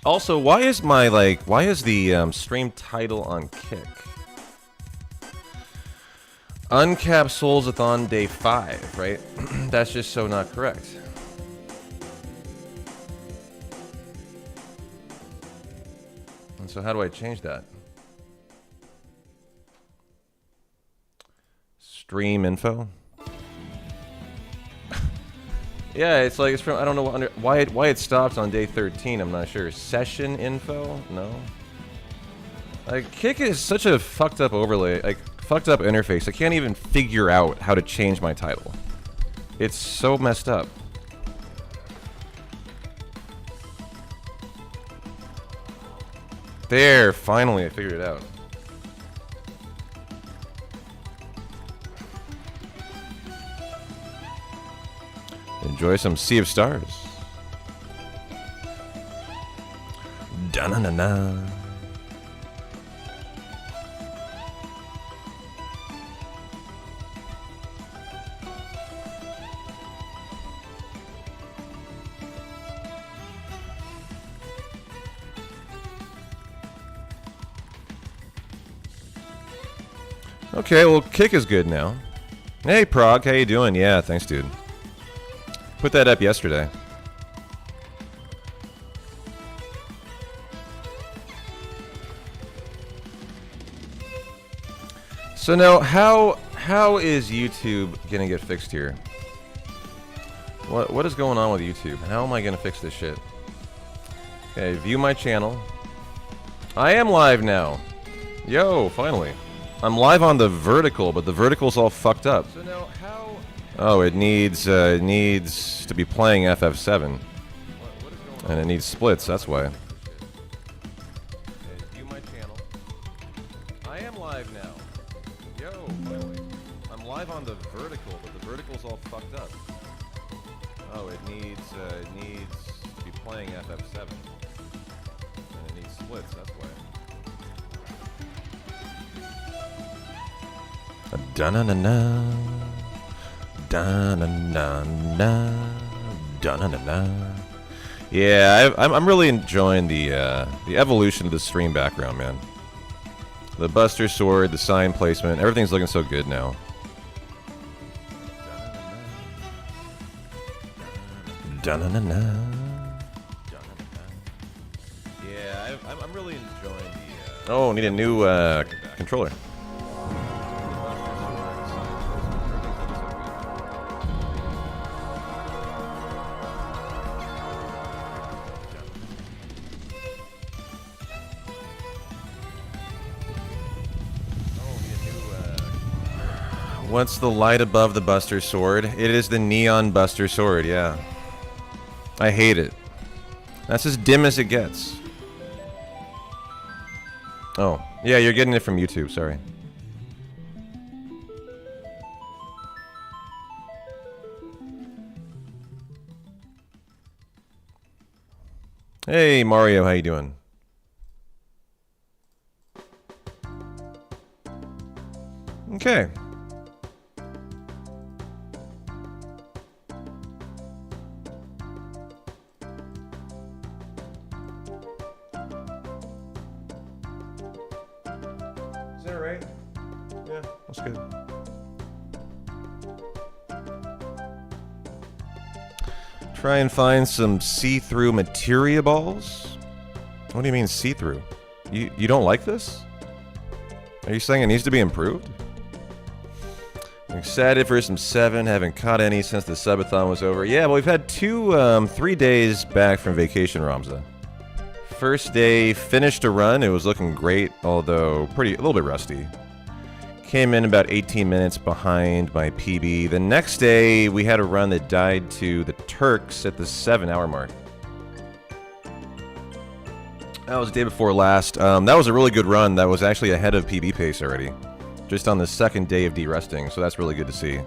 Also, why is why is the stream title on Kick? Uncapped Soulsathon Day 5, right? That's just so not correct. And so how do I change that? Stream info? Yeah, it's like it's from I don't know why it stopped on day 13. I'm not sure. Session info? No. Like Kick is such a fucked up overlay, like fucked up interface. I can't even figure out how to change my title. It's so messed up. There, finally I figured it out. Enjoy some Sea of Stars. Da-na-na-na. Okay, well, Kick is good now. Hey, Prog, how you doing? Yeah, thanks, dude. Put that up yesterday. So now, how is YouTube gonna get fixed here? What is going on with YouTube? How am I gonna fix this shit? Okay, view my channel. I am live now. Yo, finally. I'm live on the vertical, but the vertical's all fucked up. So now, how? Oh, it needs to be playing FF7, and it needs splits. That's why. Okay, view my channel. I am live now. Yo, finally. I'm live on the vertical, but the vertical's all fucked up. Oh, it needs to be playing FF7, and it needs splits. That's why. Da-na-na-na. Da-na-na-na. Da-na-na-na. Yeah, I'm really enjoying the evolution of the stream background, man. The Buster Sword, the sign placement, everything's looking so good now. Da-na-na-na. Yeah, I'm really enjoying the... Oh, need a new controller. What's the light above the Buster Sword? It is the Neon Buster Sword, yeah. I hate it. That's as dim as it gets. Oh, yeah, you're getting it from YouTube, sorry. Hey, Mario, how you doing? Okay. Is that right? Yeah, that's good. Try and find some see-through materia balls? What do you mean see-through? You don't like this? Are you saying it needs to be improved? I'm excited for some 7. Haven't caught any since the subathon was over. Yeah, well, we've had 3 days back from vacation, Ramza. First day, finished a run. It was looking great, although a little bit rusty. Came in about 18 minutes behind my PB. The next day, we had a run that died to the Turks at the 7-hour mark. That was the day before last. That was a really good run. That was actually ahead of PB pace already. Just on the second day of de-resting, so that's really good to see.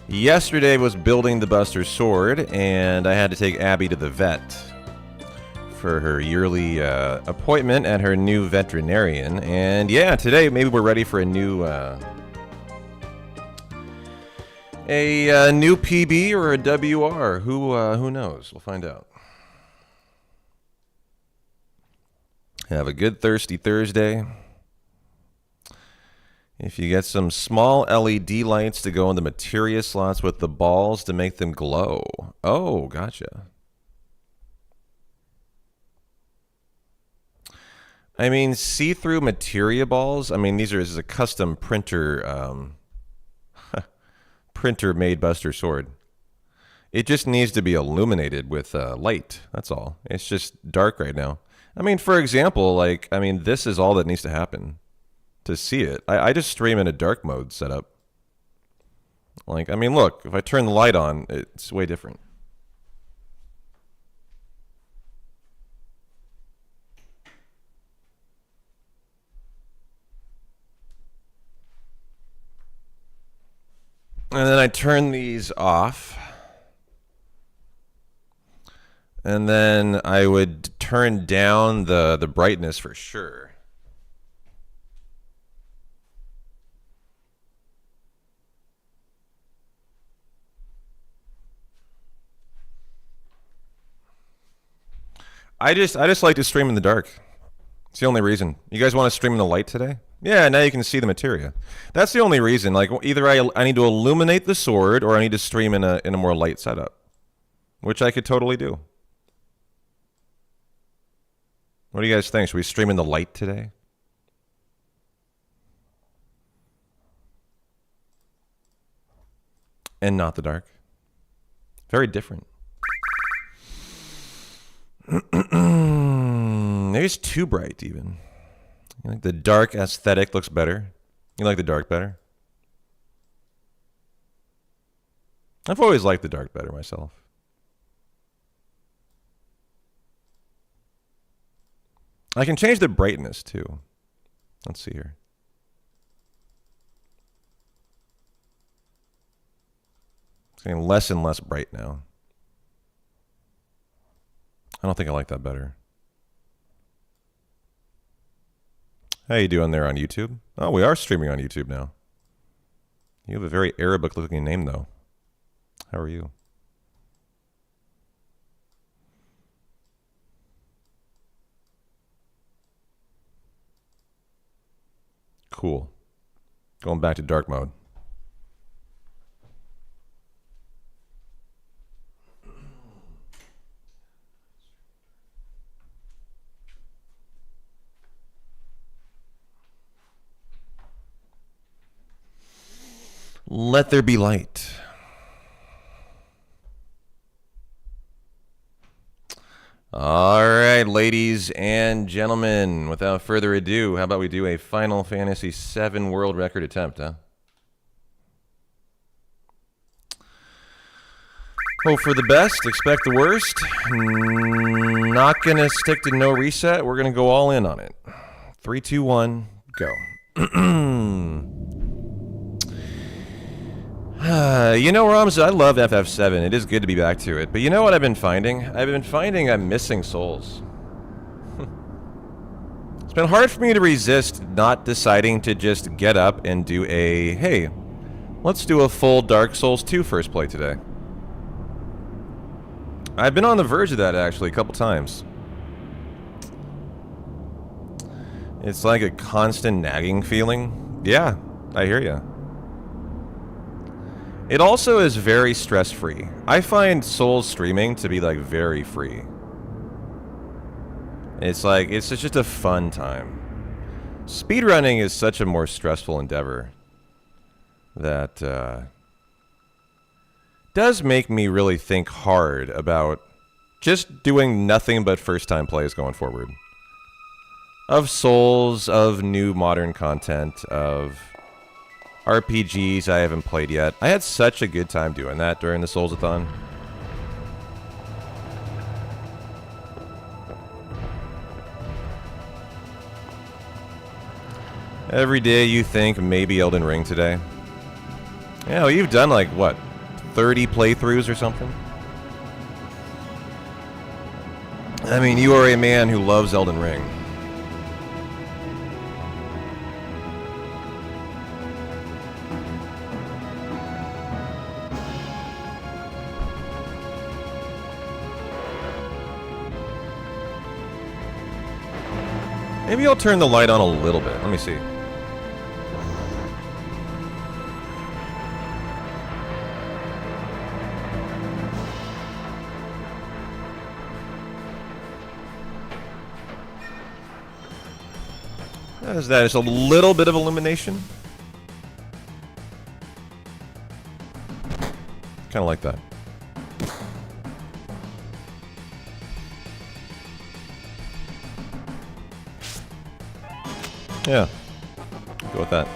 Yesterday was building the Buster Sword, and I had to take Abby to the vet for her yearly appointment at her new veterinarian. And yeah, today maybe we're ready for a new new PB or a WR. Who knows? We'll find out. Have a good thirsty Thursday. If you get some small LED lights to go in the materia slots with the balls to make them glow. Oh, gotcha. I mean, see-through materia balls. I mean, this is a custom printer, printer-made Buster Sword. It just needs to be illuminated with light. That's all. It's just dark right now. I mean, for example, this is all that needs to happen to see it. I just stream in a dark mode setup. Look, if I turn the light on, it's way different. And then I turn these off. And then I would turn down the brightness for sure. I just like to stream in the dark. It's the only reason. You guys want to stream in the light today? Yeah, now you can see the materia. That's the only reason. Either I need to illuminate the sword or I need to stream in a more light setup, which I could totally do. What do you guys think? Should we stream in the light today? And not the dark. Very different. Maybe it's too bright even. You like the dark aesthetic looks better? You like the dark better? I've always liked the dark better myself. I can change the brightness too. Let's see here. It's getting less and less bright now. I don't think I like that better. How you doing there on YouTube? Oh, we are streaming on YouTube now. You have a very Arabic-looking name, though. How are you? Cool. Going back to dark mode. Let there be light. All right, ladies and gentlemen, without further ado, how about we do a Final Fantasy VII world record attempt, huh? Hope for the best, expect the worst. Not gonna stick to no reset. We're gonna go all in on it. 3, 2, 1, go. You know, Roms, I love FF7. It is good to be back to it. But you know what I've been finding? I've been finding I'm missing souls. It's been hard for me to resist not deciding to just get up and do a, hey, let's do a full Dark Souls 2 first play today. I've been on the verge of that, actually, a couple times. It's like a constant nagging feeling. Yeah, I hear ya. It also is very stress-free. I find Souls streaming to be, very free. It's just a fun time. Speedrunning is such a more stressful endeavor that does make me really think hard about just doing nothing but first-time plays going forward. Of Souls, of new modern content, of RPGs I haven't played yet. I had such a good time doing that during the Souls-a-thon. Every day you think maybe Elden Ring today. Yeah, well, you've done what, 30 playthroughs or something? I mean, you are a man who loves Elden Ring. Maybe I'll turn the light on a little bit. Let me see. How's that? Just a little bit of illumination. Kind of like that. Yeah. Go with that.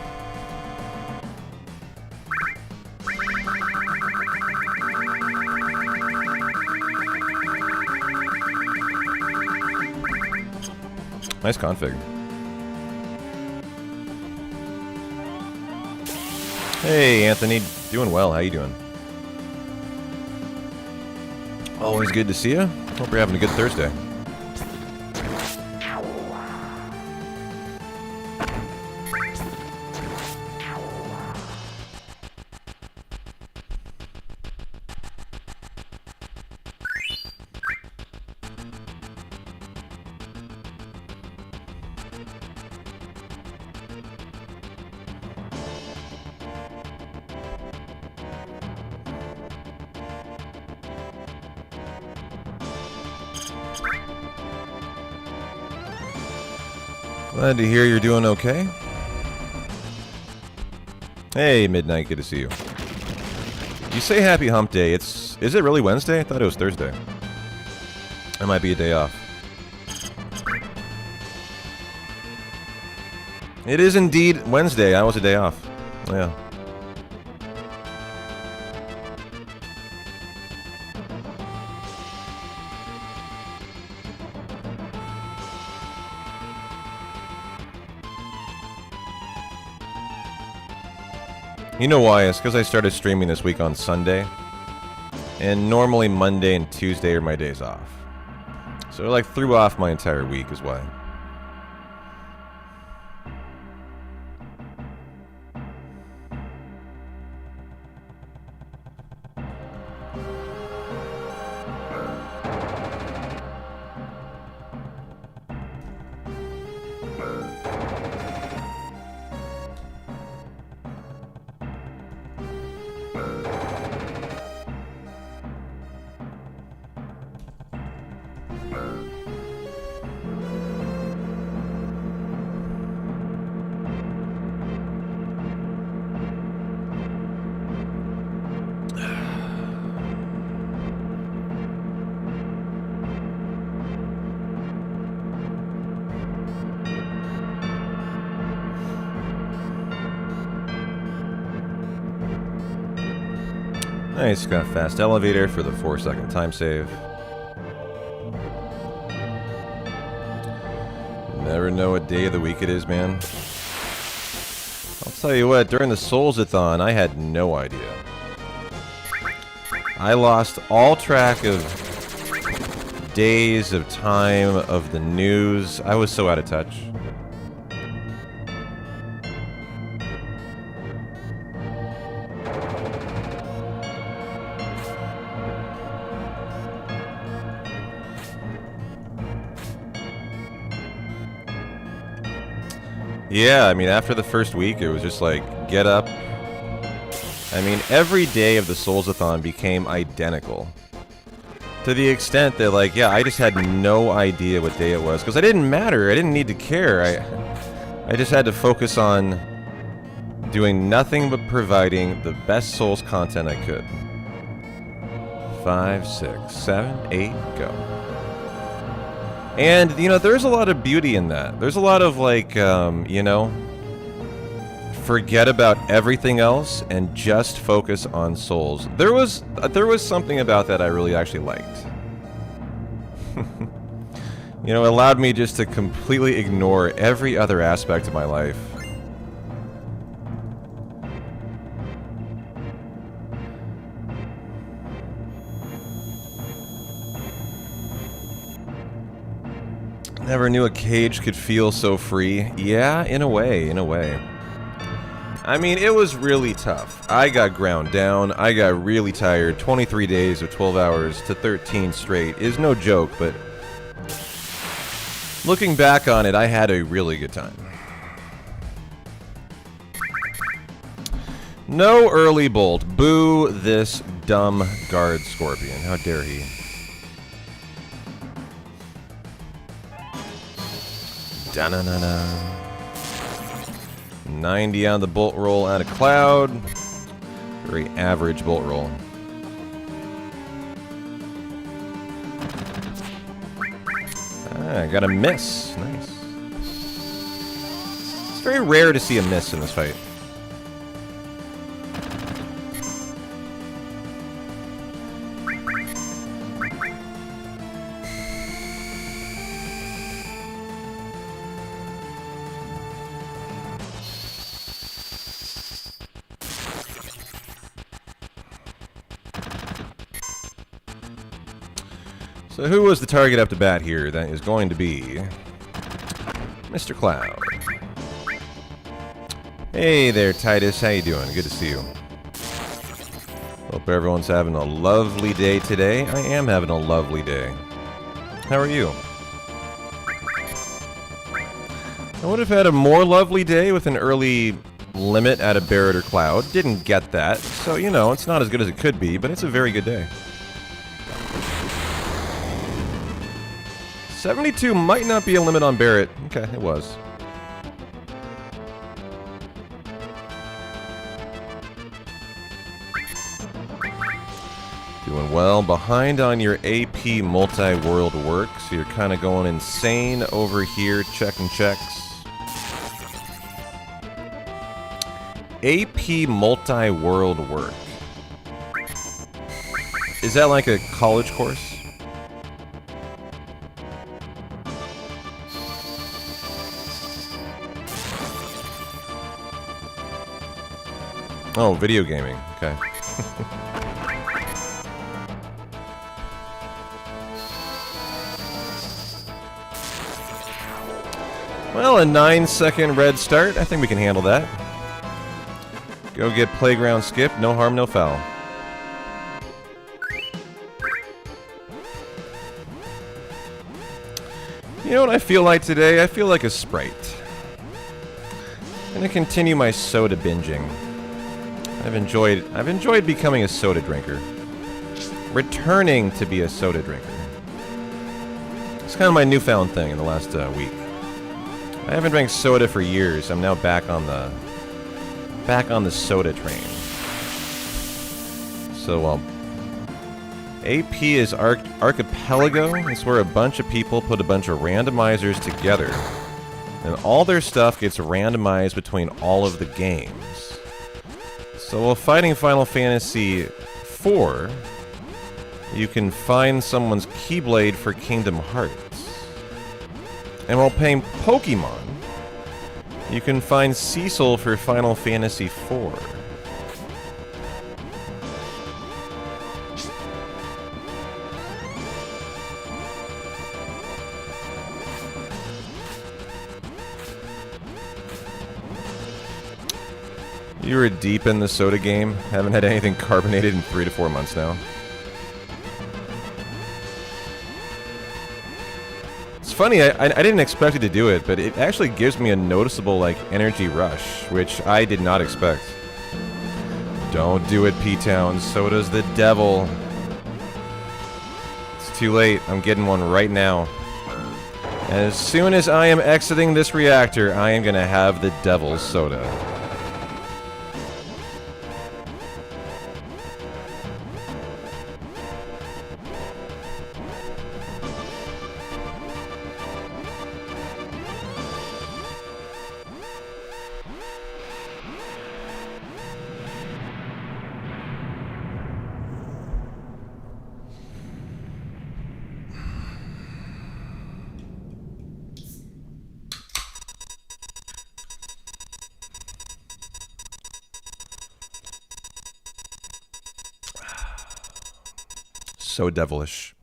Nice config. Hey, Anthony. Doing well. How you doing? Always good to see you. Hope you're having a good Thursday. Glad to hear you're doing okay. Hey, Midnight, good to see you. You say happy hump day. Is it really Wednesday? I thought it was Thursday. It might be a day off. It is indeed Wednesday. I was a day off. Yeah. You know why? It's because I started streaming this week on Sunday. And normally Monday and Tuesday are my days off. So I like threw off my entire week is why. Nice, got a fast elevator for the 4-second time save. Never know what day of the week it is, man. I'll tell you what, during the Souls-a-thon, I had no idea. I lost all track of days, of time, of the news. I was so out of touch. Yeah, I mean, after the first week, it was just like, get up. I mean, every day of the Souls-a-thon became identical. To the extent that, like, yeah, I just had no idea what day it was. Because I didn't matter. I didn't need to care. I just had to focus on doing nothing but providing the best Souls content I could. 5, 6, 7, 8, go. And, you know, there's a lot of beauty in that. There's a lot of, like, you know, forget about everything else and just focus on Souls. There was something about that I really actually liked. You know, it allowed me just to completely ignore every other aspect of my life. Never knew a cage could feel so free. Yeah, in a way, in a way. I mean, it was really tough. I got ground down. I got really tired. 23 days of 12 hours to 13 straight is no joke, but Looking back on it, I had a really good time. No early bolt. Boo this dumb guard scorpion. How dare he? Da-na-na-na. 90 on the bolt roll out of cloud. Very average bolt roll. Ah, got a miss. Nice. It's very rare to see a miss in this fight. So who was the target up to bat here? That is going to be Mr. Cloud. Hey there, Titus. How you doing? Good to see you. Hope everyone's having a lovely day today. I am having a lovely day. How are you? I would have had a more lovely day with an early limit at a Barret or Cloud. Didn't get that, so you know, it's not as good as it could be, but it's a very good day. 72 might not be a limit on Barret. Okay, it was. Doing well. Behind on your AP multi-world work, so you're kind of going insane over here checking checks. AP multi-world work. Is that like a college course? Oh, video gaming. Okay. Well, a 9-second red start. I think we can handle that. Go get playground skip. No harm, no foul. You know what I feel like today? I feel like a Sprite. I'm gonna continue my soda binging. I've enjoyed becoming a soda drinker. Returning to be a soda drinker. It's kind of my newfound thing in the last week. I haven't drank soda for years. I'm now back on the soda train. So, AP is Archipelago. It's where a bunch of people put a bunch of randomizers together, and all their stuff gets randomized between all of the games. So while fighting Final Fantasy IV, you can find someone's Keyblade for Kingdom Hearts. And while playing Pokemon, you can find Cecil for Final Fantasy IV. You were deep in the soda game. Haven't had anything carbonated in 3 to 4 months now. It's funny, I didn't expect it to do it, but it actually gives me a noticeable, like, energy rush, which I did not expect. Don't do it, P-Town. Soda's the devil. It's too late. I'm getting one right now. As soon as I am exiting this reactor, I am gonna have the devil's soda. So devilish.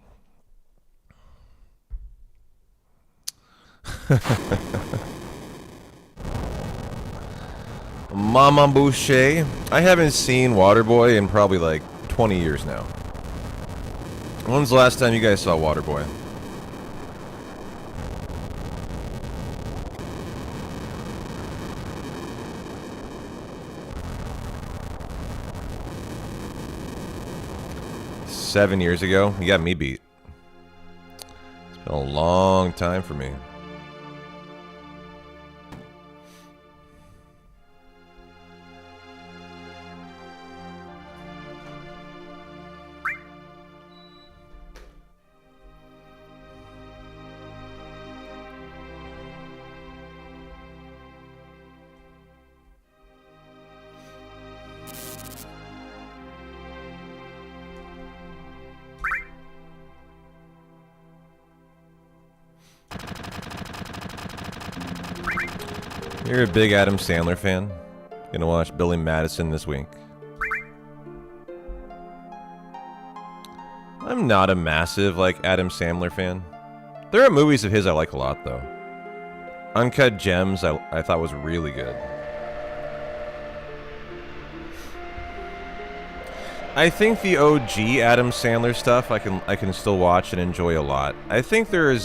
Mama Boucher. I haven't seen Waterboy in probably like 20 years now. When's the last time you guys saw Waterboy? 7 years ago. He got me beat. It's been a long time for me. You're a big Adam Sandler fan? Gonna watch Billy Madison this week? I'm not a massive, like, Adam Sandler fan. There are movies of his I like a lot, though. Uncut Gems I thought was really good. I think the OG Adam Sandler stuff I can still watch and enjoy a lot. I think there's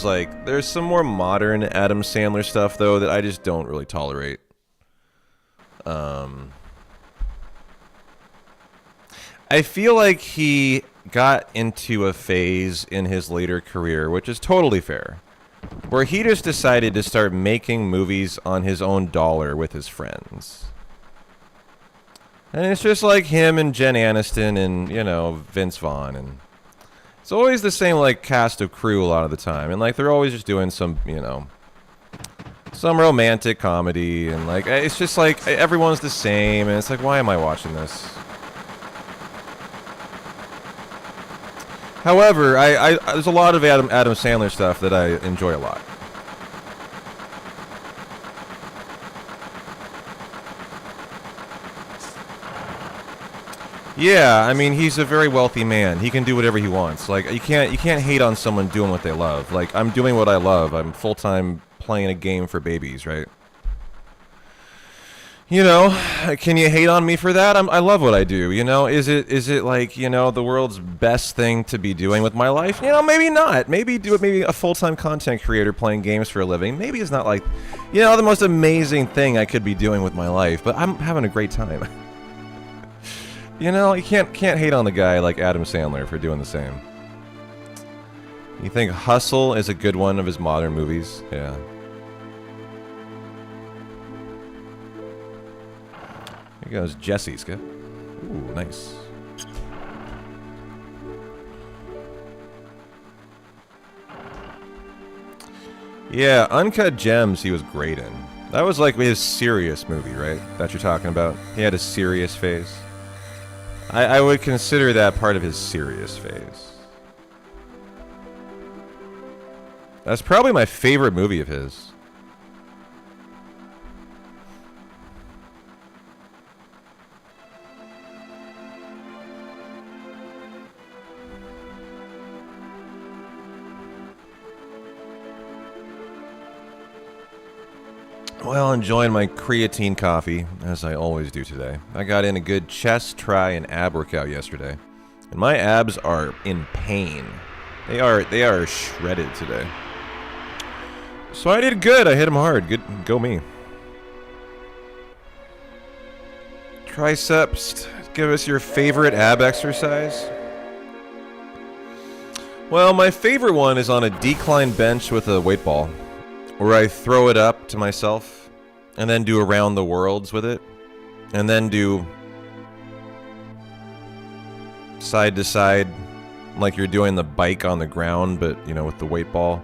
some more modern Adam Sandler stuff though that I just don't really tolerate. I feel like he got into a phase in his later career, which is totally fair, where he just decided to start making movies on his own dollar with his friends. And it's just like him and Jen Aniston and, you know, Vince Vaughn. And it's always the same, like, cast of crew a lot of the time. And, like, they're always just doing some, you know, some romantic comedy. And, like, it's just like everyone's the same. And it's like, why am I watching this? However, there's a lot of Adam Sandler stuff that I enjoy a lot. Yeah, I mean, he's a very wealthy man. He can do whatever he wants. Like, you can't hate on someone doing what they love. Like, I'm doing what I love. I'm full-time playing a game for babies, right? You know, can you hate on me for that? I love what I do, you know? Is it like, you know, the world's best thing to be doing with my life? You know, maybe not. Maybe a full-time content creator playing games for a living. Maybe it's not like, you know, the most amazing thing I could be doing with my life, but I'm having a great time. You know, you can't hate on the guy like Adam Sandler for doing the same. You think Hustle is a good one of his modern movies? Yeah. Here goes Jesse, Skip. Ooh, nice. Yeah, Uncut Gems he was great in. That was like his serious movie, right? That you're talking about? He had a serious phase. I would consider that part of his serious phase. That's probably my favorite movie of his. Well, enjoying my creatine coffee, as I always do today. I got in a good chest, tri, and ab workout yesterday. And my abs are in pain. They are shredded today. So I did good. I hit them hard. Good, go me. Triceps. Give us your favorite ab exercise. Well, my favorite one is on a decline bench with a weight ball, where I throw it up to myself and then do around the worlds with it, and then do side to side like you're doing the bike on the ground, but you know, with the weight ball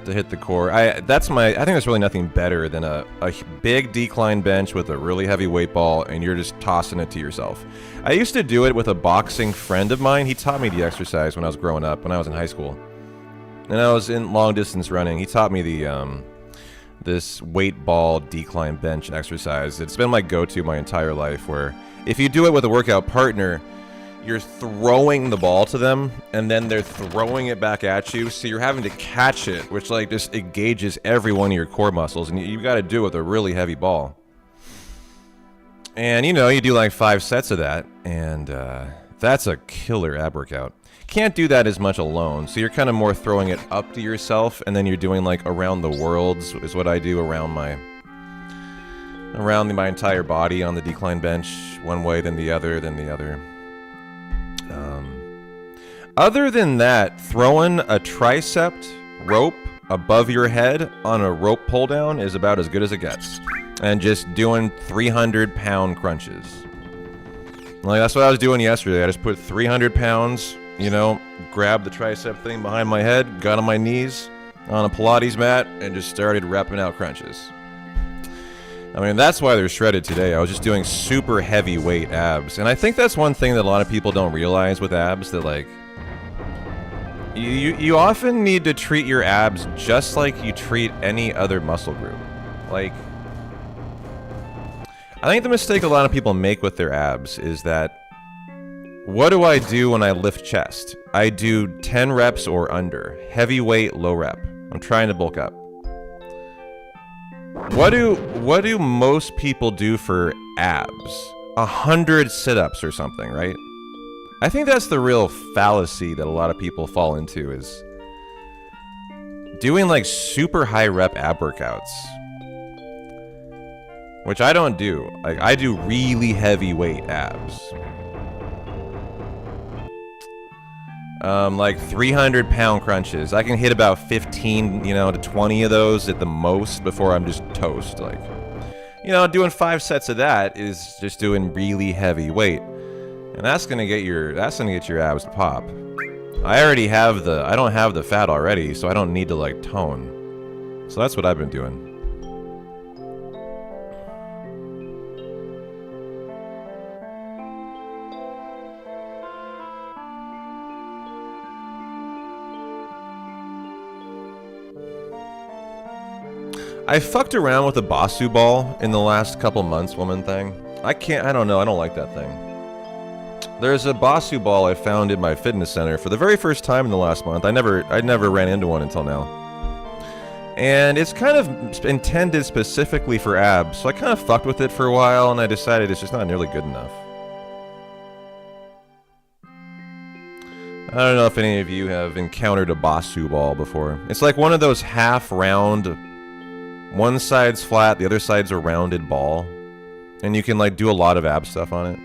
to hit the core. I think there's really nothing better than a big decline bench with a really heavy weight ball and you're just tossing it to yourself. I used to do it with a boxing friend of mine. He taught me the exercise when I was growing up, when I was in high school. And I was in long distance running. He taught me the this weight ball decline bench exercise. It's been my go-to my entire life, where if you do it with a workout partner, you're throwing the ball to them and then they're throwing it back at you, so you're having to catch it, which like just engages every one of your core muscles, and you got to do it with a really heavy ball. And you know, you do like 5 sets of that, and that's a killer ab workout. Can't do that as much alone, so you're kind of more throwing it up to yourself, and then you're doing like around the worlds is what I do, around my entire body on the decline bench, one way then the other then the other. Other than that, throwing a tricep rope above your head on a rope pull down is about as good as it gets. And just doing 300-pound crunches. Like, that's what I was doing yesterday. I just put 300 pounds, you know, grabbed the tricep thing behind my head, got on my knees on a Pilates mat, and just started repping out crunches. I mean, that's why they're shredded today. I was just doing super heavyweight abs. And I think that's one thing that a lot of people don't realize with abs, that, like, you often need to treat your abs just like you treat any other muscle group. Like, I think the mistake a lot of people make with their abs is that, what do I do when I lift chest? I do 10 reps or under. Heavyweight, low rep. I'm trying to bulk up. What do most people do for abs? 100 sit-ups or something, right? I think that's the real fallacy that a lot of people fall into, is doing like super high rep ab workouts. Which I don't do. Like, I do really heavyweight abs. Like 300-pound crunches. I can hit about 15, you know, to 20 of those at the most before I'm just toast. Like, you know, doing 5 sets of that is just doing really heavy weight. And that's gonna get your abs to pop. I don't have the fat already, so I don't need to like tone. So that's what I've been doing. I fucked around with the Basu ball in the last couple months, woman thing. I don't know, I don't like that thing. There's a Basu ball I found in my fitness center for the very first time in the last month. I never ran into one until now. And it's kind of intended specifically for abs, so I kind of fucked with it for a while, and I decided it's just not nearly good enough. I don't know if any of you have encountered a Basu ball before. It's like one of those half-round, one side's flat, the other side's a rounded ball. And you can like do a lot of ab stuff on it.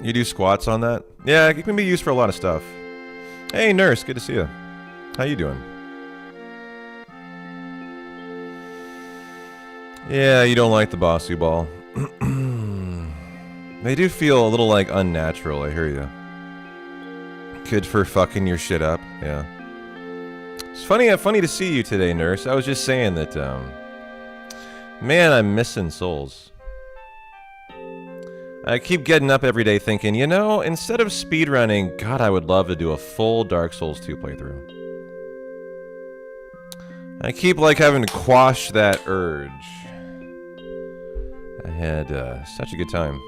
You do squats on that? Yeah, it can be used for a lot of stuff. Hey, nurse, good to see you. How you doing? Yeah, you don't like the Basu ball. They do feel a little, like, unnatural, I hear you. Good for fucking your shit up, yeah. It's funny to see you today, nurse. I was just saying that, man, I'm missing souls. I keep getting up every day thinking, you know, instead of speedrunning, God, I would love to do a full Dark Souls 2 playthrough. I keep, like, having to quash that urge. I had, such a good time.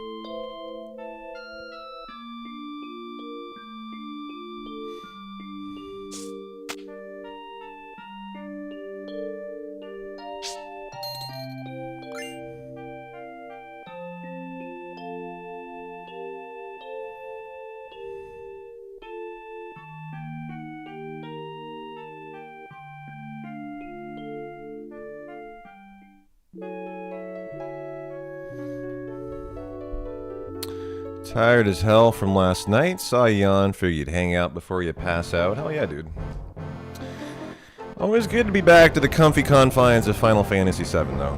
Tired as hell from last night. Saw you on. Figured you'd hang out before you pass out. Hell yeah, dude. Always good to be back to the comfy confines of Final Fantasy VII, though.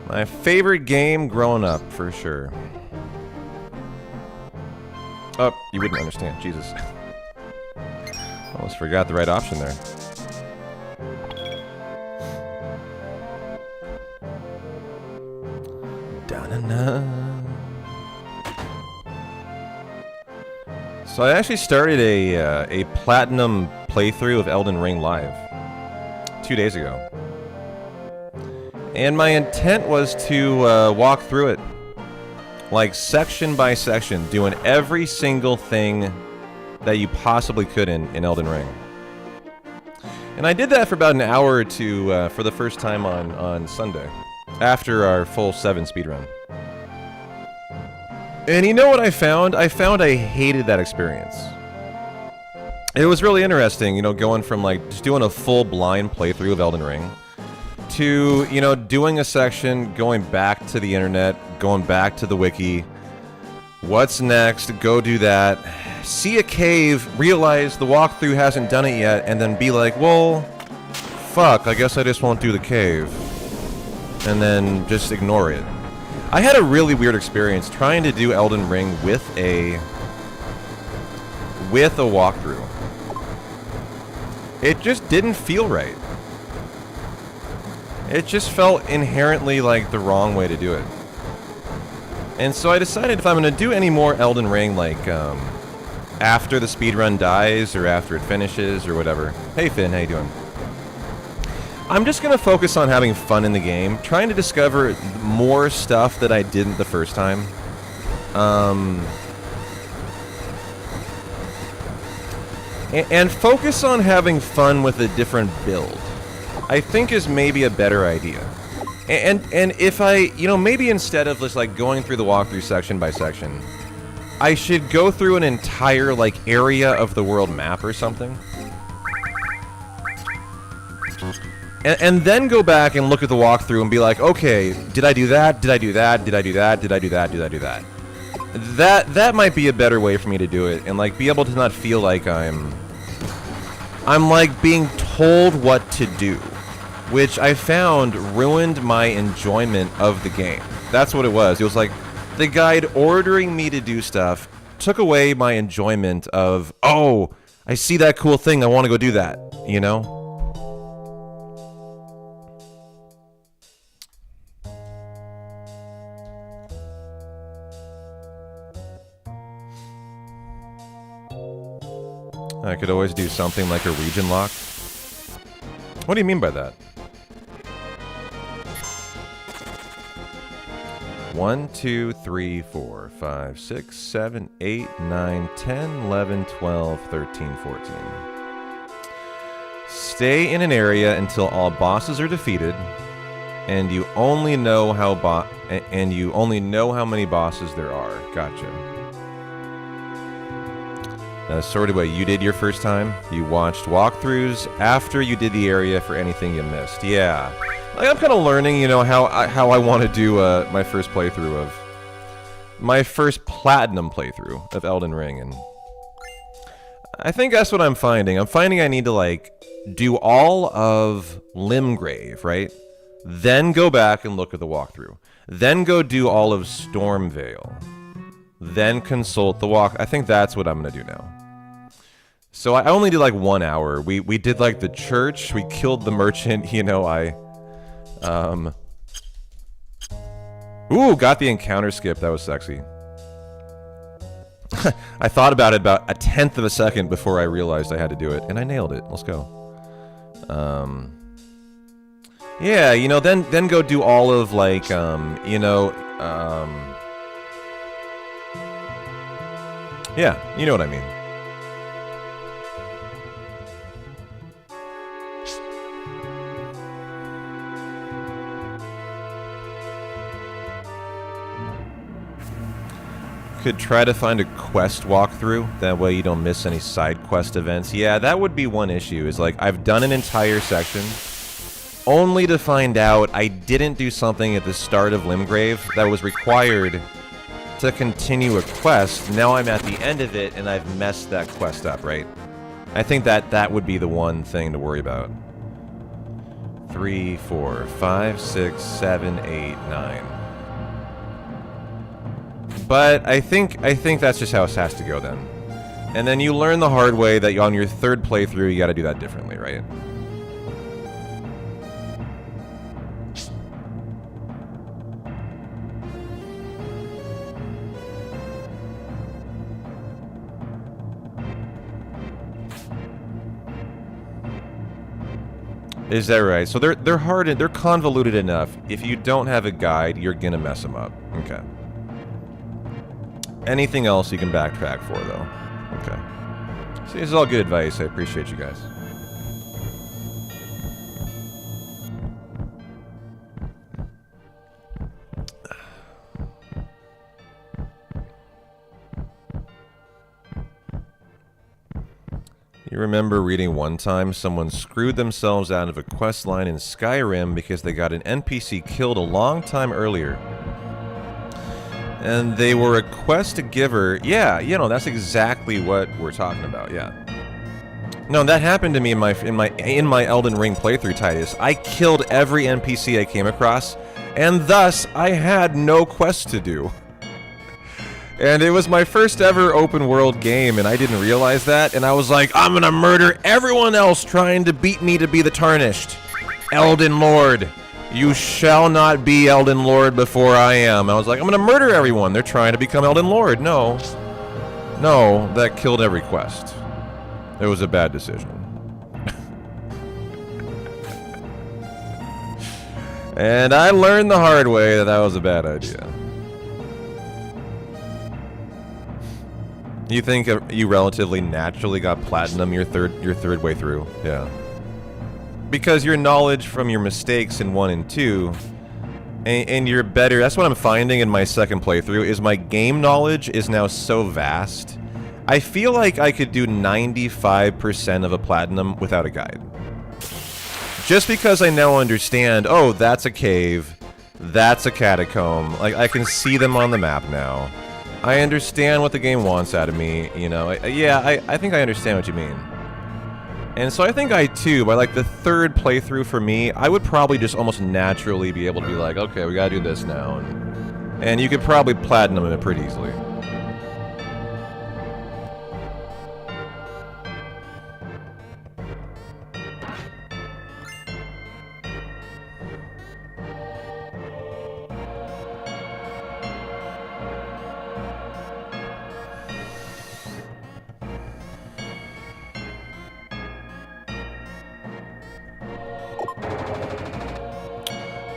My favorite game growing up, for sure. Oh, you wouldn't understand. Jesus. Almost forgot the right option there. Da-na-na. So I actually started a platinum playthrough of Elden Ring Live 2 days ago. And my intent was to walk through it, like section by section, doing every single thing that you possibly could in Elden Ring. And I did that for about an hour or two for the first time on Sunday, after our full 7 speedrun. And you know what I found? I found I hated that experience. It was really interesting, you know, going from like just doing a full blind playthrough of Elden Ring to, you know, doing a section, going back to the internet, going back to the wiki. What's next? Go do that. See a cave, realize the walkthrough hasn't done it yet, and then be like, well, fuck, I guess I just won't do the cave. And then just ignore it. I had a really weird experience trying to do Elden Ring with a walkthrough. It just didn't feel right. It just felt inherently like the wrong way to do it. And so I decided if I'm going to do any more Elden Ring, like, after the speedrun dies, or after it finishes, or whatever. Hey Finn, how you doing? I'm just going to focus on having fun in the game, trying to discover more stuff that I didn't the first time. And focus on having fun with a different build, I think is maybe a better idea. And if I, you know, maybe instead of just like going through the walkthrough section by section, I should go through an entire like area of the world map or something. And then go back and look at the walkthrough and be like, okay, did I do that? Did I do that? Did I do that? Did I do that? Did I do that? That might be a better way for me to do it, and like be able to not feel like I'm like being told what to do, which I found ruined my enjoyment of the game. That's what it was. It was like the guide ordering me to do stuff took away my enjoyment of, oh, I see that cool thing, I want to go do that, you know? I could always do something like a region lock. What do you mean by that? 1, 2, 3, 4, 5, 6, 7, 8, 9, 10, 11, 12, 13, 14. Stay in an area until all bosses are defeated, and you only know how many bosses there are. Gotcha. Sort of what you did your first time. You watched walkthroughs after you did the area for anything you missed. Yeah. Like, I'm kind of learning, you know, how I want to do my first playthrough of... my first platinum playthrough of Elden Ring, and... I think that's what I'm finding. I'm finding I need to, like, do all of Limgrave, right? Then go back and look at the walkthrough. Then go do all of Stormvale. Then consult the walk. I think that's what I'm gonna do now. So I only did like 1 hour. We did like the church. We killed the merchant. You know, Ooh, got the encounter skip. That was sexy. I thought about it about 1/10 of a second before I realized I had to do it, and I nailed it. Let's go. Yeah, you know, then go do all of like, you know, yeah, you know what I mean. Could try to find a quest walkthrough. That way you don't miss any side quest events. Yeah, that would be one issue. Is like, I've done an entire section only to find out I didn't do something at the start of Limgrave that was required to continue a quest. Now I'm at the end of it, and I've messed that quest up, right? I think that would be the one thing to worry about. 3, 4, 5, 6, 7, 8, 9. But I think that's just how it has to go then. And then you learn the hard way that on your third playthrough, you gotta do that differently, right? Is that right? So they're hard, they're convoluted enough. If you don't have a guide, you're gonna mess them up. Okay. Anything else you can backtrack for, though. Okay. See, this is all good advice. I appreciate you guys. You remember reading one time someone screwed themselves out of a quest line in Skyrim because they got an NPC killed a long time earlier. And they were a quest giver. Yeah, you know, that's exactly what we're talking about, yeah. No, that happened to me in my Elden Ring playthrough, Titus. I killed every NPC I came across, and thus I had no quest to do. And it was my first ever open world game, and I didn't realize that, and I was like, I'm gonna murder everyone else trying to beat me to be the Tarnished. Elden Lord. You shall not be Elden Lord before I am. I was like, I'm gonna murder everyone. They're trying to become Elden Lord. No. No, that killed every quest. It was a bad decision. And I learned the hard way that that was a bad idea. You think you relatively naturally got platinum your third way through? Yeah. Because your knowledge from your mistakes in 1 and 2, and you're better. That's what I'm finding in my second playthrough, is my game knowledge is now so vast. I feel like I could do 95% of a platinum without a guide. Just because I now understand, oh, that's a cave, that's a catacomb, like I can see them on the map now. I understand what the game wants out of me, you know. I think I understand what you mean. And so I think by like the third playthrough for me, I would probably just almost naturally be able to be like, okay, we gotta do this now. And you could probably platinum it pretty easily.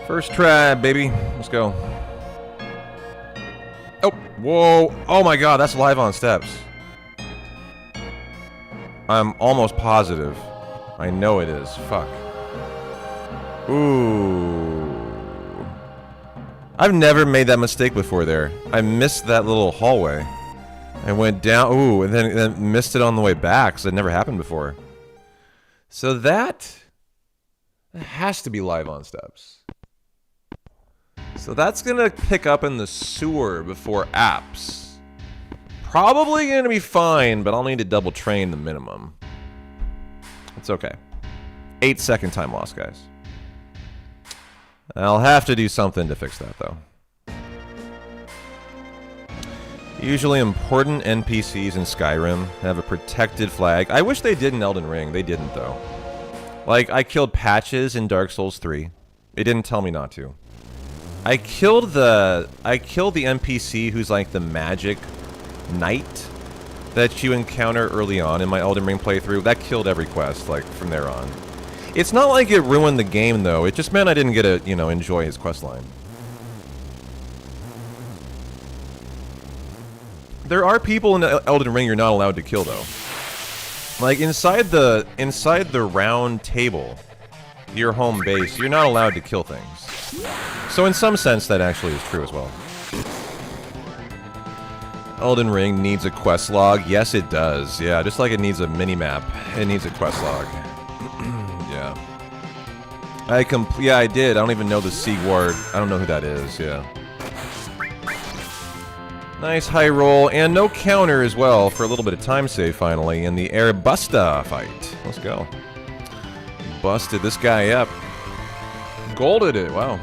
First try, baby. Let's go. Oh, whoa. Oh my god, that's live on steps. I'm almost positive. I know it is. Fuck. Ooh. I've never made that mistake before there. I missed that little hallway. I went down, ooh, and then missed it on the way back, because it never happened before. So that has to be live on steps. So that's gonna pick up in the sewer before apps. Probably gonna be fine, but I'll need to double train the minimum. It's okay. 8-second time loss, guys. I'll have to do something to fix that, though. Usually important NPCs in Skyrim have a protected flag. I wish they did in Elden Ring. They didn't, though. Like, I killed Patches in Dark Souls 3. It didn't tell me not to. I killed the NPC who's like the magic knight that you encounter early on in my Elden Ring playthrough. That killed every quest, like, from there on. It's not like it ruined the game, though. It just meant I didn't get to, you know, enjoy his questline. There are people in Elden Ring you're not allowed to kill, though. Like, inside the round table, your home base, you're not allowed to kill things. So in some sense, that actually is true as well. Elden Ring needs a quest log. Yes, it does. Yeah, just like it needs a mini-map, it needs a quest log. Yeah. I did. I don't even know the Seagward. I don't know who that is. Yeah. Nice high roll, and no counter as well for a little bit of time save finally in the Airbusta fight. Let's go. Busted this guy up. Golded it. Wow.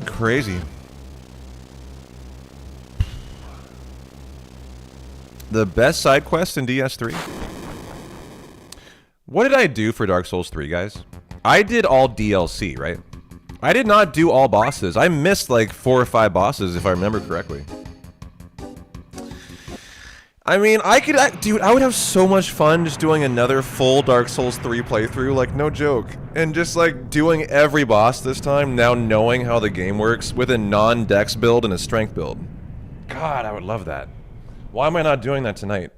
Crazy. The best side quest in DS3? What did I do for Dark Souls 3, guys? I did all DLC, right? I did not do all bosses. I missed like 4 or 5 bosses, if I remember correctly. I mean, dude, I would have so much fun just doing another full Dark Souls 3 playthrough, like, no joke. And just, like, doing every boss this time, now knowing how the game works, with a non-dex build and a strength build. God, I would love that. Why am I not doing that tonight?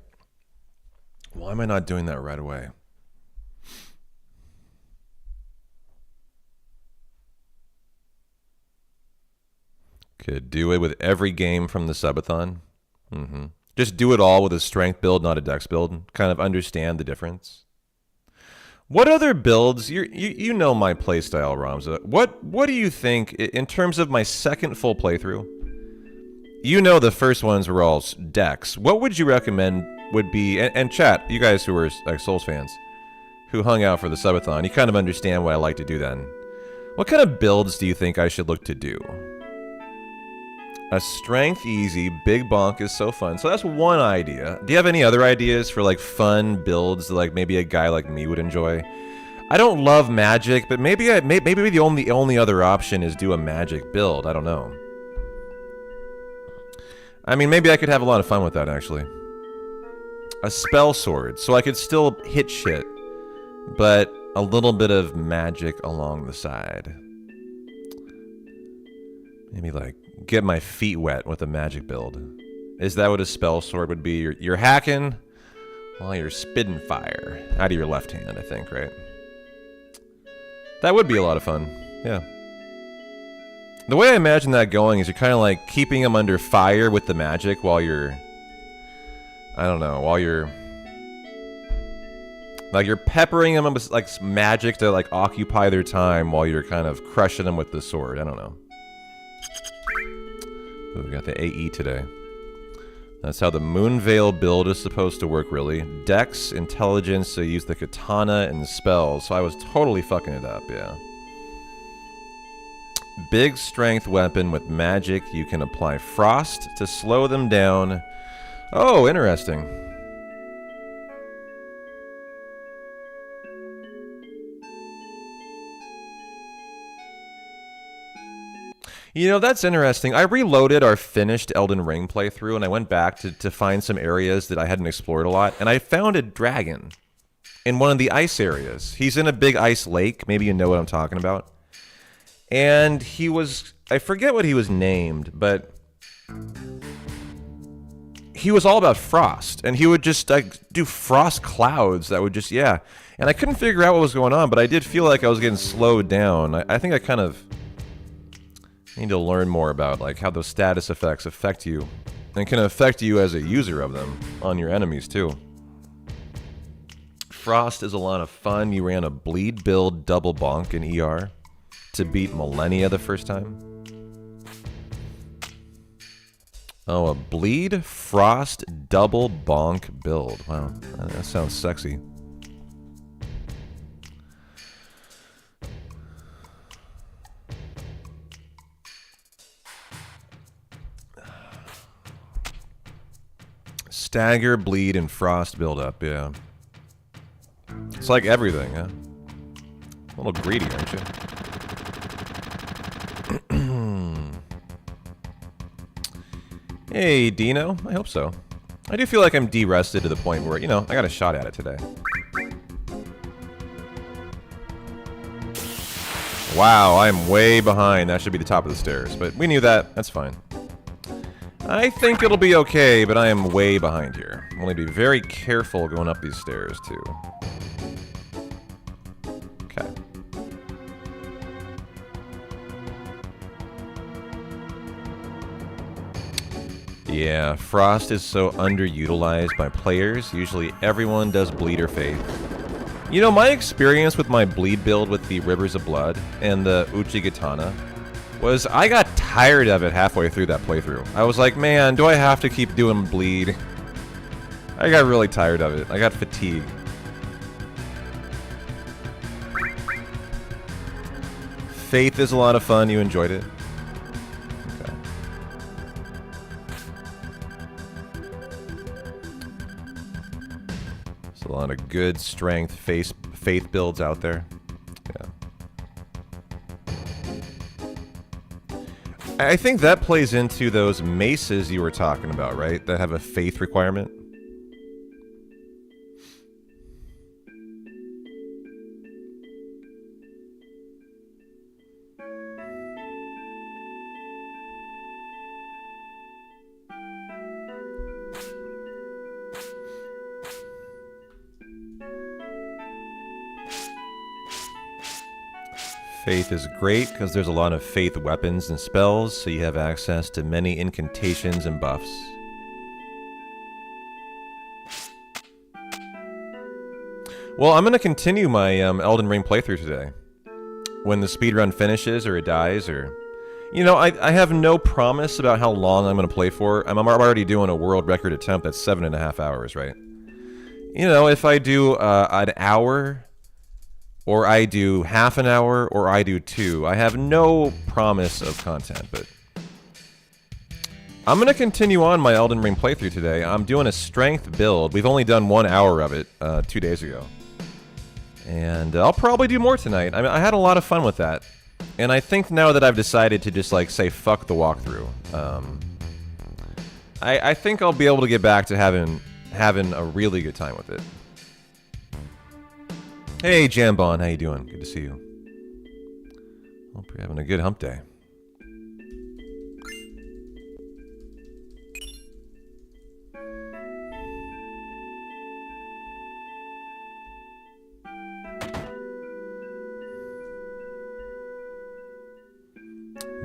Why am I not doing that right away? Could do it with every game from the subathon. Just do it all with a strength build, not a dex build. Kind of understand the difference. What other builds? You know my playstyle, Ramza. What do you think in terms of my second full playthrough? You know the first ones were all dex. What would you recommend would be? And chat, you guys who are like Souls fans, who hung out for the subathon, you kind of understand what I like to do then. What kind of builds do you think I should look to do? A strength easy, big bonk is so fun. So that's one idea. Do you have any other ideas for like fun builds that like maybe a guy like me would enjoy? I don't love magic, but maybe the only other option is do a magic build. I don't know. I mean, maybe I could have a lot of fun with that actually. A spell sword, so I could still hit shit, but a little bit of magic along the side. Maybe like get my feet wet with a magic build. Is that what a spell sword would be? You're hacking while you're spitting fire out of your left hand, I think, right? That would be a lot of fun, yeah. The way I imagine that going is you're kind of like keeping them under fire with the magic while you're... I don't know, while you're... Like you're peppering them with like magic to like occupy their time while you're kind of crushing them with the sword. I don't know. Ooh, we got the AE today. That's how the Moonveil build is supposed to work, really. Dex, intelligence, so you use the katana and spells. So I was totally fucking it up, yeah. Big strength weapon with magic. You can apply frost to slow them down. Oh, interesting. You know, that's interesting. I reloaded our finished Elden Ring playthrough, and I went back to find some areas that I hadn't explored a lot, and I found a dragon in one of the ice areas. He's in a big ice lake. Maybe you know what I'm talking about. And he was... I forget what he was named, but... he was all about frost, and he would just like do frost clouds that would just... yeah. And I couldn't figure out what was going on, but I did feel like I was getting slowed down. I think I kind of... need to learn more about like how those status effects affect you and can affect you as a user of them on your enemies too. Frost is a lot of fun. You ran a bleed build double bonk in ER to beat Millennia the first time. Oh, a bleed frost double bonk build. Wow, that sounds sexy. Stagger, bleed, and frost build-up, yeah. It's like everything, huh? A little greedy, aren't you? Hey, Dino. I hope so. I do feel like I'm de-rested to the point where, you know, I got a shot at it today. Wow, I'm way behind. That should be the top of the stairs, but we knew that. That's fine. I think it'll be okay, but I am way behind here. I'm going to be very careful going up these stairs, too. Okay. Yeah, Frost is so underutilized by players. Usually everyone does Bleed or Faith. You know, my experience with my Bleed build with the Rivers of Blood and the Uchigatana was I got tired of it halfway through that playthrough. I was like, man, do I have to keep doing Bleed? I got really tired of it. I got fatigued. Faith is a lot of fun. You enjoyed it? Okay. There's a lot of good strength faith builds out there. Yeah. I think that plays into those maces you were talking about, right? That have a faith requirement. Faith is great because there's a lot of faith weapons and spells, so you have access to many incantations and buffs. Well, I'm going to continue my Elden Ring playthrough today. When the speedrun finishes or it dies or... You know, I have no promise about how long I'm going to play for. I'm already doing a world record attempt that's 7.5 hours, right? You know, if I do an hour, or I do half an hour, or I do 2, I have no promise of content, but... I'm going to continue on my Elden Ring playthrough today. I'm doing a strength build. We've only done 1 hour of it 2 days ago. And I'll probably do more tonight. I mean, I had a lot of fun with that. And I think now that I've decided to just, like, say fuck the walkthrough, I think I'll be able to get back to having a really good time with it. Hey, Jambon, how you doing? Good to see you. Hope you're having a good hump day.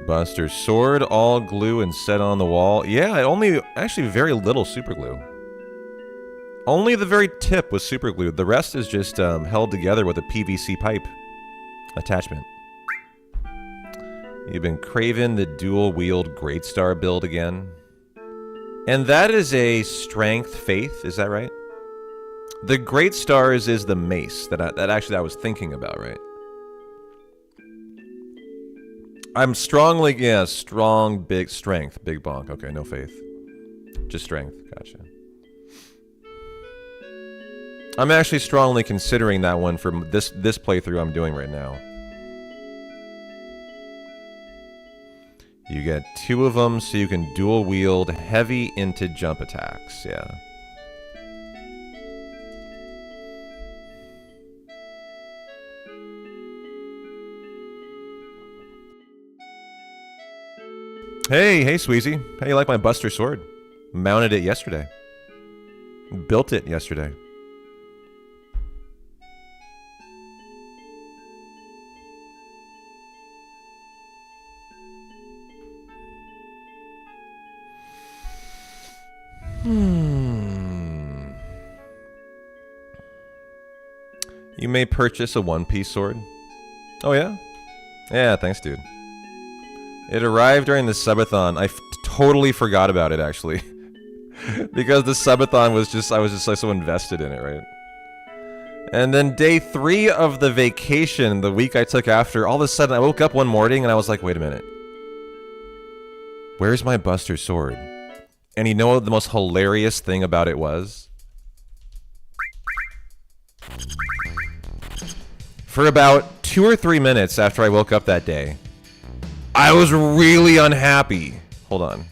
Buster sword, all glue and set on the wall. Yeah, actually very little super glue. Only the very tip was super glued. The rest is just held together with a PVC pipe attachment. You've been craving the dual-wield Great Star build again. And that is a strength faith, is that right? The Great Stars is the mace that I was thinking about, right? I'm strongly, yeah, strong, big strength, big bonk. Okay, no faith. Just strength, gotcha. I'm actually strongly considering that one for this playthrough I'm doing right now. You get 2 of them so you can dual wield heavy into jump attacks, yeah. Hey, Sweezy. How you like my Buster sword? Mounted it yesterday. Built it yesterday. You may purchase a one-piece sword. Oh, yeah? Yeah, thanks, dude. It arrived during the subathon. I totally forgot about it, actually. Because the subathon was just... I was just like so invested in it, right? And then day 3 of the vacation, the week I took after, all of a sudden I woke up one morning and I was like, wait a minute. Where's my Buster sword? And you know what the most hilarious thing about it was? For about 2 or 3 minutes after I woke up that day, I was really unhappy. Hold on.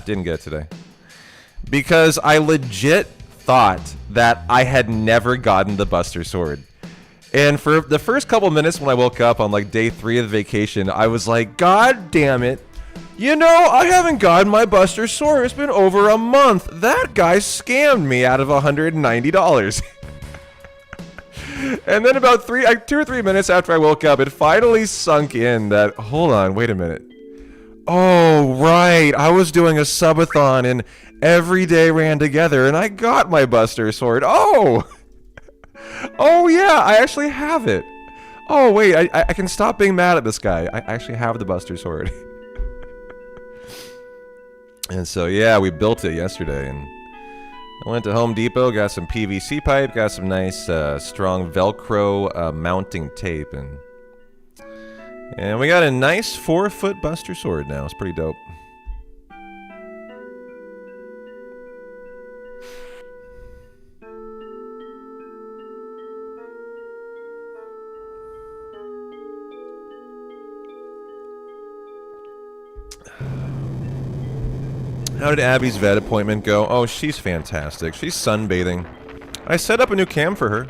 Didn't get it today. Because I legit thought that I had never gotten the Buster sword. And for the first couple minutes when I woke up on like day 3 of the vacation, I was like, God damn it. You know, I haven't gotten my Buster sword. It's been over a month. That guy scammed me out of $190. And then about 2 or 3 minutes after I woke up, it finally sunk in that, hold on, wait a minute. Oh, right, I was doing a subathon and every day ran together and I got my Buster sword. Oh! Oh yeah, I actually have it. Oh wait, I can stop being mad at this guy. I actually have the Buster sword. And so yeah, we built it yesterday and I went to Home Depot, got some PVC pipe, got some nice strong Velcro mounting tape, and we got a nice 4-foot Buster sword now. It's pretty dope. How did Abby's vet appointment go? Oh, she's fantastic. She's sunbathing. I set up a new cam for her.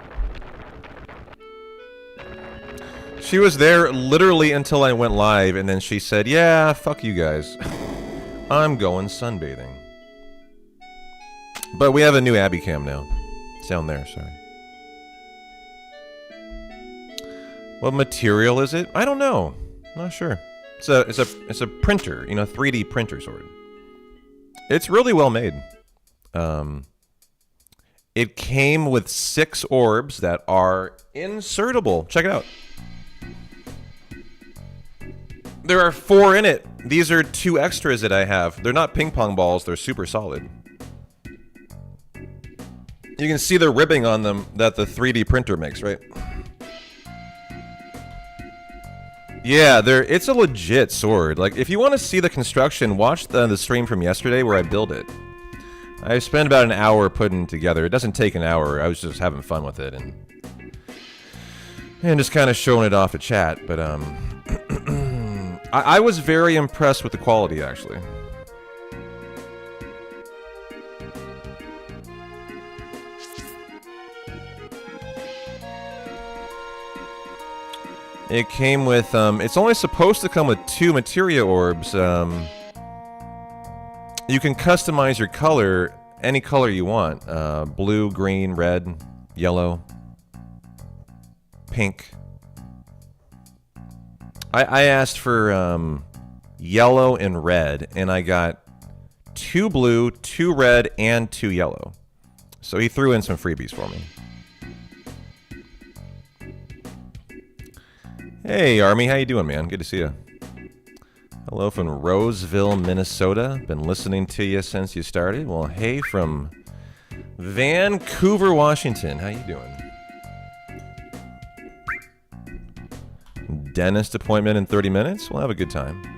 She was there literally until I went live, and then she said, yeah, fuck you guys. I'm going sunbathing. But we have a new Abby cam now. It's down there, sorry. What material is it? I don't know. Not sure. It's a printer, you know, 3D printer sword. It's really well made. It came with 6 orbs that are insertable. Check it out. There are 4 in it. These are 2 extras that I have. They're not ping pong balls. They're super solid. You can see the ribbing on them that the 3D printer makes, right? Yeah, it's a legit sword. Like, if you want to see the construction, watch the stream from yesterday where I build it. I spent about an hour putting it together. It doesn't take an hour. I was just having fun with it and just kind of showing it off to chat. But I was very impressed with the quality, actually. It came with, it's only supposed to come with 2 materia orbs. You can customize your color, any color you want. Blue, green, red, yellow, pink. I asked for yellow and red, and I got 2 blue, 2 red, and 2 yellow. So he threw in some freebies for me. Hey, Army, how you doing, man? Good to see you. Hello from Roseville, Minnesota. Been listening to you since you started. Well, hey from Vancouver, Washington. How you doing? Dentist appointment in 30 minutes? We'll have a good time.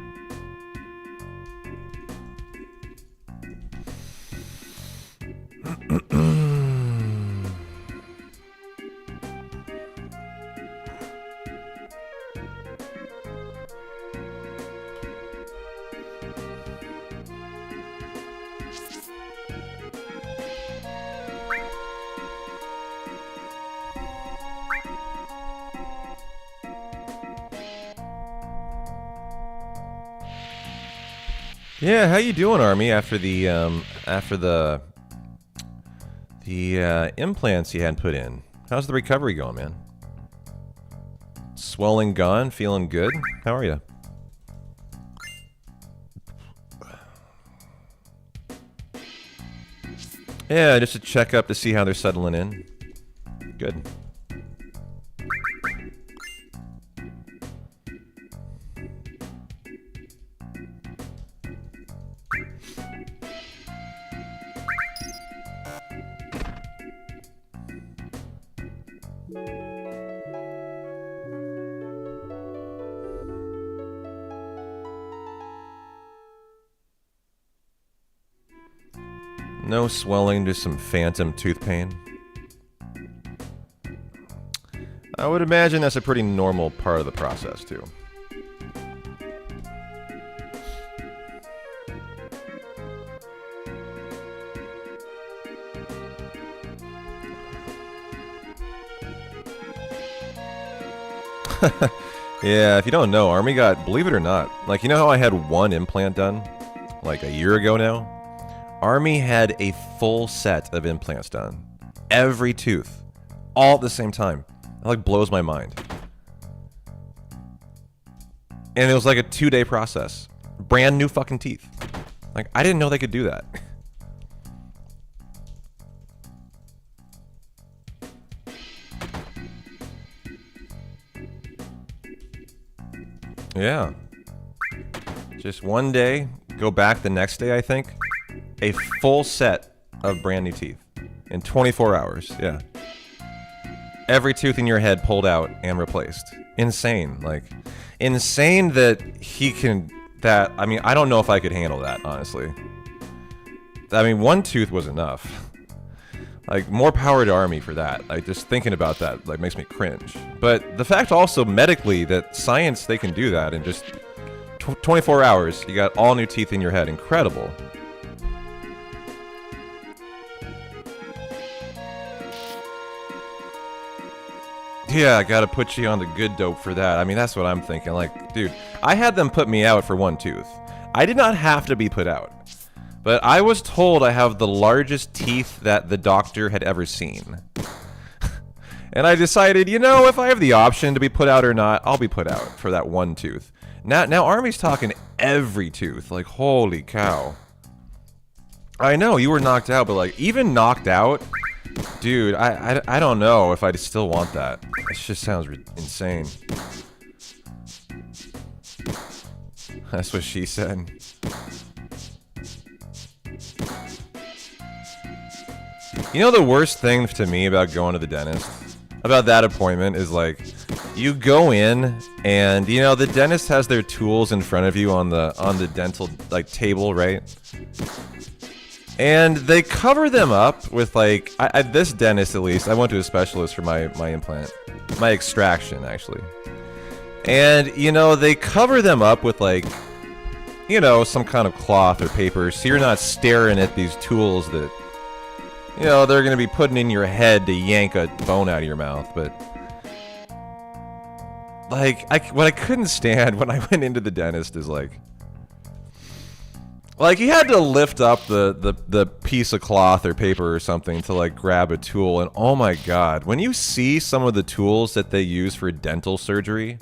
Yeah, how you doing, Army? After the implants you had put in, how's the recovery going, man? Swelling gone, feeling good. How are you? Yeah, just a checkup to see how they're settling in. Good. No swelling, just some phantom tooth pain. I would imagine that's a pretty normal part of the process, too. Yeah, if you don't know, Army got, believe it or not, like, you know how I had 1 implant done, like a year ago now? Army had a full set of implants done. Every tooth. All at the same time. That, like, blows my mind. And it was like a 2-day process. Brand new fucking teeth. Like, I didn't know they could do that. Yeah. Just one day, go back the next day, I think. A full set of brand new teeth. In 24 hours, yeah. Every tooth in your head pulled out and replaced. Insane. Like, insane that he can... That, I mean, I don't know if I could handle that, honestly. I mean, 1 tooth was enough. Like, more power to Army for that. Like, just thinking about that, like, makes me cringe. But the fact also, medically, that science, they can do that in just 24 hours. You got all new teeth in your head. Incredible. Yeah, I gotta put you on the good dope for that. I mean, that's what I'm thinking. Like, dude, I had them put me out for 1 tooth. I did not have to be put out. But I was told I have the largest teeth that the doctor had ever seen. And I decided, you know, if I have the option to be put out or not, I'll be put out for that 1 tooth. Now Army's talking every tooth. Like, holy cow. I know, you were knocked out, but like, even knocked out, dude, I don't know if I'd still want that. It just sounds insane. That's what she said. You know the worst thing to me about going to the dentist? About that appointment is like, you go in and, you know, the dentist has their tools in front of you on the dental, like, table, right? And they cover them up with, like, this dentist at least, I went to a specialist for my implant. My extraction, actually. And, you know, they cover them up with, like, you know, some kind of cloth or paper, so you're not staring at these tools that, you know, they're going to be putting in your head to yank a bone out of your mouth, but... Like, what I couldn't stand when I went into the dentist is, like, he had to lift up the piece of cloth or paper or something to, like, grab a tool, and oh my god, when you see some of the tools that they use for dental surgery,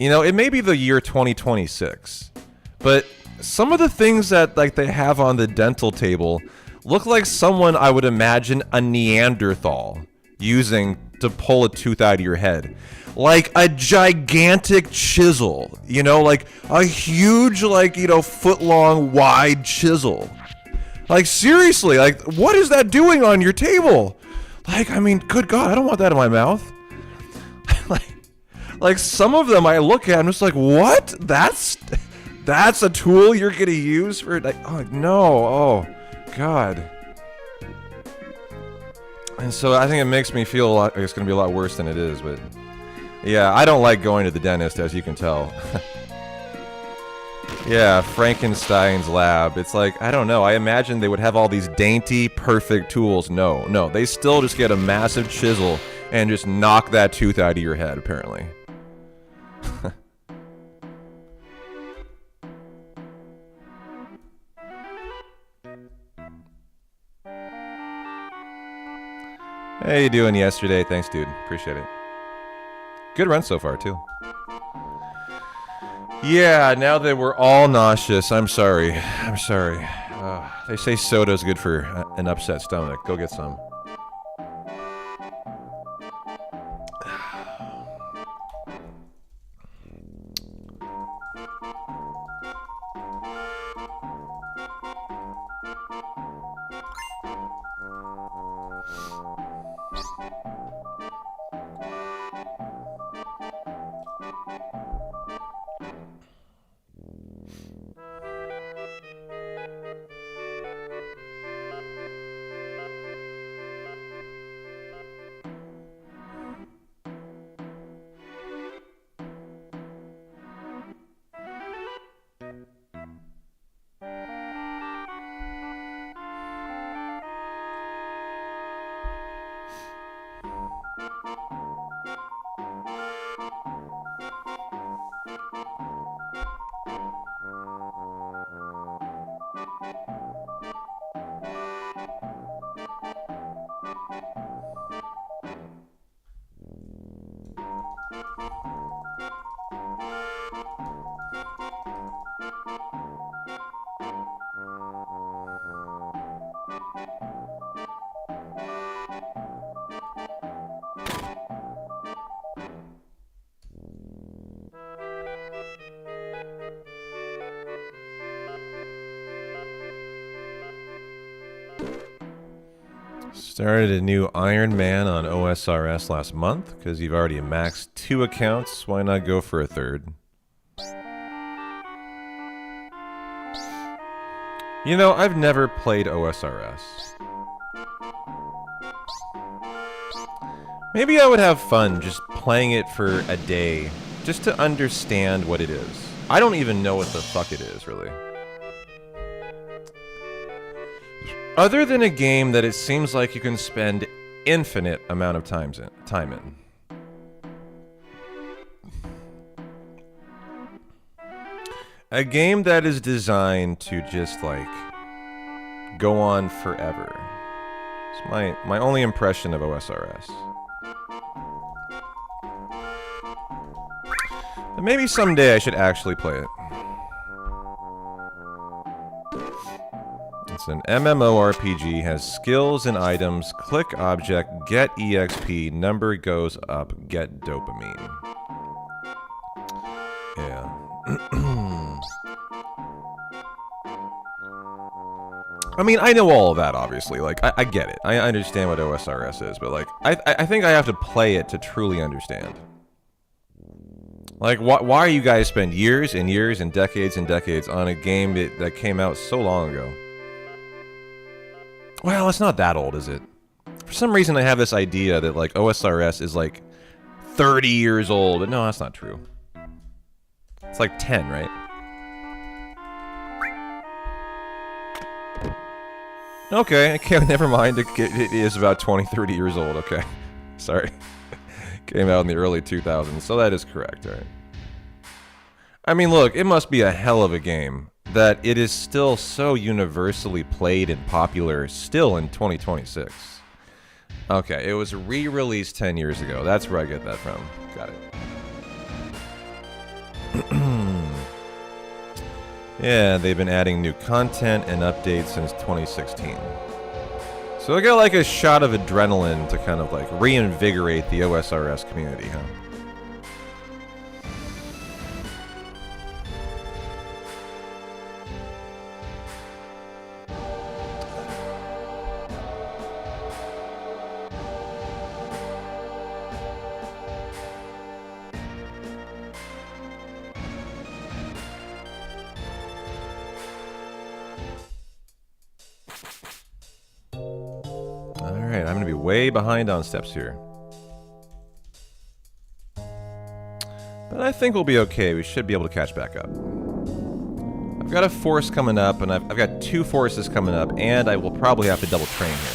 you know, it may be the year 2026, but some of the things that, like, they have on the dental table look like someone, I would imagine, a Neanderthal using to pull a tooth out of your head. Like a gigantic chisel, you know, like a huge, like, you know, foot-long, wide chisel. Like, seriously, like, what is that doing on your table? Like, I mean, good God, I don't want that in my mouth. like, some of them I look at, I'm just like, what? That's a tool you're gonna use for, like, oh, no, oh, God. And so I think it makes me feel like it's gonna be a lot worse than it is, but... Yeah, I don't like going to the dentist, as you can tell. Yeah, Frankenstein's lab. It's like, I don't know, I imagine they would have all these dainty, perfect tools. No, they still just get a massive chisel and just knock that tooth out of your head, apparently. How you doing yesterday? Thanks, dude. Appreciate it. Good run so far, too. Yeah, now that we're all nauseous, I'm sorry. I'm sorry. They say soda's good for an upset stomach. Go get some. Started a new Iron Man on OSRS last month, because you've already maxed 2 accounts, why not go for a 3rd? You know, I've never played OSRS. Maybe I would have fun just playing it for a day, just to understand what it is. I don't even know what the fuck it is, really. Other than a game that it seems like you can spend infinite amount of time in. A game that is designed to just, like, go on forever. It's my only impression of OSRS. But maybe someday I should actually play it. It's an MMORPG, has skills and items, click object, get EXP, number goes up, get dopamine. Yeah. I mean, I know all of that, obviously. Like, I get it. I understand what OSRS is, but, like, I think I have to play it to truly understand. Like, why you guys spend years and years and decades on a game that came out so long ago? Well, it's not that old, is it? For some reason, I have this idea that, like, OSRS is, like, 30 years old. But no, that's not true. It's like 10, right? Okay, never mind. It is about 20, 30 years old. Okay. Sorry. Came out in the early 2000s, so that is correct, right? I mean, look, it must be a hell of a game that it is still so universally played and popular still in 2026. Okay, it was re-released 10 years ago. That's where I get that from. Got it. Yeah, they've been adding new content and updates since 2016. So I got like a shot of adrenaline to kind of like reinvigorate the OSRS community, huh? Alright, I'm gonna be way behind on steps here. But I think we'll be okay. We should be able to catch back up. I've got a force coming up, and I've got 2 forces coming up, and I will probably have to double train here.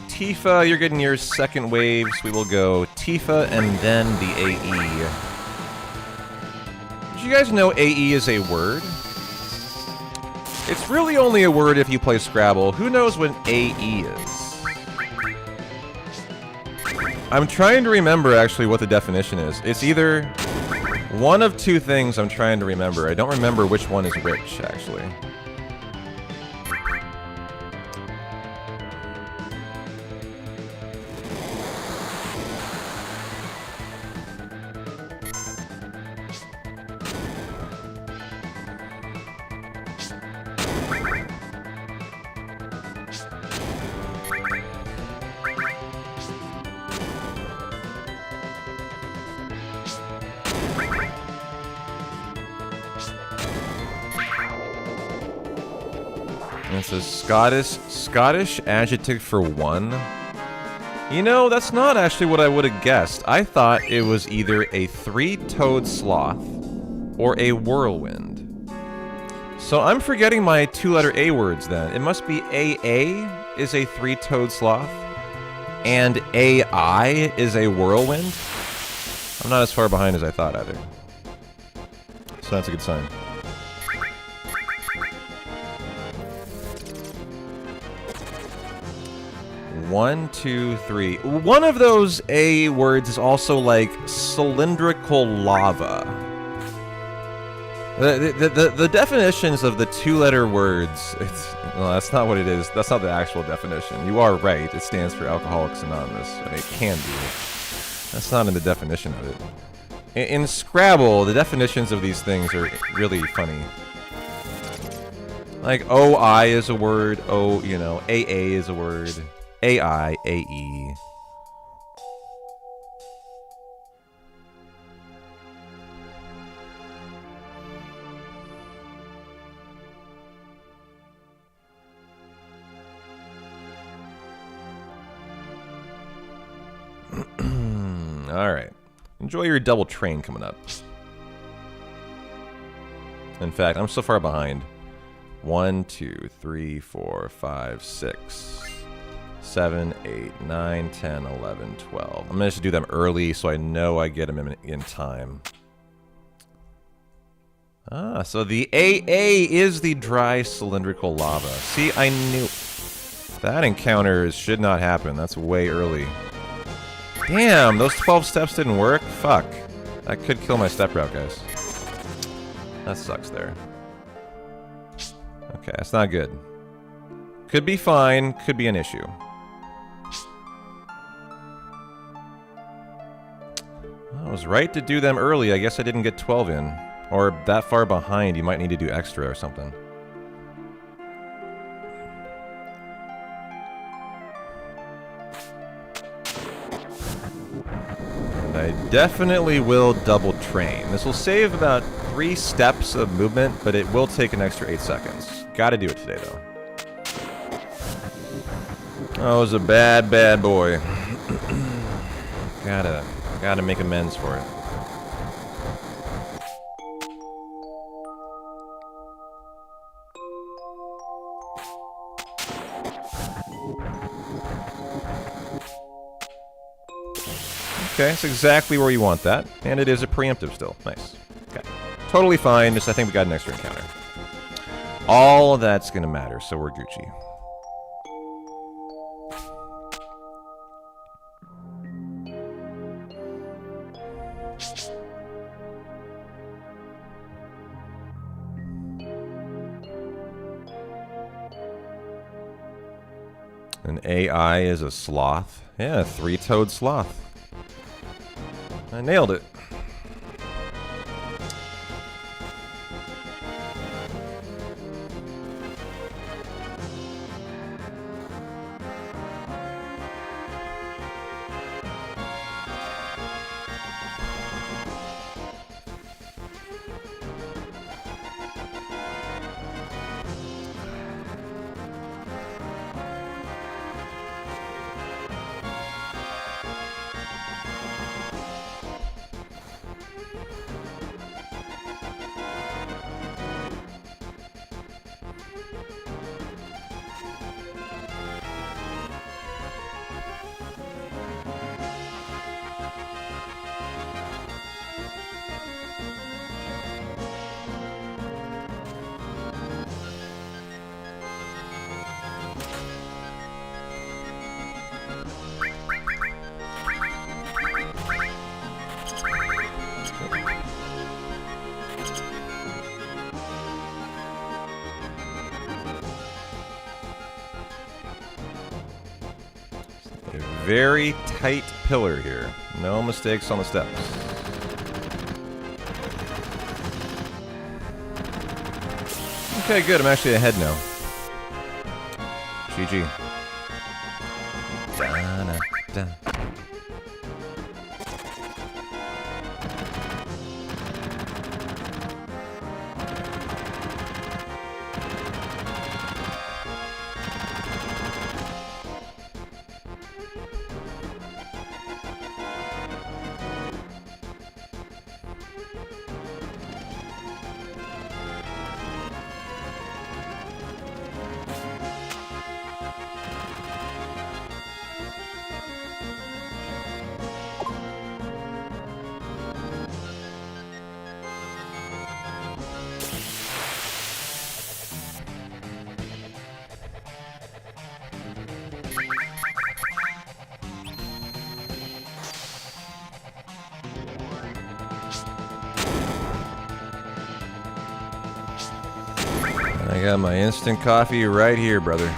Tifa, you're getting your second waves. We will go Tifa and then the AE. Did you guys know AE is a word? It's really only a word if you play Scrabble. Who knows what AE is? I'm trying to remember, actually, what the definition is. It's either one of 2 things I'm trying to remember. I don't remember which one is which, actually. It's a Scottish adjective for one. You know, that's not actually what I would have guessed. I thought it was either a 3-toed sloth or a whirlwind. So I'm forgetting my 2-letter A words then. It must be AA is a 3-toed sloth and AI is a whirlwind. I'm not as far behind as I thought either. So that's a good sign. One, 2, 3. One of those A words is also like cylindrical lava. The definitions of the 2-letter words, well, that's not what it is. That's not the actual definition. You are right. It stands for Alcoholics Anonymous. It can be. That's not in the definition of it. In Scrabble, the definitions of these things are really funny. Like OI is a word. AA is a word. AI, AE. Alright. Enjoy your double train coming up. In fact, I'm so far behind. 1, 2, 3, 4, 5, 6. 7, 8, 9, 10, 11, 12. I'm going to do them early so I know I get them in time. Ah, so the AA is the dry cylindrical lava. See, I knew. That encounter should not happen. That's way early. Damn, those 12 steps didn't work? Fuck. That could kill my step route, guys. That sucks there. Okay, that's not good. Could be fine, could be an issue. I was right to do them early. I guess I didn't get 12 in. Or that far behind, you might need to do extra or something. And I definitely will double train. This will save about 3 steps of movement, but it will take an extra 8 seconds. Gotta do it today, though. I was a bad, bad boy. Gotta make amends for it. Okay, that's exactly where you want that. And it is a preemptive still. Nice. Okay. Totally fine, just I think we got an extra encounter. All of that's gonna matter, so we're Gucci. An AI is a sloth? Yeah, a 3-toed sloth. I nailed it. Very tight pillar here. No mistakes on the steps. Okay, good. I'm actually ahead now. GG. Da-na-da. I got my instant coffee right here, brother. In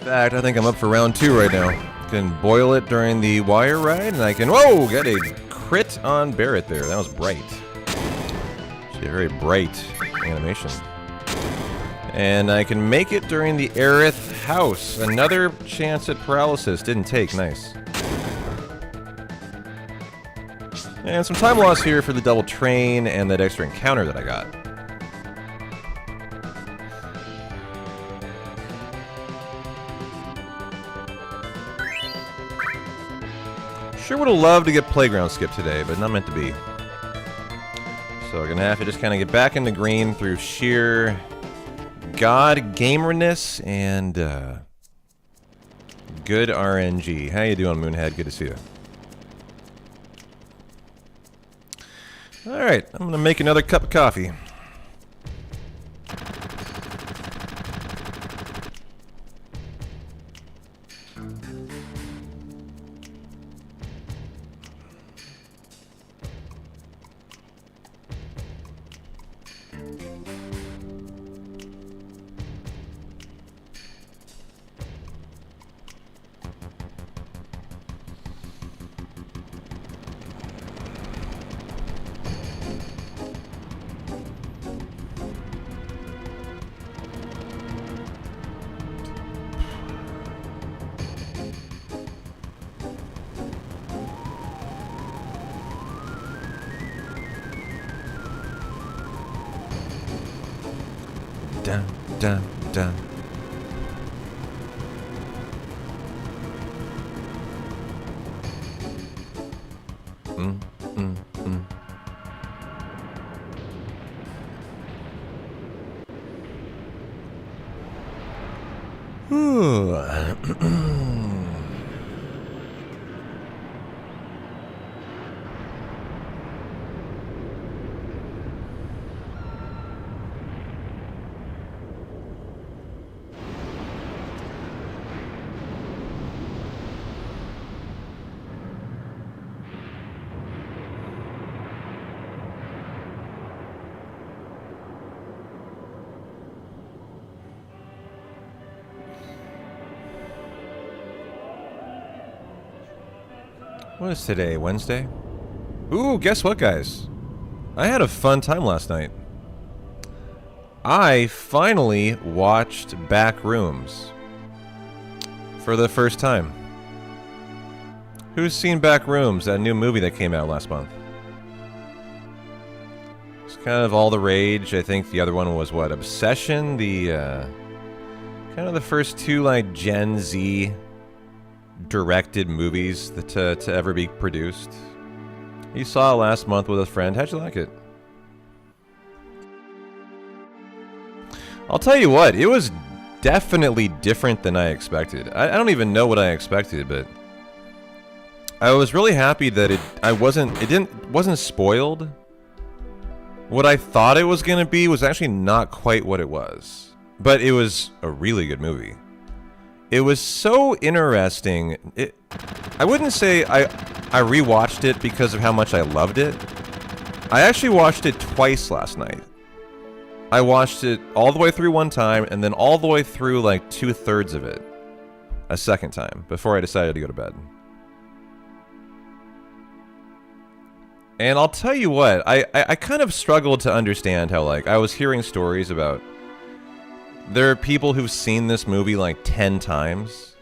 fact, I think I'm up for round 2 right now. Can boil it during the wire ride, and I can, whoa, get a crit on Barrett there. That was bright. Actually, a very bright animation. And I can make it during the Aerith house. Another chance at paralysis. Didn't take. Nice. And some time loss here for the double train and that extra encounter that I got. Sure would have loved to get playground skip today, but not meant to be. So we're gonna have to just kind of get back into green through sheer god gamerness and good RNG. How you doing, Moonhead? Good to see you. Alright, I'm gonna make another cup of coffee. dun, dun, dun. Mm, mm, mm. Ooh. What is today, Wednesday? Ooh, guess what, guys? I had a fun time last night. I finally watched Backrooms for the first time. Who's seen Backrooms, that new movie that came out last month? It's kind of all the rage. I think the other one was, what, Obsession? The, kind of the first two, like, Gen Z directed movies that, to ever be produced. You saw it last month with a friend. How'd you like it? I'll tell you what, it was definitely different than I expected. I don't even know what I expected, but I was really happy that it wasn't spoiled. What I thought it was gonna be was actually not quite what it was. But it was a really good movie. It was so interesting. I wouldn't say I rewatched it because of how much I loved it. I actually watched it twice last night. I watched it all the way through one time, and then all the way through like 2/3 of it a second time before I decided to go to bed. And I'll tell you what, I kind of struggled to understand how, like, I was hearing stories about there are people who've seen this movie like 10 times.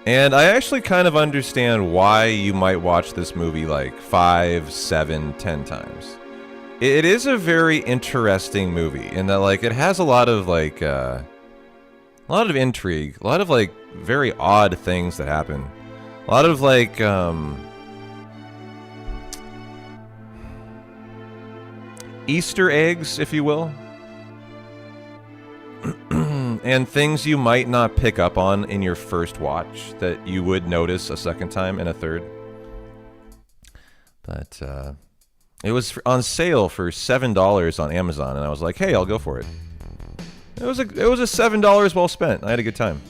And I actually kind of understand why you might watch this movie like 5, 7, 10 times. It is a very interesting movie in that, like, it has a lot of like a lot of intrigue, a lot of like very odd things that happen, a lot of like Easter eggs, if you will, and things you might not pick up on in your first watch that you would notice a second time and a third. But it was on sale for $7 on Amazon, and I was like, "Hey, I'll go for it." It was a $7 well spent. I had a good time.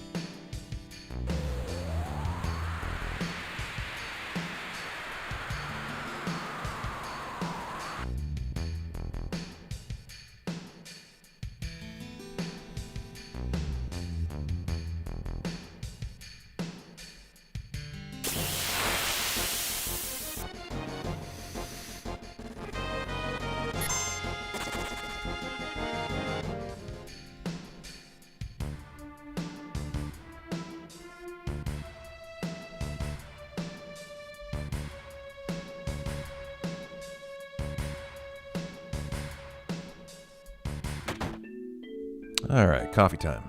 All right, coffee time.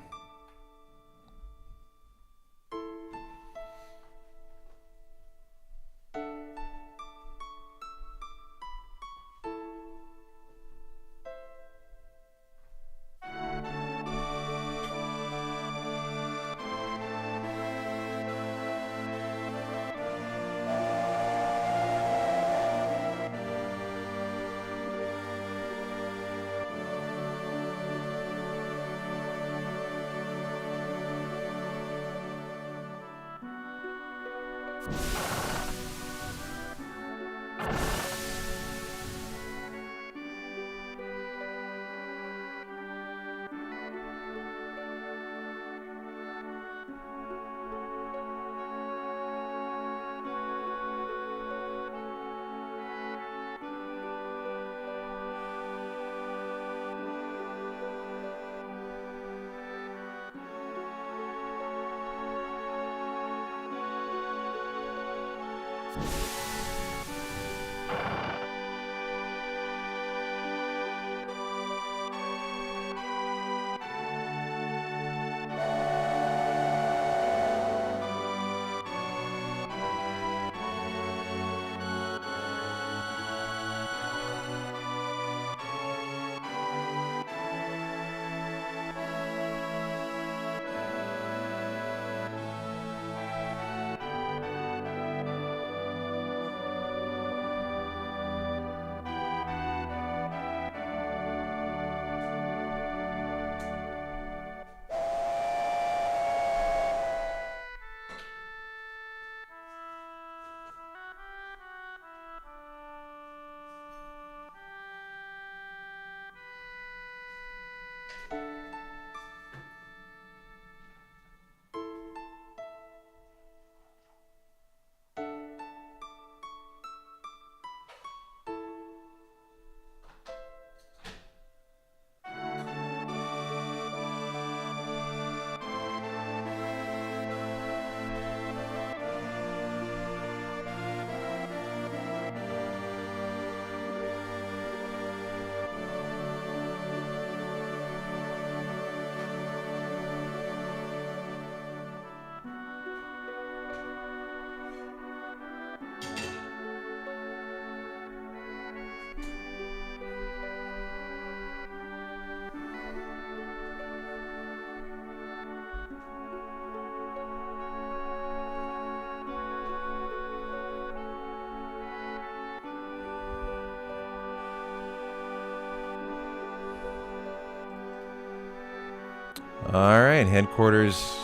Alright, headquarters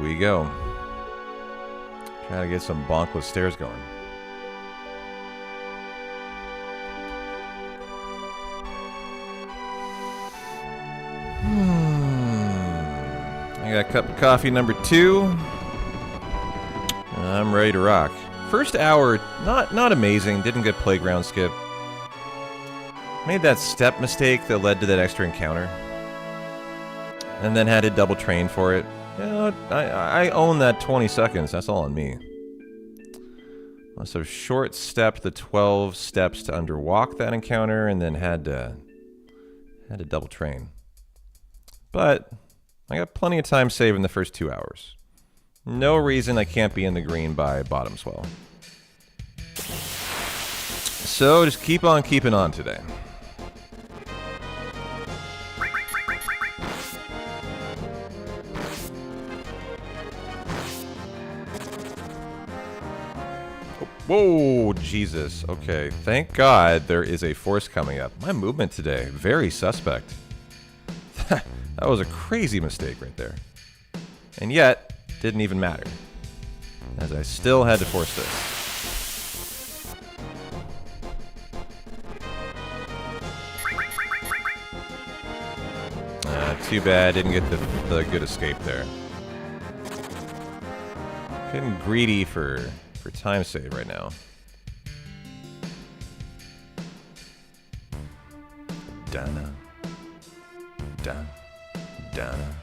we go. Trying to get some bonkless stairs going. I got a cup of coffee number 2. I'm ready to rock. First hour, not amazing. Didn't get playground skip. Made that step mistake that led to that extra encounter. And then had to double train for it. You know, I own that 20 seconds. That's all on me. So short stepped the 12 steps to underwalk that encounter, and then had to double train. But I got plenty of time saved in the first 2 hours. No reason I can't be in the green by bottom swell. So just keep on keeping on today. Whoa, Jesus. Okay, thank God there is a force coming up. My movement today, very suspect. That was a crazy mistake right there. And yet, didn't even matter, as I still had to force this. Too bad, didn't get the good escape there. Getting greedy for time save right now. Dana. Dana. Dana.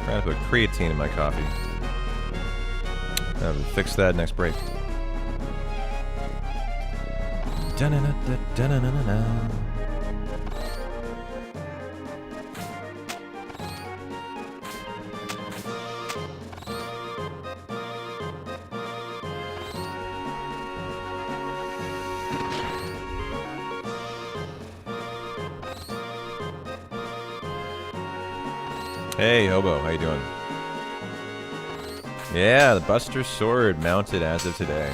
Forgot to put creatine in my coffee. I have to fix that next break. Hey, Hobo, how you doing? Yeah, the Buster Sword mounted as of today.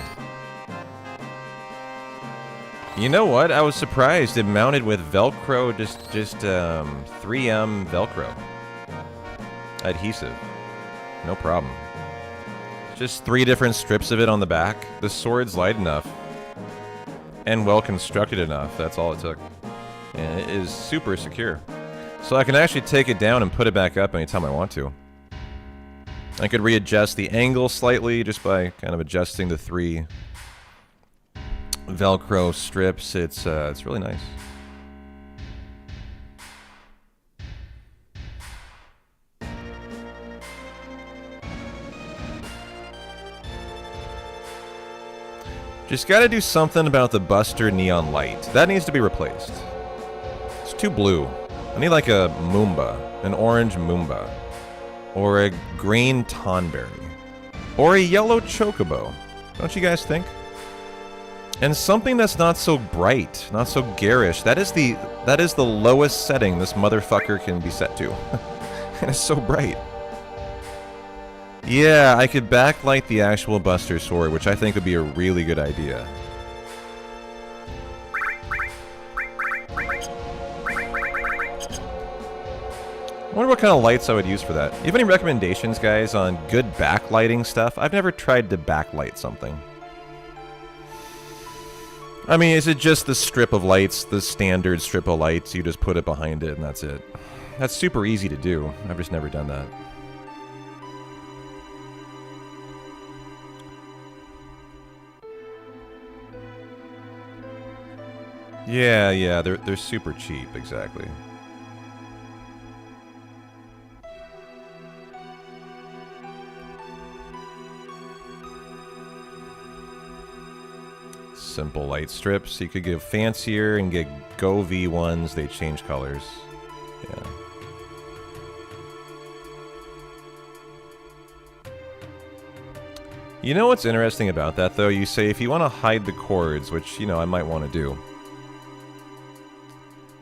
You know what? I was surprised it mounted with Velcro, just 3M Velcro. Adhesive. No problem. Just 3 different strips of it on the back. The sword's light enough. And well constructed enough. That's all it took. And it is super secure. So I can actually take it down and put it back up anytime I want to. I could readjust the angle slightly just by kind of adjusting the 3 Velcro strips. It's really nice. Just gotta do something about the Buster neon light. That needs to be replaced. It's too blue. I need like a Moomba, an orange Moomba, or a green Tonberry, or a yellow Chocobo. Don't you guys think? And something that's not so bright, not so garish. That is the lowest setting this motherfucker can be set to. And it's so bright. Yeah, I could backlight the actual Buster Sword, which I think would be a really good idea. I wonder what kind of lights I would use for that. You have any recommendations, guys, on good backlighting stuff? I've never tried to backlight something. I mean, is it just the strip of lights, the standard strip of lights, you just put it behind it and that's it? That's super easy to do. I've just never done that. Yeah, they're super cheap, exactly. Simple light strips. You could get fancier and get Go V ones. They change colors. Yeah. You know what's interesting about that, though? You say if you want to hide the cords, which, you know, I might want to do,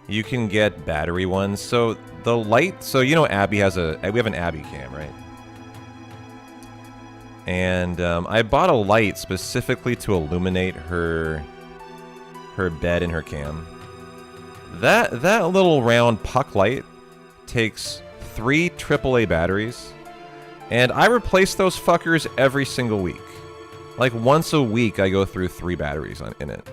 you can get battery ones. So the light, so you know Abby has we have an Abby cam, right? And I bought a light specifically to illuminate her bed and her cam. That little round puck light takes 3 AAA batteries, and I replace those fuckers every single week. Like once a week I go through 3 batteries in it.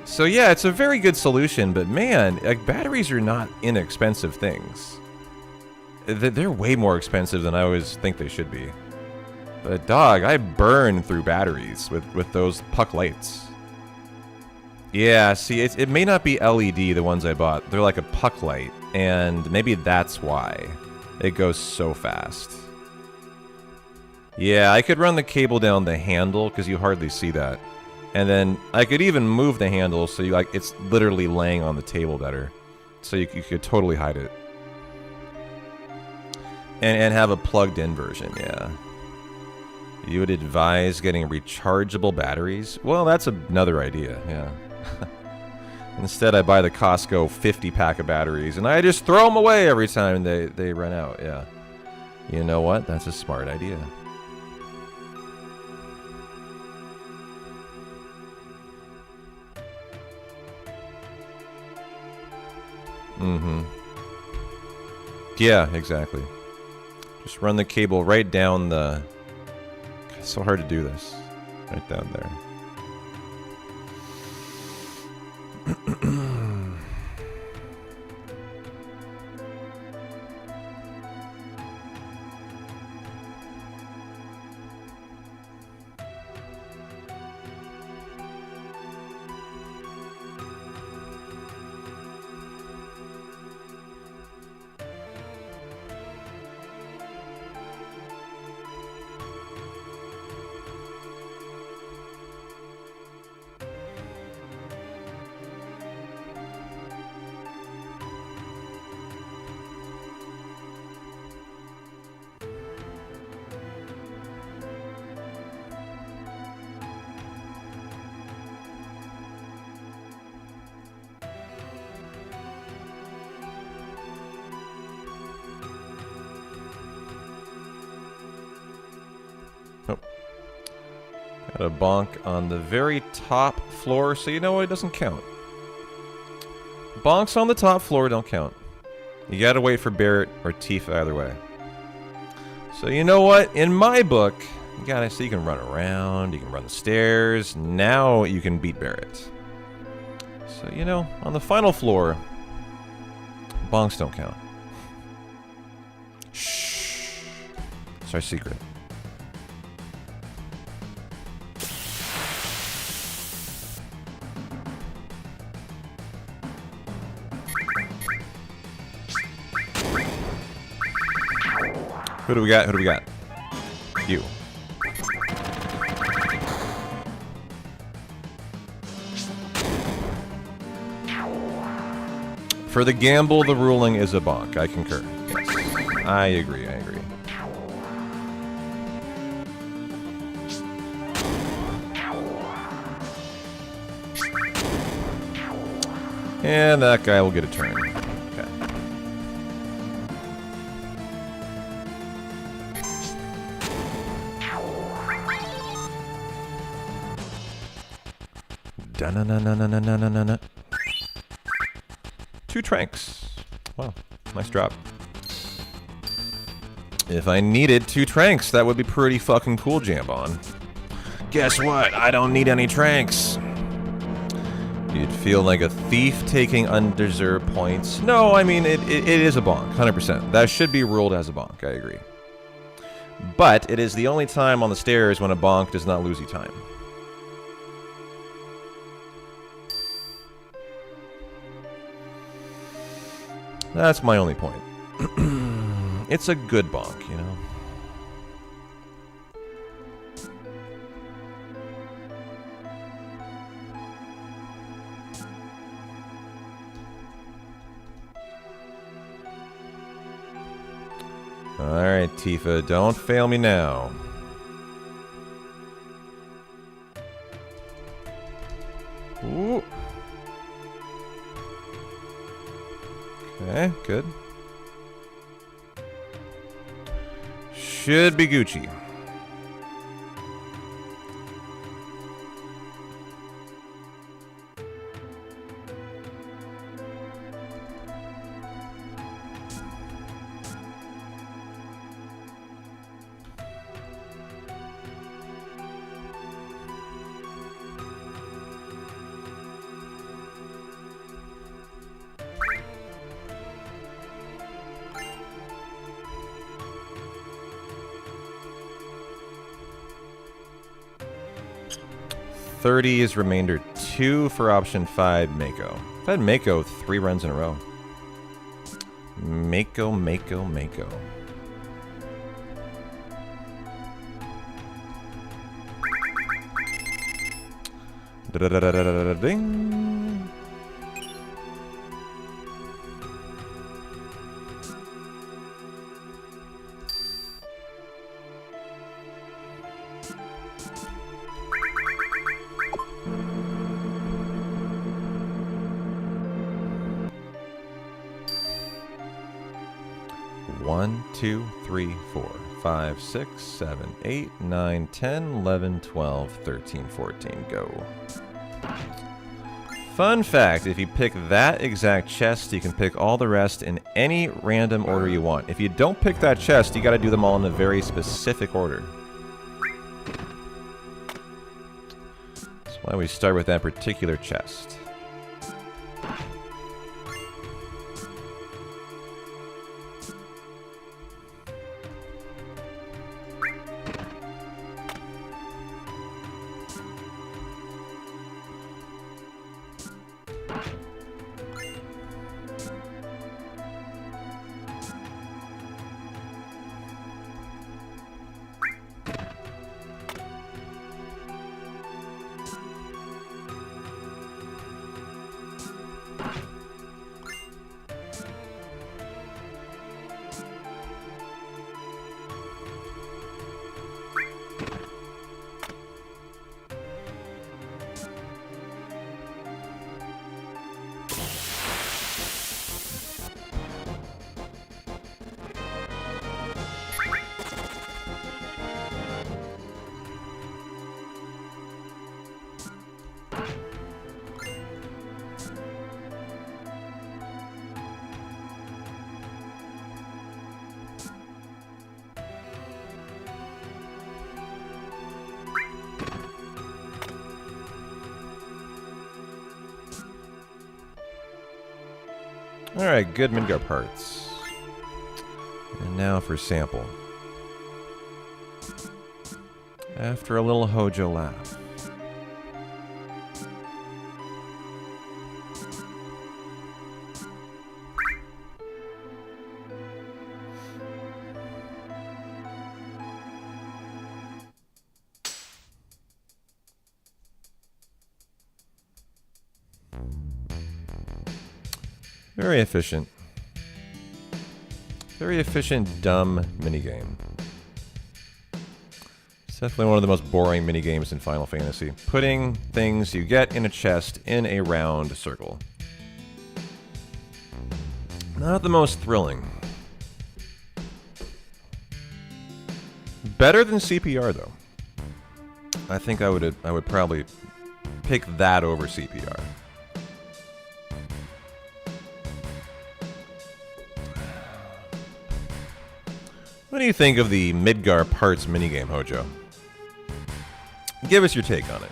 So yeah, it's a very good solution, but man, like batteries are not inexpensive things. They're way more expensive than I always think they should be. But dog, I burn through batteries with those puck lights. Yeah, see, it may not be LED, the ones I bought. They're like a puck light, and maybe that's why it goes so fast. Yeah, I could run the cable down the handle, because you hardly see that. And then I could even move the handle so you it's literally laying on the table better. So you could totally hide it. And have a plugged-in version, yeah. You would advise getting rechargeable batteries? Well, that's another idea, yeah. Instead, I buy the Costco 50-pack of batteries, and I just throw them away every time they run out, yeah. You know what? That's a smart idea. Mm-hmm. Yeah, exactly. Just run the cable right down the... It's so hard to do this. Right down there. Got a bonk on the very top floor, so you know what? It doesn't count. Bonks on the top floor don't count. You gotta wait for Barrett or Tifa either way. So you know what? In my book, you gotta so you can run around, you can run the stairs. Now you can beat Barrett. So you know, on the final floor, bonks don't count. Shh. It's our secret. Who do we got? Who do we got? You. For the gamble, the ruling is a bonk. I concur. Yes. I agree, I agree. And that guy will get a turn. Okay. Da-na-na-na-na-na-na-na-na. 2 tranks. Wow, nice drop. If I needed 2 tranks, that would be pretty fucking cool, Jambon. Guess what? I don't need any tranks. You'd feel like a thief taking undeserved points. No, I mean, it is a bonk, 100%. That should be ruled as a bonk, I agree. But it is the only time on the stairs when a bonk does not lose you time. That's my only point. It's a good bonk, you know? Alright, Tifa, don't fail me now. Ooh. Okay, good. Should be Gucci. $30 is remainder 2 for option 5, Mako. I've had Mako 3 runs in a row. Mako. Da-da-da-da-da-da-ding. One, 2, 3, 4, 5, 6, 7, 8, 9, 10, 11, 12, 13, 14, go. Fun fact, if you pick that exact chest, you can pick all the rest in any random order you want. If you don't pick that chest, you gotta do them all in a very specific order. That's why we start with that particular chest. Alright, good Midgar parts. And now for sample. After a little Hojo laugh. Very efficient. Very efficient, dumb minigame. definitely one of the most boring minigames in Final Fantasy. Putting things you get in a chest in a round circle. Not the most thrilling. Better than CPR though. I think I would probably pick that over CPR. What do you think of the Midgar Parts minigame, Hojo? Give us your take on it.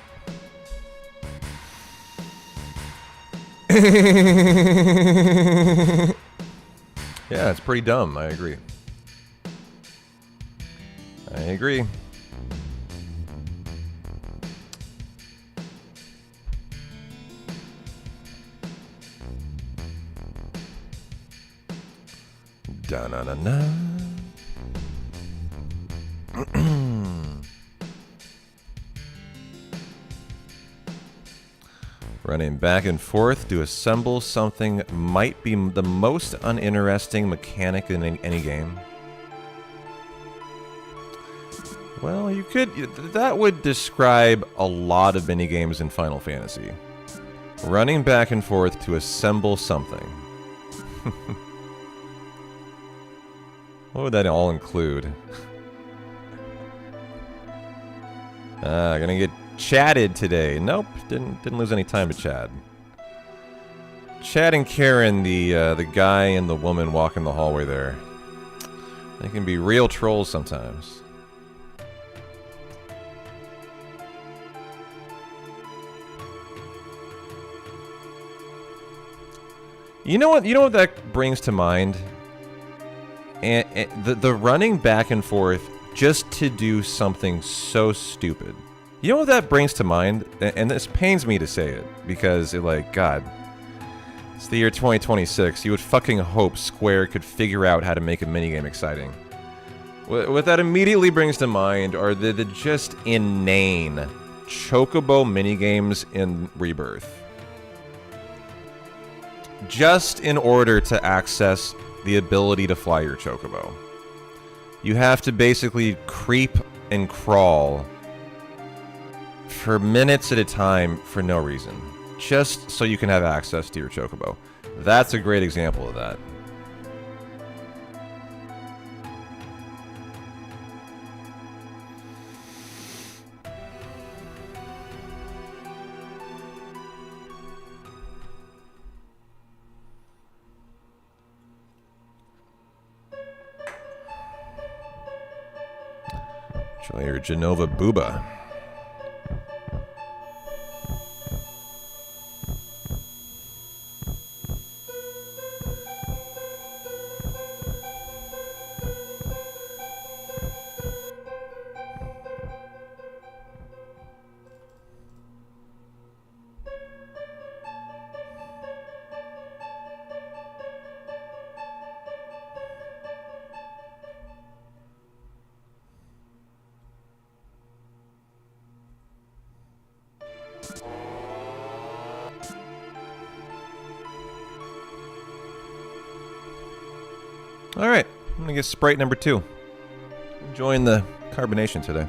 Yeah, it's pretty dumb. I agree. I agree. Da-na-na-na. Running back and forth to assemble something might be the most uninteresting mechanic in any game. Well, you could... That would describe a lot of minigames in Final Fantasy. Running back and forth to assemble something. What would that all include? Gonna get chatted today. Nope, didn't lose any time to chat. Chad and Karen, the guy and the woman walking the hallway there. They can be real trolls sometimes. You know what that brings to mind? And the running back and forth just to do something so stupid. You know what that brings to mind? And this pains me to say it, because God, it's the year 2026. You would fucking hope Square could figure out how to make a minigame exciting. What that immediately brings to mind are the just inane chocobo minigames in Rebirth. Just in order to access the ability to fly your chocobo, you have to basically creep and crawl for minutes at a time for no reason, just so you can have access to your chocobo. That's a great example of that. Try your Genova Booba. Alright, I'm gonna get Sprite number 2. Enjoying the carbonation today.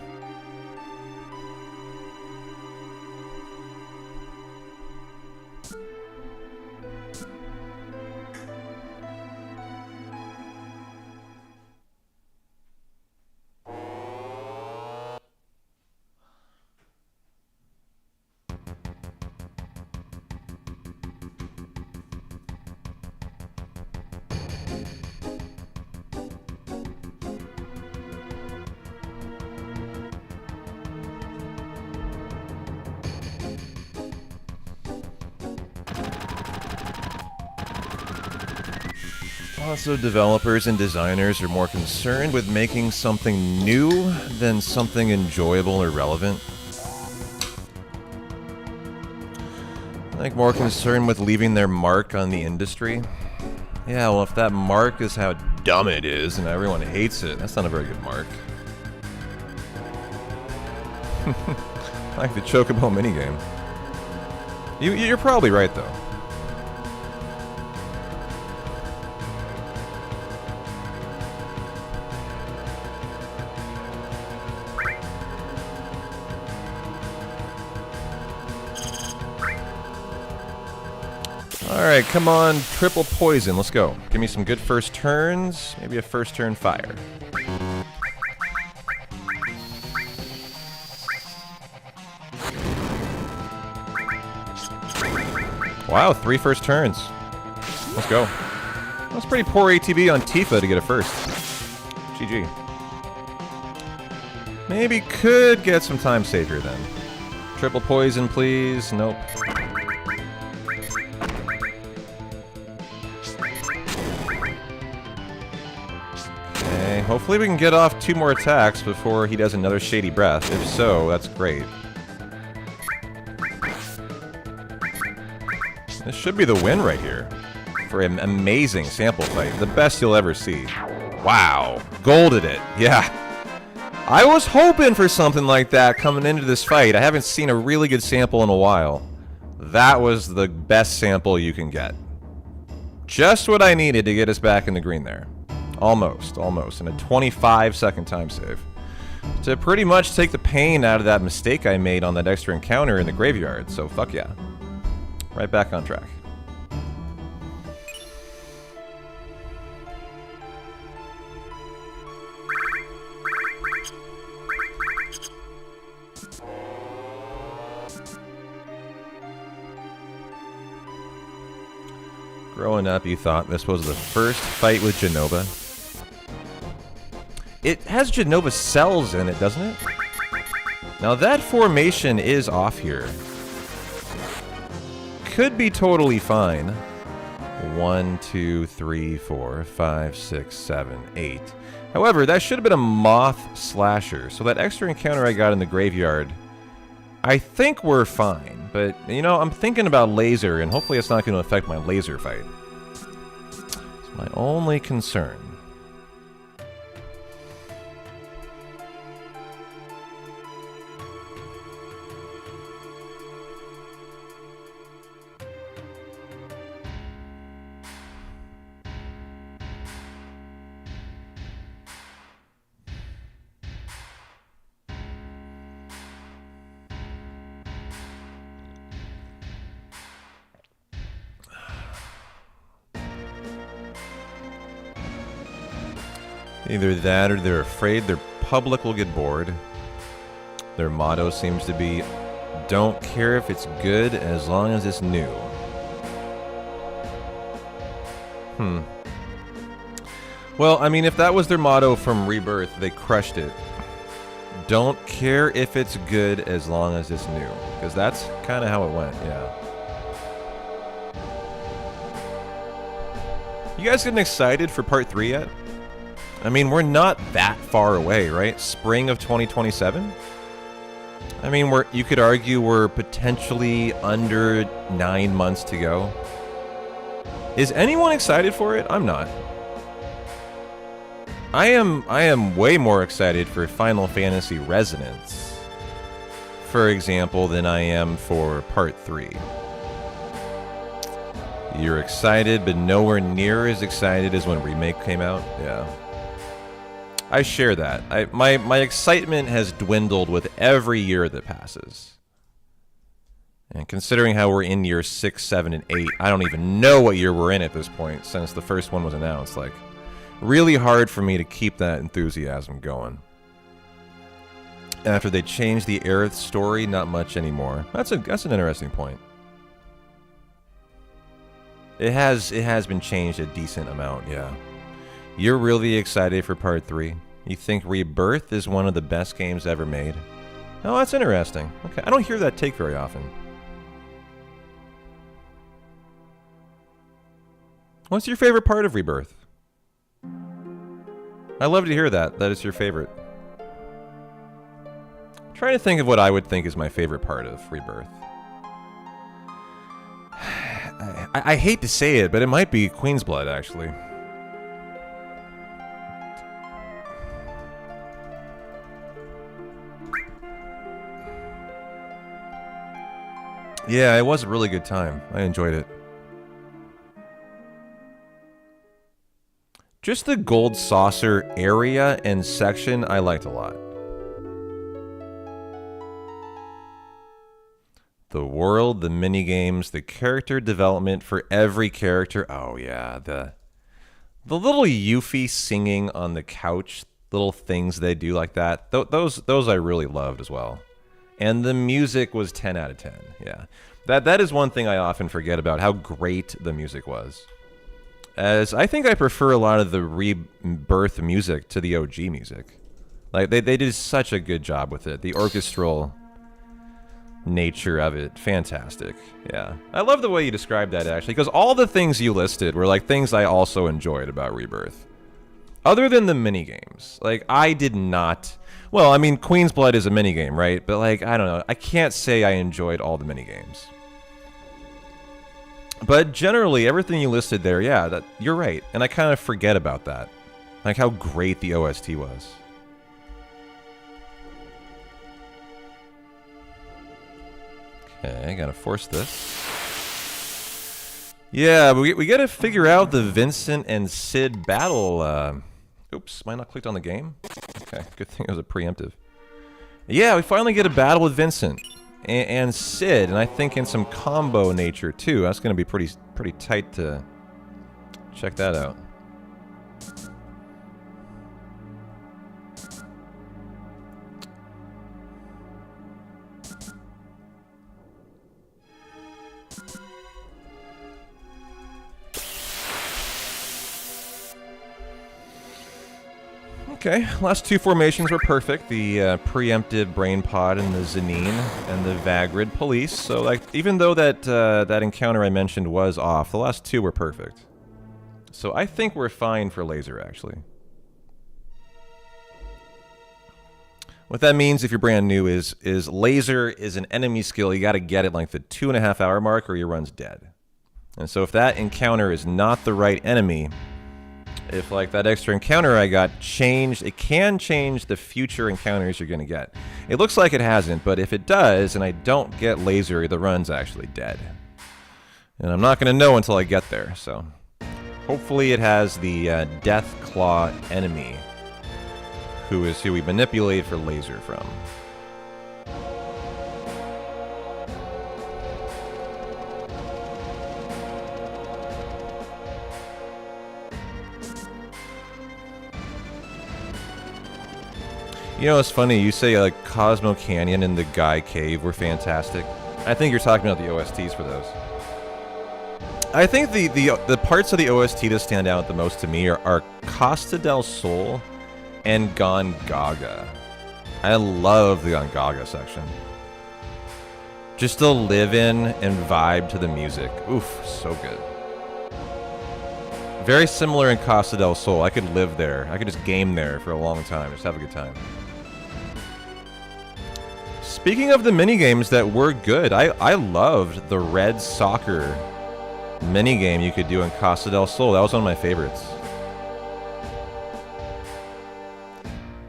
Also, developers and designers are more concerned with making something new than something enjoyable or relevant. Like, more concerned with leaving their mark on the industry. Yeah, well, if that mark is how dumb it is and everyone hates it, that's not a very good mark. Like the Chocobo minigame. You're probably right, though. Alright, come on, triple poison, let's go. Give me some good first turns, maybe a first turn fire. Wow, 3 first turns. Let's go. That's pretty poor ATB on Tifa to get a first. GG. Maybe could get some time savior then. Triple poison, please. Nope. Okay, hopefully we can get off 2 more attacks before he does another shady breath. If so, that's great. This should be the win right here. For an amazing sample fight. The best you'll ever see. Wow. Golded it. Yeah. I was hoping for something like that coming into this fight. I haven't seen a really good sample in a while. That was the best sample you can get. Just what I needed to get us back in the green there. Almost. Almost. And a 25-second time save. To pretty much take the pain out of that mistake I made on that extra encounter in the graveyard. So fuck yeah. Right back on track. Growing up, you thought this was the first fight with Jenova. It has Jenova cells in it, doesn't it? Now that formation is off here. Could be totally fine. 1, 2, 3, 4, 5, 6, 7, 8. However, that should have been a moth slasher. So that extra encounter I got in the graveyard, I think we're fine. But, you know, I'm thinking about laser, and hopefully it's not going to affect my laser fight. It's my only concern. Either that or they're afraid their public will get bored. Their motto seems to be, don't care if it's good as long as it's new. Well, I mean, if that was their motto from Rebirth, they crushed it. Don't care if it's good as long as it's new. Because that's kind of how it went, yeah. You guys getting excited for part 3 yet? I mean, we're not that far away, right? Spring of 2027? I mean, you could argue we're potentially under 9 months to go. Is anyone excited for it? I'm not. I am way more excited for Final Fantasy Resonance, for example, than I am for part 3. You're excited, but nowhere near as excited as when Remake came out? Yeah. I share that. My excitement has dwindled with every year that passes. And considering how we're in year 6, 7, and 8, I don't even know what year we're in at this point since the first one was announced. Like, really hard for me to keep that enthusiasm going. After they changed the Aerith story, not much anymore. That's an interesting point. It has been changed a decent amount, yeah. You're really excited for part 3? You think Rebirth is one of the best games ever made? Oh, that's interesting. Okay, I don't hear that take very often. What's your favorite part of Rebirth? I love to hear that it's your favorite. I'm trying to think of what I would think is my favorite part of Rebirth. I hate to say it, but it might be Queen's Blood, actually. Yeah, it was a really good time. I enjoyed it. Just the gold saucer area and section I liked a lot. The world, the minigames, the character development for every character. Oh yeah, the little Yuffie singing on the couch, little things they do like that. Those I really loved as well. And the music was 10 out of 10. Yeah. That is one thing I often forget about, how great the music was. As I think I prefer a lot of the Rebirth music to the OG music. Like they did such a good job with it. The orchestral nature of it, fantastic. Yeah, I love the way you described that, actually, because all the things you listed were like things I also enjoyed about Rebirth, other than the minigames. Like, I did not, well, I mean, Queen's Blood is a minigame, right? But like, I don't know, I can't say I enjoyed all the minigames, but generally everything you listed there, yeah, you're right. And I kind of forget about that, like how great the OST was. Okay, gotta force this. Yeah, but we gotta figure out the Vincent and Sid battle. Oops, might not clicked on the game. Okay, good thing it was a preemptive. Yeah, we finally get a battle with Vincent and Sid, and I think in some combo nature too. That's gonna be pretty tight to check that out. Okay, last two formations were perfect. The preemptive Brain Pod and the Zanine and the Vagrid Police. So, like, even though that encounter I mentioned was off, the last two were perfect. So I think we're fine for laser, actually. What that means, if you're brand new, is laser is an enemy skill. You got to get it like the 2.5 hour mark, or your run's dead. And so if that encounter is not the right enemy, if like that extra encounter I got changed, it can change the future encounters you're going to get. It looks like it hasn't, but if it does and I don't get laser, the run's actually dead. And I'm not going to know until I get there, so hopefully it has the Death Claw enemy, who we manipulate for laser from. You know, it's funny, you say like Cosmo Canyon and the Guy Cave were fantastic. I think you're talking about the OSTs for those. I think the parts of the OST that stand out the most to me are Costa del Sol and Gone Gaga. I love the Gone Gaga section. Just to live in and vibe to the music. Oof, so good. Very similar in Costa del Sol. I could live there. I could just game there for a long time. Just have a good time. Speaking of the minigames that were good, I loved the red soccer minigame you could do in Costa del Sol. That was one of my favorites.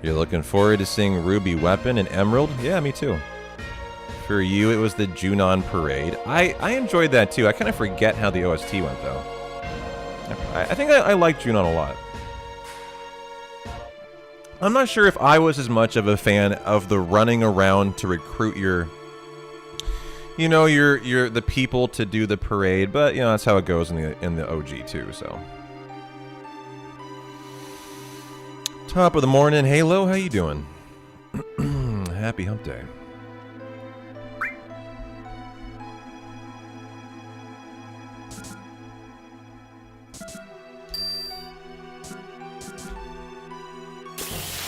You're looking forward to seeing Ruby Weapon and Emerald? Yeah, me too. For you, it was the Junon Parade. I enjoyed that too. I kind of forget how the OST went, though. I think I like Junon a lot. I'm not sure if I was as much of a fan of the running around to recruit your the people to do the parade, but you know that's how it goes in the OG too. So, top of the morning, Halo. How you doing? Happy Hump Day.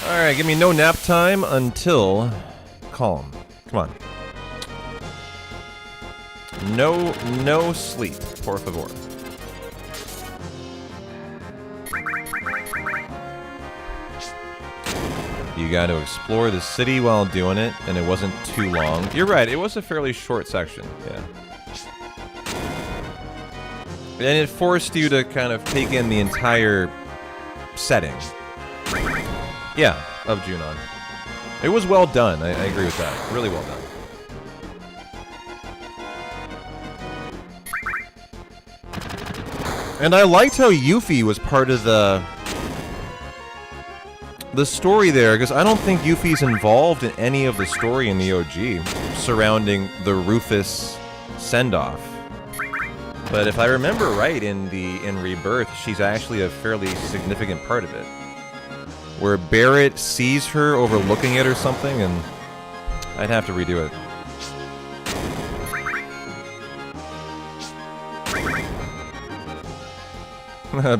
Alright, give me no nap time until calm. Come on. No sleep, por favor. You got to explore the city while doing it, and it wasn't too long. You're right, it was a fairly short section, yeah. And it forced you to kind of take in the entire setting. Yeah, of Junon. It was well done. I agree with that. Really well done. And I liked how Yuffie was part of the the story there, because I don't think Yuffie's involved in any of the story in the OG surrounding the Rufus send-off. But if I remember right, in Rebirth, she's actually a fairly significant part of it. Where Barrett sees her overlooking it or something, and I'd have to redo it.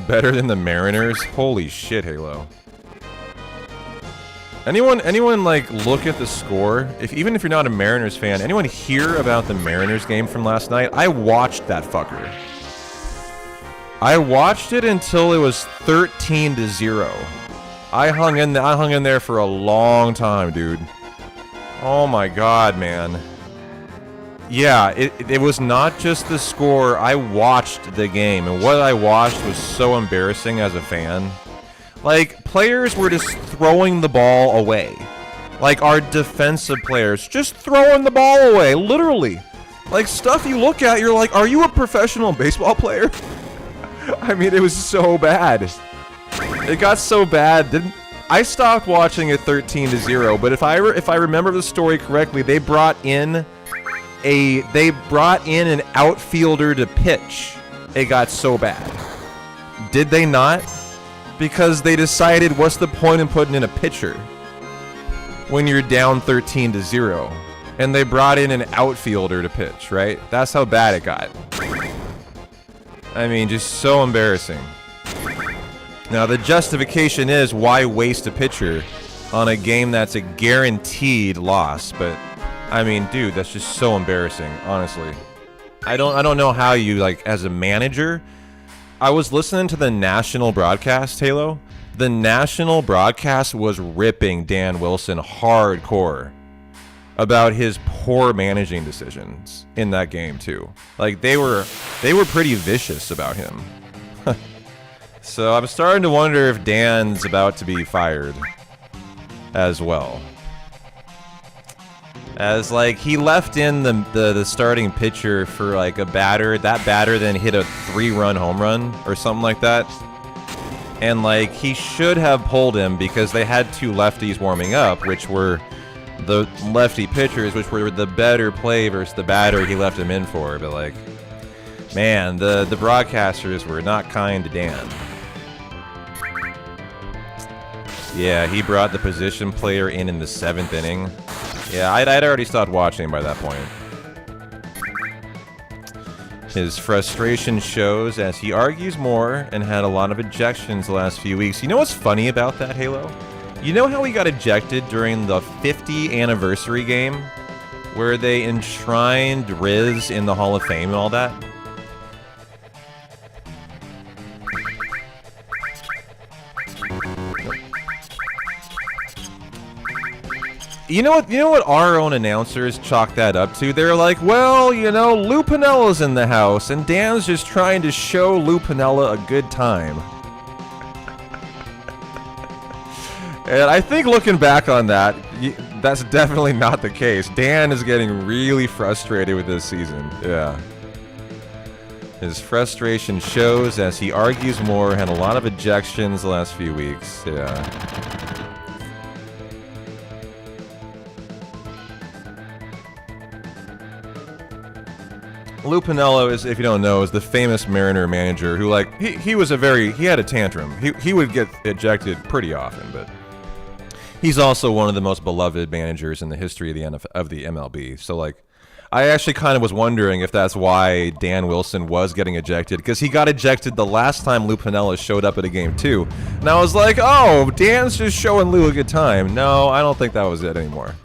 Better than the Mariners? Holy shit, Halo. Anyone like look at the score? Even if you're not a Mariners fan, anyone hear about the Mariners game from last night? I watched that fucker. I watched it until it was 13-0. I hung in there for a long time, dude. Oh my god, man. Yeah, it was not just the score. I watched the game, and what I watched was so embarrassing as a fan. Like, players were just throwing the ball away. Like, our defensive players, just throwing the ball away, literally. Like, stuff you look at, you're like, are you a professional baseball player? I mean, it was so bad. It got so bad. I stopped watching it 13-0, but if I remember the story correctly, they brought in an outfielder to pitch. It got so bad. Did they not? Because they decided, what's the point in putting in a pitcher when you're down 13-0? And they brought in an outfielder to pitch, right? That's how bad it got. I mean, just so embarrassing. Now, the justification is, why waste a pitcher on a game that's a guaranteed loss? But, I mean, dude, that's just so embarrassing, honestly. I don't know how you, like, as a manager... I was listening to the national broadcast, Halo. The national broadcast was ripping Dan Wilson hardcore about his poor managing decisions in that game too. Like, they were pretty vicious about him. So I'm starting to wonder if Dan's about to be fired as well. As, like, he left in the starting pitcher for, like, a batter. That batter then hit a 3-run home run or something like that. And, like, he should have pulled him because they had two lefties warming up, which were the lefty pitchers, which were the better play versus the batter he left him in for. But, like, man, the broadcasters were not kind to Dan. Yeah, he brought the position player in the 7th inning. Yeah, I'd already stopped watching by that point. His frustration shows as he argues more and had a lot of ejections the last few weeks. You know what's funny about that, Halo? You know how he got ejected during the 50th anniversary game? Where they enshrined Riz in the Hall of Fame and all that? You know what our own announcers chalked that up to? They're like, well, you know, Lou Pinella's in the house, and Dan's just trying to show Lou Pinella a good time. And I think looking back on that, that's definitely not the case. Dan is getting really frustrated with this season. Yeah. His frustration shows as he argues more, had a lot of ejections the last few weeks. Yeah. Lou Pinella is, if you don't know, is the famous Mariner manager who, like, he had a tantrum. He would get ejected pretty often, but he's also one of the most beloved managers in the history of the MLB. So, like, I actually kind of was wondering if that's why Dan Wilson was getting ejected, because he got ejected the last time Lou Pinella showed up at a game too. And I was like, oh, Dan's just showing Lou a good time. No, I don't think that was it anymore.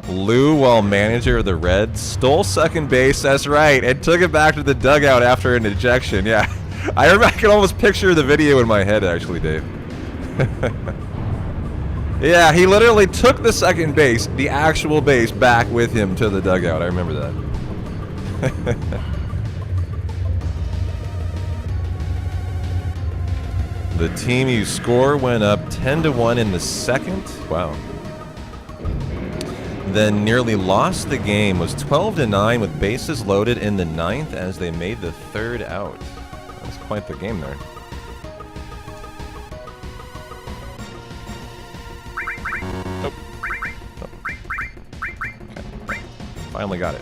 Lou, while manager of the Reds, stole second base, that's right, and took it back to the dugout after an ejection. Yeah, I can almost picture the video in my head, actually, Dave. Yeah, he literally took the second base, the actual base, back with him to the dugout. I remember that. The team you score went up 10-1 in the second. Wow. Then nearly lost the game, was 12-9 with bases loaded in the 9th as they made the 3rd out. That was quite the game there. Finally got it.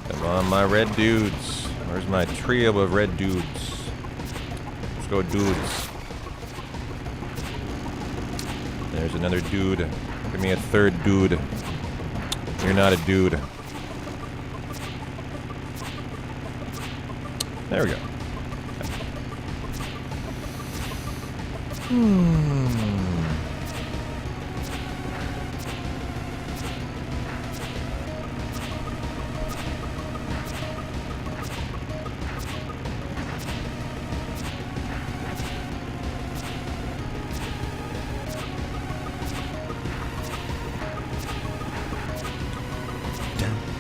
Come on, my red dudes. Where's my trio of red dudes? Let's go, dudes. There's another dude. Give me a third dude. You're not a dude. There we go.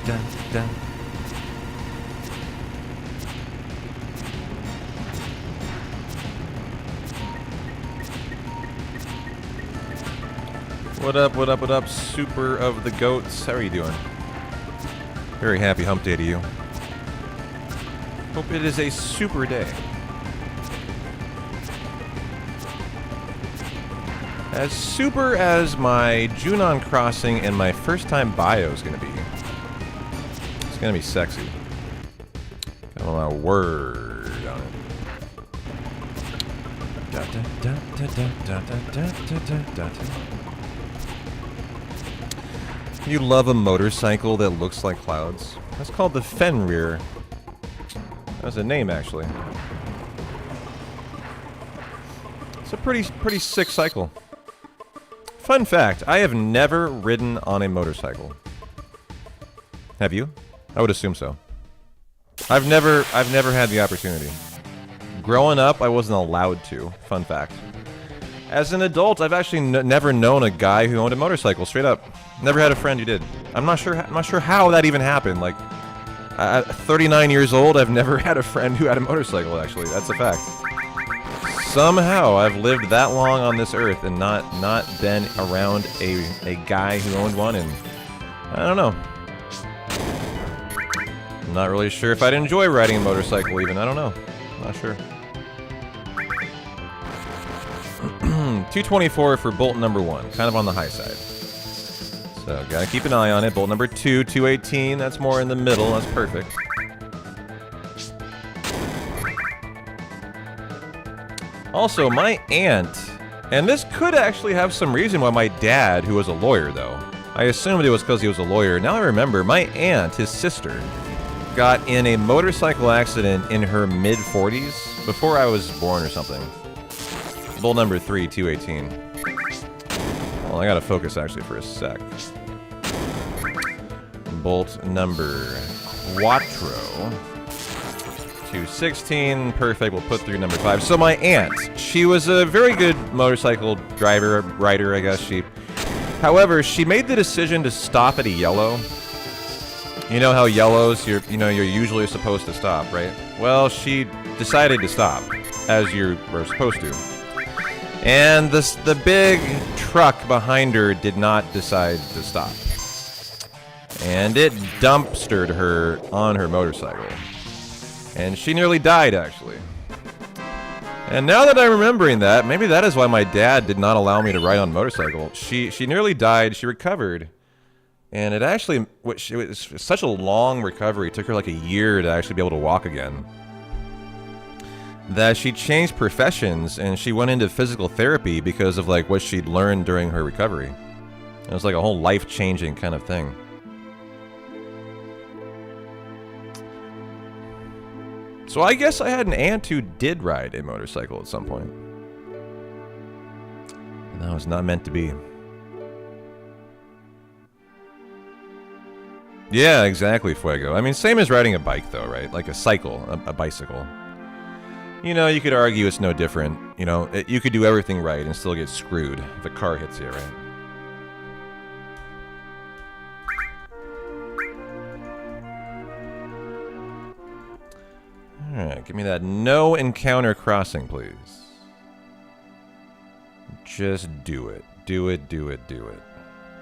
Dun, dun. What up, what up, what up, super of the goats? How are you doing? Very happy hump day to you. Hope it is a super day. As super as my Junon crossing and my first time bio is going to be. It's going to be sexy. Got my word on it. Da, da, da, da, da, da, da, da, da. You love a motorcycle that looks like clouds? That's called the Fenrir. That's a name, actually. It's a pretty sick cycle. Fun fact, I have never ridden on a motorcycle. Have you? I would assume so. I've never had the opportunity. Growing up, I wasn't allowed to. Fun fact. As an adult, I've actually never known a guy who owned a motorcycle, straight up. Never had a friend who did. I'm not sure how that even happened. Like, at 39 years old, I've never had a friend who had a motorcycle, actually. That's a fact. Somehow, I've lived that long on this earth and not been around a guy who owned one, and I don't know. I'm not really sure if I'd enjoy riding a motorcycle even. I don't know. Not sure. 224 for bolt number 1. Kind of on the high side. So, gotta keep an eye on it. Bolt number 2, 218. That's more in the middle. That's perfect. Also, my aunt, and this could actually have some reason why my dad, who was a lawyer though, I assumed it was because he was a lawyer. Now I remember, my aunt, his sister, got in a motorcycle accident in her mid-40s, before I was born or something. Bolt number 3, 218. Well, I gotta focus actually for a sec. Bolt number quattro. 216, perfect, we'll put through number 5. So my aunt, she was a very good motorcycle driver, rider, I guess. However, she made the decision to stop at a yellow. You know how yellows, you're usually supposed to stop, right? Well, she decided to stop, as you were supposed to. And the big truck behind her did not decide to stop. And it dumpstered her on her motorcycle. And she nearly died, actually. And now that I'm remembering that, maybe that is why my dad did not allow me to ride on a motorcycle. She nearly died, she recovered. And it actually, it was such a long recovery, it took her like a year to actually be able to walk again, that she changed professions and she went into physical therapy because of like what she'd learned during her recovery. It was like a whole life-changing kind of thing. So I guess I had an aunt who did ride a motorcycle at some point. And that was not meant to be. Yeah, exactly, Fuego. I mean, same as riding a bike though, right? Like a cycle, a bicycle. You know, you could argue it's no different. You know, you could do everything right and still get screwed if a car hits you, right? Alright, give me that no encounter crossing, please. Just do it. Do it, do it, do it.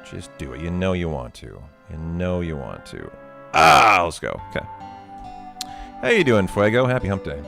Just do it. You know you want to. You know you want to. Ah, let's go. Okay. How you doing, Fuego? Happy hump day.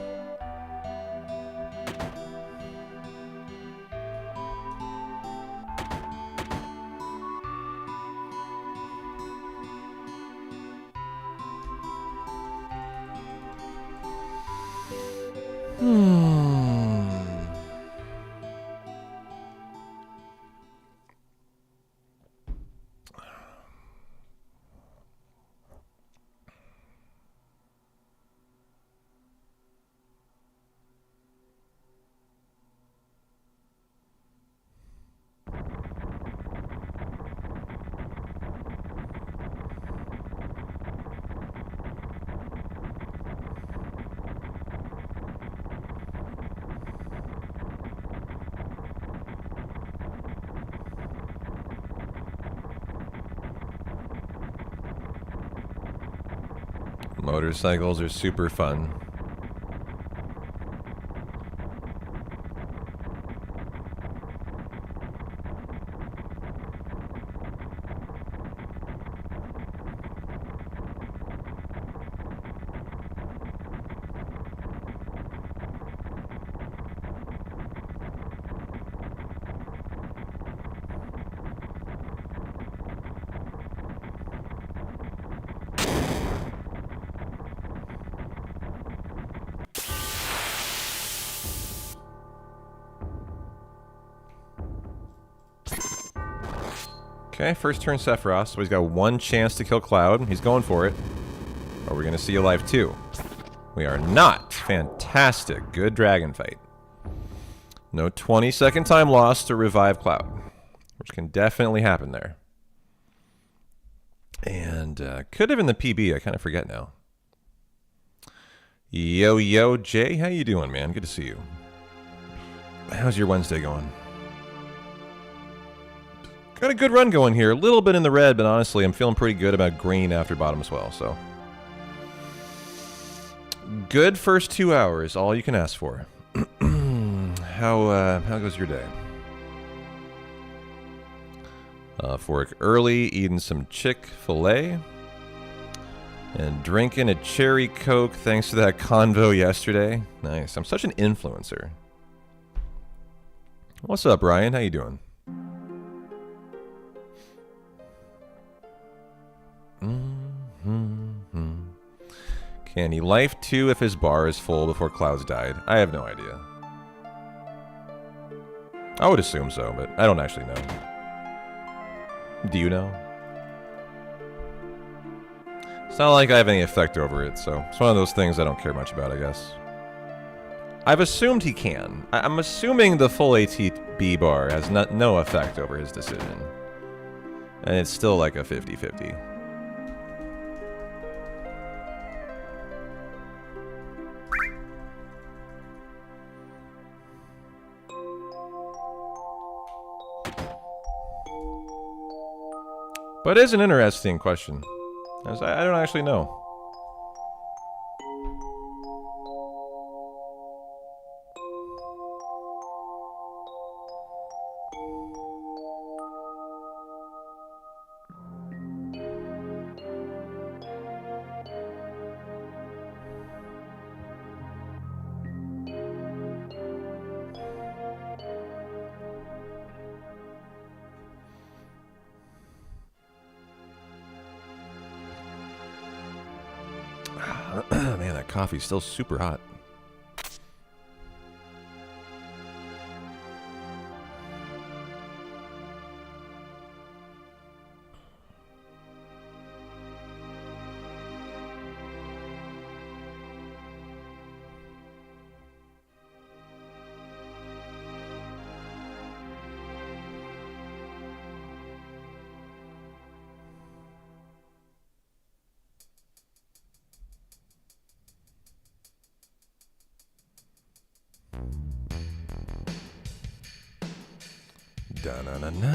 Motorcycles are super fun. Okay, first turn Sephiroth, so he's got one chance to kill Cloud. He's going for it. Are we going to see alive too? We are not. Fantastic. Good dragon fight. No 20-second time loss to revive Cloud, which can definitely happen there. And could have been the PB. I kind of forget now. Yo, yo, Jay. How you doing, man? Good to see you. How's your Wednesday going? Got a good run going here. A little bit in the red, but honestly, I'm feeling pretty good about green after bottom as well, so. Good first 2 hours, all you can ask for. How goes your day? For work early, eating some Chick-fil-A. And drinking a cherry Coke thanks to that convo yesterday. Nice. I'm such an influencer. What's up, Ryan? How you doing? Can he life 2 if his bar is full before Clouds died? I have no idea. I would assume so, but I don't actually know. Do you know? It's not like I have any effect over it, so it's one of those things I don't care much about, I guess. I've assumed he can. I'm assuming the full ATB bar has no effect over his decision. And it's still like a 50-50. But it is an interesting question. As I don't actually know. Man, that coffee's still super hot. Da-na-na-na.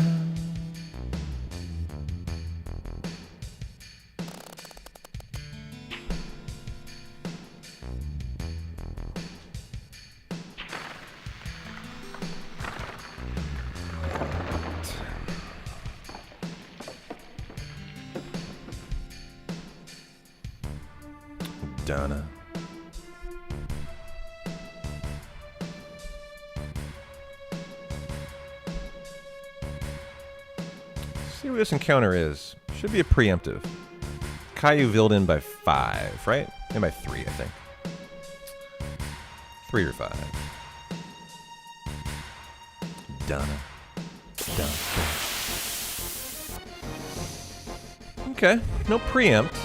Donna. See what this encounter is. Should be a preemptive. Caillou Vilden by 5, right? And by 3, I think. 3 or 5. Donna. Donna. Okay, no preempt.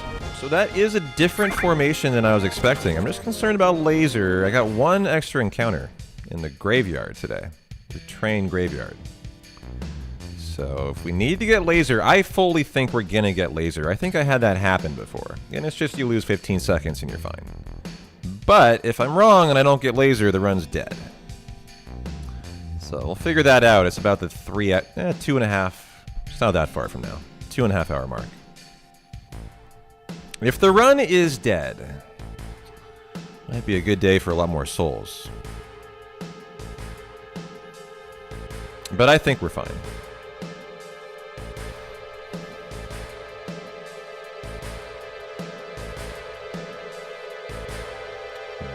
So that is a different formation than I was expecting. I'm just concerned about laser. I got 1 extra encounter in the graveyard today. The train graveyard. So if we need to get laser, I fully think we're gonna get laser. I think I had that happen before. And it's just you lose 15 seconds and you're fine. But if I'm wrong and I don't get laser, the run's dead. So we'll figure that out. It's about the 2.5. It's not that far from now. 2.5 hour mark. If the run is dead, might be a good day for a lot more souls. But I think we're fine.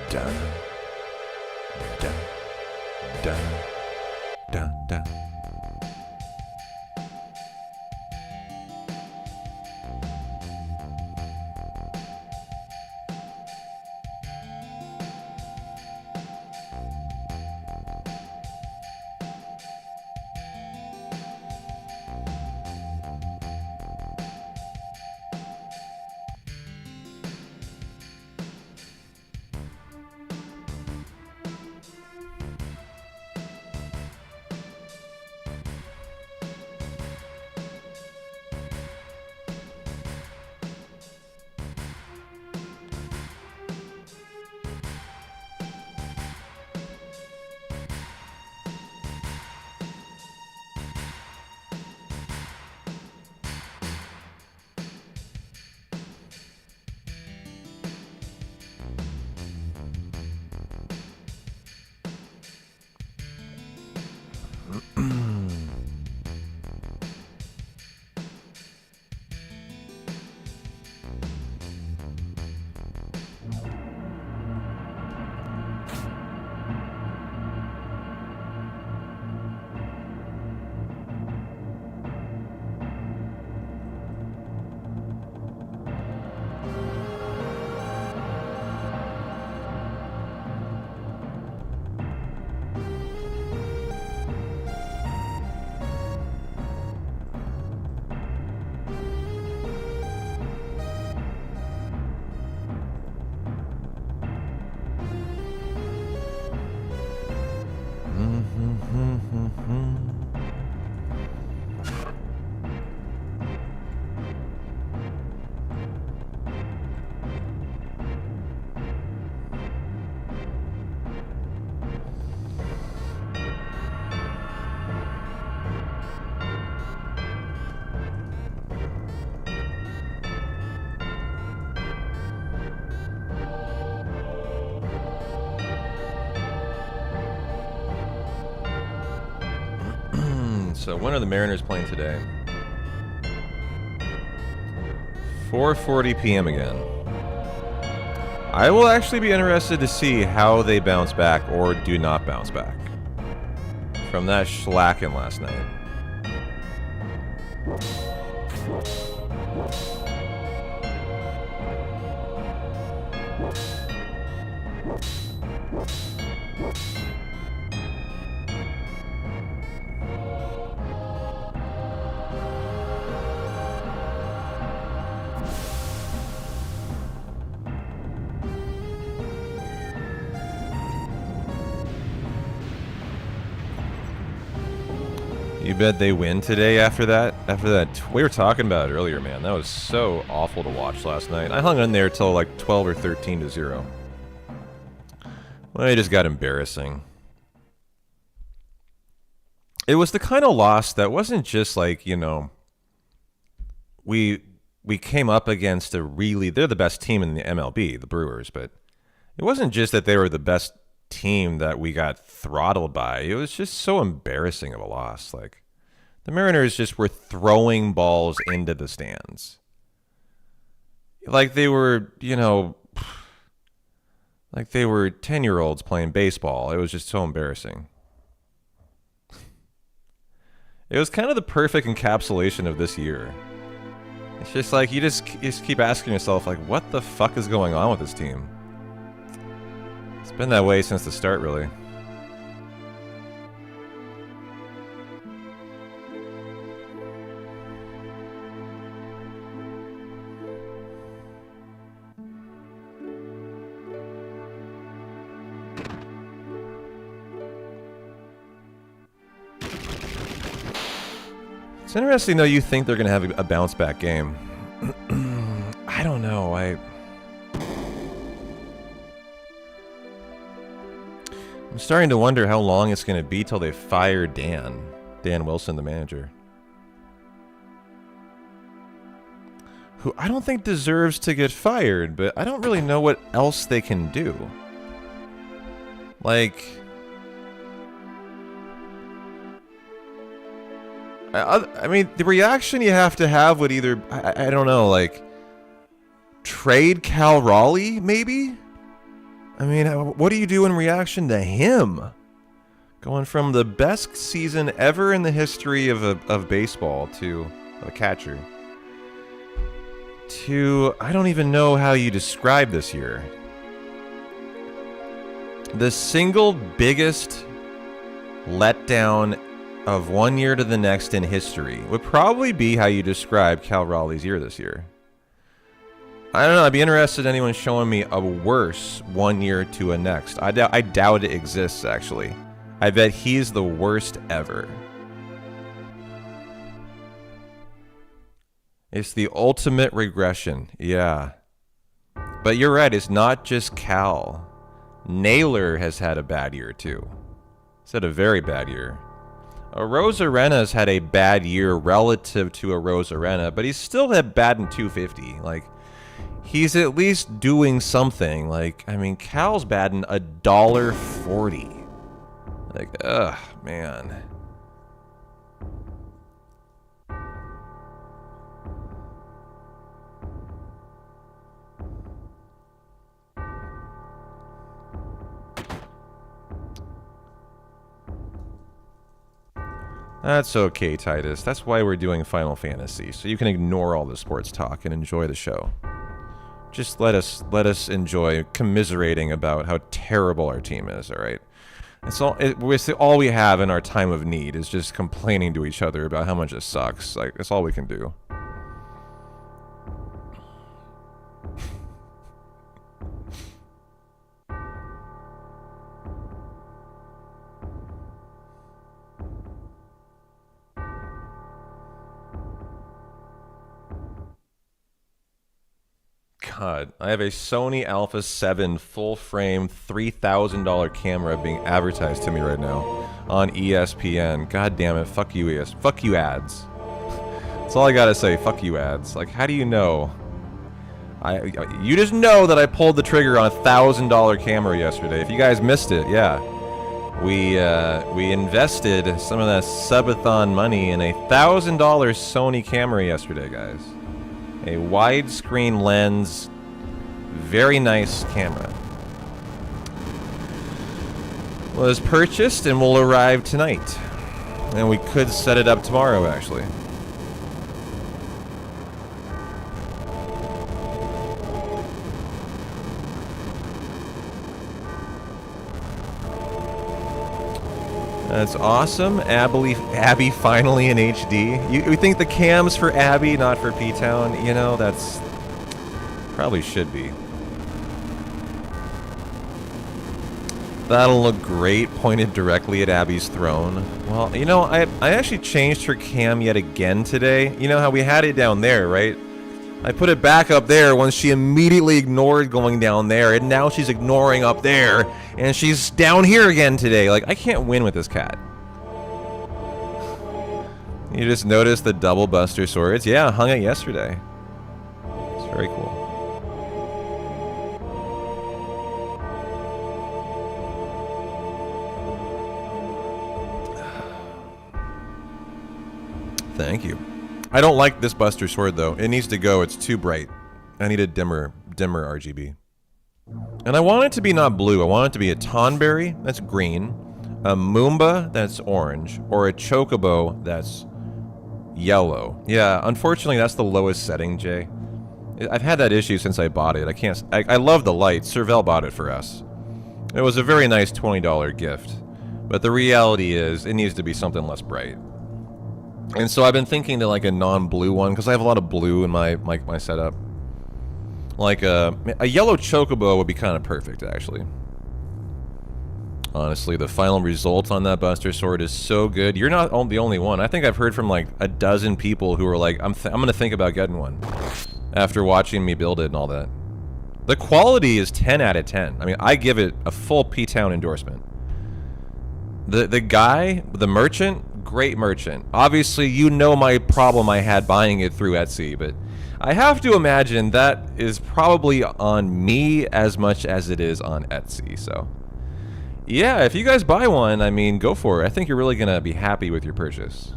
Dun, dun, dun, dun, dun. So when are the Mariners playing today? 4:40 p.m. again. I will actually be interested to see how they bounce back or do not bounce back from that schlacken last night. You bet they win today after that? We were talking about it earlier, man. That was so awful to watch last night. I hung in there till like 12 or 13-0. Well, it just got embarrassing. It was the kind of loss that wasn't just like, you know, we came up against they're the best team in the MLB, the Brewers, but it wasn't just that they were the best team that we got throttled by. It was just so embarrassing of a loss. Like, the Mariners just were throwing balls into the stands. Like they were, you know, Like they were 10-year-olds playing baseball. It was just so embarrassing. It was kind of the perfect encapsulation of this year. It's just like you just keep asking yourself, like, what the fuck is going on with this team? It's been that way since the start, really. It's interesting, though, you think they're going to have a bounce-back game. I don't know. I'm starting to wonder how long it's going to be till they fire Dan Wilson, the manager. Who I don't think deserves to get fired, but I don't really know what else they can do. Like... I mean, the reaction you have to have would either, I don't know, like, trade Cal Raleigh, maybe? I mean, what do you do in reaction to him? Going from the best season ever in the history of baseball to a catcher to, I don't even know how you describe this year. The single biggest letdown of one year to the next in history would probably be how you describe Cal Raleigh's year this year. I don't know. I'd be interested in anyone showing me a worse one year to a next. I doubt it exists, actually. I bet he's the worst ever. It's the ultimate regression. Yeah. But you're right. It's not just Cal. Naylor has had a bad year, too. He's had a very bad year. Arena's had a bad year relative to Arena, but he's still had batting .250. Like, he's at least doing something. Like, I mean, Cal's batting $1.40. Like, ugh, man. That's okay, Titus. That's why we're doing Final Fantasy, so you can ignore all the sports talk and enjoy the show. Just let us enjoy commiserating about how terrible our team is, all right? It's all we have in our time of need is just complaining to each other about how much it sucks. Like, that's all we can do. God, I have a Sony Alpha 7 full-frame $3,000 camera being advertised to me right now on ESPN. God damn it, fuck you, fuck you ads. That's all I gotta say, fuck you ads. Like, how do you know? You just know that I pulled the trigger on a $1,000 camera yesterday. If you guys missed it, yeah. We invested some of that subathon money in a $1,000 Sony camera yesterday, guys. A widescreen lens, very nice camera. Was purchased and will arrive tonight. And we could set it up tomorrow, actually. That's awesome. Abby finally in HD. You think the cam's for Abby, not for P-Town? You know, that's... probably should be. That'll look great pointed directly at Abby's throne. Well, you know, I actually changed her cam yet again today. You know how we had it down there, right? I put it back up there once she immediately ignored going down there, and now she's ignoring up there, and she's down here again today. Like, I can't win with this cat. You just noticed the double Buster Swords? Yeah, I hung it yesterday. It's very cool. Thank you. I don't like this Buster Sword, though. It needs to go. It's too bright. I need a dimmer RGB. And I want it to be not blue. I want it to be a Tonberry, that's green, a Moomba, that's orange, or a Chocobo, that's yellow. Yeah, unfortunately, that's the lowest setting, Jay. I've had that issue since I bought it. I love the light. Servel bought it for us. It was a very nice $20 gift. But the reality is, it needs to be something less bright. And so I've been thinking to like a non-blue one, because I have a lot of blue in my setup. Like a yellow Chocobo would be kind of perfect, actually. Honestly, the final result on that Buster Sword is so good. You're not the only one. I think I've heard from like a dozen people who are like, I'm gonna think about getting one after watching me build it and all that. The quality is 10 out of 10. I mean, I give it a full P-Town endorsement. The guy, the merchant, great merchant. Obviously, you know my problem I had buying it through Etsy, but I have to imagine that is probably on me as much as it is on Etsy, so. Yeah, if you guys buy one, I mean, go for it. I think you're really gonna be happy with your purchase.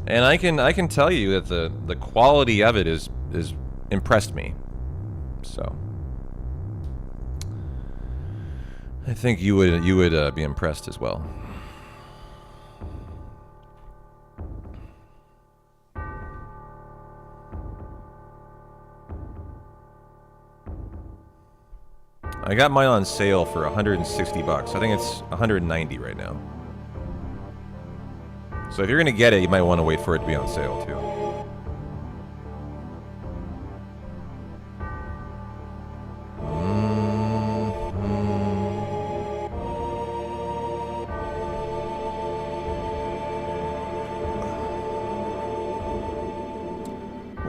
And I can tell you that the quality of it is impressed me. So I think you would be impressed as well. I got mine on sale for 160 bucks. I think it's 190 right now. So if you're gonna get it, you might want to wait for it to be on sale too.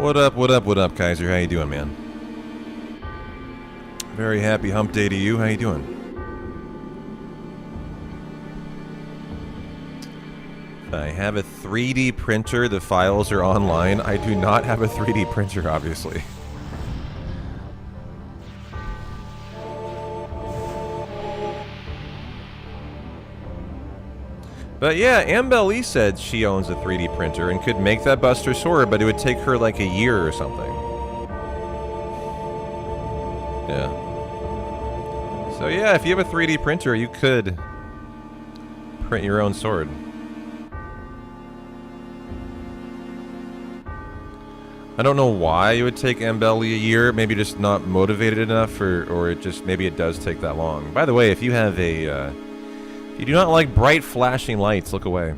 What up, what up, what up, Kaiser? How you doing, man? Very happy hump day to you. How you doing? I have a 3D printer. The files are online. I do not have a 3D printer, obviously. But yeah, Ambellie said she owns a 3D printer and could make that Buster Sword, but it would take her like a year or something. Yeah. So yeah, if you have a 3D printer, you could print your own sword. I don't know why it would take Ambellie a year. Maybe just not motivated enough, or it just maybe it does take that long. By the way, if you have a, if you do not like bright flashing lights, look away.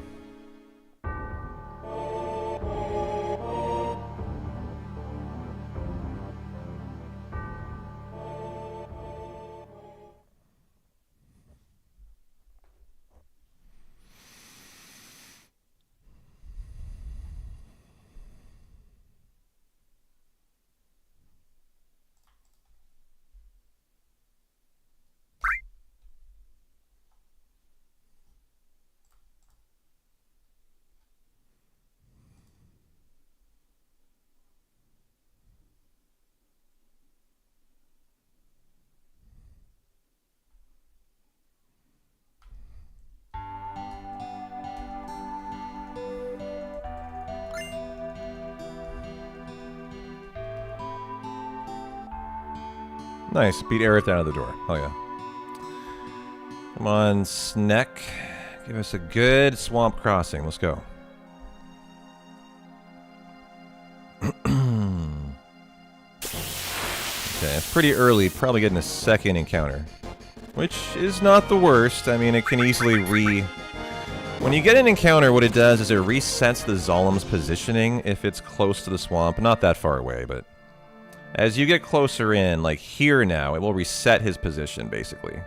Nice, beat Aerith out of the door. Oh yeah. Come on, Sneck. Give us a good swamp crossing. Let's go. Okay, it's pretty early. Probably getting a second encounter. Which is not the worst. I mean, it can easily When you get an encounter, what it does is it resets the Zolem's positioning if it's close to the swamp. Not that far away, but as you get closer in, like here now, it will reset his position, basically.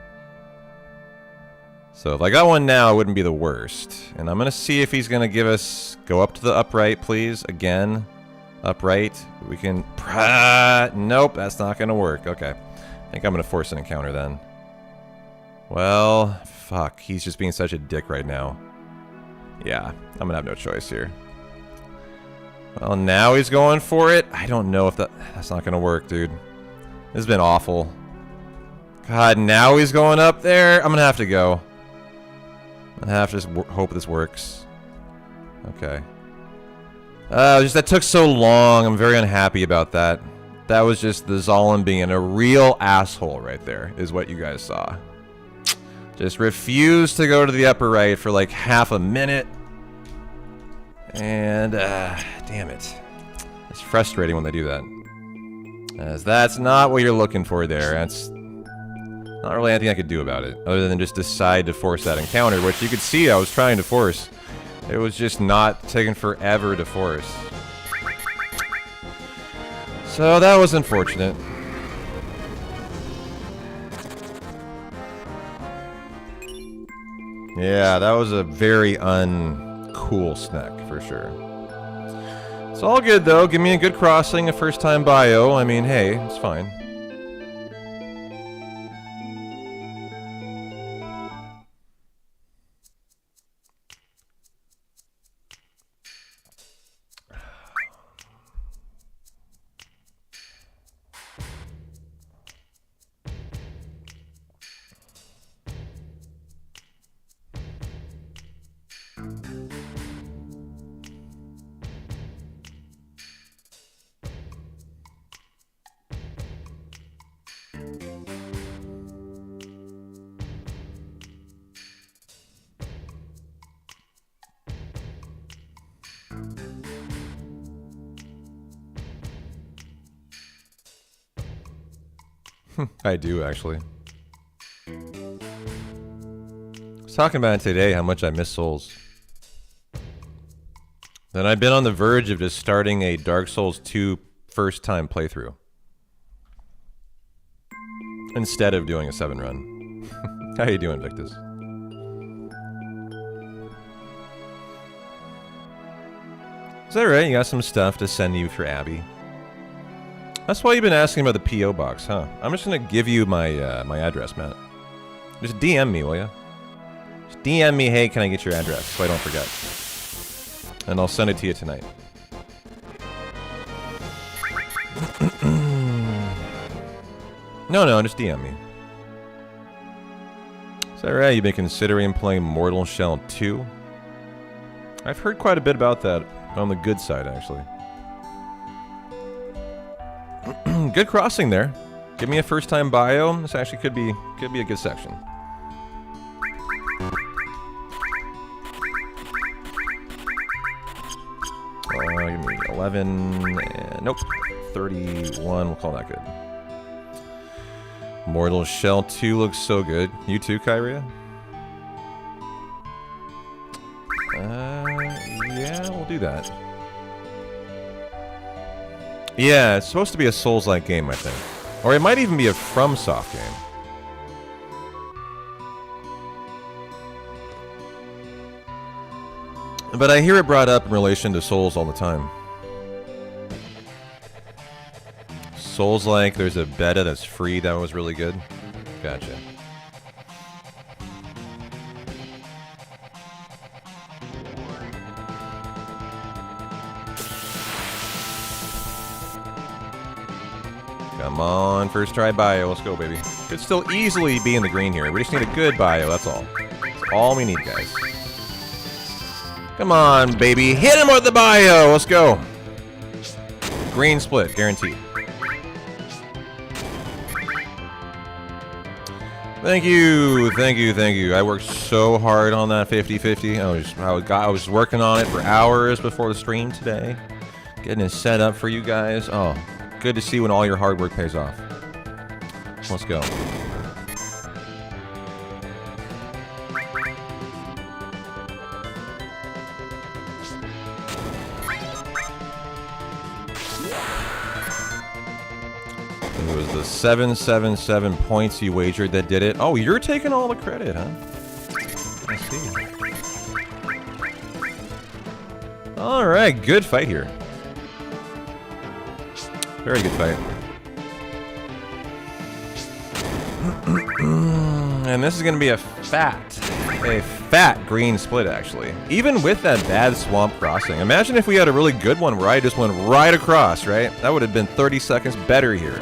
So if I got one now, it wouldn't be the worst. And I'm going to see if he's going to give us... Go up to the upright, please. Again. Upright. We can... Nope, that's not going to work. Okay. I think I'm going to force an encounter then. Well, fuck. He's just being such a dick right now. Yeah, I'm going to have no choice here. Well, now he's going for it. I don't know if that's not going to work, dude. This has been awful. God, now he's going up there. I'm going to have to go. I have to just hope this works. Okay. Just that took so long. I'm very unhappy about that. That was just the Zolom being a real asshole right there, is what you guys saw. Just refused to go to the upper right for like half a minute. And, damn it. It's frustrating when they do that. As that's not what you're looking for there. That's not really anything I could do about it, other than just decide to force that encounter, which you could see I was trying to force. It was just not taking forever to force. So that was unfortunate. Yeah, that was a very uncool snack, for sure. It's all good, though. Give me a good crossing, a first-time bio. I mean, hey, it's fine. I do, actually. I was talking about it today, how much I miss Souls. Then I've been on the verge of just starting a Dark Souls 2 first-time playthrough. Instead of doing a 7 run. How you doing, Victus? Is that right? You got some stuff to send you for Abby? That's why you've been asking about the P.O. box, huh? I'm just gonna give you my my address, Matt. Just DM me, will ya? Just DM me, hey, can I get your address, so I don't forget. And I'll send it to you tonight. No, just DM me. Is that right? You've been considering playing Mortal Shell 2? I've heard quite a bit about that on the good side, actually. Good crossing there. Give me a first-time bio. This actually could be a good section. Give me 11. Nope. 31. We'll call that good. Mortal Shell 2 looks so good. You too, Kyria? Yeah, we'll do that. Yeah, it's supposed to be a Souls-like game, I think. Or it might even be a FromSoft game. But I hear it brought up in relation to Souls all the time. Souls-like, there's a beta that's free that was really good. Gotcha. Come on, first try bio. Let's go, baby. Could still easily be in the green here. We just need a good bio, that's all. That's all we need, guys. Come on, baby. Hit him with the bio. Let's go. Green split, guaranteed. Thank you, thank you, thank you. I worked so hard on that 50-50. I was working on it for hours before the stream today. Getting it set up for you guys. Oh, good to see when all your hard work pays off. Let's go. It was the 777 points you wagered that did it. Oh, you're taking all the credit, huh? I see. All right, good fight here. Very good fight. And this is going to be a fat green split, actually. Even with that bad swamp crossing. Imagine if we had a really good one where I just went right across, right? That would have been 30 seconds better here.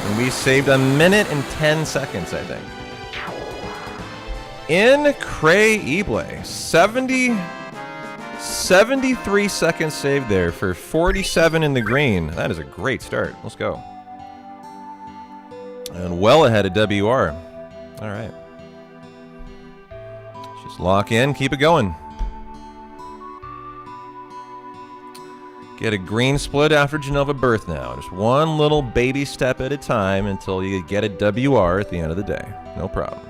And we saved 1 minute and 10 seconds, I think. Incredible. 73 seconds saved there for 47 in the green. That is a great start. Let's go. And well ahead of WR. All right. Just lock in, keep it going. Get a green split after Genova birth now. Just one little baby step at a time until you get a WR at the end of the day. No problem.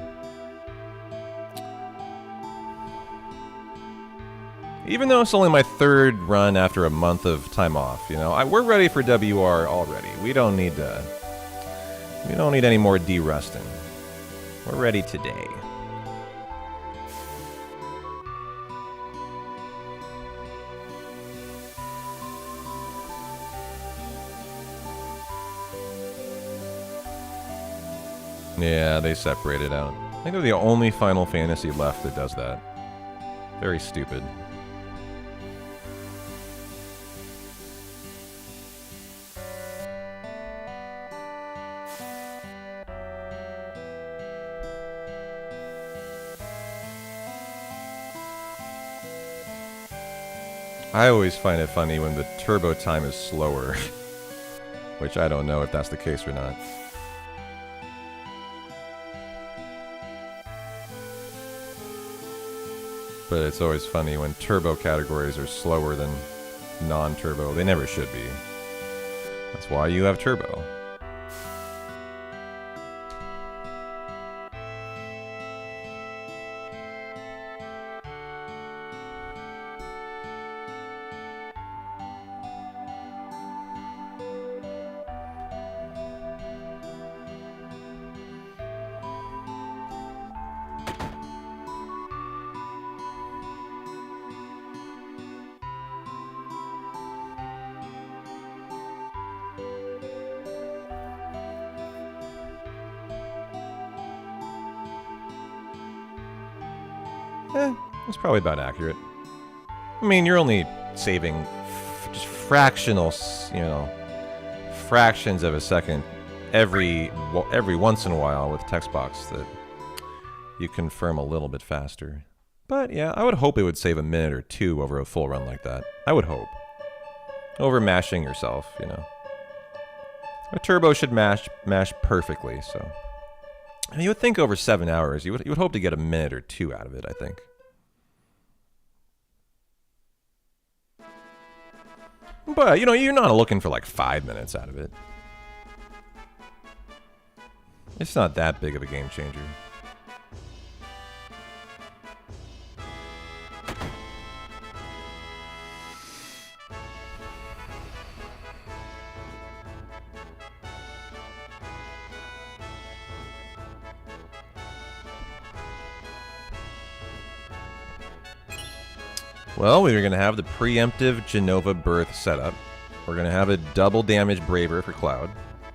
Even though it's only my third run after a month of time off, you know, we're ready for WR already. We don't need any more de-rusting. We're ready today. Yeah, they separated out. I think they're the only Final Fantasy left that does that. Very stupid. I always find it funny when the turbo time is slower. Which I don't know if that's the case or not. But it's always funny when turbo categories are slower than non-turbo. They never should be. That's why you have turbo. It's probably about accurate. I mean, you're only saving just fractional, you know, fractions of a second every once in a while with text box that you confirm a little bit faster. But yeah, I would hope it would save a minute or two over a full run like that. I would hope. Over mashing yourself, you know. A turbo should mash perfectly, so. I mean, you would think over 7 hours, you would hope to get a minute or two out of it, I think. But, you know, you're not looking for like 5 minutes out of it. It's not that big of a game changer. Well, we're going to have the preemptive Genova birth setup. We're going to have a double damage Braver for Cloud.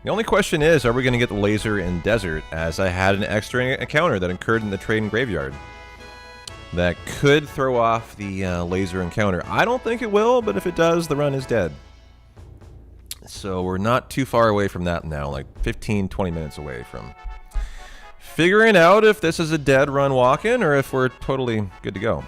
The only question is, are we going to get the laser in Desert, as I had an extra encounter that occurred in the Trade and Graveyard that could throw off the laser encounter. I don't think it will, but if it does, the run is dead. So we're not too far away from that now, like 15, 20 minutes away from figuring out if this is a dead run walk-in or if we're totally good to go.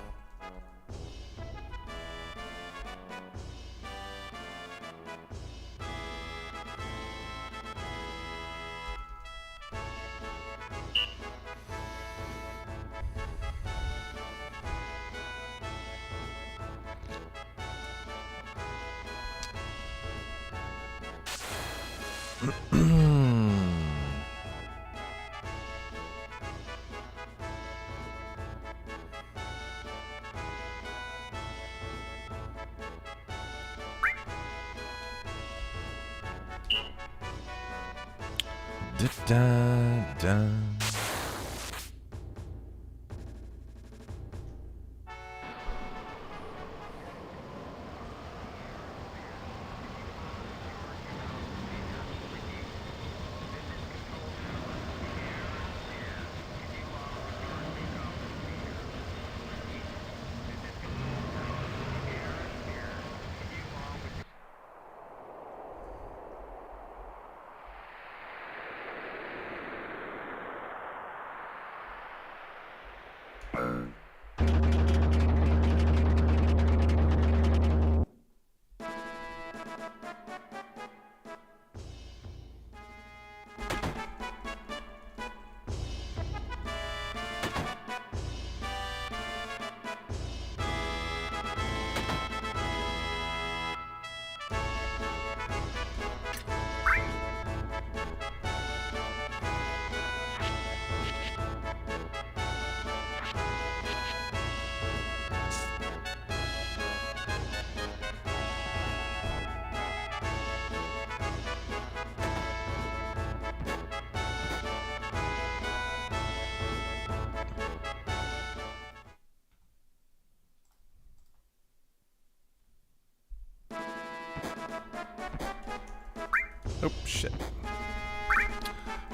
Oh, shit.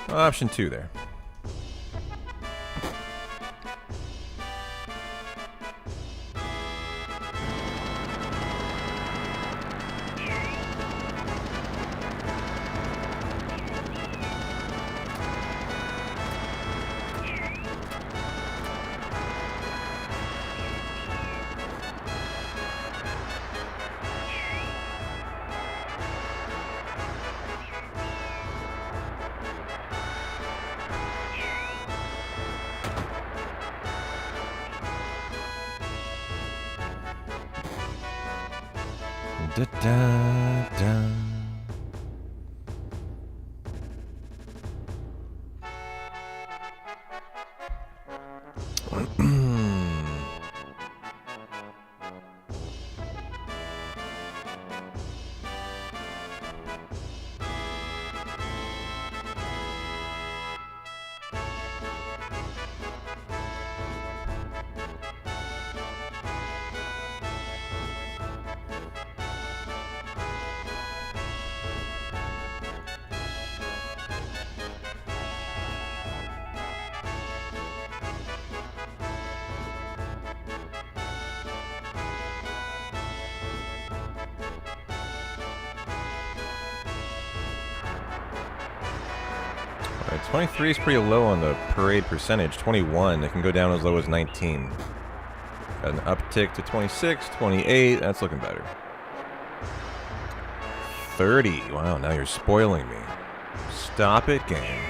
Option 2 there. Da, da, da. Alright, 23 is pretty low on the parade percentage. 21, it can go down as low as 19. Got an uptick to 26, 28, that's looking better. 30, wow, now you're spoiling me. Stop it, game.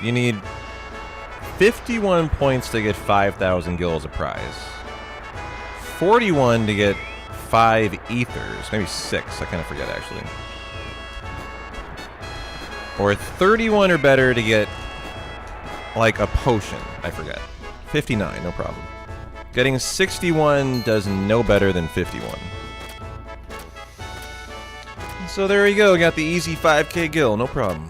You need 51 points to get 5,000 gil as a prize. 41 to get 5 ethers, maybe 6, I kind of forget actually. Or 31 or better to get like a potion, I forget. 59, no problem. Getting 61 does no better than 51. So there you go, got the easy 5k gil, no problem.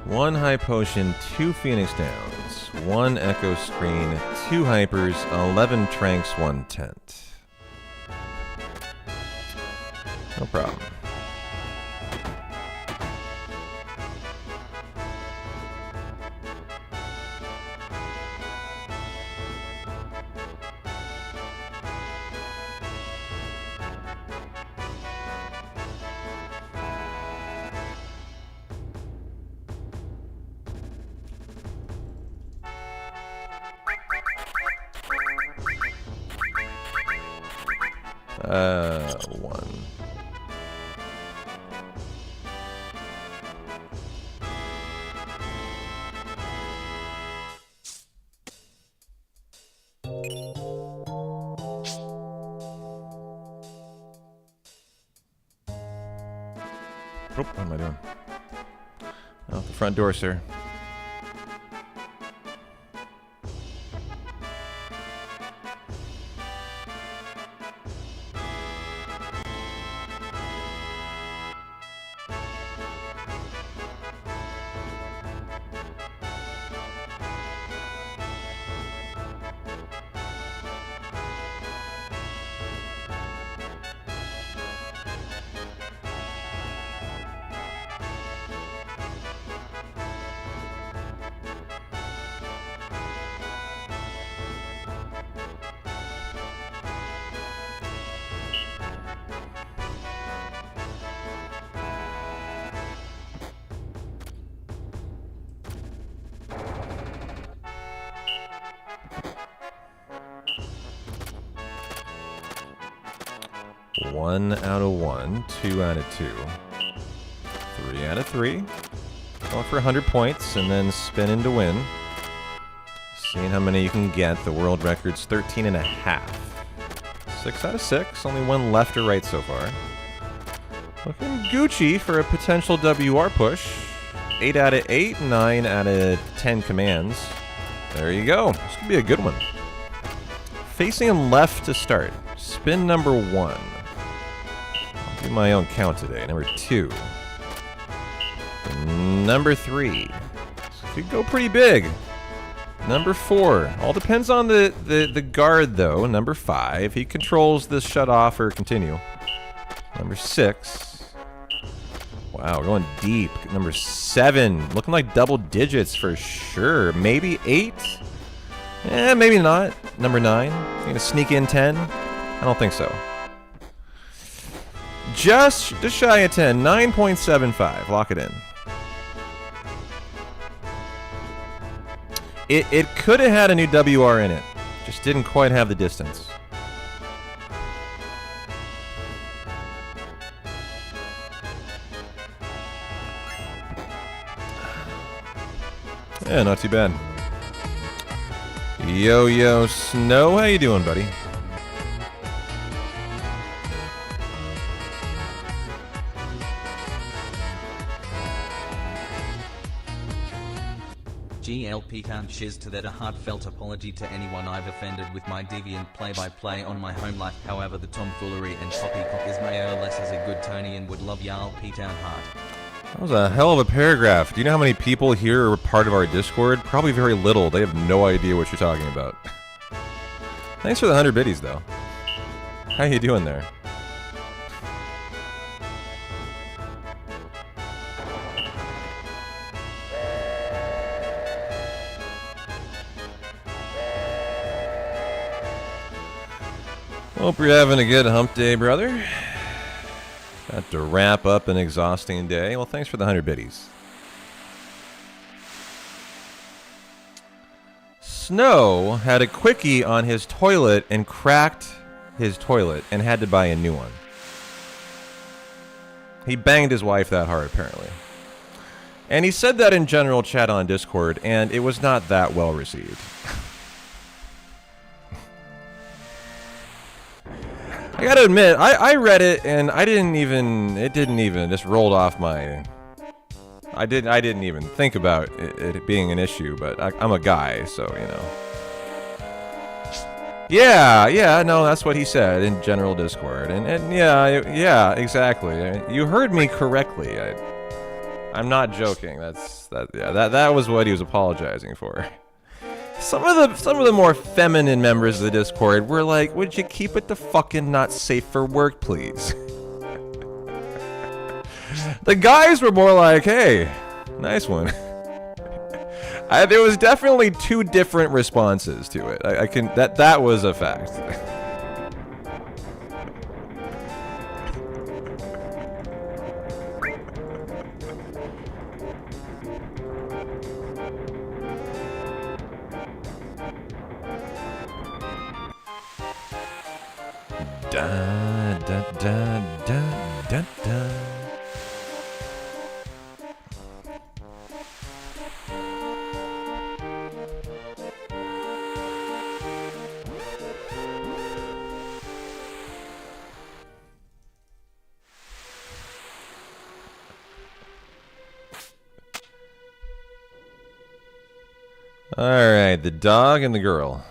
One high potion, 2 Phoenix Downs, 1 Echo Screen, 2 Hypers, 11 Tranks, 1 Tent. No problem. 1. Oh, what am I doing? Out the front door, sir. One out of 1, 2 out of 2, 3 out of 3. Going for 100 points and then spinning to win. Seeing how many you can get. The world record's 13 and a half. 6 out of 6. Only one left or right so far. Looking Gucci for a potential WR push. 8 out of 8, 9 out of 10 commands. There you go. This could be a good one. Facing him left to start. Spin number 1. I'll do my own count today. Number 2. Number 3. This could go pretty big. Number 4. All depends on the guard, though. Number 5. He controls this shut off or continue. Number 6. Wow, going deep. Number 7. Looking like double digits for sure. Maybe 8? Eh, maybe not. Number 9. Gonna sneak in 10? I don't think so. Just shy of 10. 9.75. Lock it in. It could have had a new WR in it. Just didn't quite have the distance. Yeah, not too bad. Yo, Snow, how you doing, buddy? GLP can't shiz to that. A heartfelt apology to anyone I've offended with my deviant play-by-play on my home life. However, the tomfoolery and poppycock is may or less as a good Tony and would love y'all P-Town heart. That was a hell of a paragraph. Do you know how many people here are part of our Discord? Probably very little. They have no idea what you're talking about. Thanks for the 100 biddies, though. How you doing there? Hope you're having a good hump day, brother. Got to wrap up an exhausting day. Well, thanks for the 100 biddies. Snow had a quickie on his toilet and cracked his toilet and had to buy a new one. He banged his wife that hard, apparently. And he said that in general chat on Discord, and it was not that well received. I gotta admit, I read it and it didn't even just rolled off my. I didn't even think about it being an issue, but I'm a guy, so you know. Yeah, no, that's what he said in general Discord, and yeah, exactly. You heard me correctly. I'm not joking. That was what he was apologizing for. Some of the more feminine members of the Discord were like, "Would you keep it the fucking not safe for work, please?" The guys were more like, "Hey, nice one." There was definitely two different responses to it. That was a fact. da, da, da, da. All right, the dog and the girl.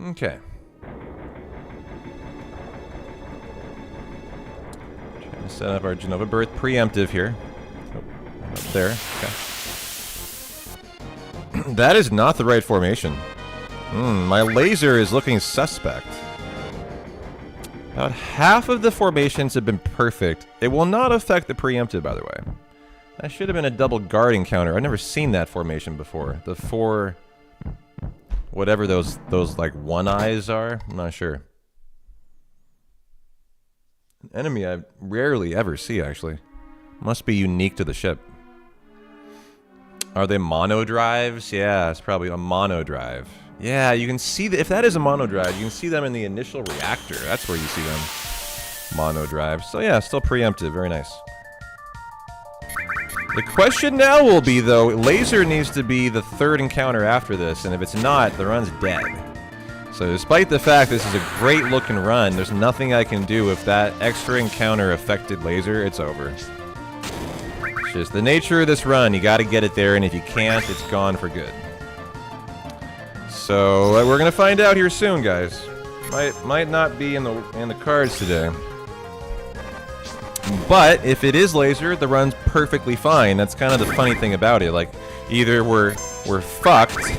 Okay. Trying to set up our Genova Birth preemptive here. Oh, up there. Okay. That is not the right formation. My laser is looking suspect. About half of the formations have been perfect. It will not affect the preemptive, by the way. That should have been a double guard encounter. I've never seen that formation before. The 4... whatever those like one eyes are, I'm not sure. An enemy I rarely ever see, actually. Must be unique to the ship. Are they mono drives? Yeah, it's probably a mono drive. Yeah, you can see that if that is a mono drive, you can see them in the initial reactor. That's where you see them. Mono drive. So yeah, still preemptive. Very nice. The question now will be, though, laser needs to be the third encounter after this, and if it's not, the run's dead. So despite the fact this is a great looking run, there's nothing I can do. If that extra encounter affected laser, it's over. It's just the nature of this run. You gotta get it there, and if you can't, it's gone for good. So we're gonna find out here soon, guys. Might not be in the cards today. But if it is laser, the run's perfectly fine. That's kind of the funny thing about it. Like, either we're fucked,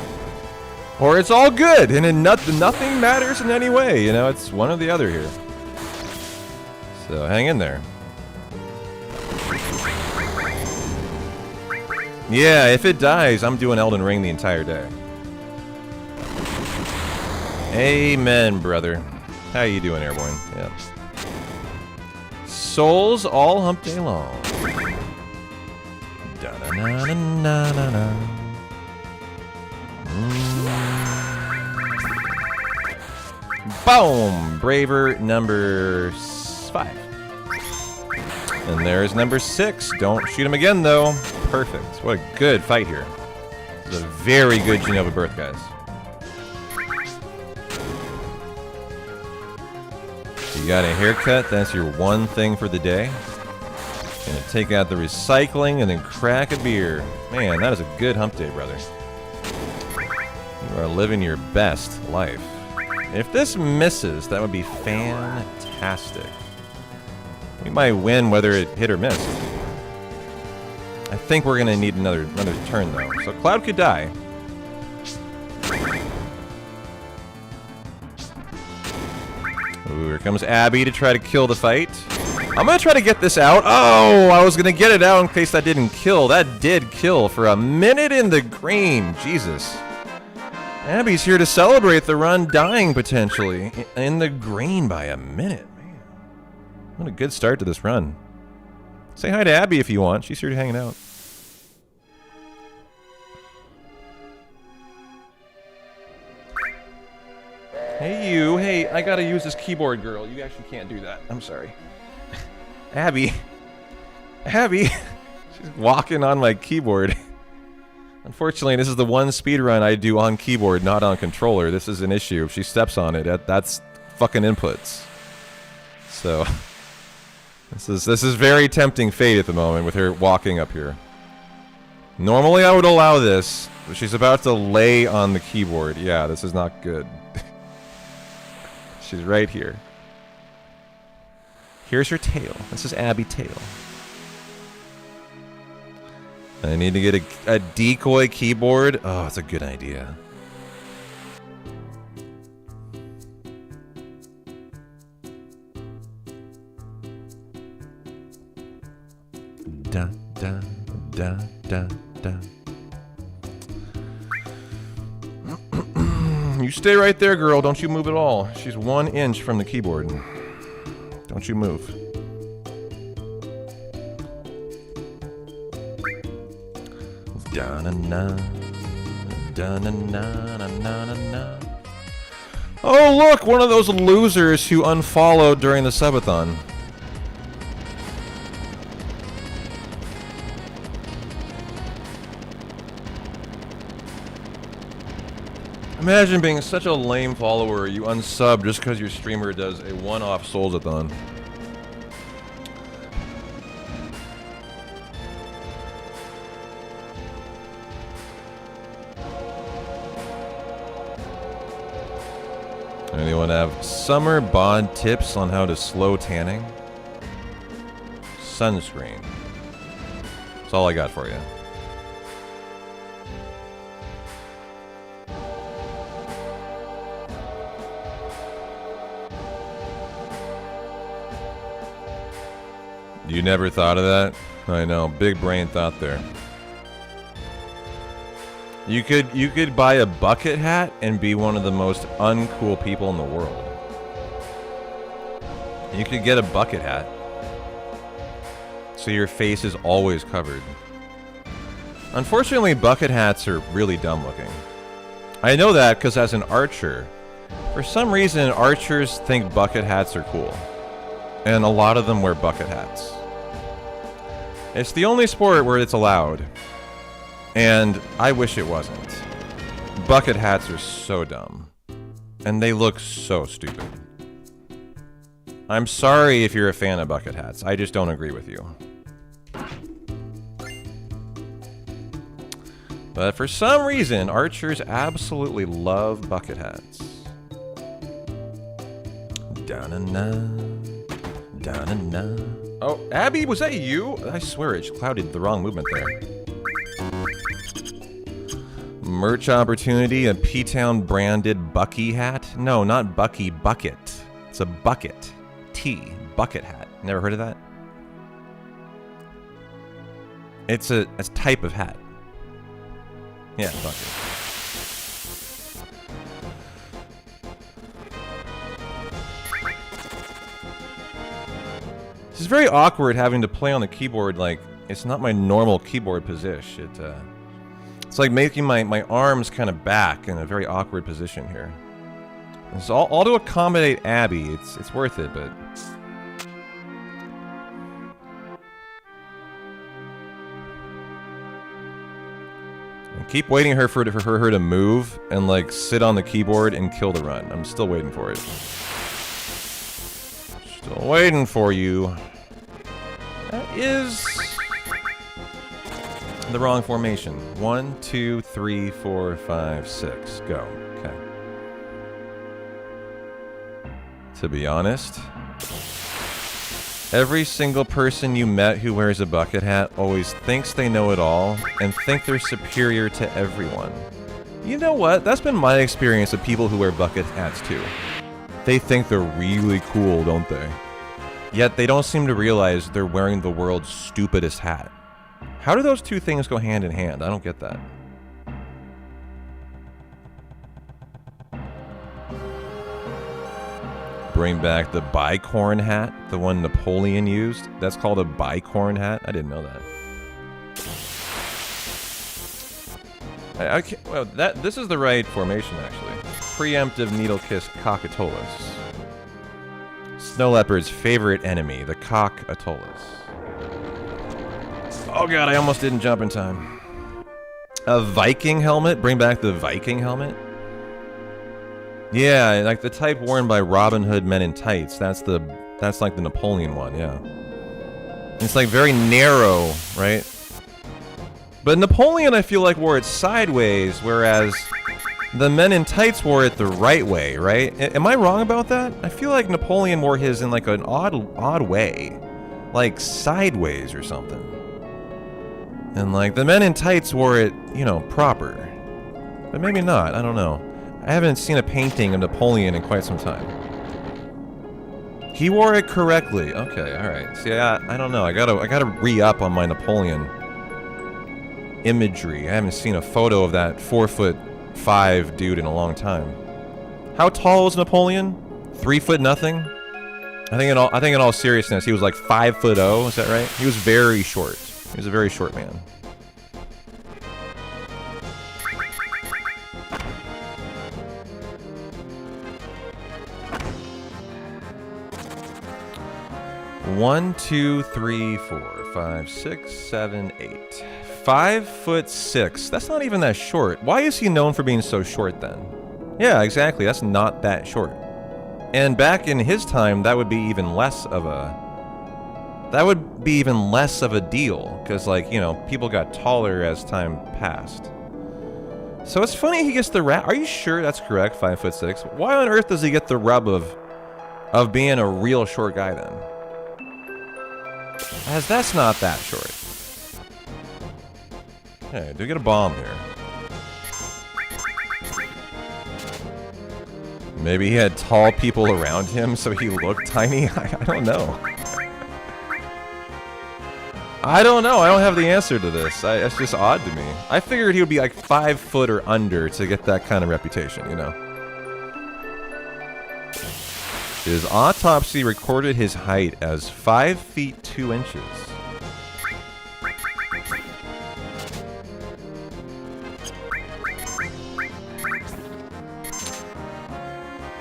or it's all good, and nothing matters in any way. You know, it's one or the other here. So hang in there. Yeah, if it dies, I'm doing Elden Ring the entire day. Amen, brother. How you doing, Airborne? Yep. Souls all hump day long. Da-na-na-na-na-na. Boom! Braver number 5. And there's number 6. Don't shoot him again, though. Perfect. What a good fight here. This is a very good Genova Birth, guys. You got a haircut, that's your one thing for the day. Gonna take out the recycling and then crack a beer. Man, that is a good hump day, brother. You are living your best life. If this misses, that would be fantastic. We might win whether it hit or missed. I think we're gonna need another turn though. So Cloud could die. Ooh, here comes Abby to try to kill the fight. I'm gonna try to get this out. Oh, I was gonna get it out in case that didn't kill. That did kill for a minute in the green. Jesus. Abby's here to celebrate the run dying potentially in the green by a minute. Man, what a good start to this run. Say hi to Abby if you want. She's here to hang out. Hey you, hey, I gotta use this keyboard, girl. You actually can't do that. I'm sorry. Abby. Abby. She's walking on my keyboard. Unfortunately, this is the one speedrun I do on keyboard, not on controller. This is an issue. If she steps on it, that's fucking inputs. So, this is very tempting fate at the moment with her walking up here. Normally I would allow this, but she's about to lay on the keyboard. Yeah, this is not good. She's right here. Here's her tail. This is Abby tail. I need to get a decoy keyboard. Oh, it's a good idea. Da da da da da. You stay right there, girl. Don't you move at all. She's 1 inch from the keyboard. Don't you move. Da-na-na. Da-na-na-na-na-na-na. Oh, look! One of those losers who unfollowed during the subathon. Imagine being such a lame follower, you unsub just because your streamer does a one-off Souls-a-thon. Anyone have summer bod tips on how to slow tanning? Sunscreen. That's all I got for you. You never thought of that? I know, big brain thought there. You could buy a bucket hat and be one of the most uncool people in the world. You could get a bucket hat so your face is always covered. Unfortunately, bucket hats are really dumb looking. I know that because as an archer, for some reason archers think bucket hats are cool. And a lot of them wear bucket hats. It's the only sport where it's allowed. And I wish it wasn't. Bucket hats are so dumb. And they look so stupid. I'm sorry if you're a fan of bucket hats. I just don't agree with you. But for some reason, archers absolutely love bucket hats. Da-na-na. Da-na-na. Oh, Abby, was that you? I swear it clouded the wrong movement there. Merch opportunity, a P-Town branded Bucky hat? No, not Bucky, bucket. It's a bucket. T, bucket hat. Never heard of that? It's a type of hat. Yeah, bucket. This is very awkward having to play on the keyboard like it's not my normal keyboard position. It's like making my arms kind of back in a very awkward position here. It's all to accommodate Abby. It's worth it, but I keep waiting for her to move and like sit on the keyboard and kill the run. I'm still waiting for it. Still waiting for you. That is the wrong formation. 1, 2, 3, 4, 5, 6. Go. Okay. To be honest, every single person you met who wears a bucket hat always thinks they know it all and think they're superior to everyone. You know what? That's been my experience of people who wear bucket hats too. They think they're really cool, don't they? Yet they don't seem to realize they're wearing the world's stupidest hat. How do those two things go hand in hand? I don't get that. Bring back the bicorn hat, the one Napoleon used. That's called a bicorn hat? I didn't know that. Well, this is the right formation, actually. Preemptive needle-kissed cockatolas. Snow leopard's favorite enemy, the cockatolas. Oh god, I almost didn't jump in time. A Viking helmet? Bring back the Viking helmet? Yeah, like the type worn by Robin Hood men in tights. That's like the Napoleon one, yeah. It's like very narrow, right? But Napoleon, I feel like, wore it sideways, whereas the men in tights wore it the right way, right? Am I wrong about that? I feel like Napoleon wore his in like an odd way. Like sideways or something. And like the men in tights wore it, you know, proper. But maybe not, I don't know. I haven't seen a painting of Napoleon in quite some time. He wore it correctly. Okay, alright. See, I don't know. I gotta re-up on my Napoleon imagery. I haven't seen a photo of that 4'5" dude in a long time. How tall was Napoleon? 3 foot nothing? I think in all seriousness, he was like 5'0". Is that right? He was very short. He was a very short man. One, 2, 3, 4, 5, 6, 7, 8. 5'6". That's not even that short. Why is he known for being so short then? Yeah, exactly. That's not that short. And back in his time, that would be even less of a... That would be even less of a deal. Because, like, you know, people got taller as time passed. So it's funny he gets the rap. Are you sure that's correct, 5'6"? Why on earth does he get the rub of being a real short guy then? As that's not that short. Hey, do get a bomb here. Maybe he had tall people around him, so he looked tiny? I don't know. I don't know. I don't have the answer to this. It's just odd to me. I figured he would be like 5 foot or under to get that kind of reputation, you know? His autopsy recorded his height as 5 feet 2 inches.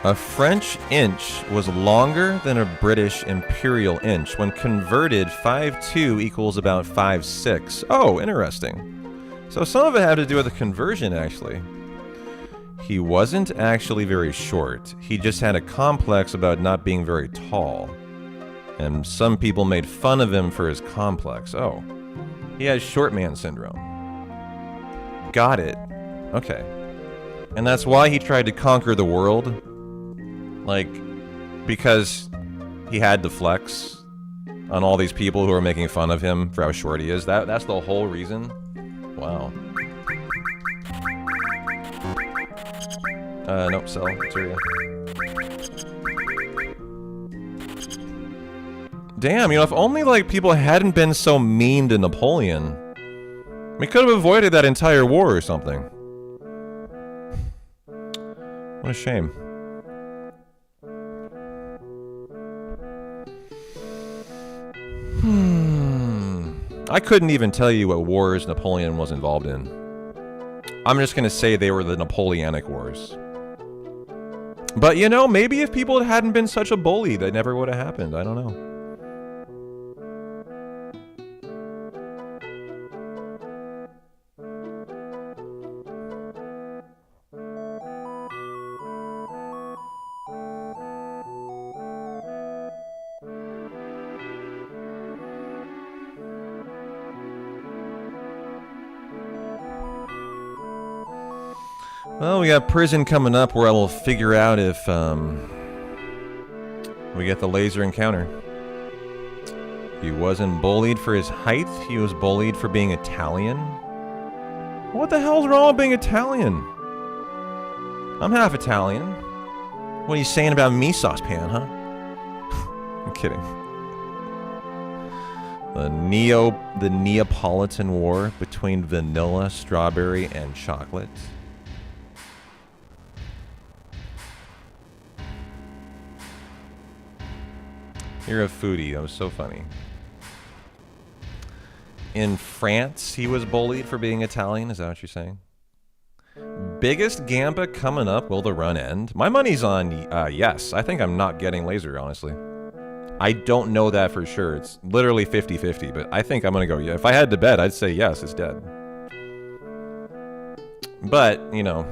A French inch was longer than a British imperial inch. When converted, 5'2" equals about 5'6". Oh, interesting. So some of it had to do with the conversion, actually. He wasn't actually very short. He just had a complex about not being very tall. And some people made fun of him for his complex. Oh, he has short man syndrome. Got it. Okay. And that's why he tried to conquer the world? Like, because he had to flex on all these people who are making fun of him for how short he is? That's the whole reason? Wow. Nope, sell. Materia. Damn, you know, if only, like, people hadn't been so mean to Napoleon, we could have avoided that entire war or something. What a shame. I couldn't even tell you what wars Napoleon was involved in. I'm just gonna say they were the Napoleonic Wars. But, you know, maybe if people hadn't been such a bully, that never would have happened. I don't know. Well, we got prison coming up where I will figure out if we get the laser encounter. He wasn't bullied for his height, he was bullied for being Italian. What the hell's wrong with being Italian? I'm half Italian. What are you saying about me, saucepan, huh? I'm kidding. The Neapolitan War between vanilla, strawberry, and chocolate. You're a foodie. That was so funny. In France, he was bullied for being Italian. Is that what you're saying? Biggest Gamba coming up. Will the run end? My money's on yes. I think I'm not getting laser, honestly. I don't know that for sure. It's literally 50-50, but I think I'm going to go, yeah. If I had to bet, I'd say yes, it's dead. But, you know,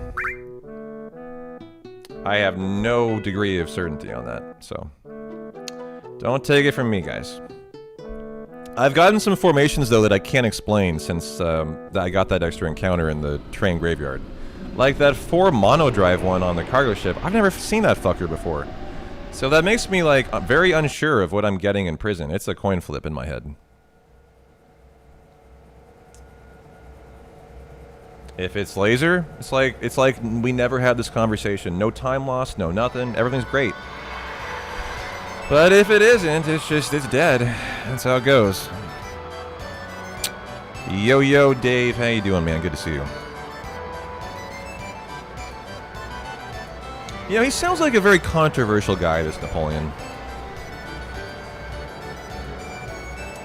I have no degree of certainty on that, so don't take it from me, guys. I've gotten some formations, though, that I can't explain since I got that extra encounter in the train graveyard. Like that 4 monodrive one on the cargo ship. I've never seen that fucker before. So that makes me, like, very unsure of what I'm getting in prison. It's a coin flip in my head. If it's laser, it's like we never had this conversation. No time lost, no nothing. Everything's great. But if it isn't, it's dead. That's how it goes. Yo, Dave. How you doing, man? Good to see you. You know, he sounds like a very controversial guy, this Napoleon.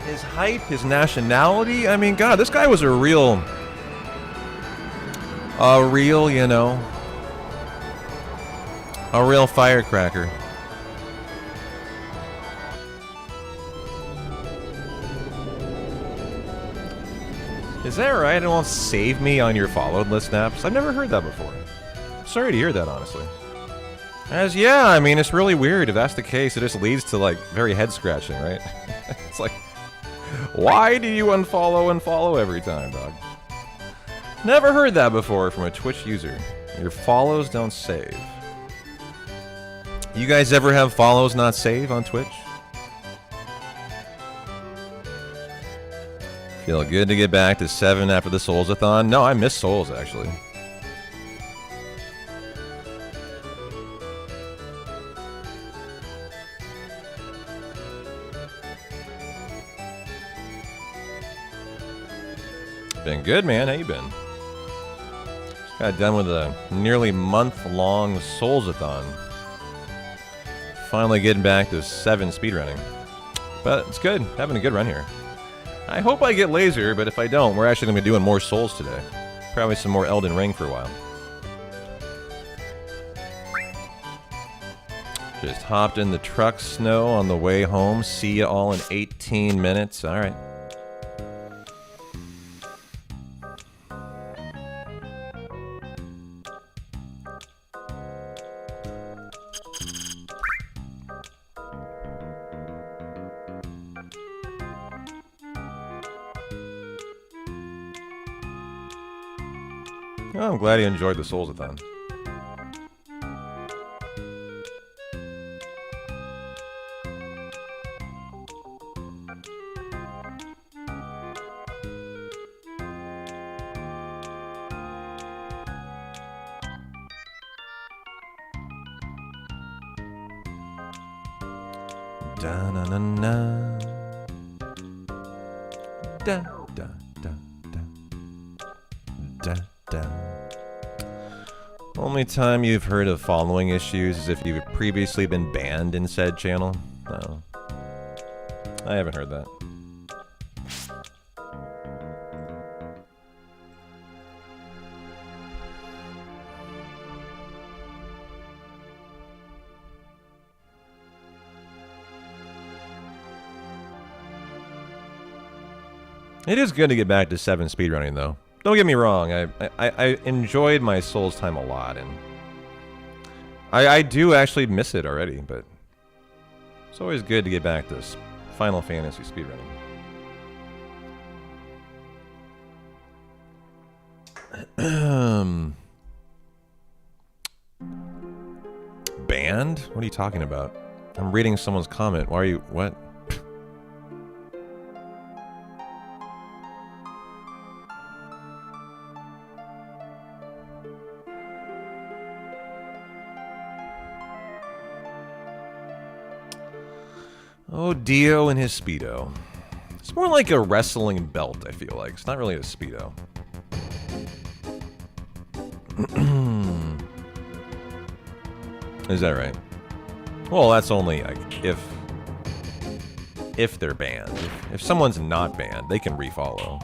His height, his nationality, I mean, God, this guy was a real, you know, a real firecracker. Is that right? It won't save me on your followed list, Snaps? I've never heard that before. Sorry to hear that, honestly. Yeah, I mean, it's really weird. If that's the case, it just leads to, like, very head-scratching, right? It's like, why do you unfollow and follow every time, dog? Never heard that before from a Twitch user. Your follows don't save. You guys ever have follows not save on Twitch? Feel good to get back to 7 after the Souls-a-thon? No, I miss Souls, actually. Been good, man. How you been? Just got done with a nearly month-long Souls-a-thon. Finally getting back to 7 speedrunning. But it's good. Having a good run here. I hope I get laser, but if I don't, we're actually going to be doing more Souls today. Probably some more Elden Ring for a while. Just hopped in the truck snow on the way home. See you all in 18 minutes. All right. Oh, I'm glad you enjoyed the Souls-a-thon. Da-na-na-na. Da-da-da-da-da. Only time you've heard of following issues is if you've previously been banned in said channel. No. I haven't heard that. It is good to get back to 7 speedrunning, though. Don't get me wrong, I enjoyed my Souls time a lot, and I do actually miss it already, but it's always good to get back to Final Fantasy speedrunning. Banned? What are you talking about? I'm reading someone's comment. Why are you... What? Oh, Dio and his Speedo. It's more like a wrestling belt, I feel like. It's not really a Speedo. Is that right? Well, that's only like, if they're banned. If someone's not banned, they can refollow.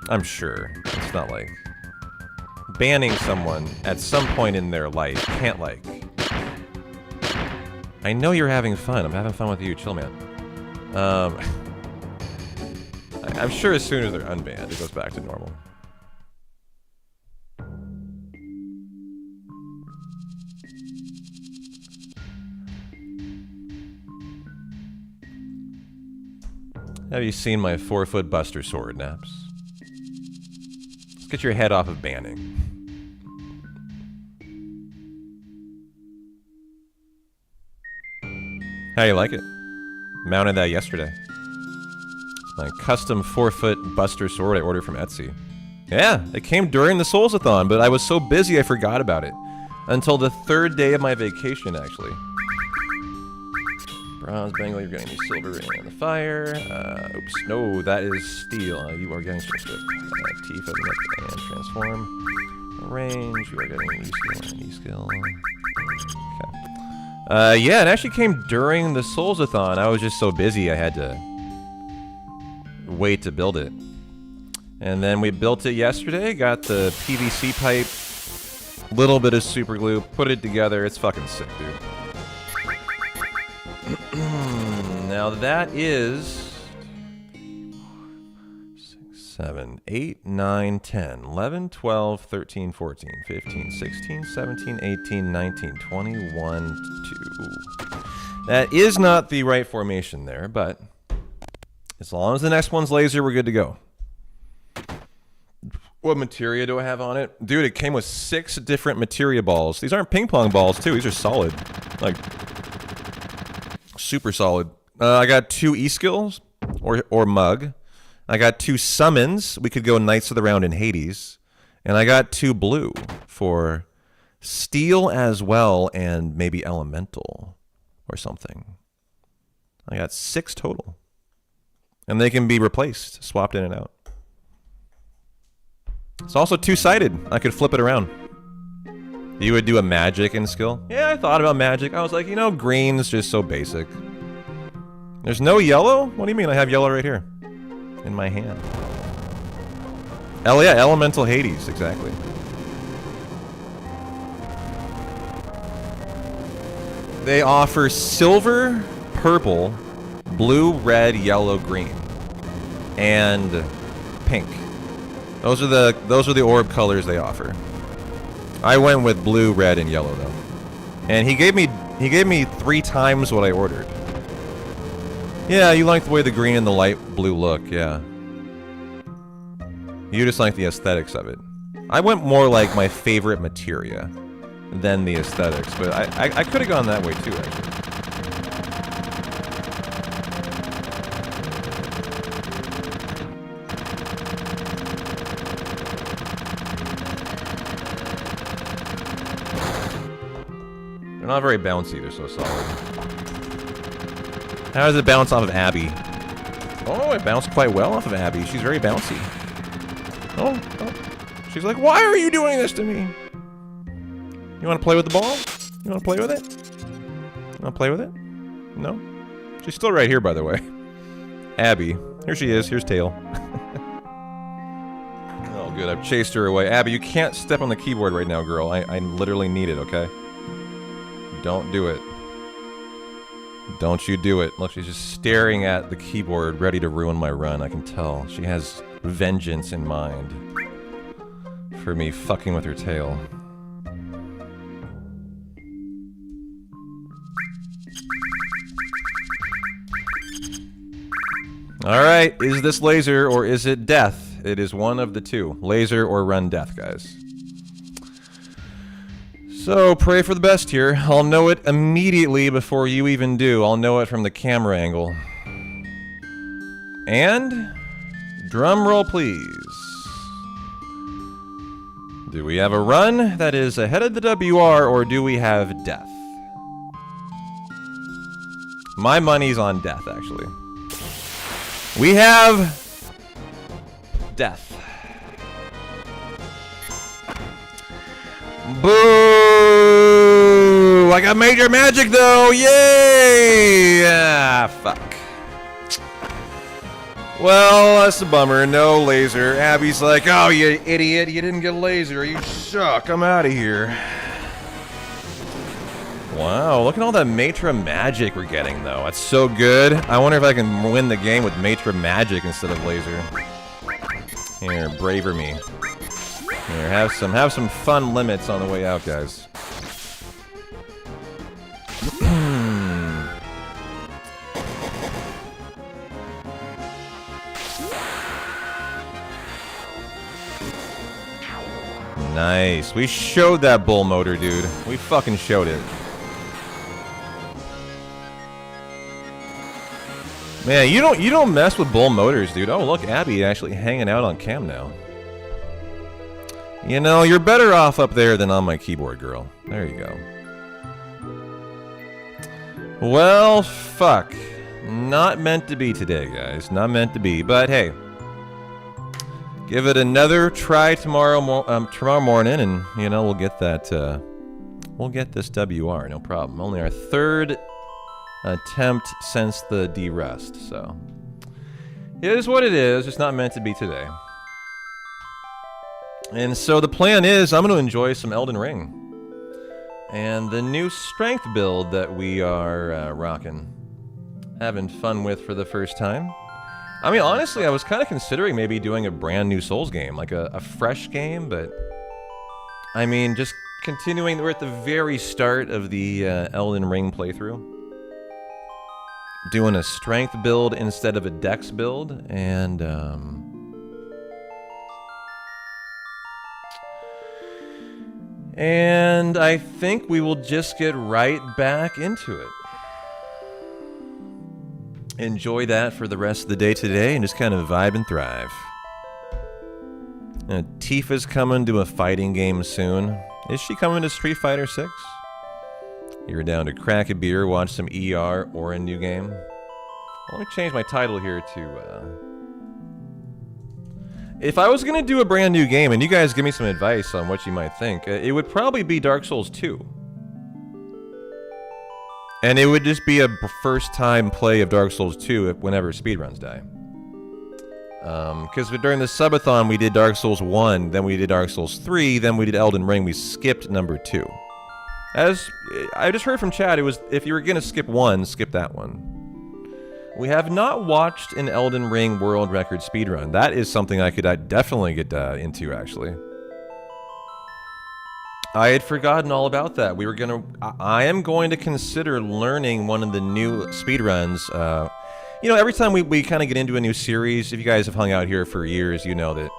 I'm sure. It's not like... Banning someone at some point in their life can't, like... I know you're having fun. I'm having fun with you. Chill, man. I'm sure as soon as they're unbanned, it goes back to normal. Have you seen my 4-foot Buster Sword, Naps? Let's get your head off of banning. How you like it? Mounted that yesterday. It's my custom 4-foot Buster Sword I ordered from Etsy. Yeah, it came during the Souls-a-thon, but I was so busy I forgot about it. Until the 3rd day of my vacation, actually. Bronze Bengal, you're getting me silver in the fire. Oops, no, that is steel. You are getting some stuff. Tifa, and transform. Range, we are getting an E-skill and an E-skill. Okay. Yeah, it actually came during the Souls-a-thon. I was just so busy I had to wait to build it. And then we built it yesterday, got the PVC pipe, little bit of super glue, put it together. It's fucking sick, dude. Now that is 7, 8, 9, 10, 11, 12, 13, 14, 15, 16, 17, 18, 19, 21, 2. That is not the right formation there, but as long as the next one's laser, we're good to go. What materia do I have on it? Dude, it came with 6 different materia balls. These aren't ping pong balls, too. These are solid. Like, super solid. I got 2 E-skills, or mug. I got 2 summons. We could go Knights of the Round in Hades. And I got 2 blue for steel as well, and maybe elemental or something. I got 6 total. And they can be replaced, swapped in and out. It's also 2-sided. I could flip it around. You would do a magic in skill? Yeah, I thought about magic. I was like, you know, green's just so basic. There's no yellow? What do you mean? I have yellow right here. In my hand. Yeah, Elemental Hades, exactly. They offer silver, purple, blue, red, yellow, green. And pink. Those are the orb colors they offer. I went with blue, red, and yellow though. And he gave me 3 times what I ordered. Yeah, you like the way the green and the light blue look, yeah. You just like the aesthetics of it. I went more like my favorite materia than the aesthetics, but I could have gone that way too, actually. They're not very bouncy, they're so solid. How does it bounce off of Abby? Oh, it bounced quite well off of Abby. She's very bouncy. Oh. She's like, why are you doing this to me? You want to play with the ball? You want to play with it? You want to play with it? No? She's still right here, by the way. Abby. Here she is. Here's Tail. Oh, good. I've chased her away. Abby, you can't step on the keyboard right now, girl. I literally need it, okay? Don't do it. Don't you do it. Look, she's just staring at the keyboard, ready to ruin my run. I can tell. She has vengeance in mind for me fucking with her tail. Alright, is this laser or is it death? It is one of the two. Laser or run death, guys. So, pray for the best here. I'll know it immediately before you even do. I'll know it from the camera angle. And... drum roll, please. Do we have a run that is ahead of the WR, or do we have death? My money's on death, actually. We have... death. Boo! I got major magic though! Yay! Ah, fuck. Well, that's a bummer. No laser. Abby's like, oh, you idiot. You didn't get a laser. You suck. I'm out of here. Wow, look at all that Matra magic we're getting, though. That's so good. I wonder if I can win the game with Matra magic instead of laser. Here, braver me. Here, have some fun limits on the way out, guys. Nice. We showed that bull motor, dude. We fucking showed it. Man, you don't mess with bull motors, dude. Oh, look, Abby actually hanging out on cam now. You know, you're better off up there than on my keyboard, girl. There you go. Well, fuck. Not meant to be today, guys. Not meant to be. But hey, Give it another try tomorrow morning, and you know we'll get that. We'll get this WR, no problem. Only our third attempt since the D-Rest, so it is what it is. It's not meant to be today. And so the plan is I'm going to enjoy some Elden Ring and the new strength build that we are rocking, having fun with for the first time. I mean, honestly, I was kind of considering maybe doing a brand new Souls game, like a fresh game, but I mean, just continuing. We're at the very start of the Elden Ring playthrough. Doing a strength build instead of a dex build, and I think we will just get right back into it. Enjoy that for the rest of the day today, and just kind of vibe and thrive. Tifa's coming to a fighting game soon. Is she coming to Street Fighter 6? You're down to crack a beer, watch some ER, or a new game. Let me change my title here to... If I was going to do a brand new game, and you guys give me some advice on what you might think, it would probably be Dark Souls 2. And it would just be a first-time play of Dark Souls 2 whenever speedruns die. Because during the subathon, we did Dark Souls 1, then we did Dark Souls 3, then we did Elden Ring, we skipped number 2. As I just heard from Chad, it was if you were going to skip one, skip that one. We have not watched an Elden Ring world record speedrun. That is something I'd definitely get into, actually. I had forgotten all about that. I am going to consider learning one of the new speedruns. You know, every time we kind of get into a new series, if you guys have hung out here for years, you know that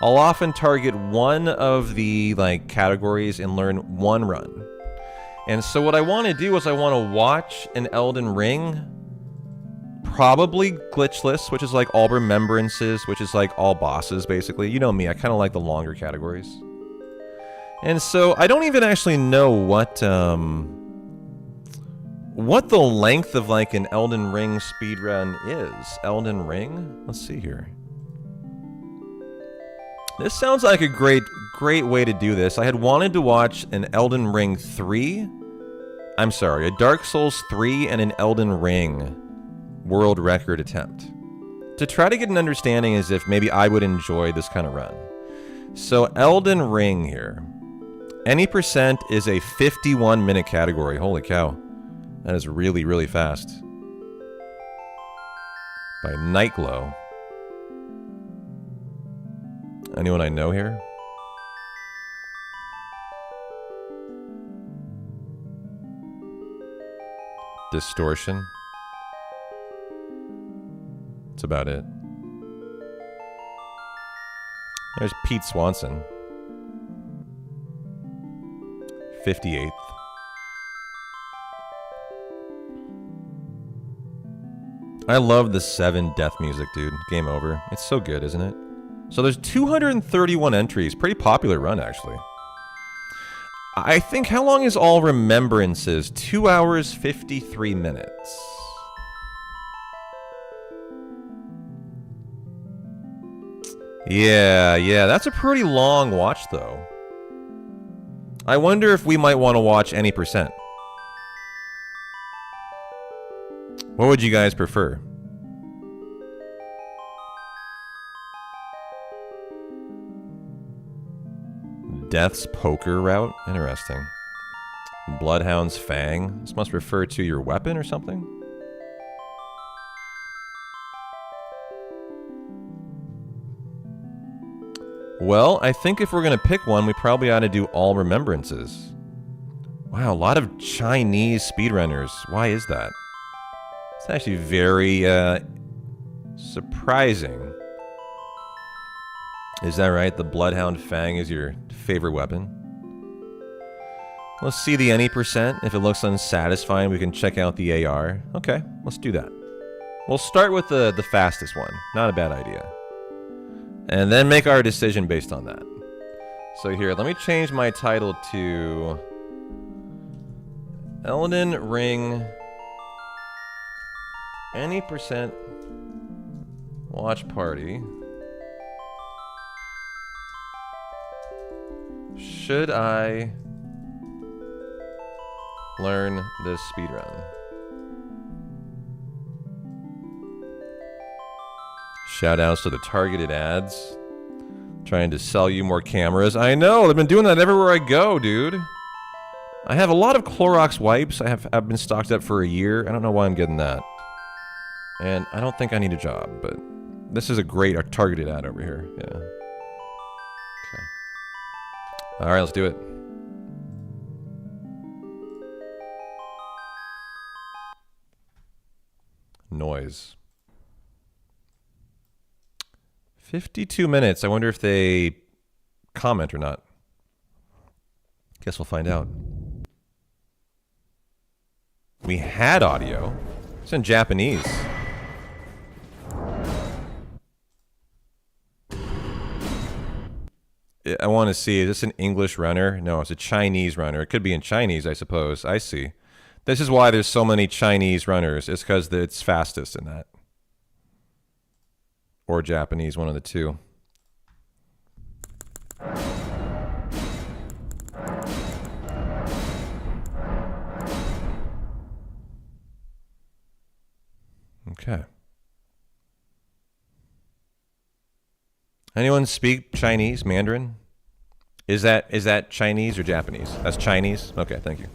I'll often target one of the categories and learn one run. And so what I want to do is I want to watch an Elden Ring, probably glitchless, which is like all remembrances, which is like all bosses, basically. You know me, I kind of like the longer categories. And so I don't even actually know what the length of like an Elden Ring speedrun is. Elden Ring? Let's see here. This sounds like a great way to do this. I had wanted to watch an Elden Ring 3. I'm sorry, a Dark Souls 3 and an Elden Ring world record attempt. To try to get an understanding as if maybe I would enjoy this kind of run. So Elden Ring here. Any percent is a 51-minute category. Holy cow. That is really, really fast. By Nightglow. Anyone I know here? Distortion. That's about it. There's Pete Swanson. 58th. I love the 7 death music, dude. Game over. It's so good, isn't it? So there's 231 entries. Pretty popular run, actually. I think, how long is All Remembrances? 2 hours, 53 minutes. Yeah, that's a pretty long watch, though. I wonder if we might want to watch any percent. What would you guys prefer? Death's Poker Route? Interesting. Bloodhound's Fang? This must refer to your weapon or something? Well, I think if we're going to pick one, we probably ought to do All Remembrances. Wow, a lot of Chinese speedrunners. Why is that? It's actually very surprising. Is that right? The Bloodhound Fang is your favorite weapon? Let's see the any percent. If it looks unsatisfying, we can check out the AR. Okay, let's do that. We'll start with the fastest one. Not a bad idea. And then make our decision based on that. So here, let me change my title to Elden Ring any percent watch party Should I learn this speedrun? Shoutouts to the targeted ads. Trying to sell you more cameras. I know, they've been doing that everywhere I go, dude. I have a lot of Clorox wipes. I've been stocked up for a year. I don't know why I'm getting that. And I don't think I need a job, but this is a great targeted ad over here. Yeah. Okay. Alright, let's do it. Noise. 52 minutes. I wonder if they comment or not. Guess we'll find out. We had audio. It's in Japanese. I want to see, is this an English runner? No, it's a Chinese runner. It could be in Chinese, I suppose. I see. This is why there's so many Chinese runners. It's because it's fastest in that. Or Japanese, one of the two. Okay. Anyone speak Chinese, Mandarin? Is that Chinese or Japanese? That's Chinese? Okay, thank you.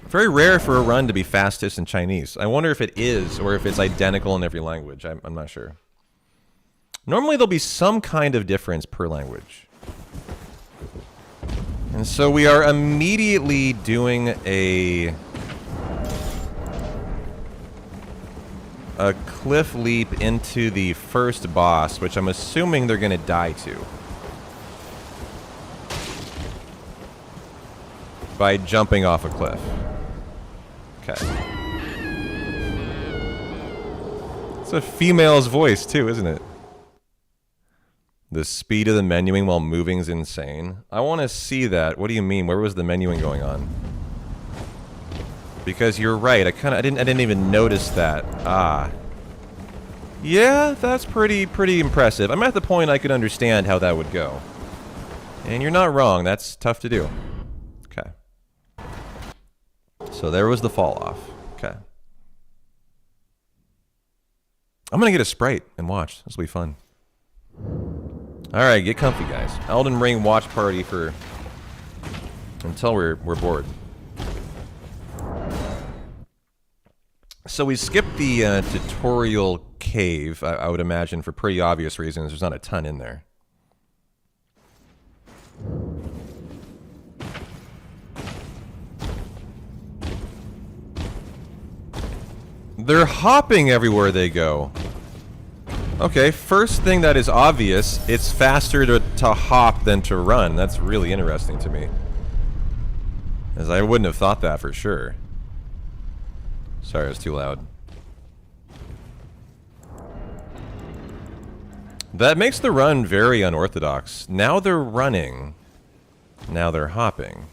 Very rare for a run to be fastest in Chinese. I wonder if it is, or if it's identical in every language. I'm not sure. Normally there'll be some kind of difference per language. And so we are immediately doing a cliff leap into the first boss, which I'm assuming they're going to die to. By jumping off a cliff. Okay. It's a female's voice too, isn't it? The speed of the menuing while moving is insane. I want to see that. What do you mean? Where was the menuing going on? Because you're right. I didn't even notice that. Ah. Yeah, that's pretty impressive. I'm at the point I could understand how that would go. And you're not wrong. That's tough to do. Okay. So there was the fall off. Okay. I'm gonna get a Sprite and watch. This will be fun. Alright, get comfy, guys. Elden Ring watch party for until we're bored. So we skipped the tutorial cave, I would imagine, for pretty obvious reasons. There's not a ton in there. They're hopping everywhere they go. Okay, first thing that is obvious, it's faster to hop than to run. That's really interesting to me. As I wouldn't have thought that for sure. Sorry, it was too loud. That makes the run very unorthodox. Now they're running. Now they're hopping.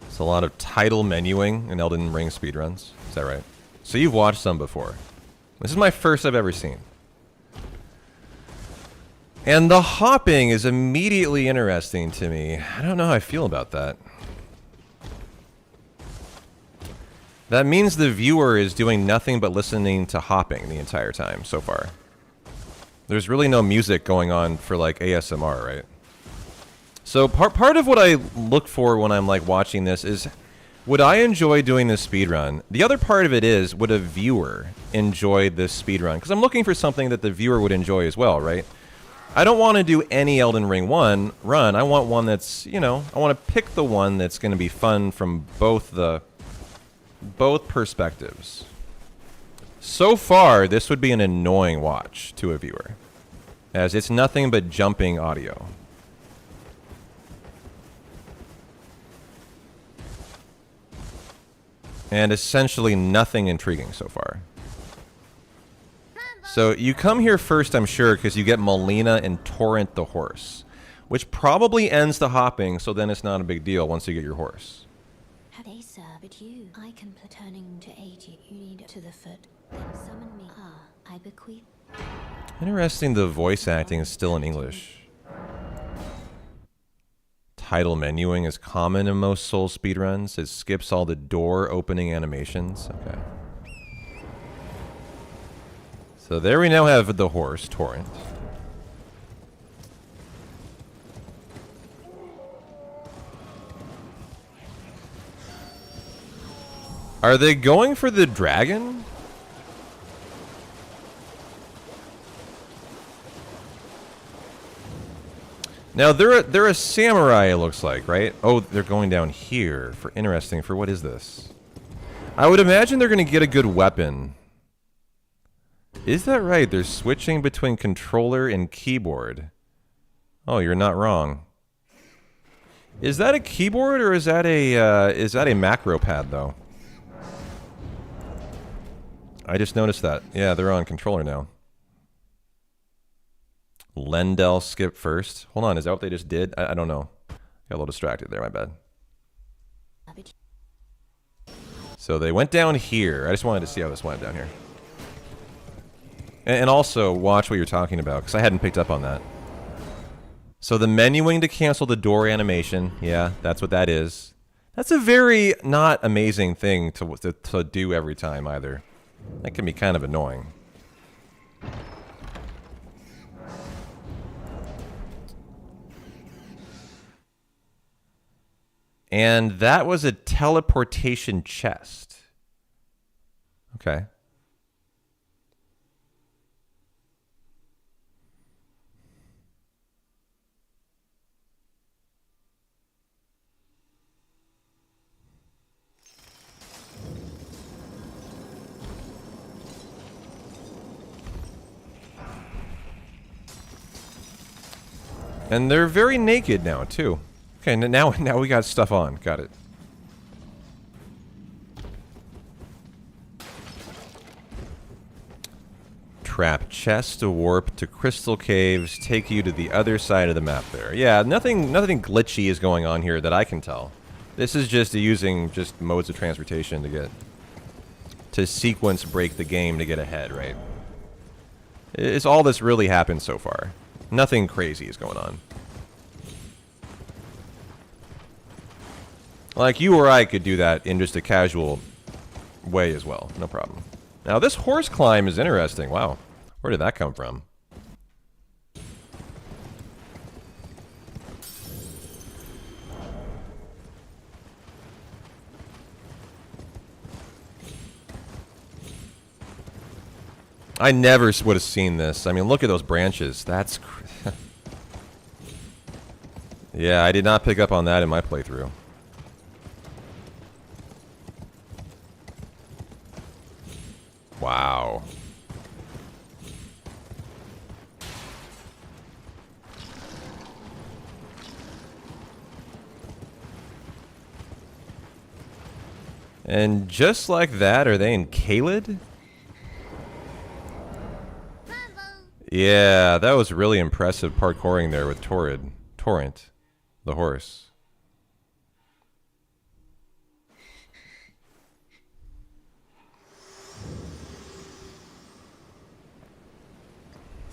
It's a lot of title menuing in Elden Ring speedruns. Is that right? So you've watched some before. This is my first I've ever seen. And the hopping is immediately interesting to me. I don't know how I feel about that. That means the viewer is doing nothing but listening to hopping the entire time so far. There's really no music going on for like ASMR, right? So part of what I look for when I'm like watching this is, would I enjoy doing this speedrun? The other part of it is, would a viewer enjoy this speedrun? Because I'm looking for something that the viewer would enjoy as well, right? I don't want to do any Elden Ring 1 run. I want one that's, you know, I want to pick the one that's going to be fun from both perspectives. So far, this would be an annoying watch to a viewer, as it's nothing but jumping audio. And essentially nothing intriguing so far. So you come here first, I'm sure, because you get Molina and Torrent the horse. which probably ends the hopping, so then it's not a big deal once you get your horse. Have they served you? I can put turning to 80. You need to the foot. Then summon me. Ah, I bequeath. Interesting, the voice acting is still in English. Title menuing is common in most Soul speedruns. It skips all the door opening animations. Okay. So there we now have the horse, Torrent. Are they going for the dragon? Now they're a samurai, it looks like, right? Oh, they're going down here for interesting. For what is this? I would imagine they're going to get a good weapon. Is that right? They're switching between controller and keyboard. Oh, you're not wrong. Is that a keyboard or is that a macro pad though? I just noticed that. Yeah, they're on controller now. Lendell skip first. Hold on, is that what they just did? I don't know. Got a little distracted there, my bad. So they went down here. I just wanted to see how this went down here. And also, watch what you're talking about, because I hadn't picked up on that. So the menuing to cancel the door animation, yeah, that's what that is. That's a very not amazing thing to do every time, either. That can be kind of annoying. And that was a teleportation chest. Okay. And they're very naked now, too. Okay, now we got stuff on. Got it. Trap chest to warp to crystal caves, take you to the other side of the map there. Yeah, nothing glitchy is going on here that I can tell. This is just using just modes of transportation to sequence break the game to get ahead, right? It's all that's really happened so far. Nothing crazy is going on. Like, you or I could do that in just a casual way as well. No problem. Now, this horse climb is interesting. Wow. Where did that come from? I never would have seen this. I mean, look at those branches. That's... Yeah, I did not pick up on that in my playthrough. Wow. And just like that, are they in Caelid? Yeah, that was really impressive parkouring there with Torrent, the horse.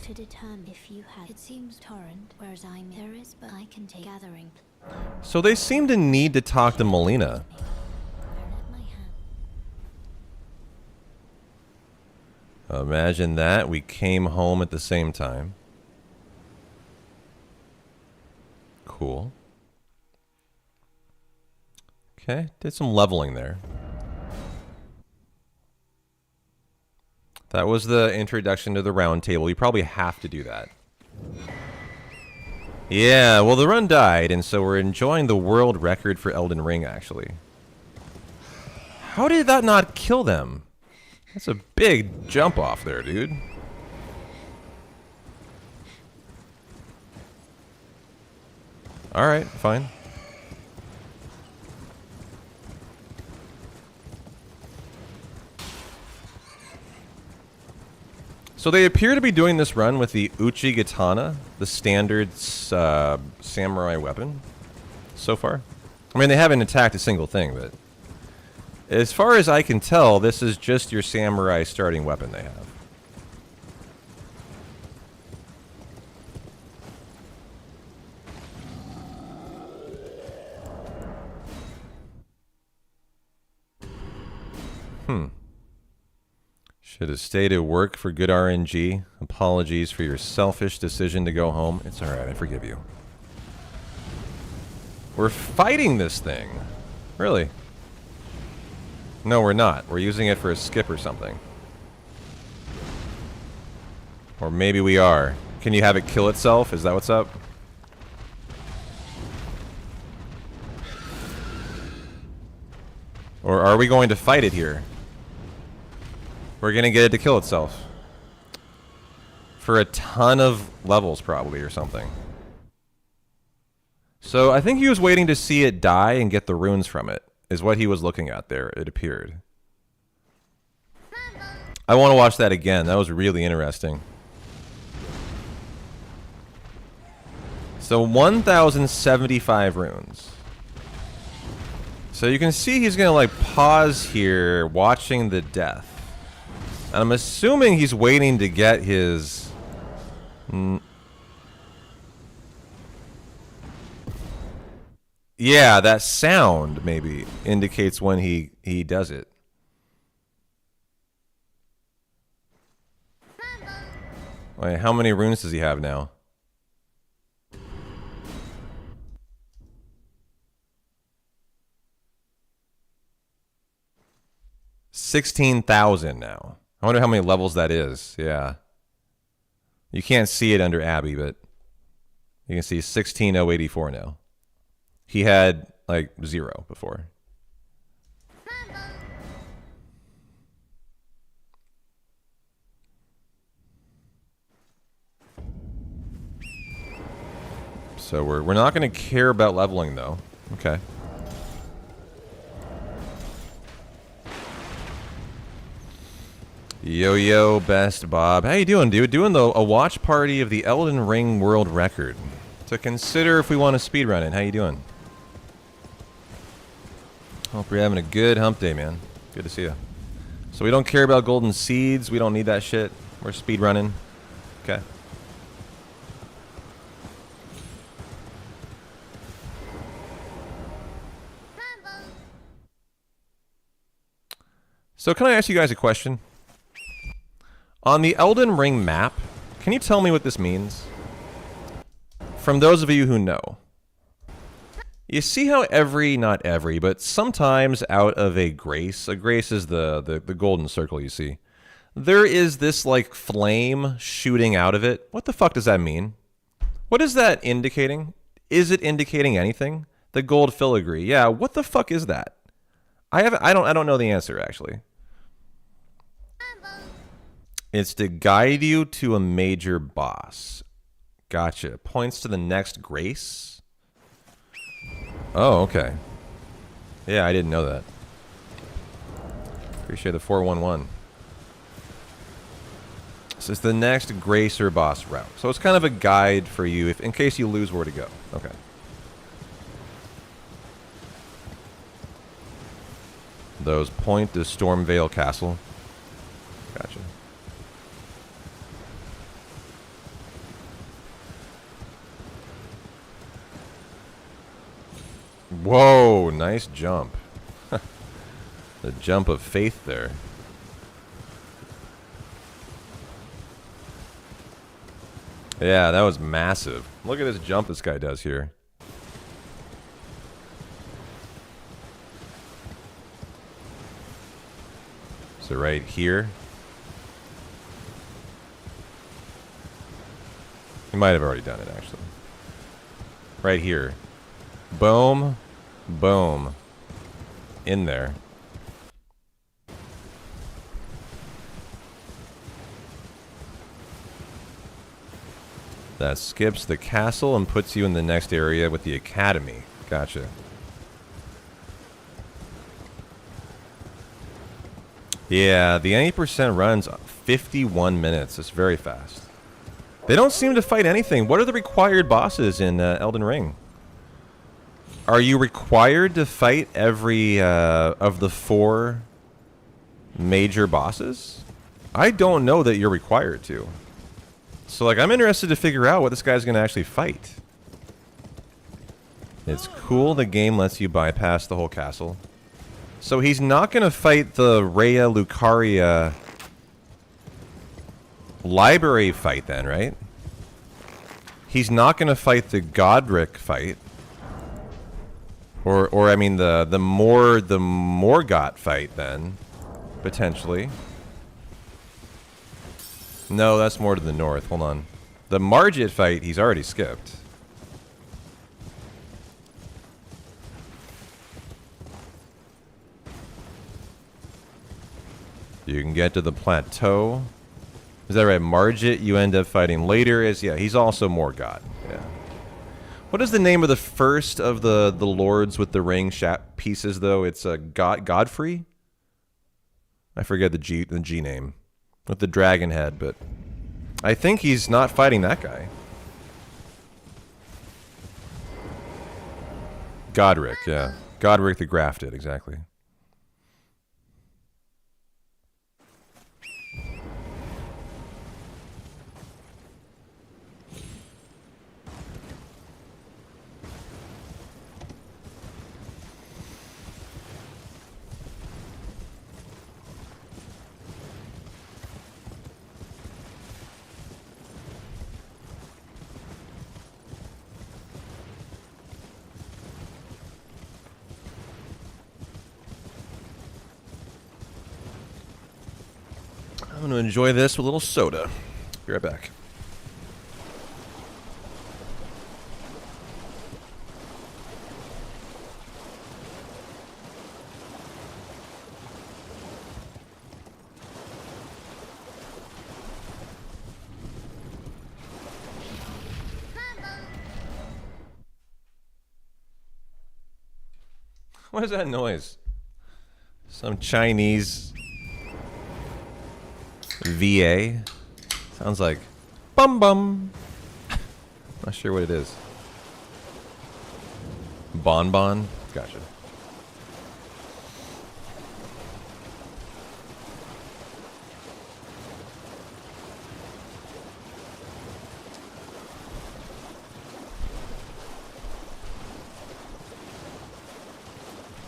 To determine if you had, it seems Torrent, whereas there is, but I can take gathering. So they seem to need to talk to Melina. Imagine that. We came home at the same time. Cool. Okay, did some leveling there. That was the introduction to the round table. You probably have to do that. Yeah, well, the run died, and so we're enjoying the world record for Elden Ring, actually. How did that not kill them? That's a big jump off there, dude. Alright, fine. So they appear to be doing this run with the Uchigatana, the standard samurai weapon, so far. I mean, they haven't attacked a single thing, but as far as I can tell, this is just your samurai starting weapon they have. Should have stayed at work for good RNG. Apologies for your selfish decision to go home. It's alright, I forgive you. We're fighting this thing. Really? No, we're not. We're using it for a skip or something. Or maybe we are. Can you have it kill itself? Is that what's up? Or are we going to fight it here? We're gonna get it to kill itself. For a ton of levels, probably, or something. So I think he was waiting to see it die and get the runes from it, is what he was looking at there, it appeared. I want to watch that again. That was really interesting. So 1,075 runes. So you can see he's gonna like pause here, watching the death. And I'm assuming he's waiting to get his... Yeah, that sound maybe indicates when he does it. Wait, how many runes does he have now? $16,000 now. I wonder how many levels that is. Yeah. You can't see it under Abby, but you can see 16,084 now. He had, like, 0 before. So we're not going to care about leveling, though. Okay. Yo, best Bob. How you doing, dude? Doing a watch party of the Elden Ring world record. To consider if we want to speedrun it. How you doing? Hope you're having a good hump day, man. Good to see you. So we don't care about golden seeds. We don't need that shit. We're speedrunning. Okay. So can I ask you guys a question? On the Elden Ring map, can you tell me what this means? From those of you who know. You see how not every, but sometimes out of a grace is the golden circle you see. There is this like flame shooting out of it. What the fuck does that mean? What is that indicating? Is it indicating anything? The gold filigree. Yeah, what the fuck is that? I don't know the answer actually. It's to guide you to a major boss. Gotcha. Points to the next grace. Oh, okay. Yeah, I didn't know that. Appreciate the 411. So it's the next grace or boss route. So it's kind of a guide for you if in case you lose where to go. Okay. Those point to Stormvale Castle. Gotcha. Whoa, nice jump. The jump of faith there. Yeah, that was massive. Look at this jump this guy does here. So right here. He might have already done it, actually. Right here. Boom. Boom. In there. That skips the castle and puts you in the next area with the academy. Gotcha. Yeah, the 90% runs 51 minutes. It's very fast. They don't seem to fight anything. What are the required bosses in Elden Ring? Are you required to fight every of the 4 major bosses? I don't know that you're required to. So, like, I'm interested to figure out what this guy's going to actually fight. It's cool the game lets you bypass the whole castle. So he's not going to fight the Rhea Lucaria library fight then, right? He's not going to fight the Godric fight. Or I mean the Morgott fight then, potentially. No, that's more to the north. Hold on. The Margit fight he's already skipped. You can get to the plateau. Is that right? Margit you end up fighting later is, yeah, he's also Morgott. Yeah. What is the name of the first of the lords with the ring pieces though? It's Godfrey? I forget the G name. With the dragon head, but I think he's not fighting that guy. Godric, yeah. Godric the Grafted, exactly. I'm going to enjoy this with a little soda. Be right back. What is that noise? Some Chinese VA? Sounds like bum bum. Not sure what it is. Bonbon? Gotcha.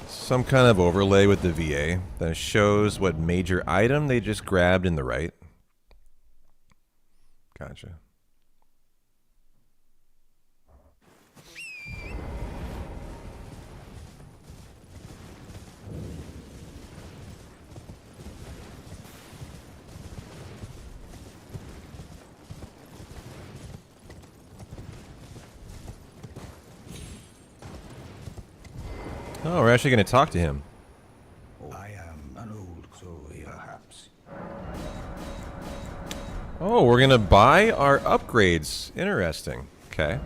Some kind of overlay with the VA that shows what major item they just grabbed in the right. Gotcha. Oh, we're actually going to talk to him. I am an old crow, perhaps. Oh, we're going to buy our upgrades. Interesting. Okay.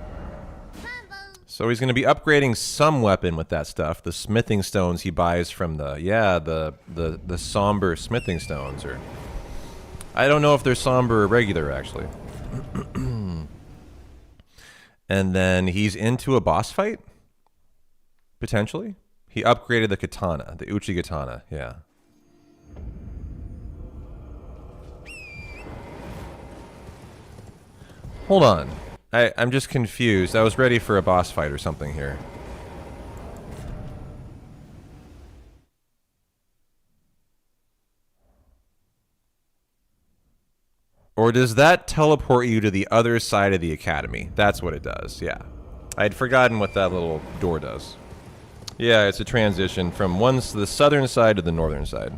So he's going to be upgrading some weapon with that stuff. The smithing stones he buys from the somber smithing stones. Or I don't know if they're somber or regular, actually. And then he's into a boss fight? Potentially? He upgraded the katana, the Uchi katana, yeah. Hold on. I'm just confused. I was ready for a boss fight or something here. Or does that teleport you to the other side of the academy? That's what it does, yeah. I'd forgotten what that little door does. Yeah, it's a transition from the southern side to the northern side.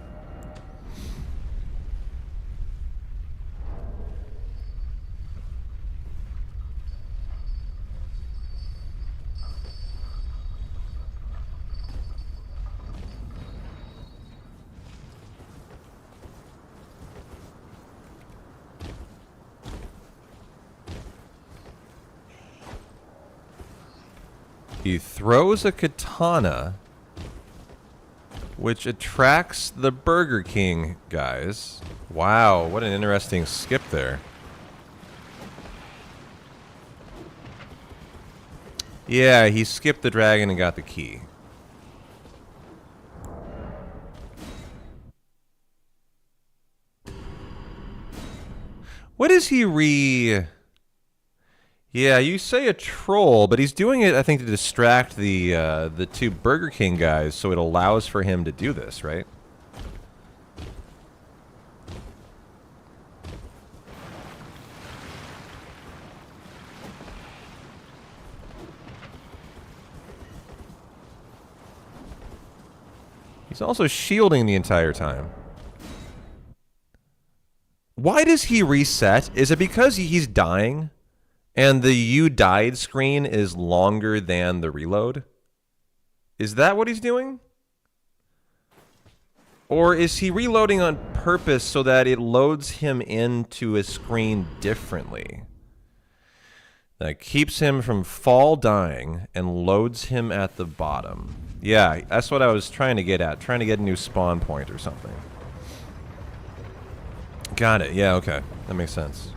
He throws a katana. which attracts the Burger King guys. Wow, what an interesting skip there. Yeah, he skipped the dragon and got the key. What is he Yeah, you say a troll, but he's doing it, I think, to distract the two Burger King guys, so it allows for him to do this, right? He's also shielding the entire time. Why does he reset? Is it because he's dying? And the "you died" screen is longer than the reload? Is that what he's doing? Or is he reloading on purpose so that it loads him into a screen differently? That keeps him from fall dying and loads him at the bottom. Yeah, that's what I was trying to get at. Trying to get a new spawn point or something. Got it. Yeah, okay. That makes sense.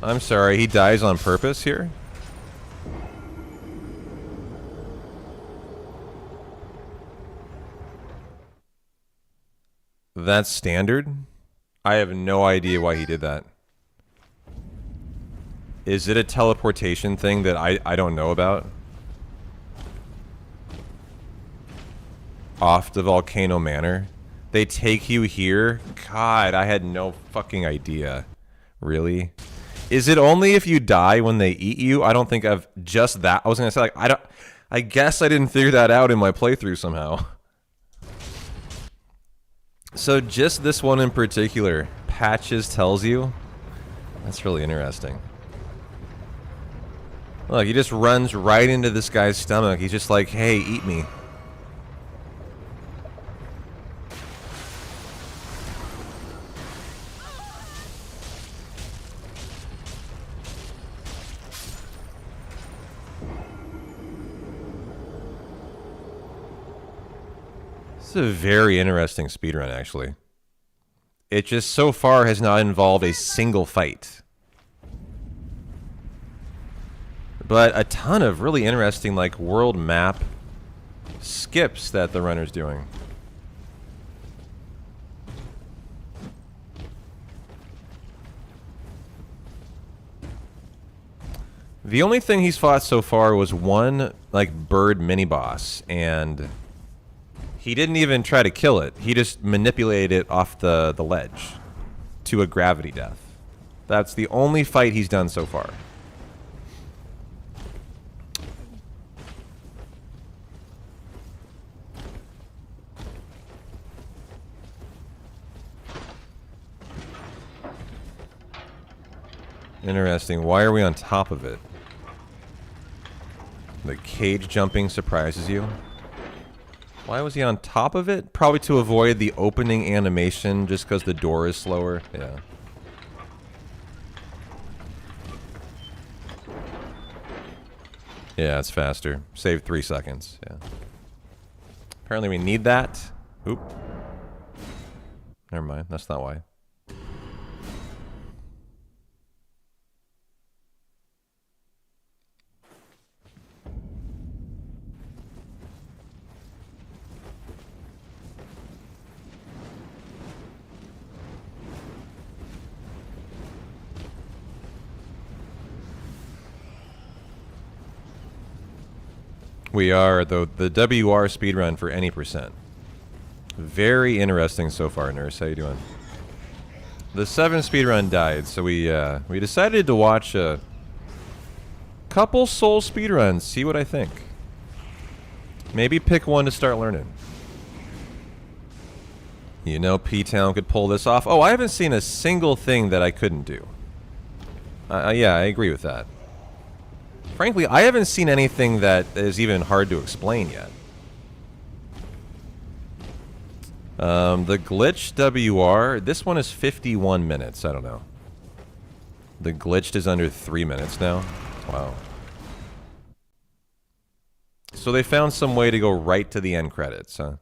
I'm sorry, he dies on purpose here? That's standard? I have no idea why he did that. Is it a teleportation thing that I don't know about? Off to Volcano Manor? They take you here? God, I had no fucking idea. Really? Is it only if you die when they eat you? I don't think I've just that. I was gonna say, like, I guess I didn't figure that out in my playthrough somehow. So just this one in particular, Patches tells you? That's really interesting. Look, he just runs right into this guy's stomach. He's just like, hey, eat me. This is a very interesting speedrun, actually. It just so far has not involved a single fight. But a ton of really interesting, like, world map skips that the runner's doing. The only thing he's fought so far was one, like, bird mini-boss, and he didn't even try to kill it. He just manipulated it off the ledge to a gravity death. That's the only fight he's done so far. Interesting. Why are we on top of it? The cage jumping surprises you. Why was he on top of it? Probably to avoid the opening animation just because the door is slower. Yeah. Yeah, it's faster. Save 3 seconds. Yeah. Apparently we need that. Oop. Never mind. That's not why. We are, though, the WR speedrun for any percent. Very interesting so far, Nurse. How you doing? The 7 speedrun died, so we decided to watch a couple Soul speedruns, see what I think. Maybe pick one to start learning. You know, P-Town could pull this off. Oh, I haven't seen a single thing that I couldn't do. Yeah, I agree with that. Frankly, I haven't seen anything that is even hard to explain yet. The glitch WR, this one is 51 minutes. I don't know. The glitched is under 3 minutes now. Wow. So they found some way to go right to the end credits, huh?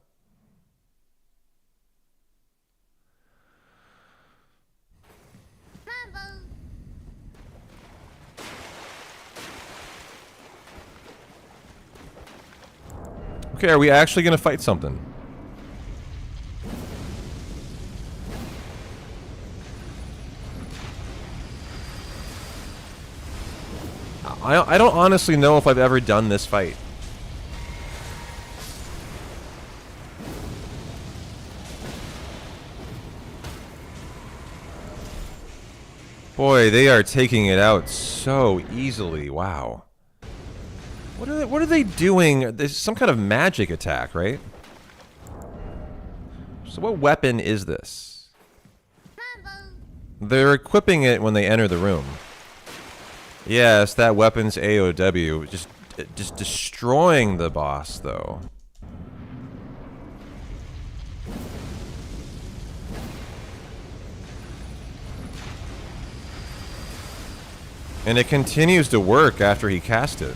Okay, are we actually gonna fight something? I don't honestly know if I've ever done this fight. Boy, they are taking it out so easily. Wow. What are they doing? There's some kind of magic attack, right? So what weapon is this? They're equipping it when they enter the room. Yes, that weapon's AOW. Just destroying the boss, though. And it continues to work after he cast it.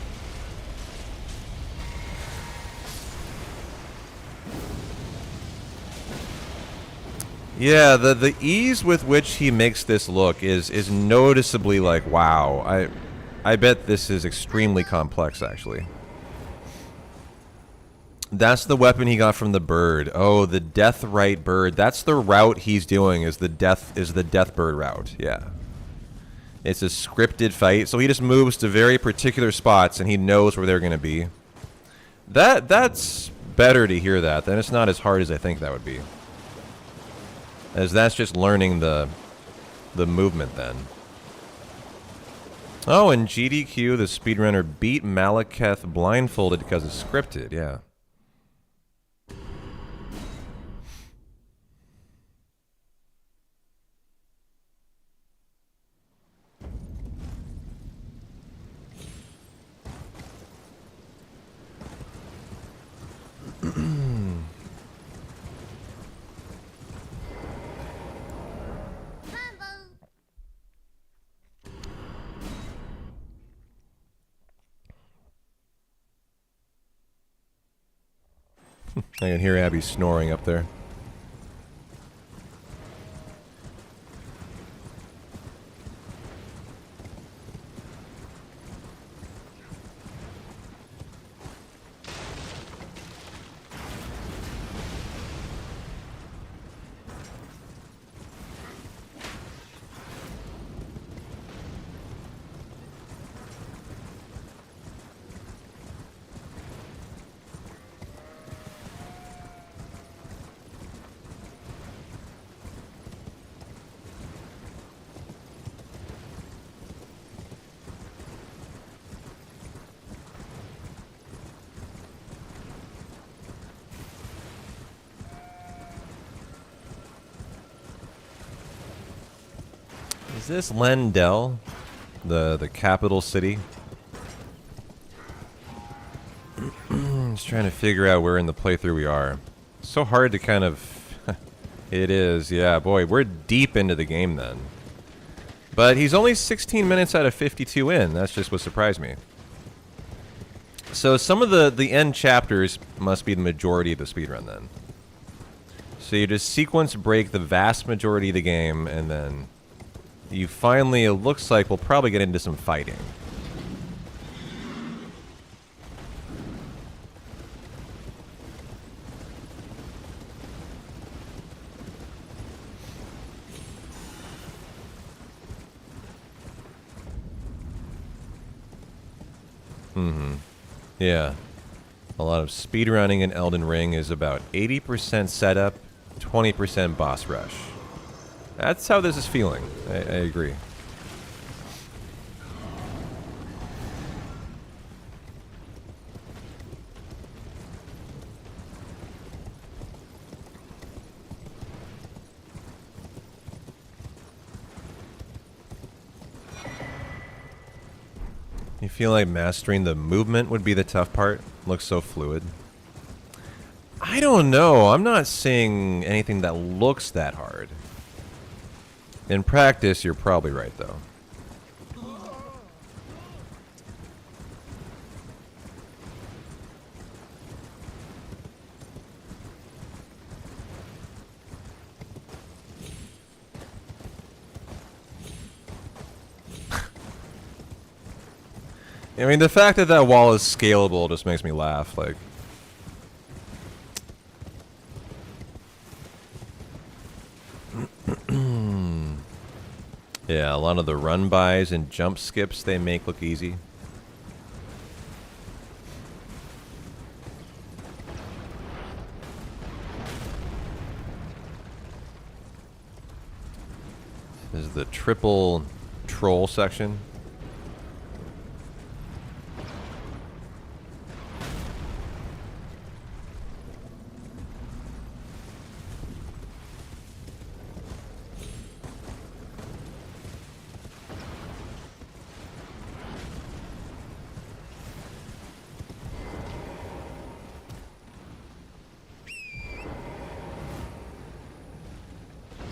Yeah, the ease with which he makes this look is noticeably like, wow. I bet this is extremely complex, actually. That's the weapon he got from the bird. Oh, the death right bird. That's the route he's doing. Is the death bird route? Yeah. It's a scripted fight, so he just moves to very particular spots, and he knows where they're going to be. That's better to hear that. Then it's not as hard as I think that would be. As that's just learning the movement then. Oh, and GDQ, the speedrunner, beat Malekith blindfolded because it's scripted, yeah. I can hear Abby snoring up there. Is this Lendell, the capital city? Just trying to figure out where in the playthrough we are. It's so hard to kind of... It is, yeah, boy, we're deep into the game then. But he's only 16 minutes out of 52 in. That's just what surprised me. So some of the end chapters must be the majority of the speedrun then. So you just sequence break the vast majority of the game, and then you finally, it looks like we'll probably get into some fighting. Yeah. A lot of speedrunning in Elden Ring is about 80% setup, 20% boss rush. That's how this is feeling. I agree. You feel like mastering the movement would be the tough part? Looks so fluid. I don't know. I'm not seeing anything that looks that hard. In practice, you're probably right, though. I mean, the fact that that wall is scalable just makes me laugh. Like, yeah, a lot of the run-bys and jump skips they make look easy. This is the triple troll section.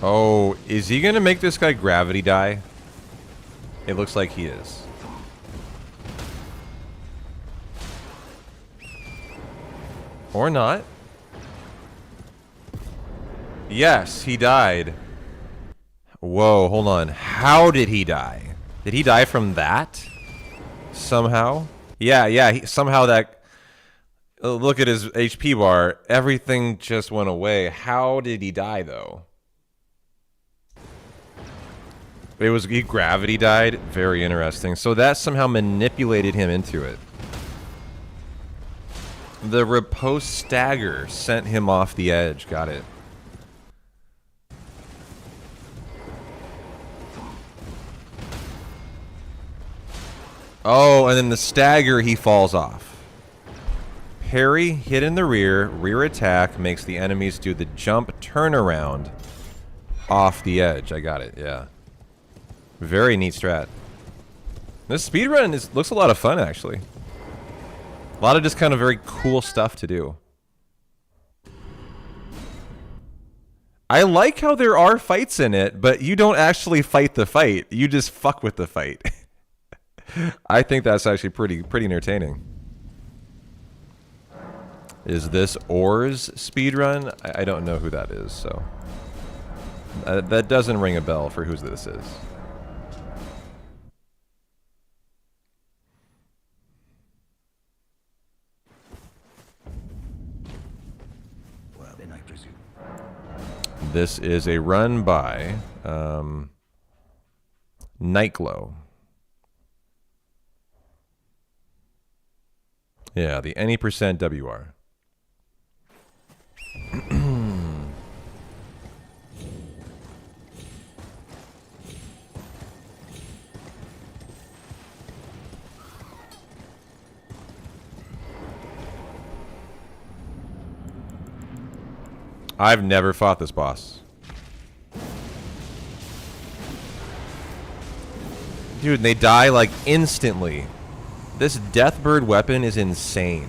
Oh, is he gonna make this guy gravity die? It looks like he is. Or not. Yes, he died. Whoa, hold on. How did he die? Did he die from that? Somehow? Yeah, somehow that... look at his HP bar. Everything just went away. How did he die, though? He gravity died? Very interesting. So that somehow manipulated him into it. The riposte stagger sent him off the edge. Got it. Oh, and then the stagger, he falls off. Parry, hit in the rear, rear attack makes the enemies do the jump turnaround off the edge. I got it, yeah. Very neat strat. This speedrun looks a lot of fun, actually. A lot of just kind of very cool stuff to do. I like how there are fights in it, but you don't actually fight the fight. You just fuck with the fight. I think that's actually pretty entertaining. Is this Or's speedrun? I don't know who that is, so... that doesn't ring a bell for who this is. This is a run by Nightglow. Yeah, the any percent WR. I've never fought this boss. Dude, they die like instantly. This Deathbird weapon is insane.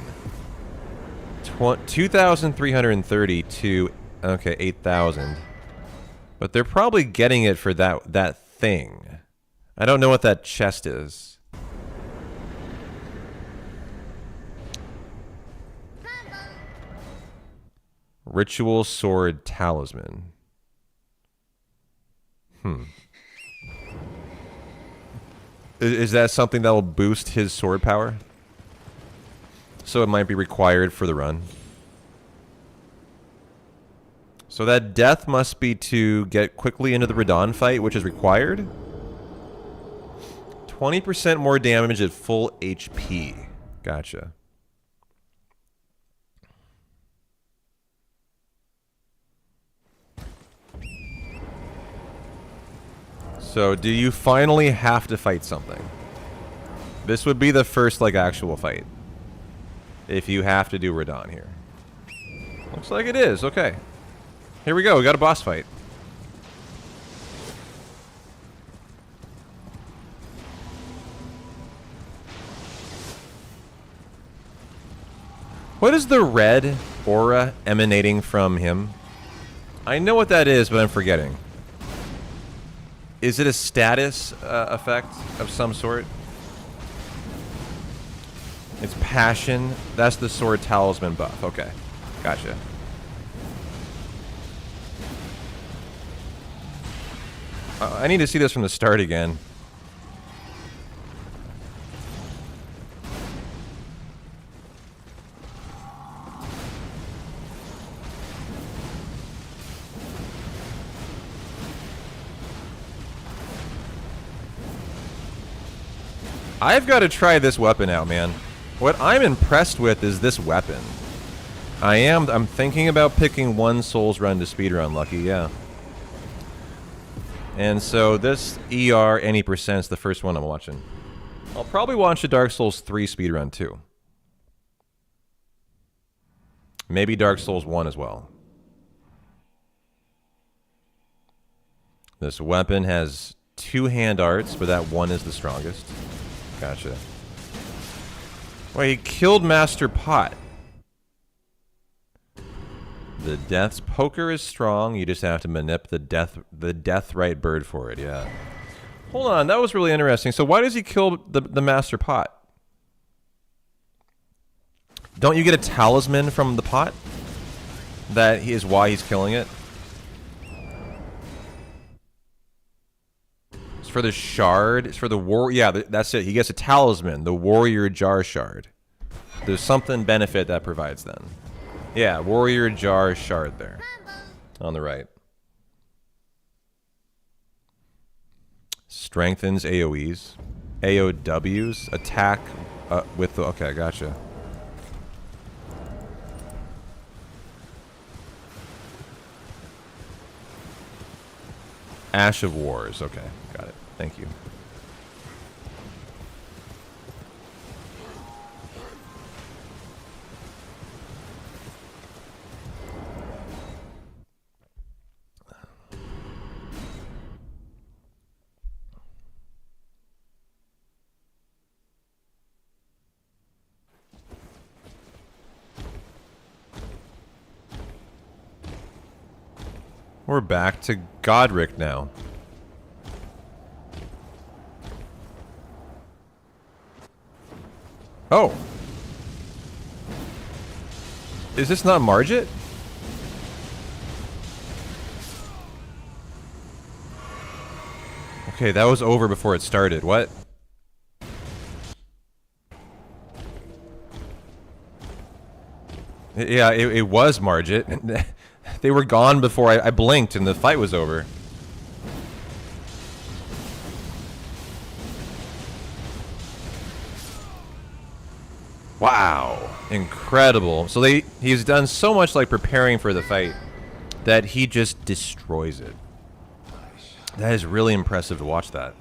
2,330 to, okay, 8,000. But they're probably getting it for that thing. I don't know what that chest is. Ritual Sword Talisman. Is that something that will boost his sword power? So it might be required for the run. So that death must be to get quickly into the Radon fight, which is required. 20% more damage at full HP. Gotcha. So, do you finally have to fight something? This would be the first, like, actual fight. If you have to do Radon here. Looks like it is, okay. Here we go, we got a boss fight. What is the red aura emanating from him. I know what that is, but I'm forgetting. Is it a status effect of some sort? It's passion. That's the sword talisman buff. Okay. Gotcha. I need to see this from the start again. I've got to try this weapon out, man. What I'm impressed with is this weapon. I'm thinking about picking one Souls run to speedrun, Lucky, yeah. And so this ER any percent is the first one I'm watching. I'll probably watch a Dark Souls 3 speedrun too. Maybe Dark Souls 1 as well. This weapon has 2 hand arts, but that one is the strongest. Gotcha. Wait, he killed Master Pot. The Death's Poker is strong. You just have to manip the death right bird for it. Yeah. Hold on, that was really interesting. So why does he kill the Master Pot? Don't you get a talisman from the pot? That is why he's killing it. It's for the shard. It's for the war. Yeah, that's it. He gets a talisman, the Warrior Jar Shard. There's something benefit that provides then. Yeah, Warrior Jar Shard there. On the right. Strengthens AoEs. AOWs. Attack with the... Okay, gotcha. Ash of Wars. Okay, got it. Thank you. We're back to Godric now. Oh. Is this not Margit? Okay, that was over before it started. What? Yeah, it was Margit. They were gone before I blinked and the fight was over. Wow. Incredible. So he's done so much like preparing for the fight that he just destroys it. That is really impressive to watch that.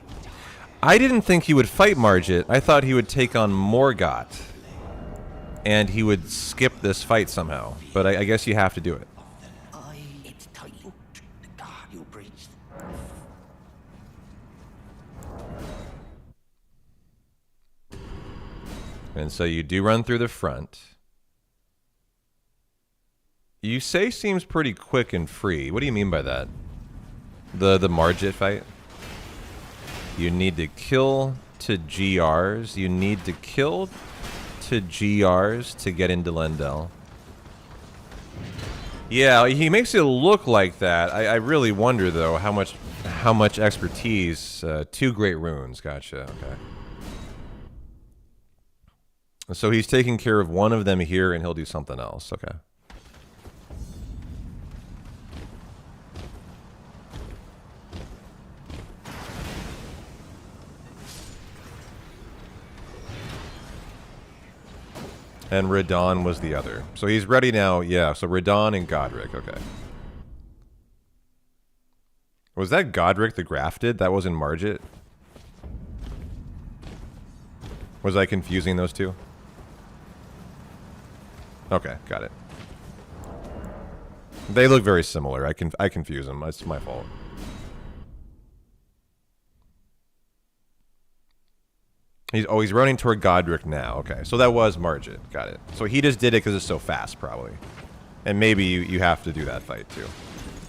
I didn't think he would fight Margit. I thought he would take on Morgott. And he would skip this fight somehow. But I guess you have to do it. And so you do run through the front. You say seems pretty quick and free. What do you mean by that? The Margit fight? You need to kill to GRs. You need to kill to GRs to get into Lendel. Yeah, he makes it look like that. I really wonder though how much expertise. 2 great runes. Gotcha. Okay. So he's taking care of one of them here, and he'll do something else. Okay. And Radon was the other. So he's ready now. Yeah, so Radon and Godric. Okay. Was that Godric the Grafted? That was in Margit? Was I confusing those two? Okay, got it. They look very similar. I confuse them. It's my fault. He's running toward Godric now. Okay, so that was Margit. Got it. So he just did it because it's so fast, probably. And maybe you have to do that fight too.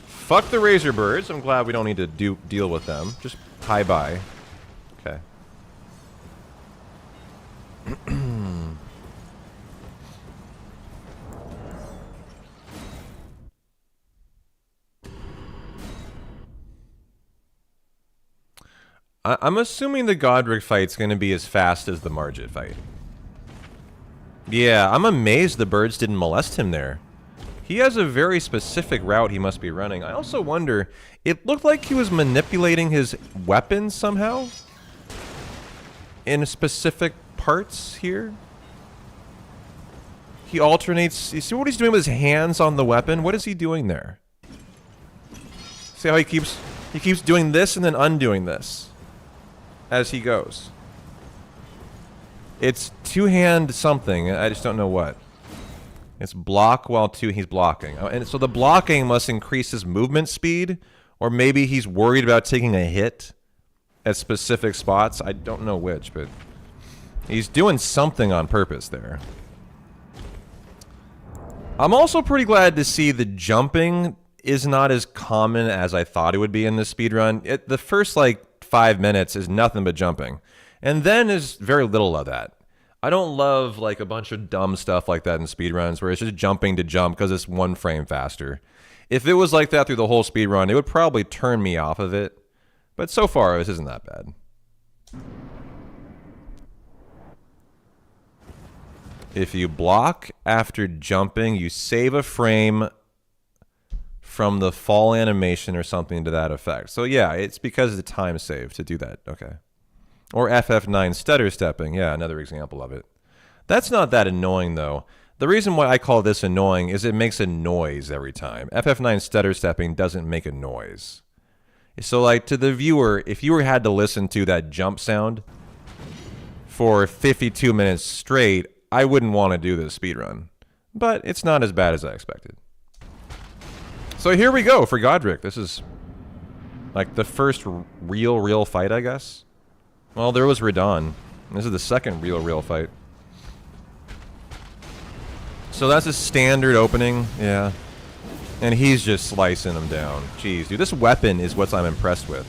Fuck the Razor Birds. I'm glad we don't need to deal with them. Just hi-bye. Okay. I'm assuming the Godric fight's going to be as fast as the Margit fight. Yeah, I'm amazed the birds didn't molest him there. He has a very specific route he must be running. I also wonder, it looked like he was manipulating his weapons somehow? In specific parts here? He alternates... You see what he's doing with his hands on the weapon? What is he doing there? See how he keeps doing this and then undoing this as he goes. It's two-hand something. I just don't know what. It's block while he's blocking. And so the blocking must increase his movement speed, or maybe he's worried about taking a hit at specific spots. I don't know which, but he's doing something on purpose there. I'm also pretty glad to see the jumping is not as common as I thought it would be in this speedrun. The first, like, 5 minutes is nothing but jumping. And then there's very little of that. I don't love, like, a bunch of dumb stuff like that in speedruns where it's just jumping to jump because it's 1 frame faster. If it was like that through the whole speedrun, it would probably turn me off of it. But so far, this isn't that bad. If you block after jumping, you save a frame from the fall animation or something to that effect. So yeah, it's because of the time saved to do that. Okay. Or FF9 stutter stepping. Yeah, another example of it. That's not that annoying, though. The reason why I call this annoying is it makes a noise every time. FF9 stutter stepping doesn't make a noise. So, like, to the viewer, if you had to listen to that jump sound for 52 minutes straight, I wouldn't want to do this speedrun. But it's not as bad as I expected. So here we go for Godric. This is, like, the first real fight, I guess. Well, there was Radon. This is the second real fight. So that's a standard opening, yeah. And he's just slicing them down. Jeez, dude, this weapon is what I'm impressed with.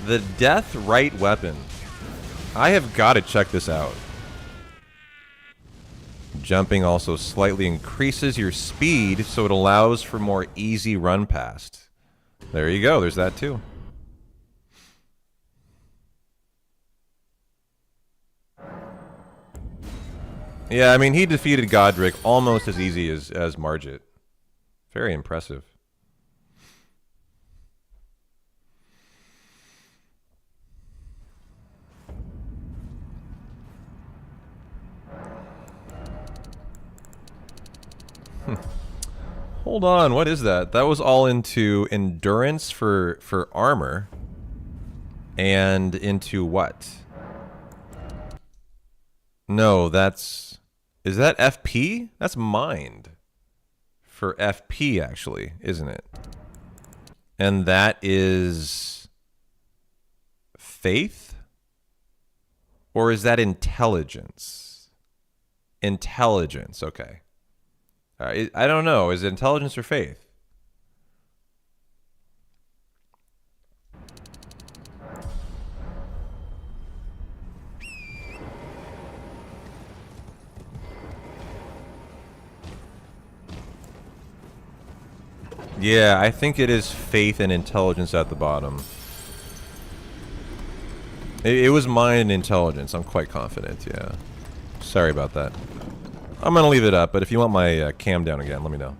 The Death Right weapon. I have got to check this out. Jumping also slightly increases your speed, so it allows for more easy run past. There you go, there's that too. Yeah, I mean, he defeated Godric almost as easy as Margit. Very impressive. Hold on, what is that? That was all into endurance for armor. And into what? No, that's... Is that FP? That's mind. For FP, actually, isn't it? And that is... faith? Or is that intelligence? Intelligence, okay. I don't know. Is it intelligence or faith? Yeah, I think it is faith and intelligence at the bottom. It was mind and intelligence. I'm quite confident, yeah. Sorry about that. I'm gonna leave it up, but if you want my cam down again, let me know.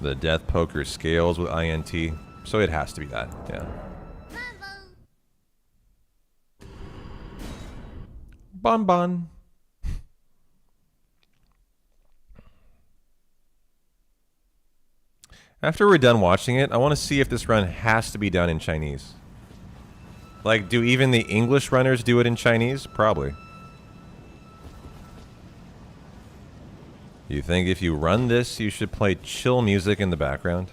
The Death Poker scales with INT, so it has to be that, yeah. Bon. After we're done watching it, I want to see if this run has to be done in Chinese. Like, do even the English runners do it in Chinese? Probably. You think if you run this, you should play chill music in the background?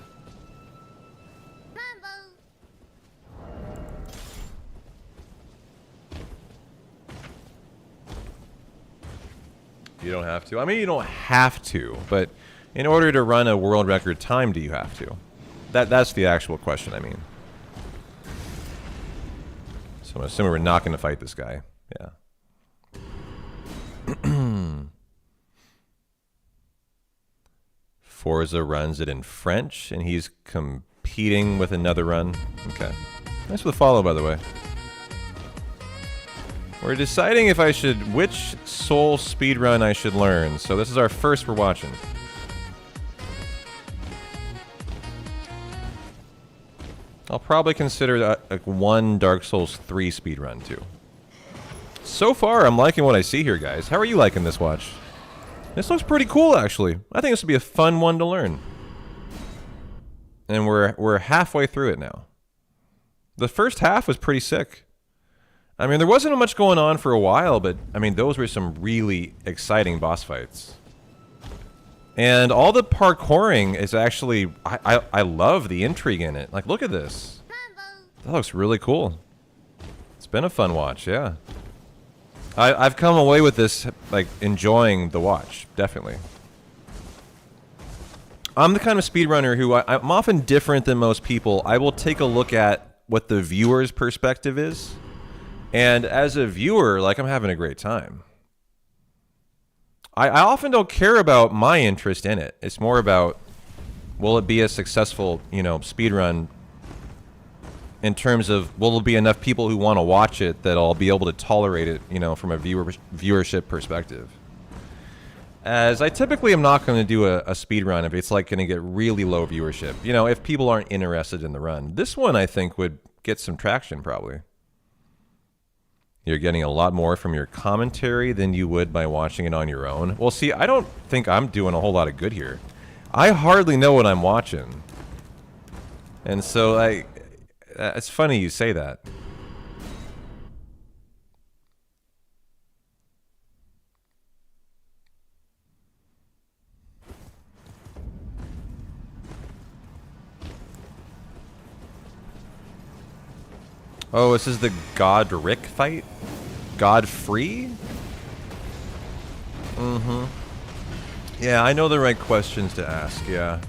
You don't have to. I mean, you don't have to, but in order to run a world record time, do you have to? That's the actual question, I mean. So I'm assuming we're not going to fight this guy. Yeah. Forza runs it in French, and he's competing with another run. Okay. Nice with a follow, by the way. We're deciding if I should, which Soul speedrun I should learn. So this is our first we're watching. I'll probably consider like one Dark Souls 3 speedrun too. So far, I'm liking what I see here, guys. How are you liking this watch? This looks pretty cool, actually. I think this would be a fun one to learn. And we're halfway through it now. The first half was pretty sick. I mean, there wasn't much going on for a while, but, I mean, those were some really exciting boss fights. And all the parkouring is actually... I love the intrigue in it. Like, look at this. That looks really cool. It's been a fun watch, yeah. I've come away with this, like, enjoying the watch. Definitely. I'm the kind of speedrunner who... I'm often different than most people. I will take a look at what the viewer's perspective is. And as a viewer, like, I'm having a great time. I often don't care about my interest in it. It's more about, will it be a successful, you know, speedrun in terms of, will there be enough people who want to watch it that I'll be able to tolerate it, you know, from a viewership perspective. As I typically am not going to do a speedrun if it's, like, going to get really low viewership. You know, if people aren't interested in the run. This one, I think, would get some traction, probably. You're getting a lot more from your commentary than you would by watching it on your own. Well, see, I don't think I'm doing a whole lot of good here. I hardly know what I'm watching. And so, it's funny you say that. Oh, this is the Godric fight? Godfree? Mm-hmm. Yeah, I know the right questions to ask, yeah.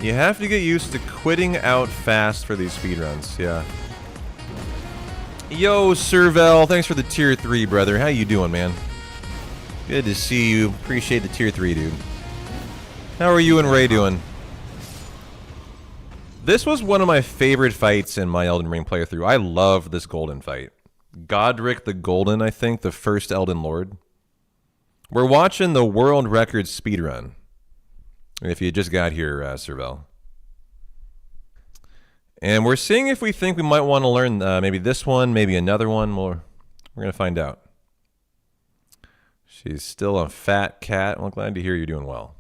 You have to get used to quitting out fast for these speedruns, yeah. Yo, Servel, thanks for the tier 3, brother. How you doing, man? Good to see you. Appreciate the tier 3, dude. How are you and Ray doing? This was one of my favorite fights in my Elden Ring playthrough. I love this golden fight. Godric the Golden, I think, the first Elden Lord. We're watching the world record speedrun. If you just got here, Servel. And we're seeing if we think we might want to learn maybe this one, maybe another one. We're going to find out. She's still a fat cat. Well, glad to hear you're doing well.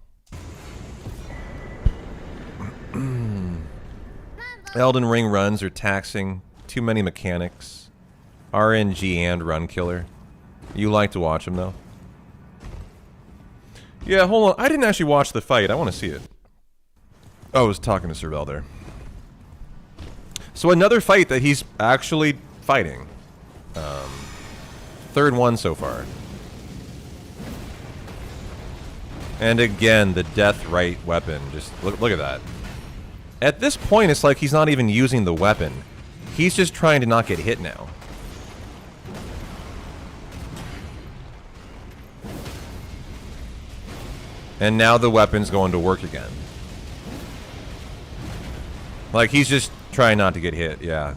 Elden Ring runs are taxing, too many mechanics, RNG and run killer. You like to watch them though? Yeah, hold on. I didn't actually watch the fight. I want to see it. Oh, I was talking to Servel there. So another fight that he's actually fighting. Third one so far. And again, the death right weapon. Just look at that. At this point, it's like he's not even using the weapon. He's just trying to not get hit now. And now the weapon's going to work again. Like, he's just trying not to get hit, yeah.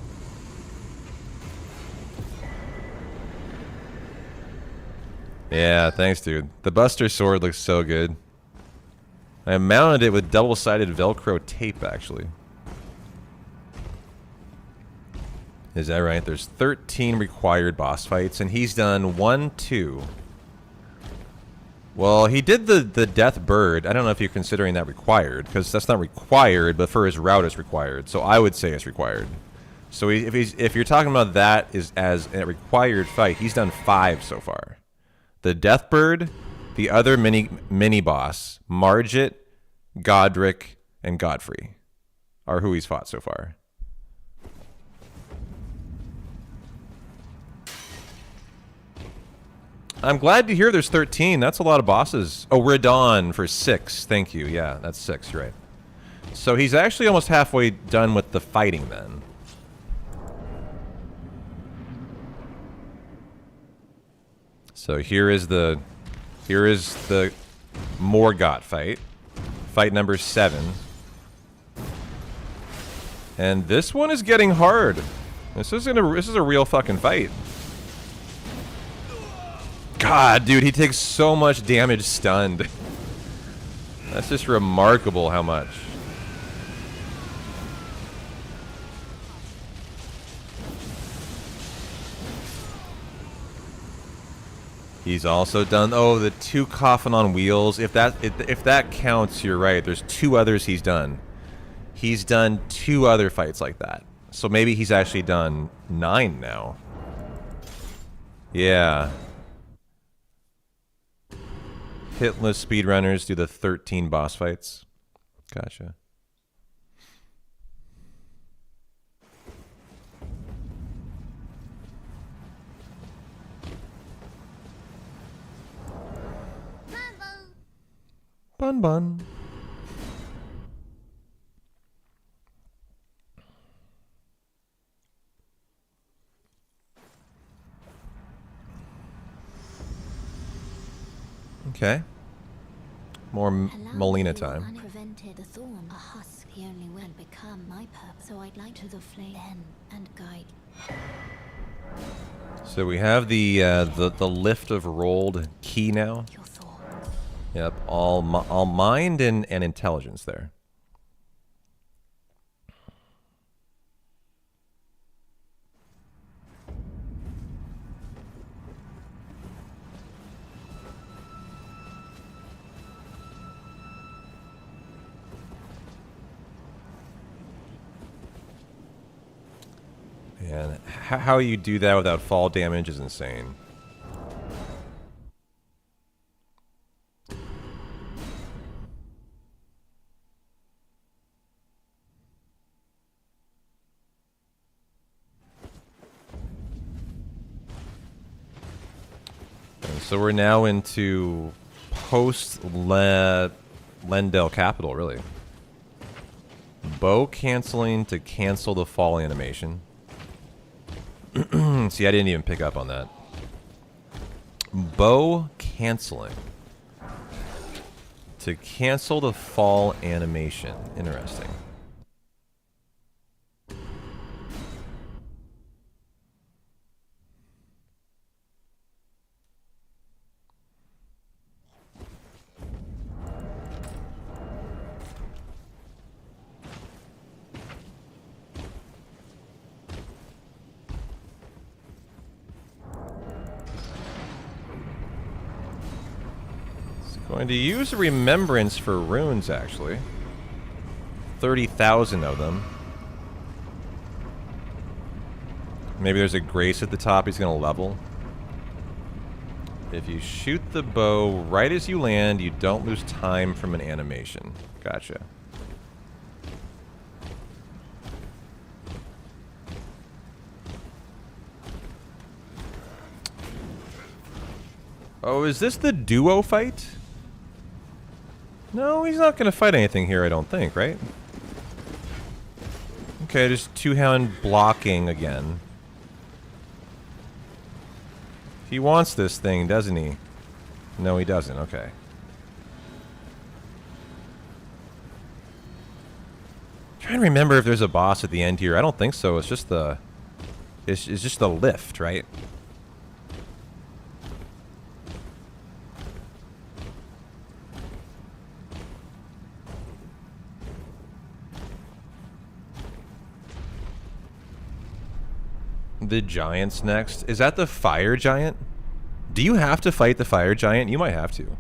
Yeah, thanks, dude. The Buster Sword looks so good. I mounted it with double-sided Velcro tape, actually. Is that right? There's 13 required boss fights, and he's done 1, 2. Well, he did the Death Bird. I don't know if you're considering that required, because that's not required, but for his route it's required. So I would say it's required. So if you're talking about that as a required fight, he's done 5 so far. The Death Bird, the other mini boss, Margit, Godric, and Godfrey are who he's fought so far. I'm glad to hear there's 13. That's a lot of bosses. Oh, Radon for 6. Thank you. Yeah, that's 6, right. So he's actually almost halfway done with the fighting then. So here is the Morgott fight. Fight number 7. And this one is getting hard. This is a real fucking fight. God, dude, he takes so much damage stunned. That's just remarkable how much. He's also done, oh, the 2 coffin on wheels. If that counts, you're right. There's 2 others he's done. He's done 2 other fights like that. So maybe he's actually done 9 now. Yeah. Hitless speedrunners do the 13 boss fights. Gotcha. Bun bun. Okay. More Molina time. Unprevented the thorn, a husk, the only way to become my purpose. So I'd like to the flame and guide. So we have the lift of rolled key now. Your thoughts. Yep, all mind and intelligence there. And how you do that without fall damage is insane. And so we're now into post-Lendell Capital, really. Bow canceling to cancel the fall animation. See, I didn't even pick up on that. Bow canceling to cancel the fall animation. Interesting. Going to use a remembrance for runes, actually. 30,000 of them. Maybe there's a grace at the top he's going to level. If you shoot the bow right as you land, you don't lose time from an animation. Gotcha. Oh, is this the duo fight? No, he's not going to fight anything here, I don't think, right? Okay, just two-hand blocking again. He wants this thing, doesn't he? No, he doesn't. Okay. I'm trying to remember if there's a boss at the end here. I don't think so. It's just the... It's just the lift, right? The giant's next. Is that the fire giant? Do you have to fight the fire giant? You might have to.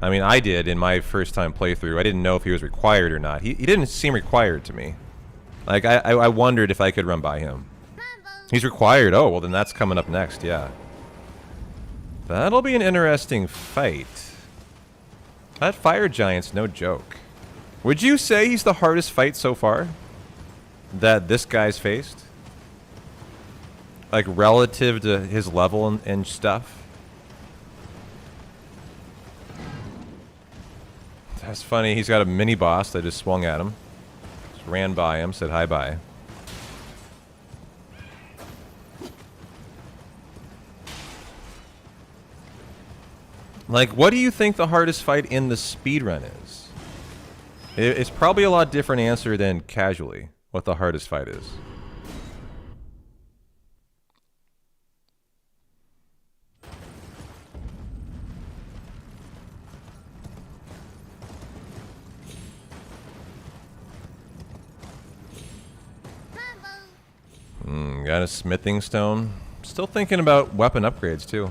I mean, I did in my first time playthrough. I didn't know if he was required or not. He didn't seem required to me. Like, I wondered if I could run by him. He's required. Oh, well then that's coming up next, yeah. That'll be an interesting fight. That fire giant's no joke. Would you say he's the hardest fight so far that this guy's faced? Like, relative to his level and stuff? That's funny. He's got a mini boss that just swung at him. Just ran by him, said hi bye. Like, what do you think the hardest fight in the speedrun is? It's probably a lot different answer than casually what the hardest fight is. Got a smithing stone. Still thinking about weapon upgrades too.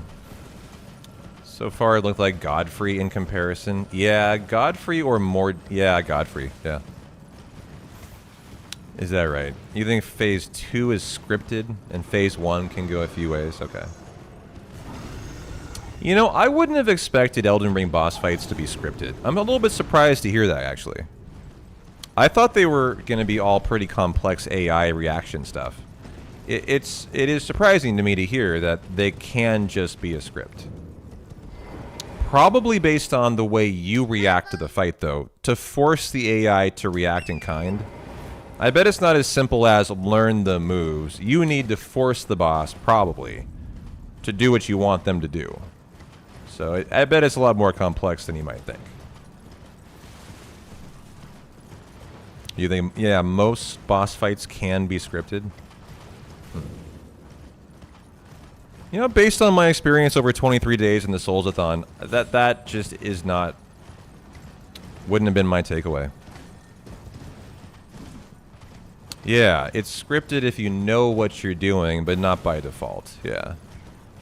So far it looked like Godfrey in comparison. Yeah, Godfrey or more. Yeah, Godfrey. Yeah. Is that right? You think phase 2 is scripted and phase 1 can go a few ways? Okay. You know, I wouldn't have expected Elden Ring boss fights to be scripted. I'm a little bit surprised to hear that, actually. I thought they were going to be all pretty complex AI reaction stuff. It is surprising to me to hear that they can just be a script. Probably based on the way you react to the fight, though. To force the AI to react in kind. I bet it's not as simple as learn the moves. You need to force the boss, probably, to do what you want them to do. So I bet it's a lot more complex than you might think. You think, yeah, most boss fights can be scripted? You know, based on my experience over 23 days in the Souls-a-thon, that just is not... wouldn't have been my takeaway. Yeah, it's scripted if you know what you're doing, but not by default. Yeah.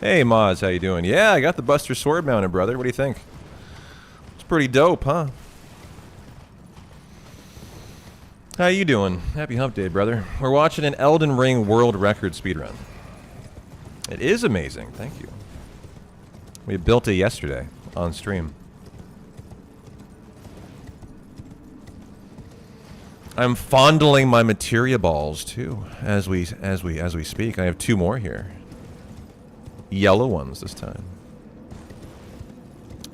Hey, Moz, how you doing? Yeah, I got the Buster Sword mounted, brother. What do you think? It's pretty dope, huh? How you doing? Happy hump day, brother. We're watching an Elden Ring world record speedrun. It is amazing. Thank you. We built it yesterday on stream. I'm fondling my materia balls too as we speak. I have 2 more here. Yellow ones this time.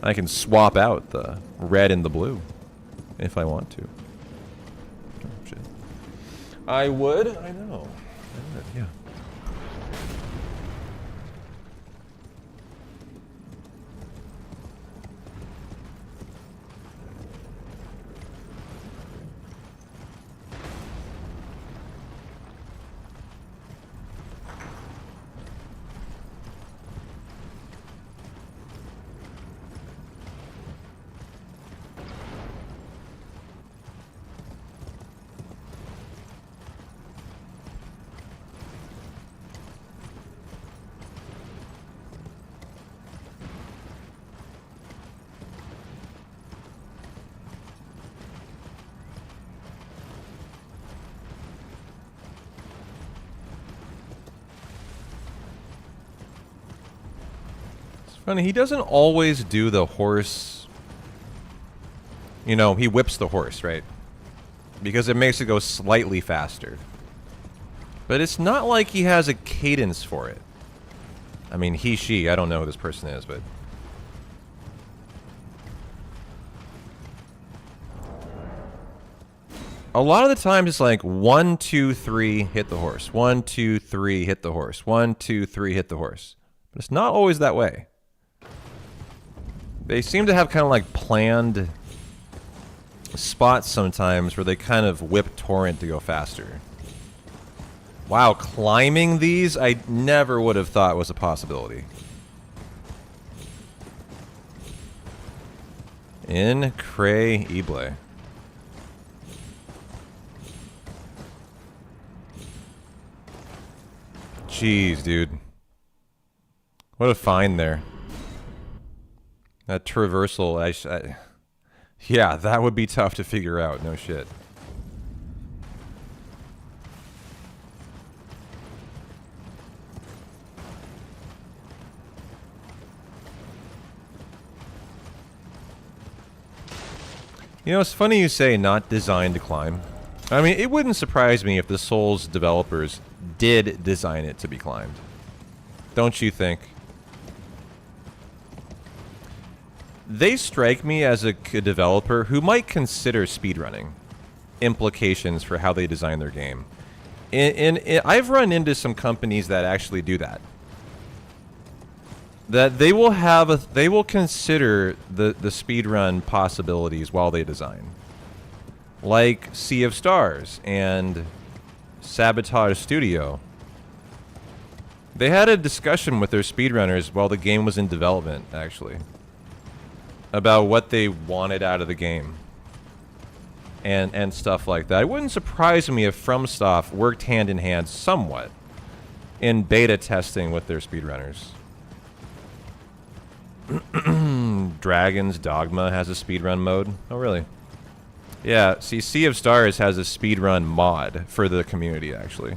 I can swap out the red and the blue if I want to. Oh, shit. I would. I know. I would, yeah. Funny, he doesn't always do the horse. You know, he whips the horse, right? Because it makes it go slightly faster. But it's not like he has a cadence for it. I mean, he, she, I don't know who this person is, but... a lot of the time it's like 1, 2, 3, hit the horse. 1, 2, 3, hit the horse. 1, 2, 3, hit the horse. But it's not always that way. They seem to have kind of like planned spots sometimes where they kind of whip torrent to go faster. Wow, climbing these I never would have thought was a possibility. Incredible. Jeez, dude. What a find there. That traversal, yeah, that would be tough to figure out, no shit. You know, it's funny you say not designed to climb. I mean, it wouldn't surprise me if the Souls developers did design it to be climbed. Don't you think? They strike me as a developer who might consider speedrunning implications for how they design their game. I've run into some companies that actually do that. That they will consider the speedrun possibilities while they design. Like Sea of Stars and Sabotage Studio. They had a discussion with their speedrunners while the game was in development, actually, about what they wanted out of the game. And stuff like that. It wouldn't surprise me if FromSoft worked hand in hand somewhat in beta testing with their speedrunners. Dragon's Dogma has a speedrun mode. Oh, really? Yeah, see, Sea of Stars has a speedrun mod for the community, actually.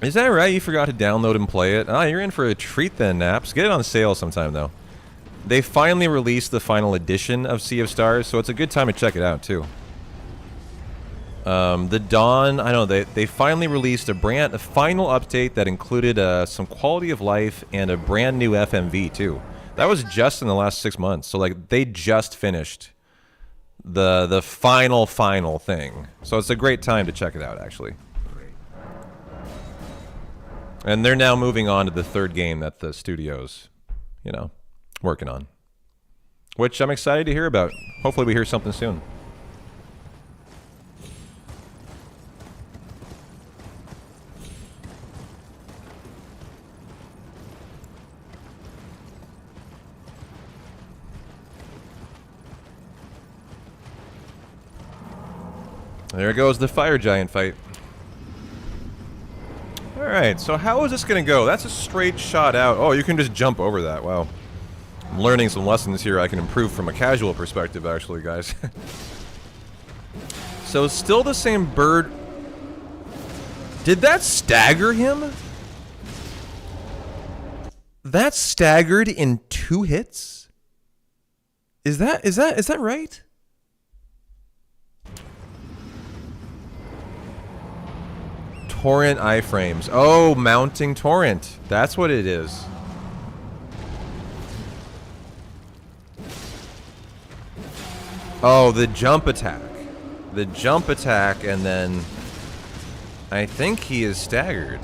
Is that right? You forgot to download and play it? Ah, you're in for a treat then, Naps. Get it on sale sometime, though. They finally released the final edition of Sea of Stars, so it's a good time to check it out, too. The Dawn, I don't know, they finally released a final update that included some quality of life and a brand new FMV, too. That was just in the last 6 months, so like they just finished the final thing. So it's a great time to check it out, actually. And they're now moving on to the third game that the studio's, you know, working on. Which I'm excited to hear about. Hopefully we hear something soon. There goes the fire giant fight. Alright, so how is this gonna go? That's a straight shot out. Oh, you can just jump over that. Wow. I'm learning some lessons here I can improve from a casual perspective, actually, guys. So, still the same bird. Did that stagger him? That staggered in 2 hits? Is that right? Torrent iframes. Oh, mounting torrent. That's what it is. Oh, the jump attack. The jump attack, and then I think he is staggered.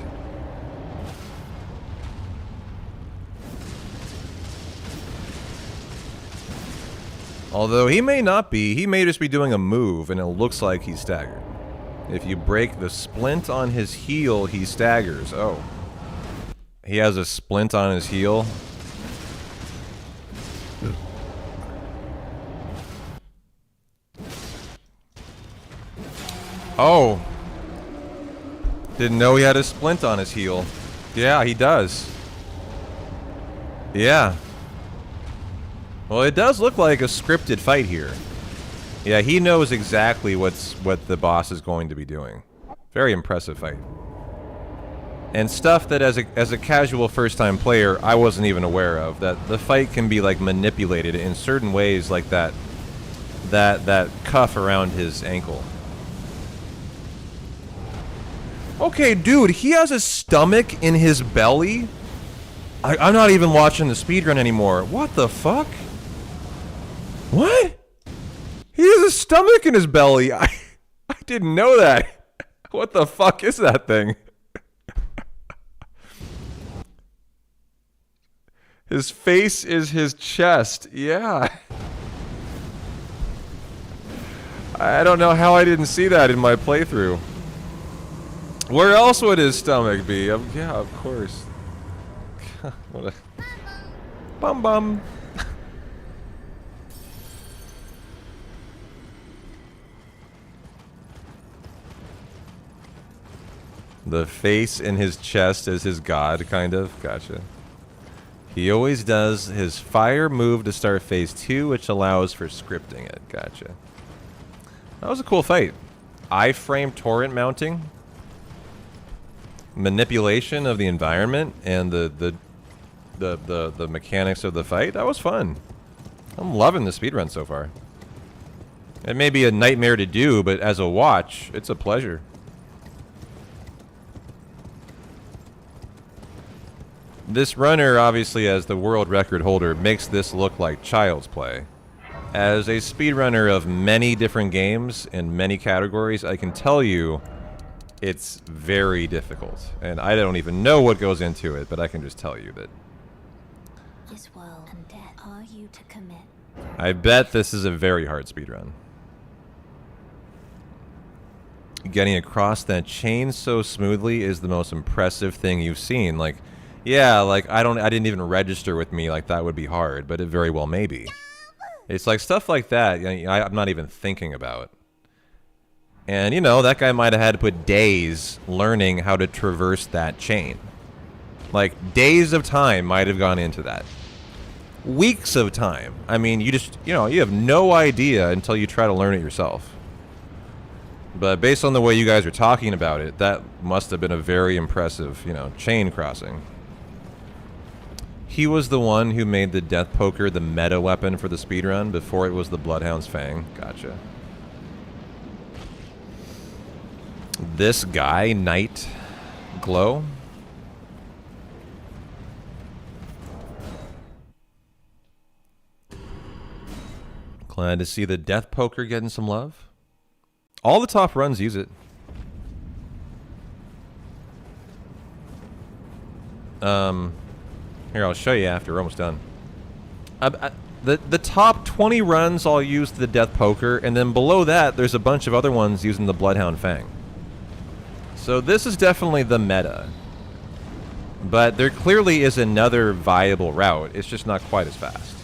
Although he may not be. He may just be doing a move, and it looks like he's staggered. If you break the splint on his heel, he staggers. Oh. He has a splint on his heel. Oh. Didn't know he had a splint on his heel. Yeah, he does. Yeah. Well, it does look like a scripted fight here. Yeah, he knows exactly what the boss is going to be doing. Very impressive fight. And stuff that as a casual first-time player, I wasn't even aware of. That the fight can be like manipulated in certain ways, like that cuff around his ankle. Okay, dude, he has a stomach in his belly? I'm not even watching the speedrun anymore. What the fuck? What? He has a stomach in his belly. I didn't know that. What the fuck is that thing? His face is his chest. Yeah. I don't know how I didn't see that in my playthrough. Where else would his stomach be? Yeah, of course. What a... Bum bum. The face in his chest is his god, kind of. Gotcha. He always does his fire move to start phase 2, which allows for scripting it. Gotcha. That was a cool fight. Iframe torrent mounting. Manipulation of the environment and the mechanics of the fight. That was fun. I'm loving the speedrun so far. It may be a nightmare to do, but as a watch, it's a pleasure. This runner, obviously as the world record holder, makes this look like child's play. As a speedrunner of many different games in many categories, I can tell you it's very difficult. And I don't even know what goes into it, but I can just tell you that This world and death are you to commit? I bet this is a very hard speedrun. Getting across that chain so smoothly is the most impressive thing you've seen. Like, yeah, like I didn't even register with me like that would be hard, but it very well may be. It's like stuff like that I'm not even thinking about. And you know, that guy might have had to put days learning how to traverse that chain. Like days of time might have gone into that. Weeks of time. I mean, you have no idea until you try to learn it yourself. But based on the way you guys are talking about it, that must have been a very impressive, chain crossing. He was the one who made the death poker the meta weapon for the speedrun before it was the Bloodhound's Fang. Gotcha. This guy, Night Glow. Glad to see the death poker getting some love. All the top runs use it. Here, I'll show you after. We're almost done. The top 20 runs all use the death poker, and then below that, there's a bunch of other ones using the Bloodhound Fang. So this is definitely the meta. But there clearly is another viable route. It's just not quite as fast.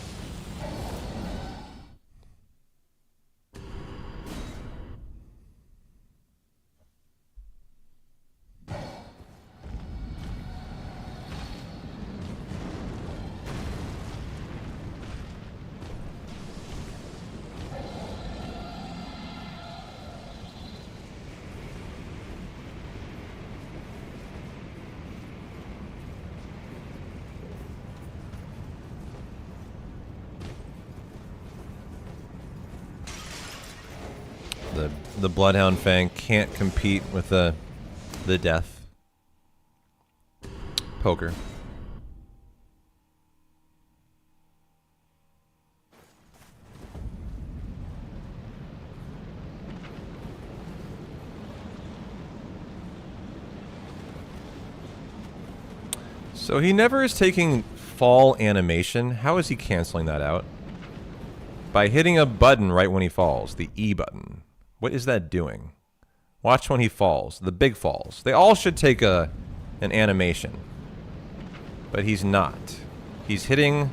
The Bloodhound Fang can't compete with the death poker. So he never is taking fall animation. How is he canceling that out? By hitting a button right when he falls, the E button. What is that doing? Watch when he falls, the big falls. They all should take an animation. But he's not. He's hitting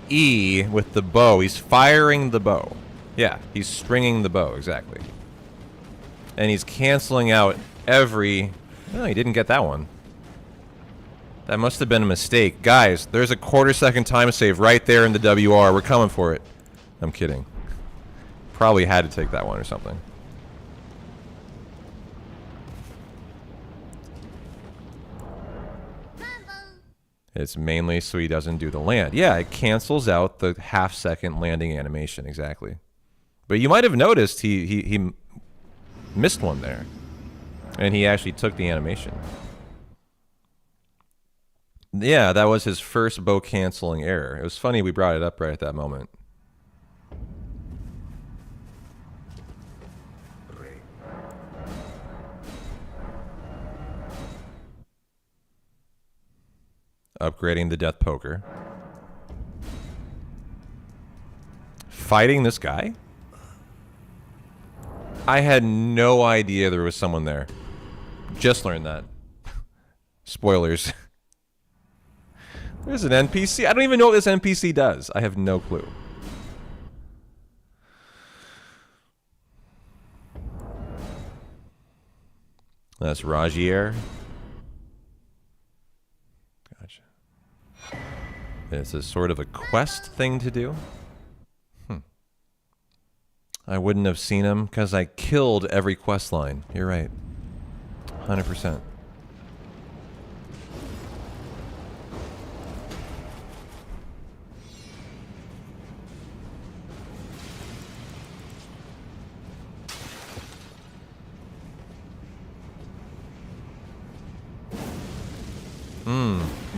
E with the bow. He's firing the bow. Yeah, he's stringing the bow, exactly. And he's canceling out every... Oh, he didn't get that one. That must have been a mistake. Guys, there's a quarter-second time save right there in the WR. We're coming for it. I'm kidding. Probably had to take that one or something. It's mainly so he doesn't do the land. Yeah, it cancels out the half-second landing animation, exactly. But you might have noticed he missed one there. And he actually took the animation. Yeah, that was his first bow canceling error. It was funny we brought it up right at that moment. Upgrading the death poker. Fighting this guy? I had no idea there was someone there. Just learned that. Spoilers. There's an NPC. I don't even know what this NPC does. I have no clue. That's Rajier. Gotcha. It's a sort of a quest thing to do. I wouldn't have seen him because I killed every quest line. You're right. 100%.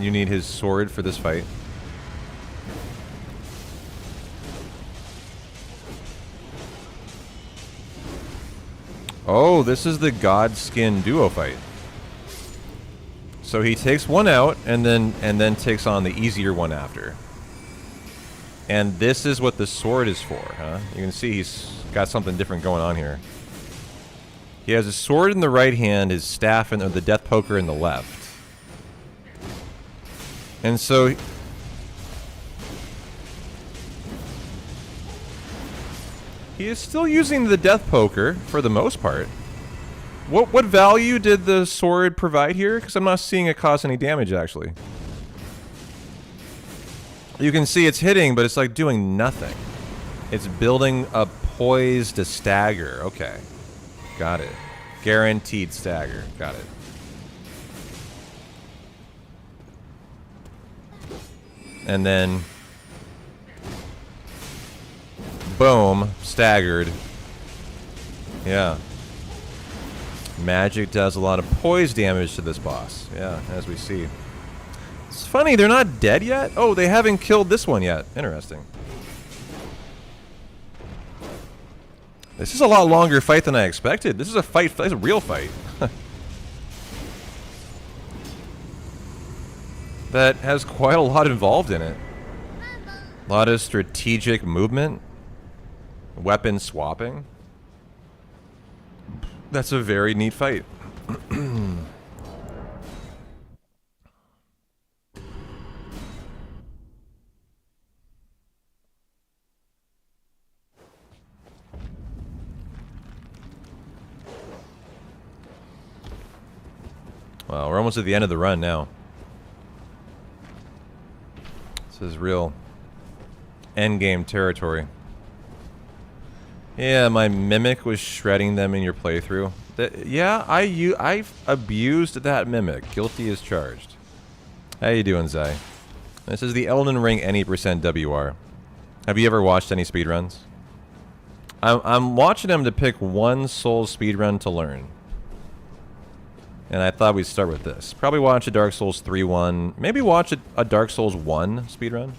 You need his sword for this fight. Oh, this is the Godskin duo fight. So he takes one out and then takes on the easier one after. And this is what the sword is for, huh? You can see he's got something different going on here. He has a sword in the right hand, his staff and the death poker in the left. And so he is still using the death poker for the most part. What value did the sword provide here? Because I'm not seeing it cause any damage, actually. You can see it's hitting, but it's like doing nothing. It's building a poise to stagger. Okay. Got it. Guaranteed stagger. Got it. And then... boom. Staggered. Yeah. Magic does a lot of poise damage to this boss. Yeah, as we see. It's funny, they're not dead yet? Oh, they haven't killed this one yet. Interesting. This is a lot longer fight than I expected. This is a fight. This is a real fight. That has quite a lot involved in it. A lot of strategic movement. Weapon swapping. That's a very neat fight. Wow, we're almost at the end of the run now. This is real endgame territory. Yeah, my mimic was shredding them in your playthrough. Yeah, I've abused that mimic. Guilty as charged. How you doing, Zai? This is the Elden Ring any % WR. Have you ever watched any speedruns? I'm watching them to pick one Souls speedrun to learn. And I thought we'd start with this. Probably watch a Dark Souls 3 one. Maybe watch a Dark Souls 1 speedrun.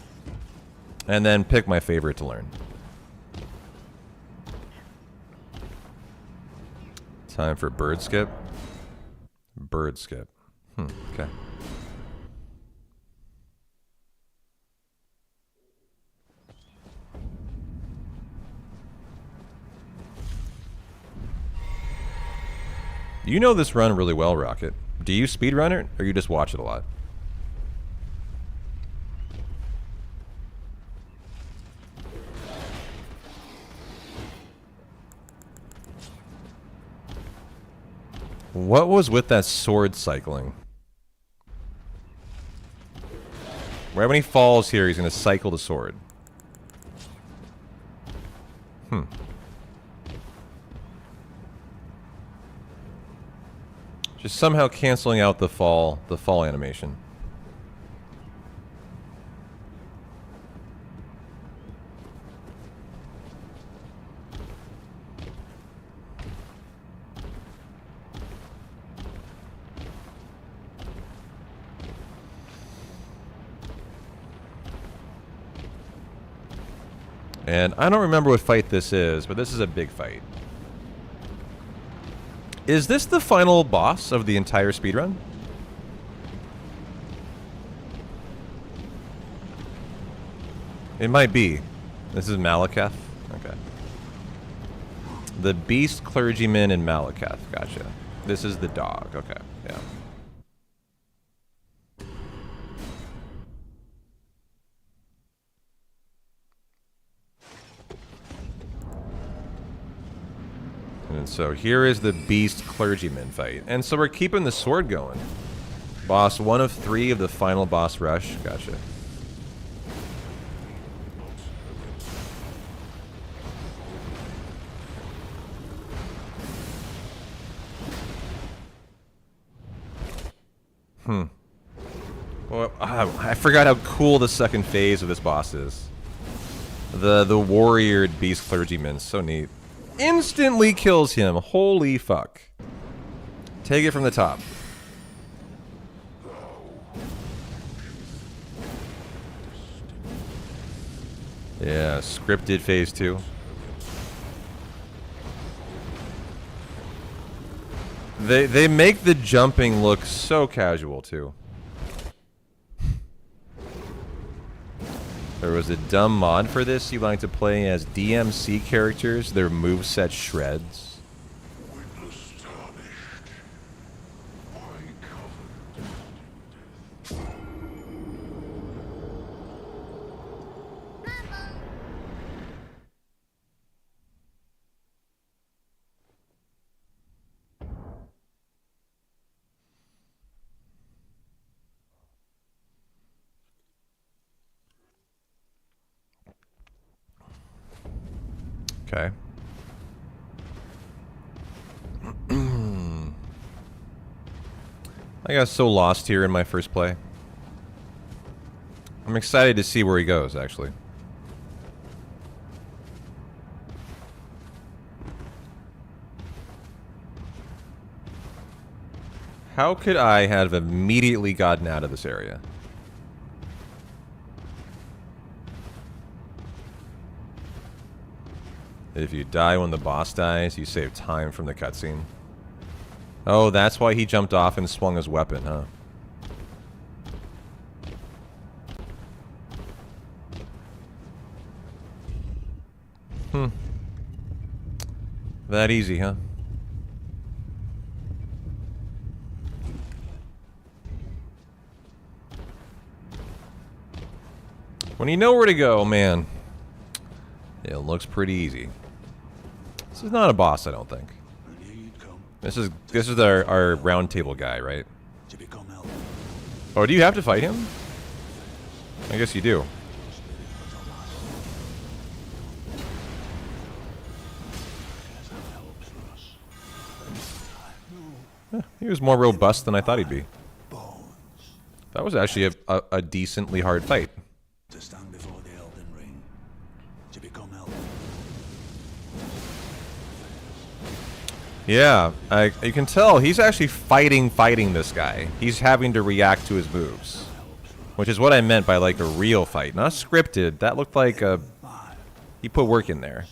And then pick my favorite to learn. Time for bird skip. Bird skip. Okay. You know this run really well, Rocket. Do you speedrun it, or you just watch it a lot? What was with that sword cycling? Right when he falls here, he's going to cycle the sword. Just somehow canceling out the fall animation. And I don't remember what fight this is, but this is a big fight. Is this the final boss of the entire speedrun? It might be. This is Malekith? Okay. The Beast Clergyman in Malekith. Gotcha. This is the dog. Okay. Yeah. And so here is the Beast Clergyman fight. And so we're keeping the sword going. Boss 1 of 3 of the final boss rush. Gotcha. Well, I forgot how cool the second phase of this boss is. The warriored Beast Clergyman. So neat. Instantly kills him. Holy fuck. Take it from the top. Yeah, scripted phase 2. They make the jumping look so casual too. There was a dumb mod for this. You like to play as DMC characters. Their moveset shreds. Okay. I got so lost here in my first play. I'm excited to see where he goes, actually. How could I have immediately gotten out of this area? If you die when the boss dies, you save time from the cutscene. Oh, that's why he jumped off and swung his weapon, huh? That easy, huh? When you know where to go, man, it looks pretty easy. This is not a boss, I don't think. This is our round table guy, right? Oh, do you have to fight him? I guess you do. He was more robust than I thought he'd be. That was actually a decently hard fight. To stand before the Elden Ring, to become Elden. Yeah, you can tell he's actually fighting this guy. He's having to react to his moves. Which is what I meant by like a real fight. Not scripted. That looked like a... He put work in there.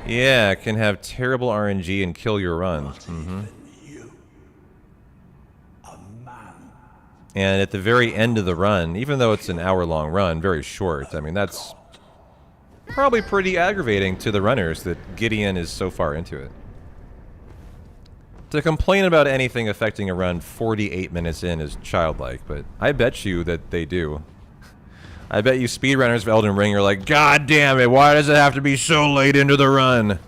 Yeah, it can have terrible RNG and kill your run. And at the very end of the run, even though it's an hour-long run, very short, I mean, that's probably pretty aggravating to the runners that Gideon is so far into it. To complain about anything affecting a run 48 minutes in is childlike, but I bet you that they do. I bet you speedrunners of Elden Ring are like, God damn it, why does it have to be so late into the run?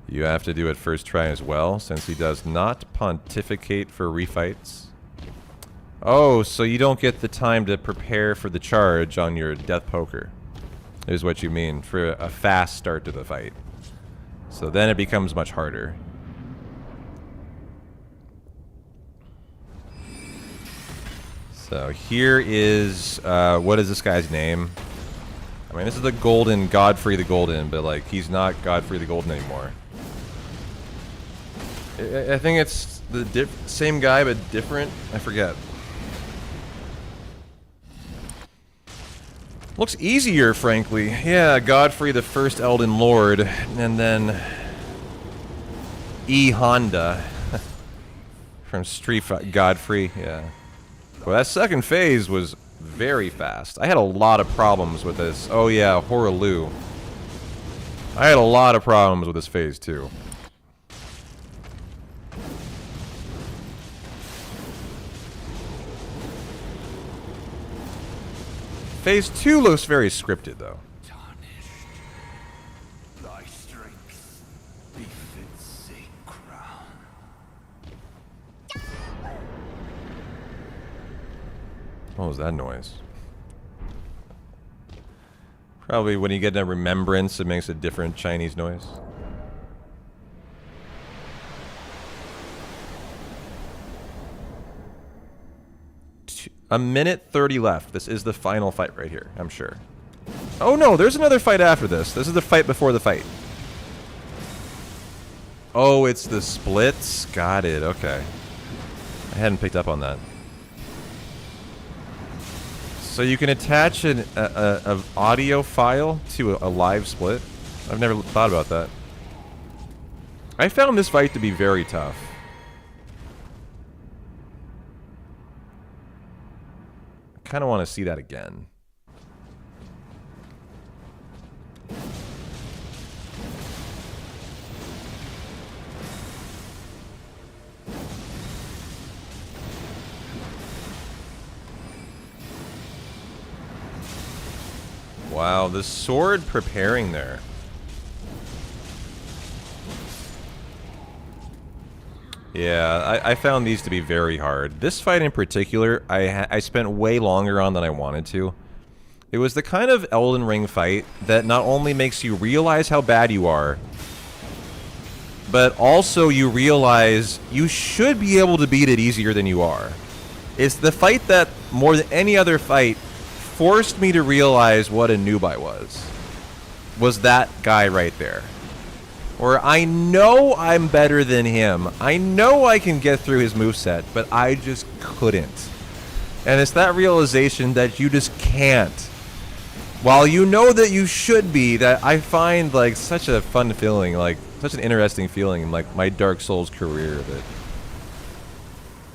You have to do it first try as well, since he does not pontificate for refights. Oh, so you don't get the time to prepare for the charge on your death poker, is what you mean, for a fast start to the fight. So then it becomes much harder. So here is, what is this guy's name? I mean, this is the Golden, Godfrey the Golden, but like, he's not Godfrey the Golden anymore. I think it's the same guy, but different. I forget. Looks easier, frankly. Yeah, Godfrey the First Elden Lord, and then E. Honda from Street Fighter. Godfrey, yeah. Well, that second phase was very fast. I had a lot of problems with this. Oh yeah, Horaloo. I had a lot of problems with this phase too. Phase 2 looks very scripted, though. Tarnished. Thy strength befits a crown. What was that noise? Probably when you get a remembrance, it makes a different Chinese noise. A minute 30 left. This is the final fight right here, I'm sure. Oh no, there's another fight after this. This is the fight before the fight. Oh, it's the splits? Got it, okay. I hadn't picked up on that. So you can attach an audio file to a live split? I've never thought about that. I found this fight to be very tough. I kind of want to see that again. Wow, the sword preparing there. Yeah, I found these to be very hard. This fight in particular, I spent way longer on than I wanted to. It was the kind of Elden Ring fight that not only makes you realize how bad you are, but also you realize you should be able to beat it easier than you are. It's the fight that, more than any other fight, forced me to realize what a noob I was that guy right there. Where I know I'm better than him. I know I can get through his moveset, but I just couldn't. And it's that realization that you just can't. While you know that you should be, that I find like such a fun feeling, like such an interesting feeling in like my Dark Souls career, that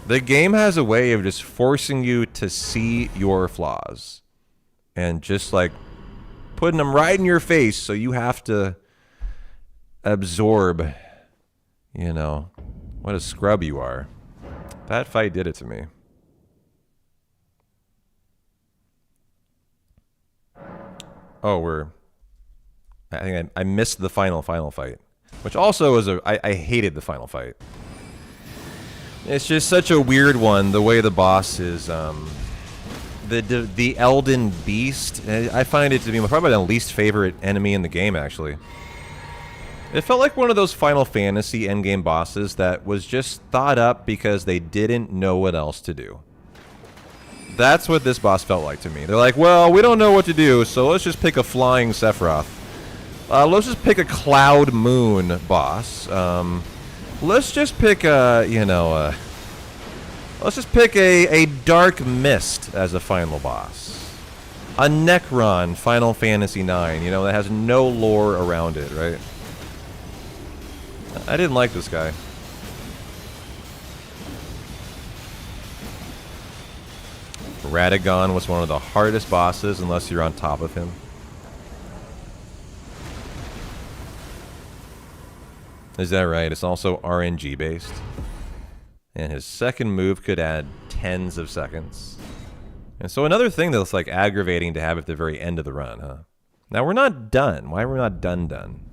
the game has a way of just forcing you to see your flaws. And just like putting them right in your face, so you have to absorb, you know, what a scrub you are. That fight did it to me. Oh, I think I missed the final fight, which also was I hated the final fight. It's just such a weird one, the way the boss is, the Elden Beast. I find it to be probably my least favorite enemy in the game, actually. It felt like one of those Final Fantasy endgame bosses that was just thought up because they didn't know what else to do. That's what this boss felt like to me. They're like, well, we don't know what to do, so let's just pick a flying Sephiroth. Let's just pick a Cloud Moon boss. Let's just pick a, you know, let's just pick a Dark Mist as a final boss. A Necron Final Fantasy IX, you know, that has no lore around it, right? I didn't like this guy. Radagon was one of the hardest bosses unless you're on top of him. Is that right? It's also RNG based. And his second move could add tens of seconds. And so another thing that's like aggravating to have at the very end of the run, huh? Now we're not done. Why are we not done?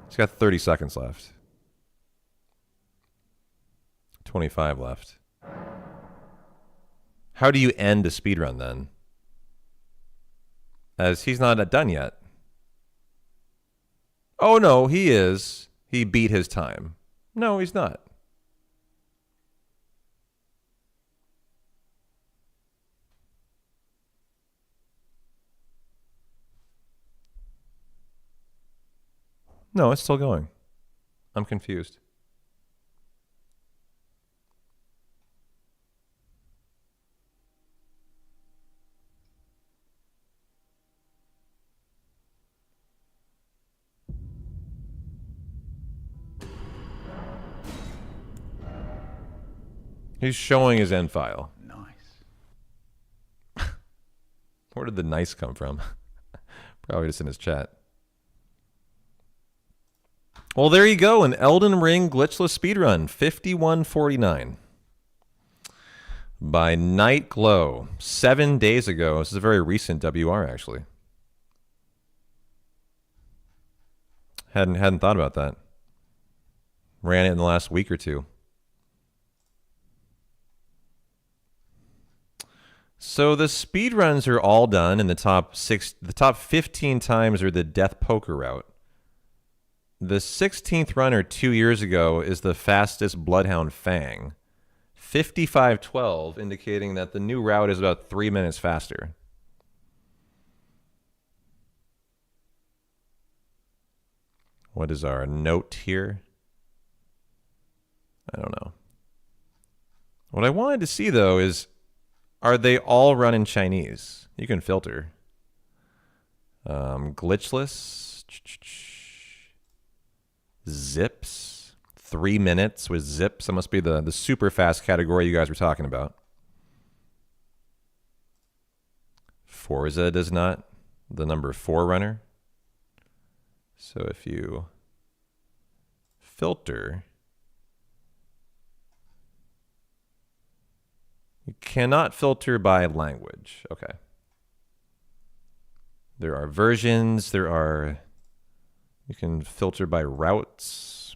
He's got 30 seconds left. 25 left. How do you end a speedrun then? As he's not done yet. Oh no, he is. He beat his time. No, he's not. No, it's still going. I'm confused. He's showing his end file. Nice. Where did the nice come from? Probably just in his chat. Well, there you go. An Elden Ring glitchless speedrun. 51:49. By Night Glow. 7 days ago. This is a very recent WR, actually. Hadn't thought about that. Ran it in the last week or two. So the speedruns are all done, and the top 15 times are the Death Poker route. The 16th runner 2 years ago is the fastest Bloodhound Fang. 55:12, indicating that the new route is about 3 minutes faster. What is our note here? I don't know. What I wanted to see, though, is are they all run in Chinese? You can filter. Glitchless. Zips. 3 minutes with zips. That must be the super fast category you guys were talking about. Forza does not. The number 4 runner. So if you filter, you cannot filter by language. Okay. There are versions. You can filter by routes.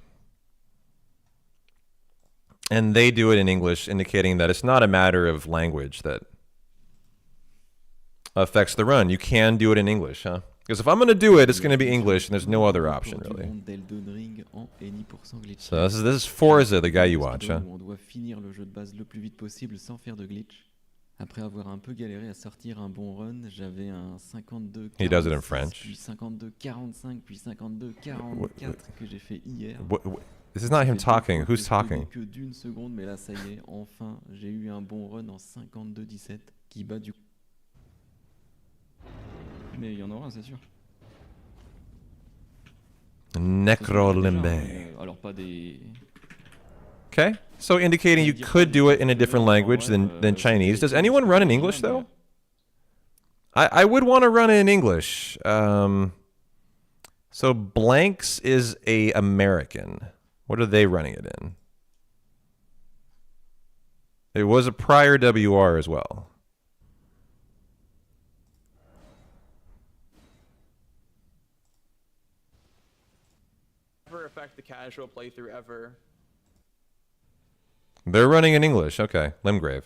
And they do it in English, indicating that it's not a matter of language that affects the run. You can do it in English, huh? Because if I'm going to do it, it's going to be English, and there's no other option, really. So this is Forza, the guy you watch, huh? He does it in French. This is not him talking. Who's talking? Mais il y en aura, c'est sûr. Necrolimbe. Alors pas des... Okay, so indicating you could do it in a different language than Chinese. Does anyone run in English, though? I would want to run it in English. So Blanks is a American. What are they running it in? It was a prior WR as well. Never affect the casual playthrough ever. They're running in English. Okay, Limgrave.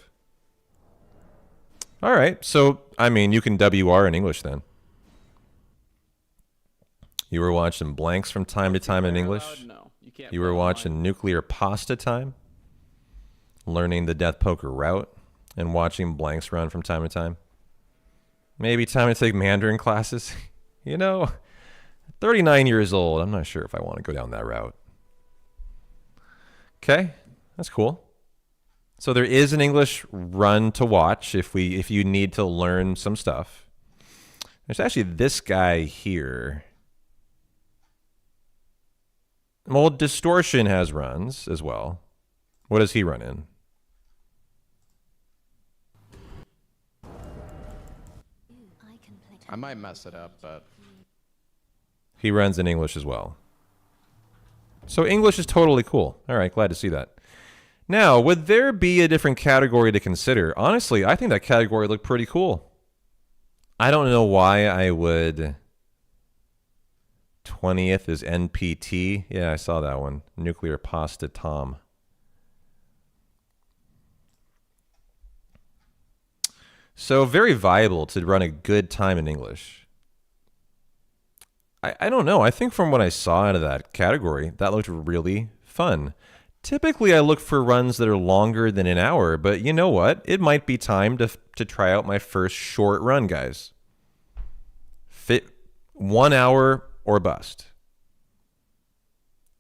All right, so, I mean, you can WR in English then. You were watching Blanks from time to time in English? No, you can't. You were watching Nuclear Pasta Time? Learning the Death Poker route? And watching Blanks run from time to time? Maybe time to take Mandarin classes? You know, 39 years old, I'm not sure if I want to go down that route. Okay, that's cool. So there is an English run to watch if you need to learn some stuff. There's actually this guy here. Well, Distortion has runs as well. What does he run in? I might mess it up, but... He runs in English as well. So English is totally cool. All right, glad to see that. Now, would there be a different category to consider? Honestly, I think that category looked pretty cool. I don't know why I would... 20th is NPT. Yeah, I saw that one. Nuclear Pasta Tom. So very viable to run a good time in English. I don't know. I think from what I saw out of that category, that looked really fun. Typically, I look for runs that are longer than an hour, but you know what? It might be time to try out my first short run, guys. Fit 1 hour or bust.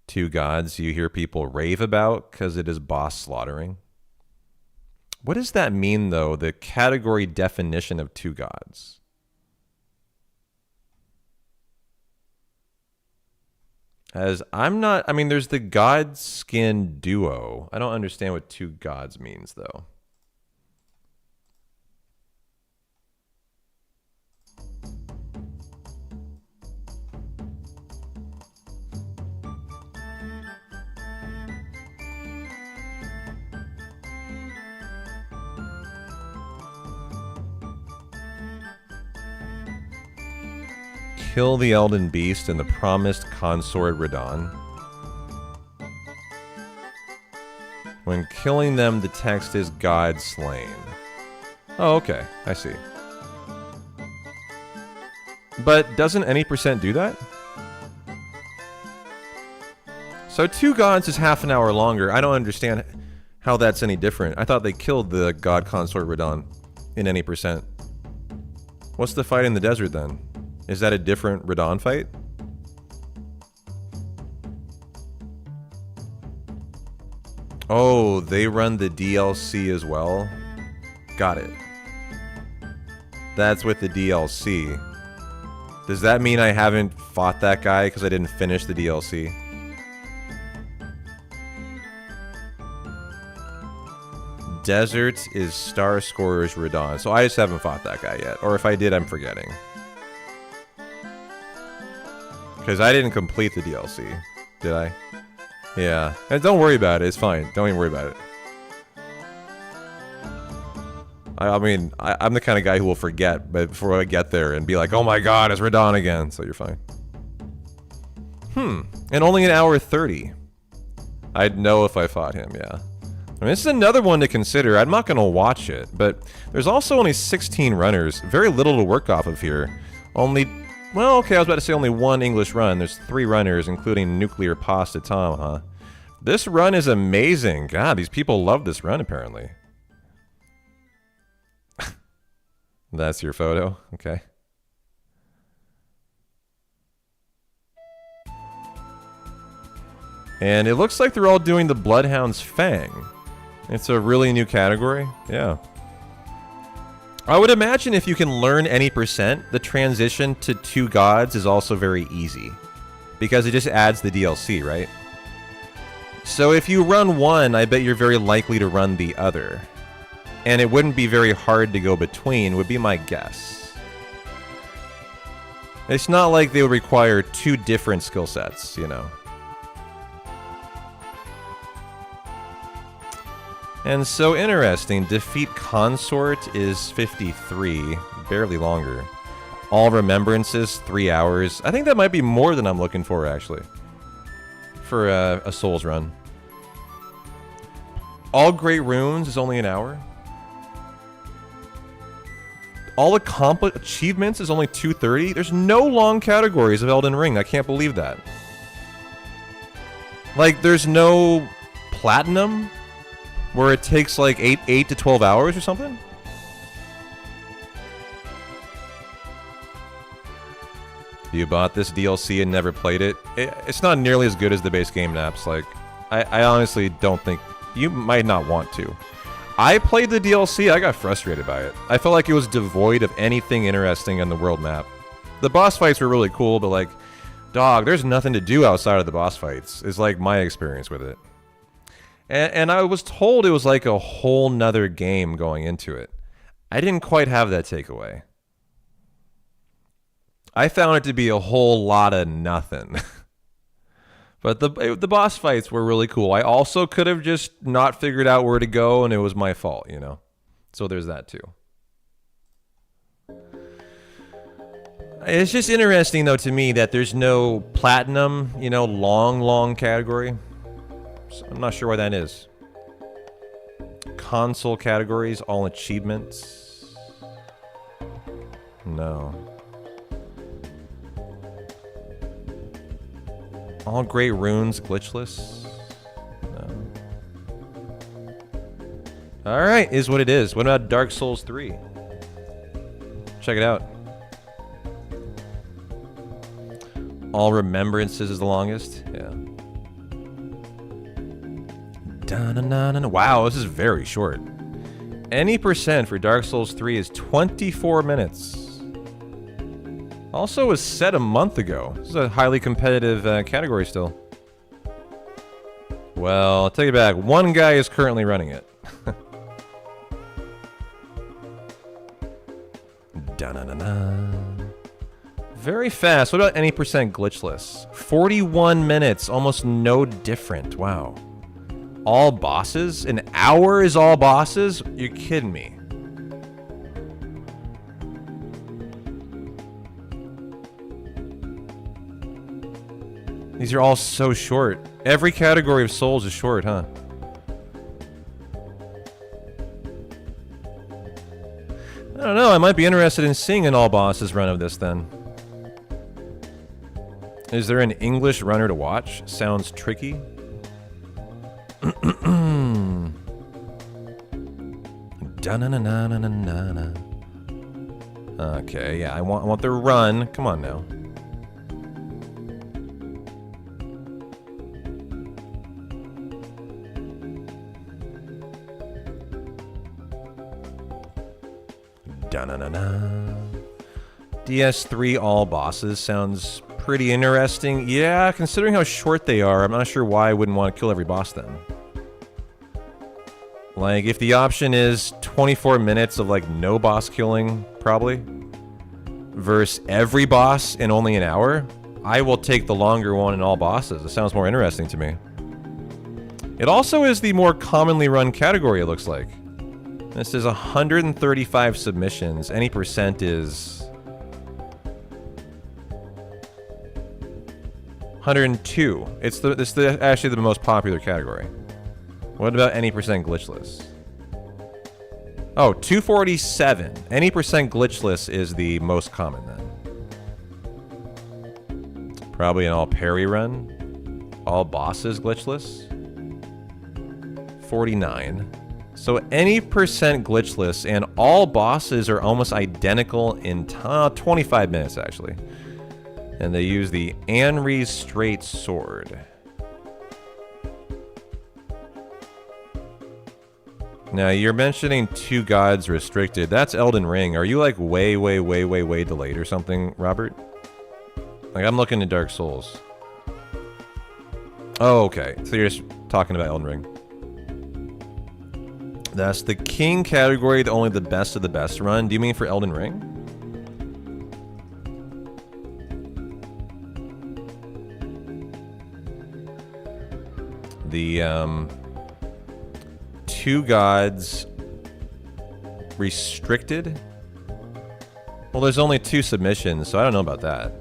Two Gods you hear people rave about because it is boss slaughtering. What does that mean, though, the category definition of Two Gods? As I'm not, I mean, there's the God-Skin duo. I don't understand what Two Gods means, though. Kill the Elden Beast and the promised consort Radon. When killing them, the text is God slain. Oh, okay. I see. But doesn't any percent do that? So Two Gods is half an hour longer. I don't understand how that's any different. I thought they killed the God consort Radon in any percent. What's the fight in the desert then? Is that a different Radon fight? Oh, they run the DLC as well? Got it. That's with the DLC. Does that mean I haven't fought that guy because I didn't finish the DLC? Desert is Star Scorer's Radon. So I just haven't fought that guy yet. Or if I did, I'm forgetting. Because I didn't complete the DLC. Did I? Yeah. And don't worry about it. It's fine. Don't even worry about it. I mean, I'm the kind of guy who will forget but before I get there and be like, oh my god, it's Radon again. So you're fine. And only an hour 30. I'd know if I fought him, yeah. I mean, this is another one to consider. I'm not going to watch it, but there's also only 16 runners. Very little to work off of here. Only, well, okay, I was about to say only one English run. There's 3 runners, including Nuclear Pasta Tom, huh? This run is amazing. God, these people love this run, apparently. That's your photo? Okay. And it looks like they're all doing the Bloodhound's Fang. It's a really new category. Yeah. I would imagine if you can learn any percent, the transition to 2 gods is also very easy. Because it just adds the DLC, right? So if you run one, I bet you're very likely to run the other. And it wouldn't be very hard to go between, would be my guess. It's not like they would require 2 different skill sets, you know. And so interesting, Defeat Consort is 53, barely longer. All Remembrances, 3 hours. I think that might be more than I'm looking for, actually. For a Souls run. All Great Runes is only an hour. All achievements is only 230. There's no long categories of Elden Ring. I can't believe that. Like, there's no Platinum? Where it takes like 8 to 12 hours or something? You bought this DLC and never played it? It's not nearly as good as the base game, Naps. Like, I honestly don't think... You might not want to. I played the DLC, I got frustrated by it. I felt like it was devoid of anything interesting on the world map. The boss fights were really cool, but like, dog, there's nothing to do outside of the boss fights, is like my experience with it. And I was told it was like a whole nother game going into it. I didn't quite have that takeaway. I found it to be a whole lot of nothing. But the boss fights were really cool. I also could have just not figured out where to go, and it was my fault, you know? So there's that too. It's just interesting, though, to me that there's no platinum, you know, long category. So I'm not sure why that is. Console categories, all achievements. No. All Great Runes, glitchless. No. Alright, is what it is. What about Dark Souls 3? Check it out. All Remembrances is the longest. Yeah. Wow, this is very short. Any percent for Dark Souls 3 is 24 minutes. Also was set a month ago. This is a highly competitive category still. Well, I'll take it back. One guy is currently running it. Very fast. What about any percent glitchless? 41 minutes. Almost no different. Wow. All bosses? An hour is all bosses? You're kidding me. These are all so short. Every category of Souls is short, huh? I don't know, I might be interested in seeing an all bosses run of this then. Is there an English runner to watch? Sounds tricky. Okay, yeah, I want the run. Come on now. Da-na-na-na. DS3 all bosses sounds pretty interesting. Yeah, considering how short they are, I'm not sure why I wouldn't want to kill every boss then. Like, if the option is 24 minutes of, like, no boss killing, probably, versus every boss in only an hour, I will take the longer one in all bosses. It sounds more interesting to me. It also is the more commonly run category, it looks like. This is 135 submissions. Any percent is 102. It's actually the most popular category. What about any percent glitchless? Oh, 247. Any percent glitchless is the most common then. Probably an all parry run. All bosses glitchless. 49. So any percent glitchless and all bosses are almost identical in 25 minutes actually. And they use the Anri's Straight Sword. Now, you're mentioning Two Gods Restricted. That's Elden Ring. Are you like way delayed or something, Robert? Like, I'm looking at Dark Souls. Oh, okay. So you're just talking about Elden Ring. That's the King category, the only the best of the best run. Do you mean for Elden Ring? The, Two Gods Restricted? Well, there's only 2 submissions, so I don't know about that.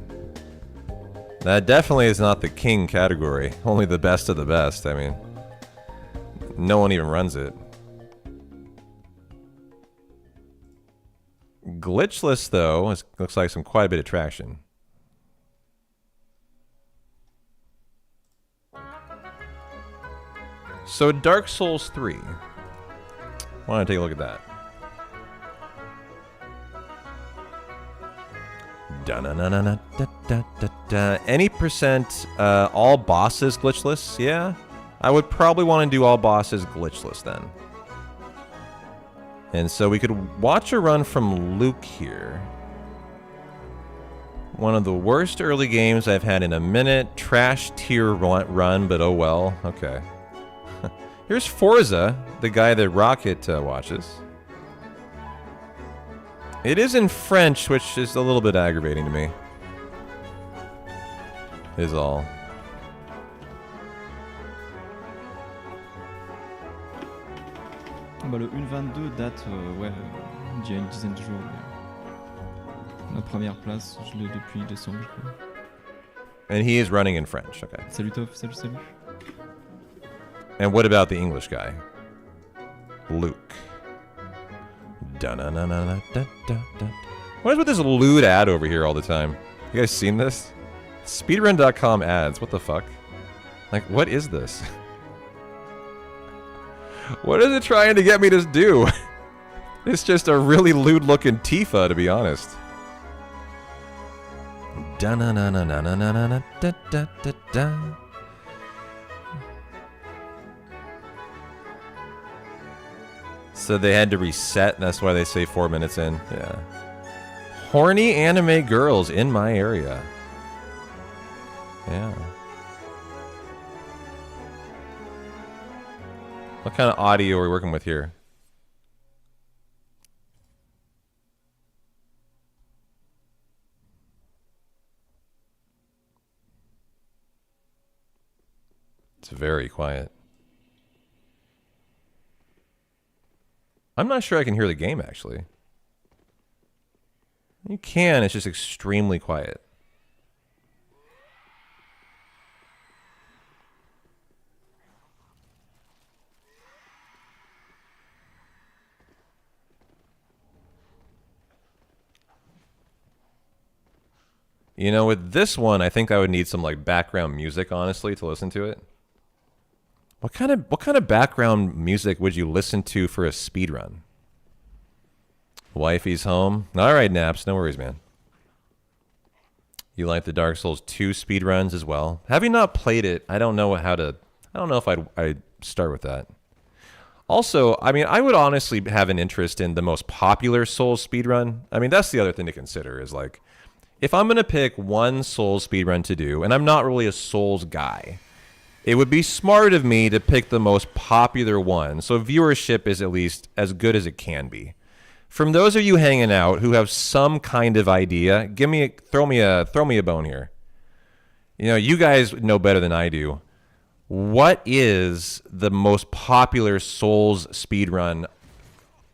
That definitely is not the King category. Only the best of the best, I mean. No one even runs it. Glitchless, though, looks like quite a bit of traction. So Dark Souls 3. Why don't I take a look at that? Any percent all bosses glitchless? Yeah. I would probably want to do all bosses glitchless then. And so we could watch a run from Luke here. One of the worst early games I've had in a minute. Trash tier run, but oh well. Okay. Here's Forza, the guy that Rocket watches. It is in French, which is a little bit aggravating to me. Is all. Bah, le 1.22 date d'il y a une dizaine de jours. La première place, je l'ai depuis décembre, je crois. And he is running in French, okay. Salut Toph, salut. And what about the English guy? Luke. What is with this lewd ad over here all the time? You guys seen this? Speedrun.com ads, what the fuck? Like, what is this? What is it trying to get me to do? It's just a really lewd looking Tifa, to be honest. So they had to reset, and that's why they say 4 minutes in. Yeah. Horny anime girls in my area. Yeah. What kind of audio are we working with here? It's very quiet. I'm not sure I can hear the game, actually. You can, it's just extremely quiet. You know, with this one, I think I would need some like background music, honestly, to listen to it. What kind of background music would you listen to for a speedrun? Wifey's home. All right, Naps, no worries, man. You like the Dark Souls 2 speedruns as well? Having not played it, I don't know if I'd start with that. Also, I mean, I would honestly have an interest in the most popular Souls speedrun. I mean, that's the other thing to consider is like, if I'm going to pick one Souls speedrun to do, and I'm not really a Souls guy, it would be smart of me to pick the most popular one, so viewership is at least as good as it can be. From those of you hanging out who have some kind of idea, throw me a bone here. You know, you guys know better than I do. What is the most popular Souls speedrun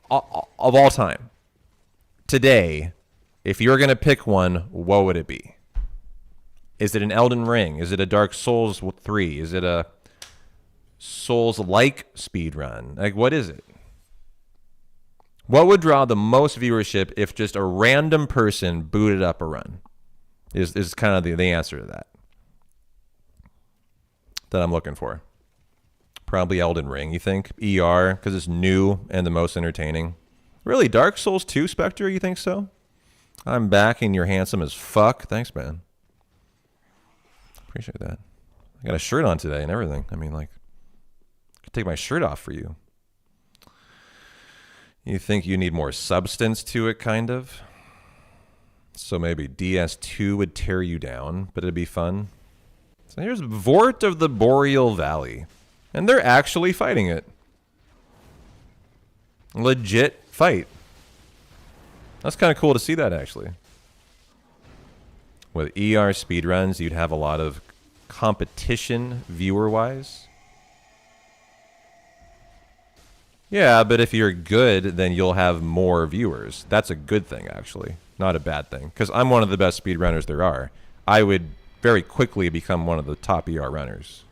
of all time? Today, if you're going to pick one, what would it be? Is it an Elden Ring? Is it a Dark Souls 3? Is it a Souls-like speedrun? Like, what is it? What would draw the most viewership if just a random person booted up a run? Is kind of the answer to that I'm looking for. Probably Elden Ring, you think? ER, because it's new and the most entertaining. Really, Dark Souls 2, Spectre, you think so? I'm back and you're handsome as fuck. Thanks, man. Appreciate that. I got a shirt on today and everything. I mean, like, I could take my shirt off for you. You think you need more substance to it, kind of? So maybe DS2 would tear you down, but it'd be fun. So here's Vort of the Boreal Valley. And they're actually fighting it. Legit fight. That's kind of cool to see that, actually. With ER speedruns, you'd have a lot of competition viewer-wise. Yeah, but if you're good, then you'll have more viewers. That's a good thing, actually. Not a bad thing. Because I'm one of the best speedrunners there are. I would very quickly become one of the top ER runners.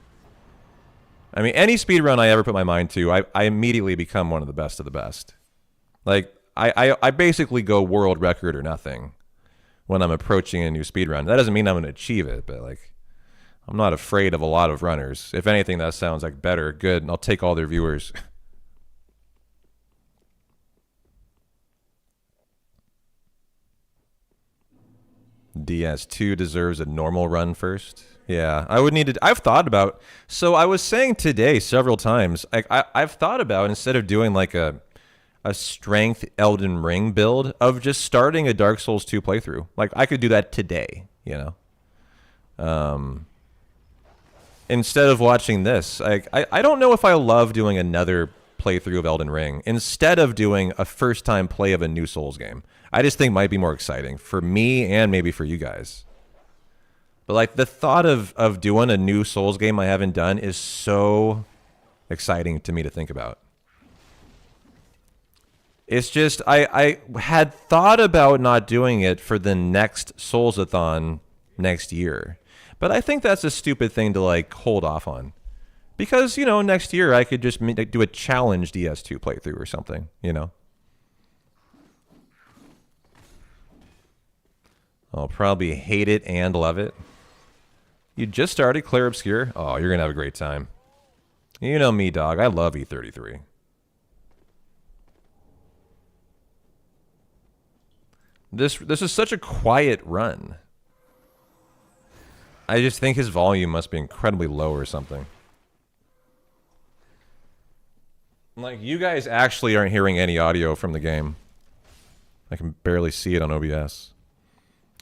I mean, any speedrun I ever put my mind to, I immediately become one of the best of the best. Like, I basically go world record or nothing when I'm approaching a new speedrun. That doesn't mean I'm going to achieve it, but like, I'm not afraid of a lot of runners. If anything, that sounds like better, good, and I'll take all their viewers. DS2 deserves a normal run first. Yeah, I would need to. I've thought about. So I was saying today several times. I've thought about, instead of doing like a strength Elden Ring build, of just starting a Dark Souls 2 playthrough. Like, I could do that today, you know. Instead of watching this, I don't know if I love doing another playthrough of Elden Ring instead of doing a first time play of a new Souls game. I just think it might be more exciting for me and maybe for you guys. But like, the thought of doing a new Souls game I haven't done is so exciting to me to think about. It's just, I had thought about not doing it for the next Souls-a-thon next year. But I think that's a stupid thing to like hold off on. Because, you know, next year I could just do a challenge DS2 playthrough or something, you know. I'll probably hate it and love it. You just started Clair Obscur? Oh, you're going to have a great time. You know me, dog. I love E33. This is such a quiet run. I just think his volume must be incredibly low or something. Like, you guys actually aren't hearing any audio from the game. I can barely see it on OBS.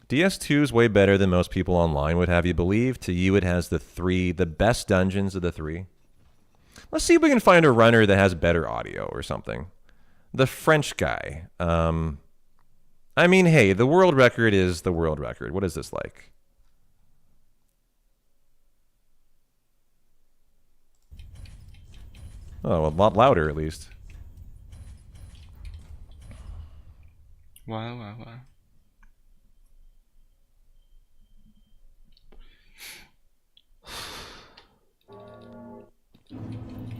DS2 is way better than most people online would have you believe. To you, it has the best dungeons of the three. Let's see if we can find a runner that has better audio or something. The French guy. I mean, hey, the world record is the world record. What is this like? Oh, a lot louder at least. Wow.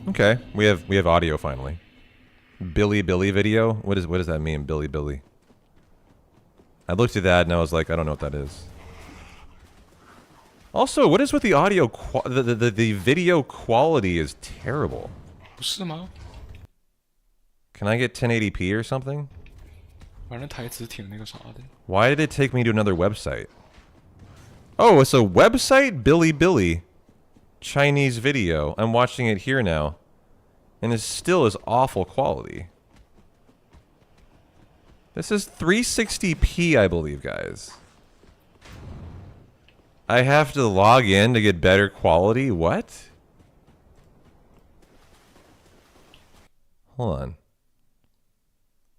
Okay, we have audio finally. Billy video? What does that mean, Billy? I looked at that and I was like, I don't know what that is. Also, what is with the audio? The video quality is terrible. 不是吗？ Can I get 1080p or something? 反正台词挺那个啥的。 Why did it take me to another website? Oh, it's a website? Billy. Chinese video. I'm watching it here now. And it still is awful quality. This is 360p, I believe, guys. I have to log in to get better quality? What? Hold on.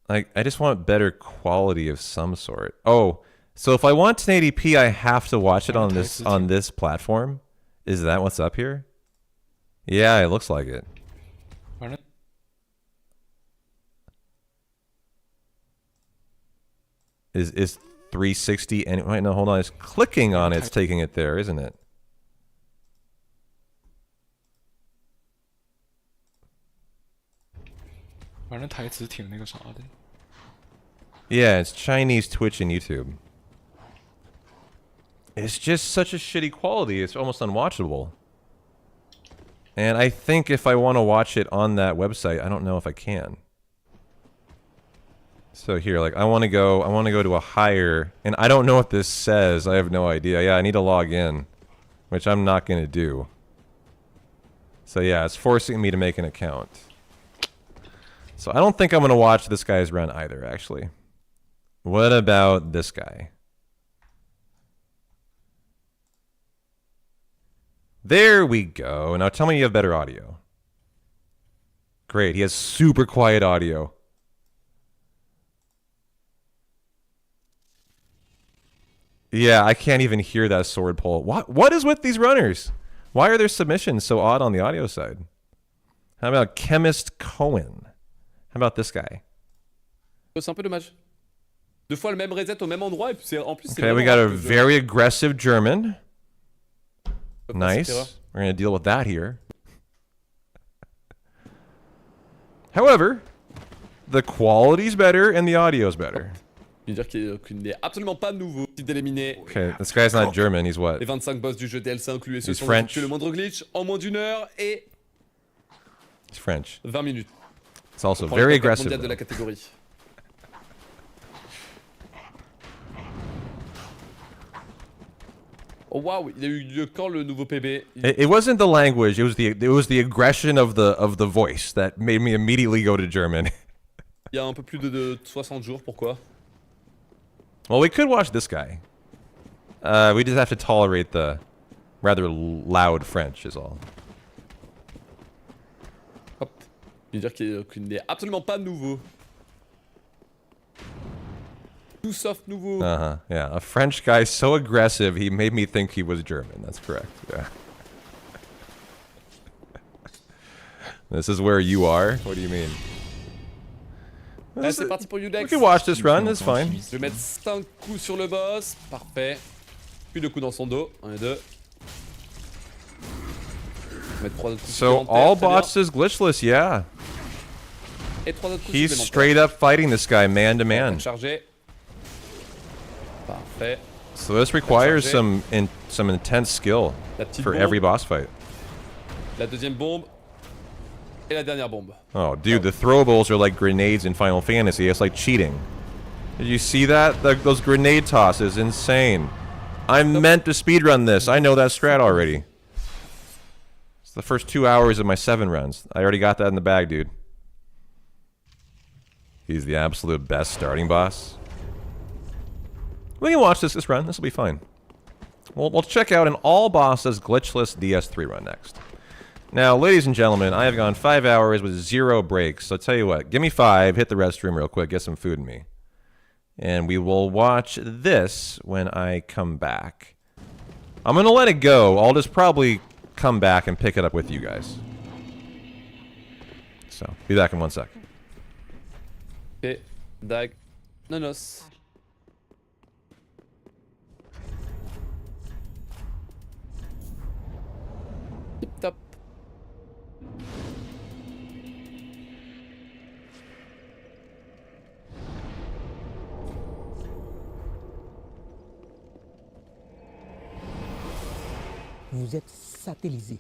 I just want better quality of some sort. Oh, so if I want 1080p, I have to watch it on this platform? Is that what's up here? Yeah, it looks like it. Is 360 and wait, no, hold on. It's clicking on it's taking it there, isn't it? Yeah, it's Chinese Twitch and YouTube. It's just such a shitty quality. It's almost unwatchable. And I think if I want to watch it on that website, I don't know if I can. So here, like, I want to go to a higher, and I don't know what this says. I have no idea. Yeah, I need to log in, which I'm not going to do. So yeah, it's forcing me to make an account. So I don't think I'm going to watch this guy's run either, actually. What about this guy? There we go. Now tell me you have better audio. Great, he has super quiet audio. Yeah, I can't even hear that sword pull. What is with these runners? Why are their submissions so odd on the audio side? How about Chemist Cohen? How about this guy? C'est un peu dommage. Deux fois le même reset au même endroit et puis en plus okay, we got a very aggressive German. Nice. We're going to deal with that here. However, the quality's better and the audio's better. Je veux dire qu'il n'est absolument pas nouveau d'éliminer. Okay, this guy's not German, he's what? Les 25 boss du jeu DLC inclus et ceux He's sont French. le moindre glitch en moins d'une heure et He's French. 20 minutes. It's also very aggressive. De la catégorie. Oh wow, il y a eu quand le nouveau PB? It wasn't the language, it was the aggression of the voice that made me immediately go to German. Il y a un peu plus de 60 jours, pourquoi? Well, we could watch this guy. We just have to tolerate the rather loud French is all. Hop. Je veux dire qu'il n'est absolument pas nouveau. Tout sauf nouveau. Uh-huh, yeah. A French guy so aggressive, he made me think he was German. That's correct, yeah. This is where you are? What do you mean? C'est parti pour Udex. We can watch this run, it's fine. Je vais mettre 5 coups sur le boss. Parfait. Puis 2 coups dans son dos. 1 et 2. Mettre 3 autres coups So all bots is glitchless, yeah. Et 3 autres coups He's straight up fighting this guy man to man. Chargé. Parfait. So this requires some intense skill for every boss fight. La deuxième bombe. Et la dernière bombe. Oh, dude, the throwables are like grenades in Final Fantasy. It's like cheating. Did you see that? Those grenade tosses, insane. I'm meant to speedrun this. I know that strat already. It's the first 2 hours of my 7 runs. I already got that in the bag, dude. He's the absolute best starting boss. We can watch this run. This will be fine. We'll check out an all bosses glitchless DS3 run next. Now, ladies and gentlemen, I have gone 5 hours with 0 breaks. So I'll tell you what, give me 5, hit the restroom real quick, get some food in me. And we will watch this when I come back. I'm going to let it go. I'll just probably come back and pick it up with you guys. So, be back in 1 sec. Et dag. Nonos. Tip top. Vous êtes satellisé.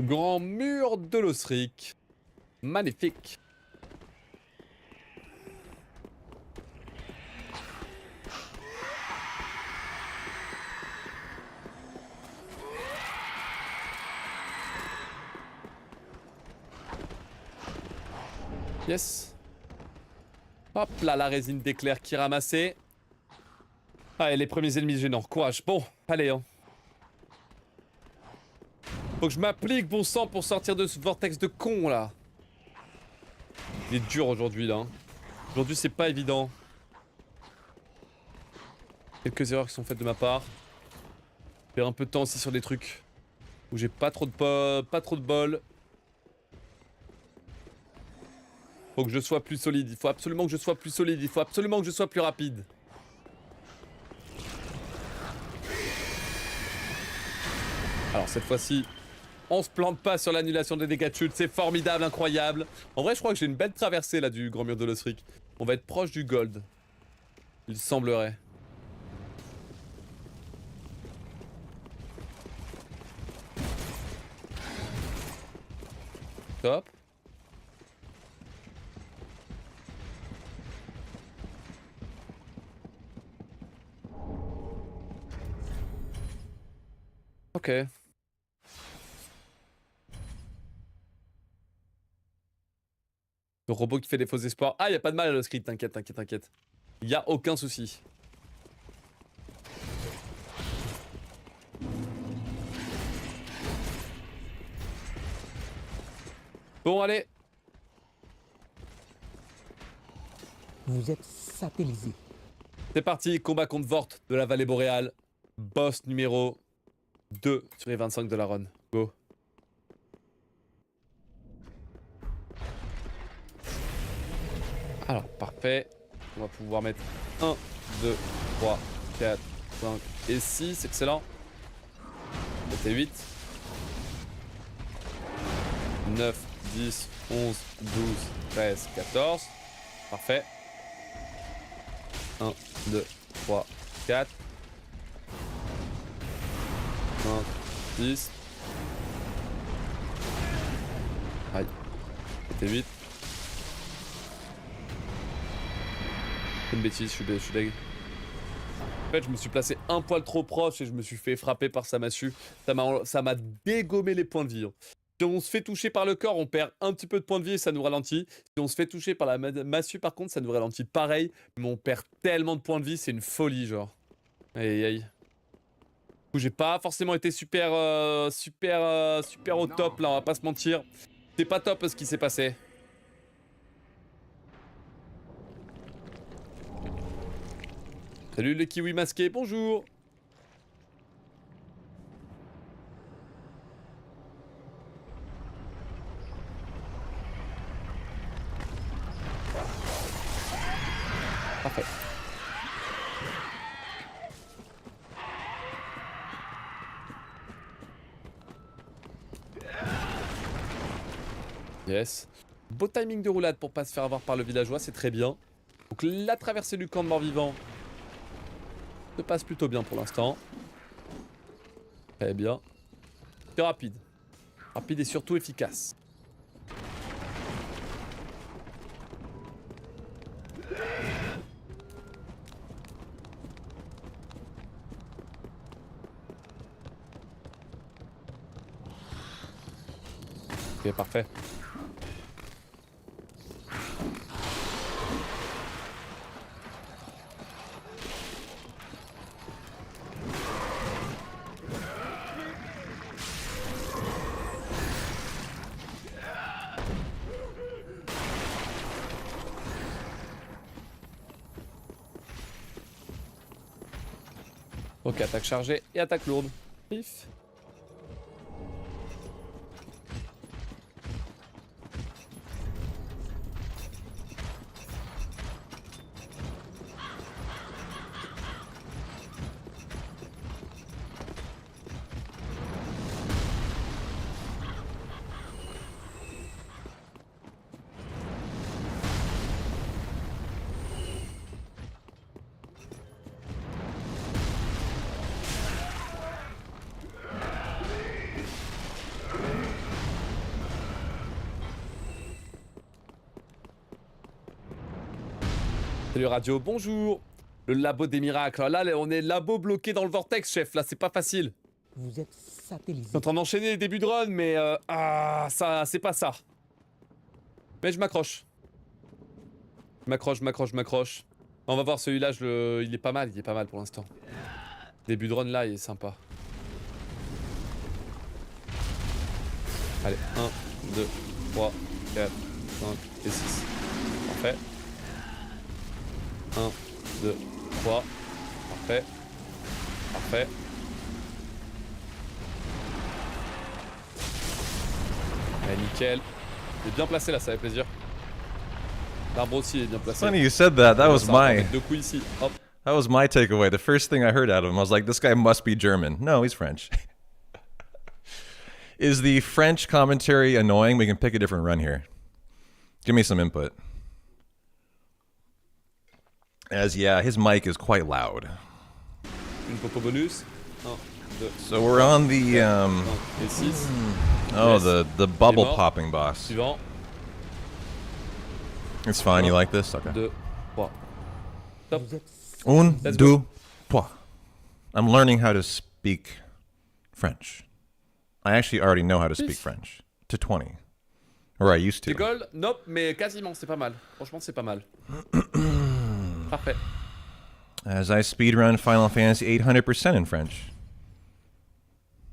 Grand mur de l'Osric. Magnifique. Yes. Hop là, la résine d'éclair qui est ramassée. Allez, les premiers ennemis gênants. Courage. Bon, allez. Hein. Faut que je m'applique, bon sang, pour sortir de ce vortex de con, là. Il est dur aujourd'hui, là. Aujourd'hui, c'est pas évident. Quelques erreurs qui sont faites de ma part. Je perds un peu de temps aussi sur des trucs où j'ai pas trop de bol. Faut que je sois plus solide. Il faut absolument que je sois plus solide. Il faut absolument que je sois plus rapide. Alors cette fois-ci, on se plante pas sur l'annulation des dégâts de chute. C'est formidable, incroyable. En vrai, je crois que j'ai une belle traversée là du grand mur de l'Osric. On va être proche du gold. Il semblerait. Top. Ok. Le robot qui fait des faux espoirs. Ah, y a pas de mal à le script, t'inquiète, t'inquiète, t'inquiète. Y a aucun souci. Bon, allez. Vous êtes satellisé. C'est parti, combat contre Vort de la vallée boréale. Boss numéro 2 sur les 25 de la run. Go. Alors, parfait. On va pouvoir mettre 1, 2, 3, 4, 5 et 6. Excellent. C'était 8. 9, 10, 11, 12, 13, 14. Parfait. 1, 2, 3, 4. 5, 10. Aïe. C'était 8. C'est une bêtise, je suis deg. En fait, je me suis placé un poil trop proche et je me suis fait frapper par sa massue. Ça m'a dégommé les points de vie. Si on se fait toucher par le corps, on perd un petit peu de points de vie et ça nous ralentit. Si on se fait toucher par la massue, par contre, ça nous ralentit pareil. Mais on perd tellement de points de vie, c'est une folie, genre. Aïe aïe. Du coup, j'ai pas forcément été super au top, là, on va pas se mentir. C'est pas top ce qui s'est passé. Salut le kiwi masqué, bonjour. Parfait. Yes. Beau timing de roulade pour pas se faire avoir par le villageois, c'est très bien. Donc la traversée du camp de mort-vivant se passe plutôt bien pour l'instant. Très bien. C'est rapide. Rapide et surtout efficace. Ok, parfait. Ok, attaque chargée et attaque lourde. Pif. Salut radio, bonjour. Le labo des miracles. Là, on est labo bloqué dans le vortex, chef. Là, c'est pas facile. Vous êtes Je suis satellisé. en train d'enchaîner les débuts de run, mais ça, c'est pas ça. Mais je m'accroche. Je m'accroche. On va voir celui-là, il est pas mal pour l'instant. Début de run là, il est sympa. Allez, 1, 2, 3, 4, 5 et 6. Parfait. 1, 2, 3. Parfait. Parfait. Allez, nickel. Il est bien placé là, ça fait plaisir. L'arbre aussi est bien placé. Funny you said that. That was my. Deux coups ici. Hop. That was my takeaway. The first thing I heard out of him, I was like, this guy must be German. No, he's French. Is the French commentary annoying? We can pick a different run here. Give me some input. As yeah, his mic is quite loud. Une popo bonus. 1, 2. So we're on the Et 6. oh, Yes. the bubble mort. popping boss. Suivant. It's fine. You like this? Okay. 2, 3. Top. Vous êtes Un, Let's deux, trois. I'm learning how to speak French. I actually already know how to speak French. To 20. Or I used to. C'est gold? Nope, mais quasiment, c'est pas mal. Franchement, c'est pas mal. Parfait. As I speedrun Final Fantasy 800% in French.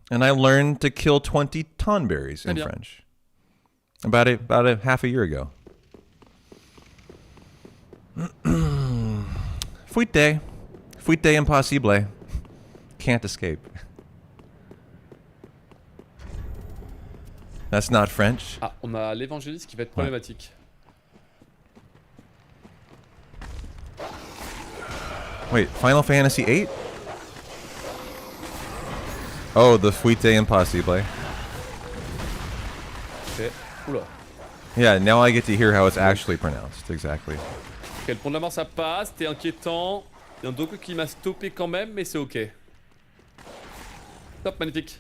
And I learned to kill 20 tonberries in bien. French. About a half a year ago. Fuite impossible. Can't escape. That's not French. Ah, on a l'évangéliste qui va être problématique. Wait, Final Fantasy 8? Oh, the Fuite impossible. Ok. Oula. Yeah, now I get to hear how it's actually pronounced. Exactly. Ok, le pont de la mort ça passe, c'était inquiétant. Il y a un Doku qui m'a stoppé quand même, mais c'est ok. Top, magnifique.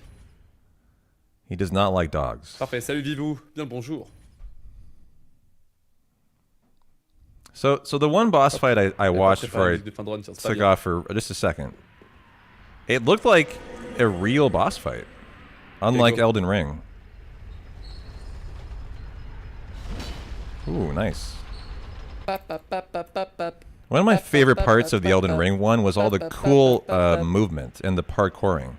He does not like dogs. Parfait, salut Vivou, bien le bonjour. So the one boss fight I watched Préparé for musique de fin de run, tiens, c'est pas took bien. off for just a second. It looked like a real boss fight, unlike go. Elden Ring. Ooh, nice. One of my favorite parts of the Elden Ring one was all the cool movement and the parkouring.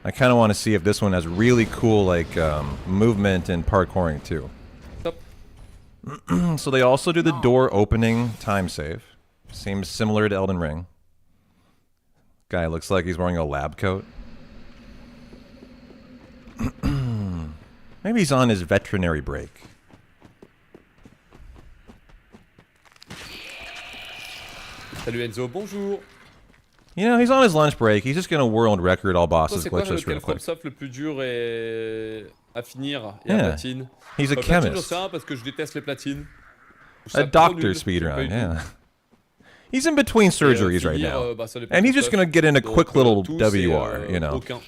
I kind of want to see if this one has really cool like movement and parkouring too. Top. So they also do the door opening time save. Seems similar to Elden Ring. Guy looks like he's wearing a lab coat. Maybe he's on his veterinary break. Salut Enzo, bonjour. You know, he's on his lunch break. He's just gonna world record all Toi, bosses c'est quoi glitchless real lequel quick. FromSoft le plus dur et à finir et à Yeah. platine? He's a Platine, j'en chemist. sais rien parce que je déteste les platines. Je trouve A ça trop doctor nul, speedrun, j'ai pas eu yeah. He's in between surgeries right finir, now. bah, ça dépend And de he's just stuff. gonna get in a Donc, quick little tous, WR, et, you know. Aucun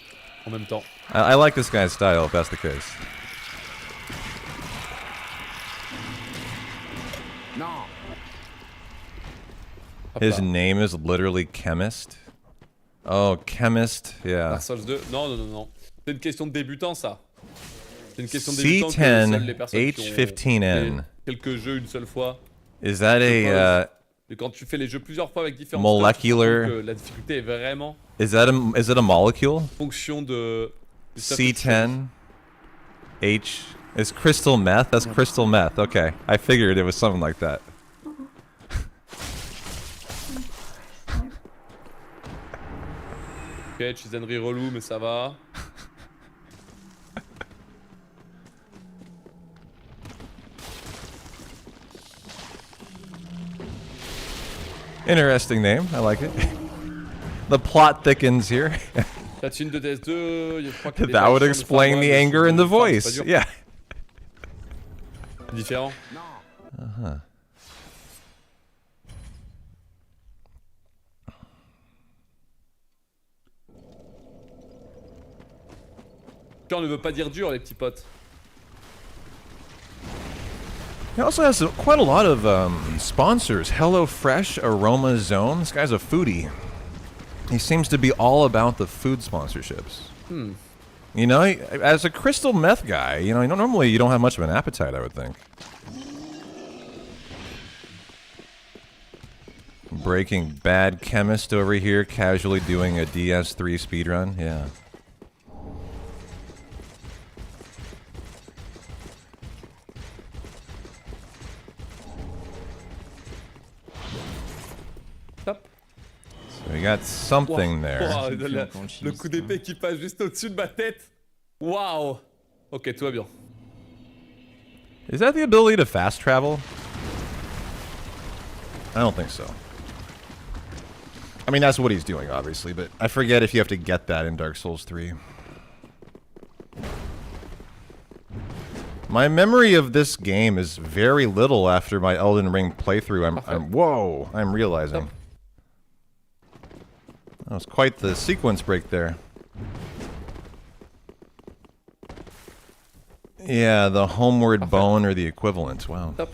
en même temps. I like this guy's style, if that's the case. Hop His là. name is literally Chemist. Oh, Chemist, yeah. Dark Souls 2. Non, non, non, non. C'est une question de débutant, ça. C'est une question de débutant que seules les personnes qui ont C10H15N. fait quelques jeux une seule fois. Is that a Et quand tu fais les jeux plusieurs fois avec différents Molecular- stuff, tu te rends compte que la difficulté est vraiment is that a molecule? fonction de du stuff que tu fais. C10H is crystal meth? That's crystal meth. Okay. I figured it was something like that. Ok, chisennerie relou, mais ça va. Interesting name. I like it. The plot thickens here. Platine de DS2, je crois qu'il y a des That would versions de explain Farmville, the mais anger je- in the Farm, c'est pas voice. dur. Yeah. Différent. Puis on ne veut pas dire dur, les petits potes. He also has quite a lot of sponsors. HelloFresh, Aroma Zone. This guy's a foodie. He seems to be all about the food sponsorships. You know, as a crystal meth guy, you know, normally you don't have much of an appetite, I would think. Breaking Bad Chemist over here, casually doing a DS3 speedrun. Yeah. Hop. So we got something there. Wow, le coup d'épée qui passe juste au-dessus de ma tête. Waouh. Ok, tout va bien. Is that the ability to fast travel? I don't think so. I mean, that's what he's doing, obviously, but I forget if you have to get that in Dark Souls 3. My memory of this game is very little after my Elden Ring playthrough. I'm realizing. That was quite the sequence break there. Yeah, the homeward bone or the equivalent. Wow. Top.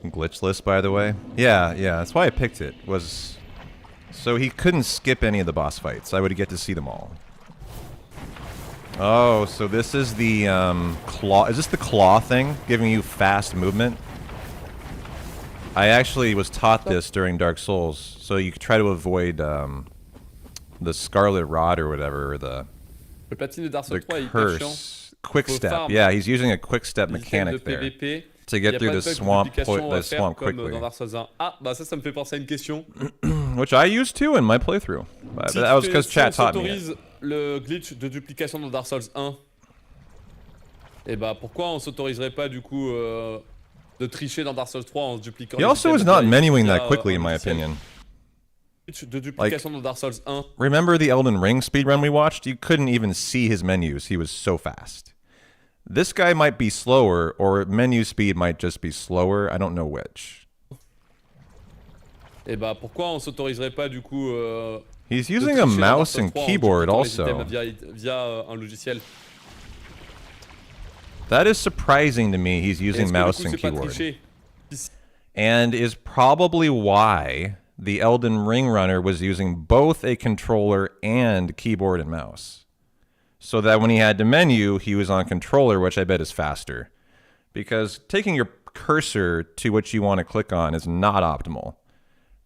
Glitchless, by the way. Yeah, that's why I picked it. Was so he couldn't skip any of the boss fights. I would get to see them all. Oh, so this is the claw. Is this the claw thing, giving you fast movement? I actually was taught this during Dark Souls, so you could try to avoid the Scarlet Rod or whatever, or the curse. Quick step. Yeah, he's using a quick step mechanic there. To get through the swamp quickly. Ah, bah ça me fait penser à une question. Which I used too in my playthrough. But that was because chat taught me. Si on s'autorise le glitch de duplication dans Dark Souls 1, et bah pourquoi on s'autoriserait pas du coup de tricher dans Dark Souls 3 en se dupliquant? He also is not menuing that quickly in my opinion. De duplication dans Dark Souls 1. Remember the Elden Ring speedrun we watched? You couldn't even see his menus. He was so fast. This guy might be slower, or menu speed might just be slower. I don't know which. Et bah pourquoi on s'autoriserait pas du coup He's using a mouse and keyboard also. Via un logiciel. That is surprising to me. He's using mouse and keyboard. And is probably why the Elden Ring runner was using both a controller and keyboard and mouse. So that when he had to menu, he was on controller, which I bet is faster. Because taking your cursor to what you want to click on is not optimal.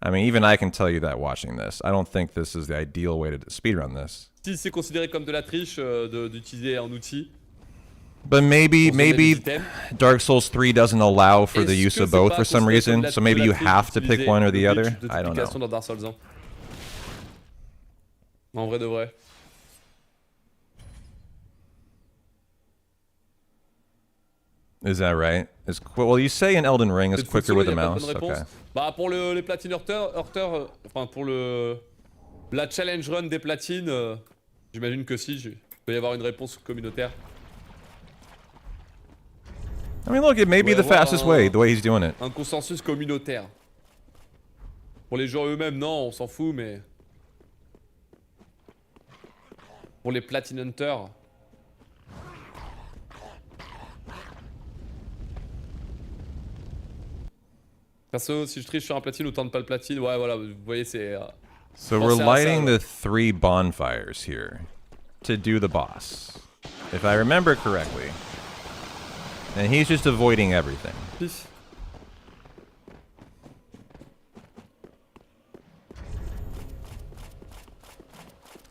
I mean, even I can tell you that watching this. I don't think this is the ideal way to speedrun this. Si c'est considéré comme de la triche d'utiliser un outil. But maybe Dark Souls 3 doesn't allow for the use of both for some reason, so maybe you have to pick one or the other. I don't know. Dans Dark Souls 1. En vrai de vrai. Is that right? Well, you say in Elden Ring is quicker with a mouse. Okay. Bah pour les platines heurteurs, enfin pour la challenge run des platines, j'imagine que si, il peut y avoir une réponse communautaire. I mean, look, it may be the fastest way, the way he's doing it. Un consensus communautaire. Pour les joueurs eux-mêmes, non, on s'en fout, mais pour les platine hunters. Perso, si je triche sur un platine, autant de pas le platine. Ouais, voilà, vous voyez, c'est. So we're lighting the 3 bonfires here to do the boss, if I remember correctly. And he's just avoiding everything.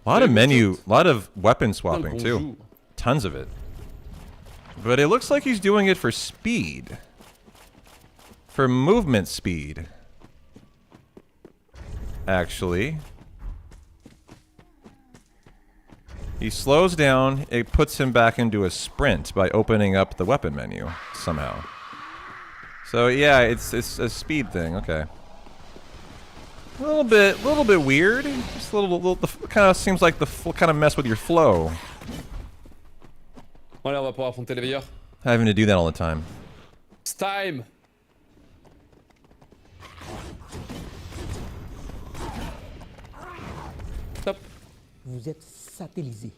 A lot of menu, a lot of weapon swapping too. Tons of it. But it looks like he's doing it for speed. For movement speed. Actually. He slows down, it puts him back into a sprint by opening up the weapon menu somehow. So yeah, it's a speed thing, okay. A little bit weird. Just a little kind of seems like the kind of mess with your flow. Voilà, on va pouvoir affronter les veilleurs. Having to do that all the time. It's time. Vous êtes satellisé.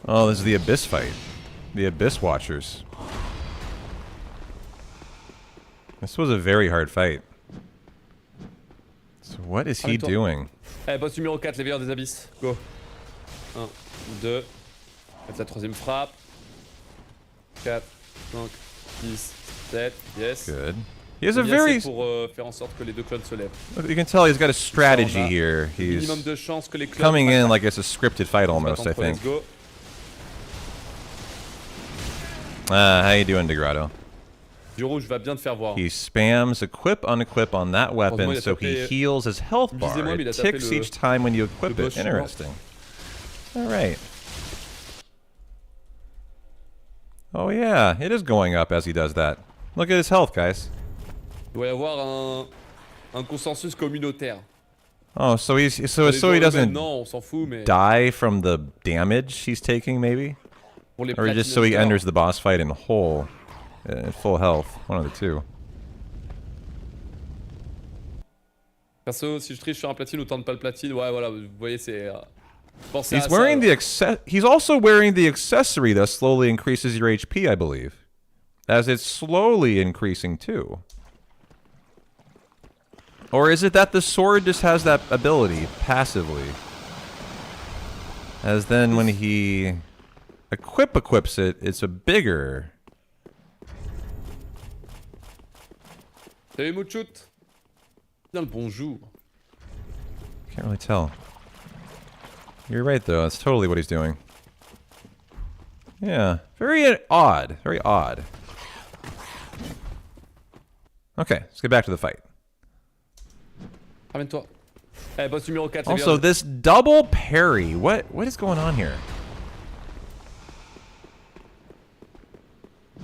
Oh, this is the Abyss fight. The Abyss Watchers. This was a very hard fight. So what is he doing? Eh, boss numéro 4, les veilleurs des abysses. Go. 1, 2. Faites la troisième frappe. 4, 5, 6, 7. Yes. Good. He has a Bien very... assez pour faire en sorte que les deux clones se lèvent. You can tell he's got a strategy here. He's Minimum de chance que les clones coming in like it's a scripted fight almost, I think. Let's go. How you doing, Degrado? Du rouge va bien te faire voir. He spams equip, unequip on that weapon, so he heals his health bar. It ticks each time when you equip it. Interesting. Alright. Oh yeah, it is going up as he does that. Look at his health, guys. Il doit y avoir un consensus communautaire. Oh, so he doesn't non, on s'en fout, mais die from the damage he's taking, maybe? pour les Or just so he enters the boss fight in whole, full health. One of the two. Perso, si je triche sur un platine ou tente pas le platine, ouais, voilà, vous voyez, c'est. He's wearing he's also wearing the accessory that slowly increases your HP, I believe. As it's slowly increasing too. Or is it that the sword just has that ability passively? As then when he equips it, it's a bigger. Salut Mouchout. Bien le bonjour. Can't really tell. You're right though, that's totally what he's doing. Yeah, very odd, very odd. Okay, let's get back to the fight. Ramène-toi. Eh, boss numéro 4. Also, this double parry, what is going on here?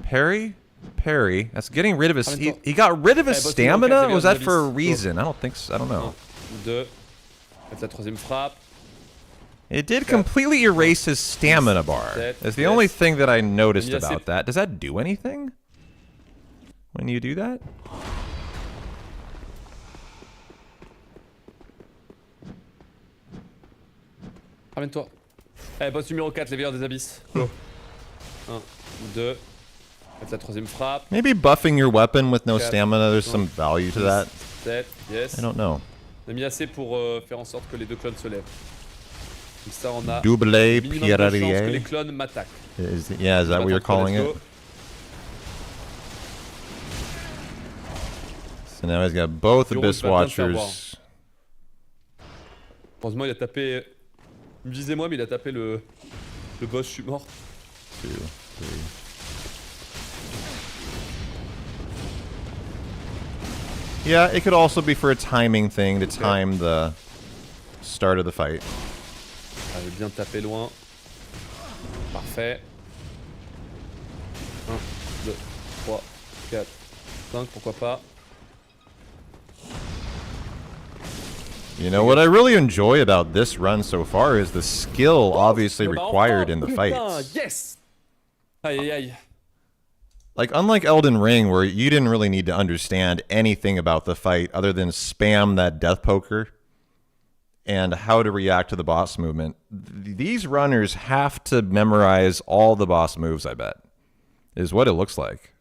Parry? Parry. That's getting rid of his... He got rid of his stamina? Was that for a reason? I don't think so. I don't know. 2. Faites la troisième frappe. It did completely erase his stamina bar. That's the only thing that I noticed about that. Does that do anything? When you do that? Ramène-toi. Eh, boss numéro 4, les veilleurs des abysses. Go. 1, 2. Faites la troisième frappe. Maybe buffing your weapon with no stamina, there's some value to that. 7, yes. I don't know. On a mis assez pour faire en sorte que les deux clones se lèvent. Comme ça, on a Double minimum de chance que Pierre. les clones m'attaquent. Yeah, is that what you're calling it? So now he's got both Abyss Watchers. Heureusement, il a tapé. Il me visait moi, mais il a tapé le boss, je suis mort. 2, 3. Yeah, it could also be for a timing thing to time the start of the fight. Ah, j'ai bien tapé loin. Parfait. 1, 2, 3, 4, 5, pourquoi pas. You know, what I really enjoy about this run so far is the skill obviously required in the fights. Yes! Aïe aïe aïe. Like, unlike Elden Ring, where you didn't really need to understand anything about the fight other than spam that death poker and how to react to the boss movement, these runners have to memorize all the boss moves, I bet, is what it looks like.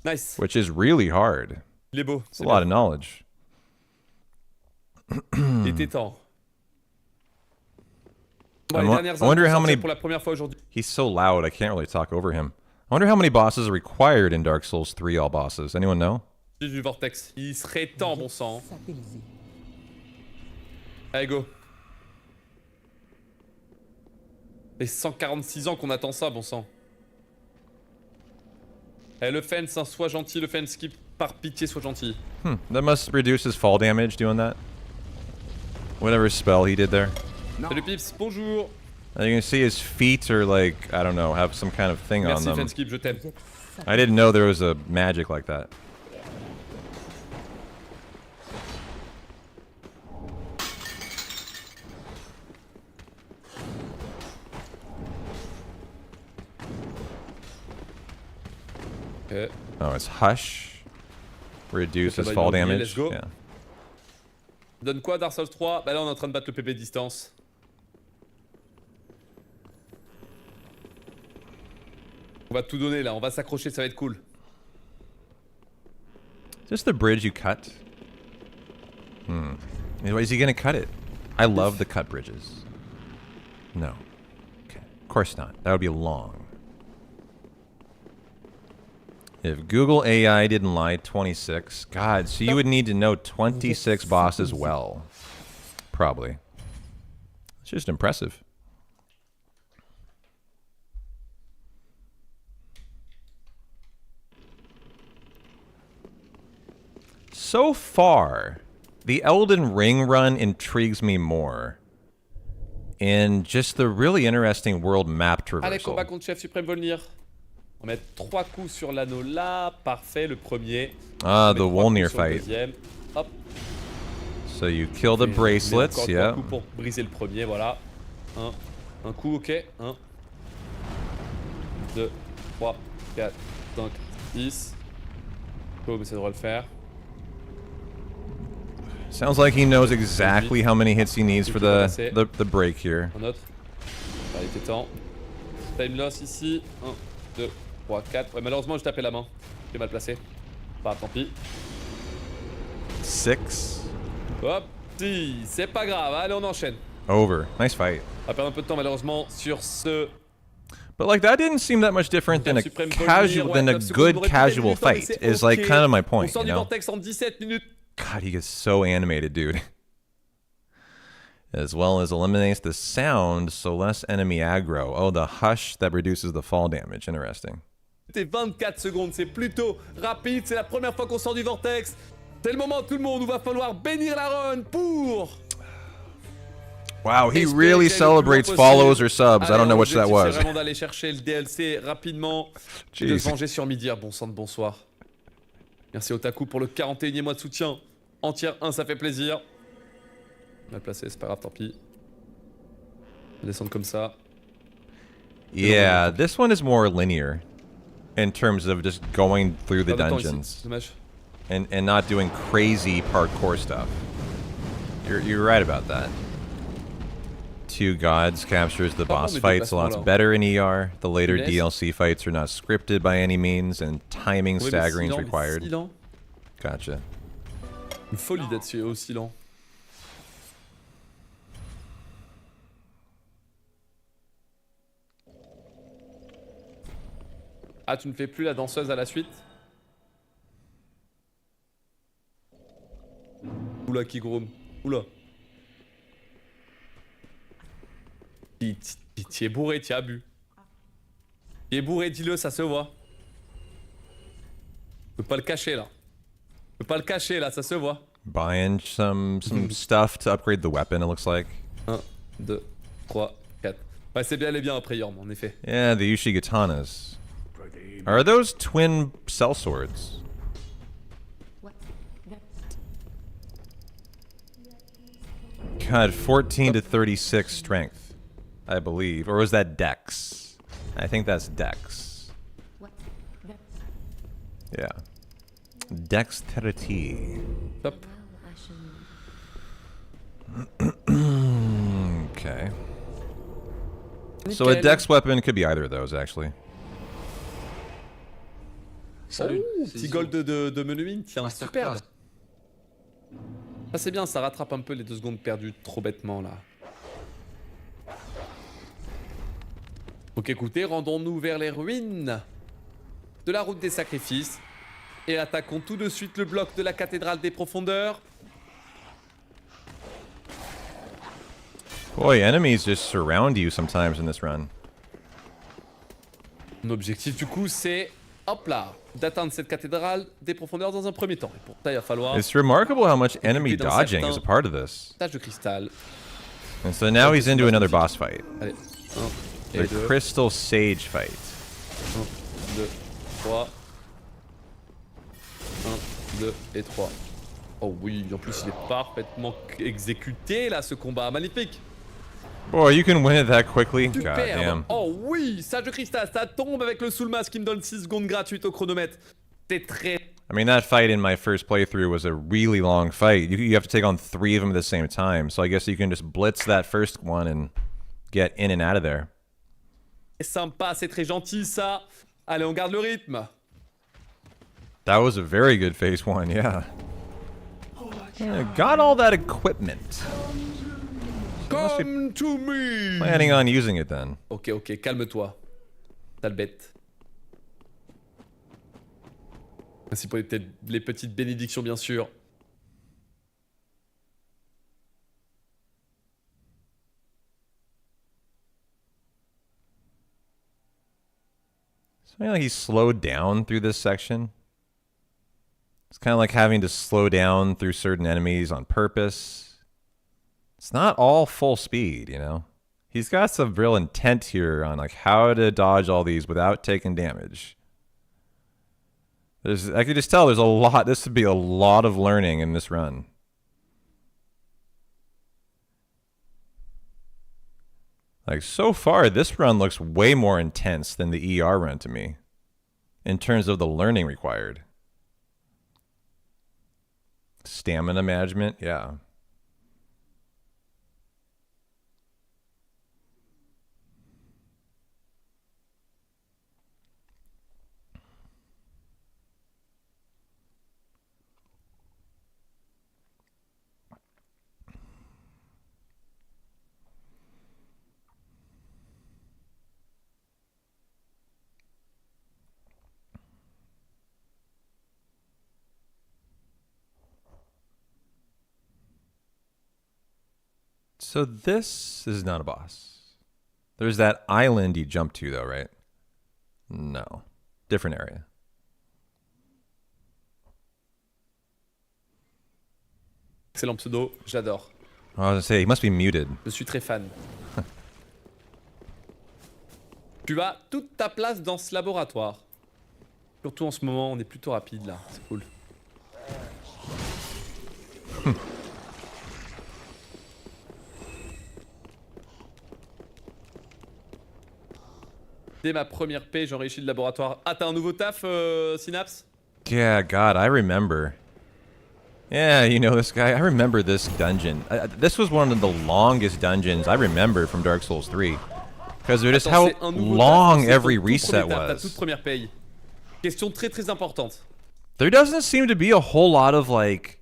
Nice. Which is really hard. Il est beau. It's a lot of knowledge. Il était temps. Bon, I wonder how many... pour la première fois aujourd'hui. He's so loud, I can't really talk over him. I wonder how many bosses are required in Dark Souls 3, all bosses. Anyone know? J'ai du vortex. Il serait temps, bon sang. Allez, go. Et 146 ans qu'on attend ça, bon sang. Eh, le fence, hein, sois gentil, le fence skip. Par pitié, sois gentil. That must reduce his fall damage doing that. Whatever spell he did there. Salut Pips, bonjour. And you can see his feet are like, I don't know, have some kind of thing Merci on them. fence skip, je t'aime. I didn't know there was a magic like that. Ok. Oh, it's Hush. Reduces Ça va fall immobilier, damage. let's go. Yeah. Donne quoi Dark Souls 3? Bah là on est en train de battre le PP distance. On va tout donner là, on va s'accrocher, ça va être cool. Is this the bridge you cut? Is he gonna cut it? I love the cut bridges. No. Okay. Of course not. That would be long. If Google AI didn't lie, 26. God, so you would need to know 26 bosses well. Probably. It's just impressive. So far, the Elden Ring run intrigues me more. In just the really interesting world map Allez, traversal. combat contre Chef Suprême Volnir. On va mettre 3 coups sur l'anneau là. Parfait, le premier. Ah, the On met 3 Wolnir coups sur le fight. deuxième. Hop. So you kill the Et on met bracelets, encore 3 yeah. coups pour briser le premier, voilà. Un coup, ok. 1, 2, 3, 4, 5, 6. Oh, mais ça devrait le faire. Sounds like he knows exactly how many hits he needs for the break here. Un autre. Ah, il était temps. Time loss ici. 1, 2, 3, 4. Ouais, malheureusement, je tapais la main. J'ai mal placé. Pas, tant pis. 6. Hop, si, c'est pas grave. Allez, on enchaîne. Over. Nice fight. On va perdre un peu de temps, malheureusement, sur ce. But like that didn't seem that much different than a Suprême casual, Volnir, than ouais, a 9 secondes, good on aurait pu casual gagner du temps, mais fight. c'est Is like ok. kind of my On point, sort you du know? vortex en 17 minutes. God, he gets so animated, dude. As well as eliminates the sound, so less enemy aggro. Oh, the hush that reduces the fall damage. Interesting. C'était 24 secondes, c'est plutôt rapide. C'est la première fois qu'on sort du vortex. C'est le moment, tout le monde, où va falloir bénir la run pour. Wow, he espérer really qu'il y ait le plus celebrates loin follows possible. or subs. I Allez, don't know which that l'objectif, was. C'est vraiment d'aller chercher le DLC rapidement. Et de Jeez. se venger sur Midir. Bon sang de bonsoir. Merci Otaku pour le 41e mois de soutien. En tier 1, ça fait plaisir. Mal placé, c'est pas grave, tant pis. On va descendre comme ça. Yeah, this one is more linear in terms of just going through the Pas de temps ici, dungeons dommage. and not doing crazy parkour stuff. You're right about that. Two Gods captures the boss mais fights a déplacement, lot là. better in ER. The later Punaise. DLC fights are not scripted by any means, and timing Oui, mais staggering's si lent, mais required. si lent. Gotcha. Une folie d'être aussi lent. Ah, tu ne fais plus la danseuse à la suite? Oula, qui groom. Oula. Tu es bourré, tu as bu. Tu es bourré, dis-le, ça se voit. Je peux pas le cacher là. Je peux pas le cacher là, ça se voit. Buying some stuff to upgrade the weapon, it looks like. 1, 2, 3, 4. Ouais, c'est bien, elle est bien après Yorm, en effet. Yeah, the Ushigatanas. Are those twin sellswords? God, 14 to 36 strength, I believe. Or was that Dex? I think that's Dex. Yeah. Dexterity. Top. Okay. So a Nickel. Dex weapon could be either of those, actually. Salut. Petit gold de menuing, tiens, superbe. Ça c'est bien, ça rattrape un peu les 2 secondes perdues trop bêtement là. Donc écoutez, rendons-nous vers les ruines de la route des sacrifices et attaquons tout de suite le bloc de la cathédrale des profondeurs. Boy, enemies just surround you sometimes in this run. Mon objectif du coup c'est, hop là, d'atteindre cette cathédrale des profondeurs dans un premier temps. Et pour ça il va falloir It's remarkable how much enemy d'un dodging certain- is a part of this. tâche de cristal. And so now he's into another boss fight. Allez, 1 et The 2. Crystal Sage fight. 1, 2, 3. 1, 2 et 3. Oh oui, en plus il est parfaitement exécuté là ce combat, magnifique. Boy, you can win it that quickly. God Superbe. damn. Oh oui, Sage de cristal, ça tombe avec le soul mask qui me donne 6 secondes gratuites au chronomètre. C'est très... I mean, that fight in my first playthrough was a really long fight. You have to take on 3 of them at the same time. So I guess you can just blitz that first one and get in and out of there. C'est sympa, c'est très gentil ça. Allez, on garde le rythme. That was a very good phase 1, yeah. Yeah, got all that equipment. Come to me. Planning on using it then. Ok, ok, calme-toi. Sale bête. Merci pour les petites bénédictions, bien sûr. So I feel like he slowed down through this section. It's kind of like having to slow down through certain enemies on purpose. It's not all full speed, you know? He's got some real intent here on like how to dodge all these without taking damage. I could just tell there's a lot, this would be a lot of learning in this run. Like so far, this run looks way more intense than the ER run to me in terms of the learning required. Stamina management, yeah. So this is not a boss. There's that island you jump to though, right? No. Different area. Excellent pseudo, j'adore. I was gonna say, he must be muted. Je suis très fan. Tu as toute ta place dans ce laboratoire. Surtout en ce moment, on est plutôt rapide là, c'est cool. Dès ma première paix, j'ai enrichi le laboratoire. Ah, t'as un nouveau taf, Synapse? Yeah, God, I remember. Yeah, you know this guy. I remember this dungeon. This was one of the longest dungeons I remember from Dark Souls 3. Because of just how long every reset Ta was. toute première paye. Question très très importante. There doesn't seem to be a whole lot of like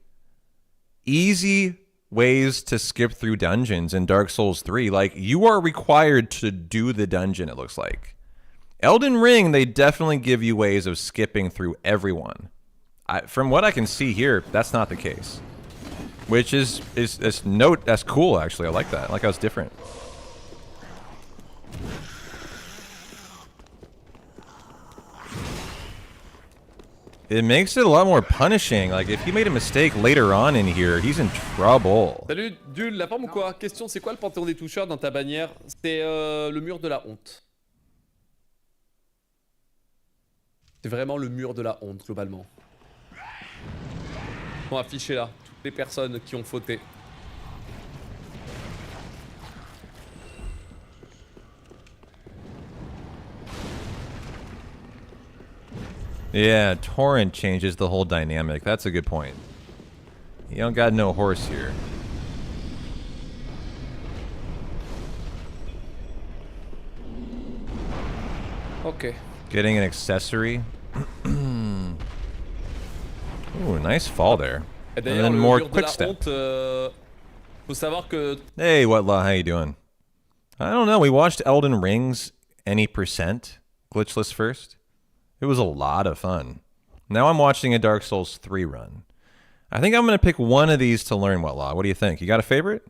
easy ways to skip through dungeons in Dark Souls 3. Like you are required to do the dungeon, it looks like. Elden Ring, they definitely give you ways of skipping through everyone. From what I can see here, that's not the case. Which is that's cool actually. I like that. I like how it's different. It makes it a lot more punishing. Like if he made a mistake later on in here, he's in trouble. Salut, Dul, la forme ou quoi? Question, c'est quoi le panthéon des toucheurs dans ta bannière? C'est le mur de la honte. C'est vraiment le mur de la honte, globalement. Ils sont affichés là, toutes les personnes qui ont fauté. Yeah, Torrent changes the whole dynamic. That's a good point. You don't got no horse here. Ok. Getting an accessory. Ooh, nice fall there. Et And d'ailleurs, then le more mur de quick la step. honte, faut savoir que... Hey, Whatlaw, how you doing? I don't know. We watched Elden Ring's Any Percent glitchless first. It was a lot of fun. Now I'm watching a Dark Souls 3 run. I think I'm going to pick one of these to learn Whatlaw. What do you think? You got a favorite?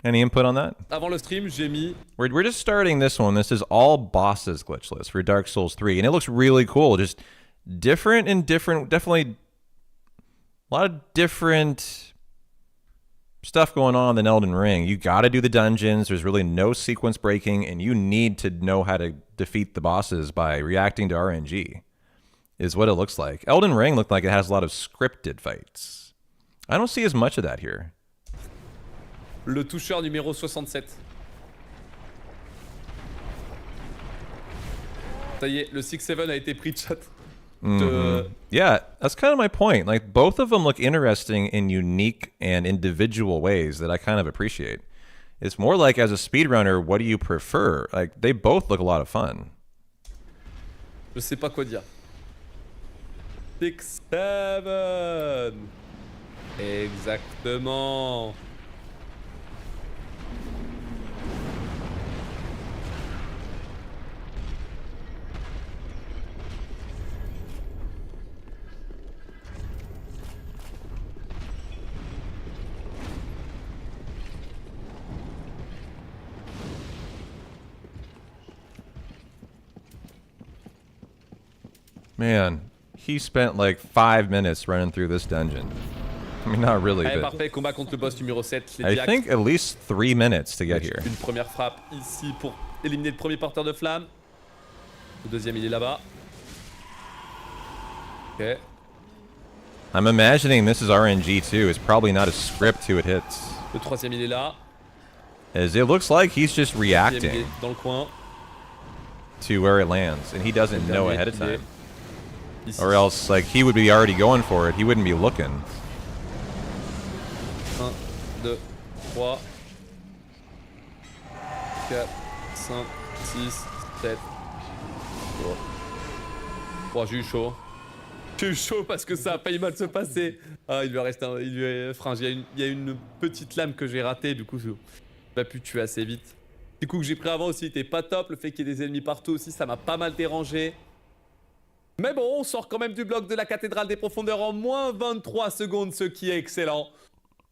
Any input on that? Avant le stream, j'ai mis... We're just starting this one. This is all bosses glitchless for Dark Souls 3. And it looks really cool. Just different and different. Definitely a lot of different stuff going on than Elden Ring. You got to do the dungeons. There's really no sequence breaking. And you need to know how to defeat the bosses by reacting to RNG. Is what it looks like. Elden Ring looked like it has a lot of scripted fights. I don't see as much of that here. Le toucheur numéro 67. Ça y est, le 6-7 a été pris, chat. Yeah, that's kind of my point. Like, both of them look interesting in unique and individual ways that I kind of appreciate. It's more like, as a speedrunner, what do you prefer? Like, they both look a lot of fun. Je sais pas quoi dire. 6-7. Exactement. Man, he spent like 5 minutes running through this dungeon. I mean, not really, Allez, but parfait, combat contre le boss numéro 7, les I Diacs. think at least 3 minutes to get here. Une première frappe ici pour éliminer le premier porteur de flamme. Le deuxième, il est là-bas. Ok. I'm imagining this is RNG too. It's probably not a script to it hits. Le troisième, il est là. As it looks like he's just Le deuxième, il reacting est dans le coin. to where it lands, and he doesn't Le know dernier, ahead of il est time. ici. Or else, like, he would be already going for it. He wouldn't be looking. 1, 2, 3, 4, 5, 6, 7. Oh, j'ai eu chaud. J'ai eu chaud parce que ça a failli mal se passer. Ah, il lui reste un. Enfin, il y a une petite lame que j'ai ratée, du coup, j'ai pas pu tuer assez vite. Du coup, que j'ai pris avant aussi était pas top. Le fait qu'il y ait des ennemis partout aussi, ça m'a pas mal dérangé. Mais bon, on sort quand même du bloc de la cathédrale des profondeurs en moins 23 secondes, ce qui est excellent.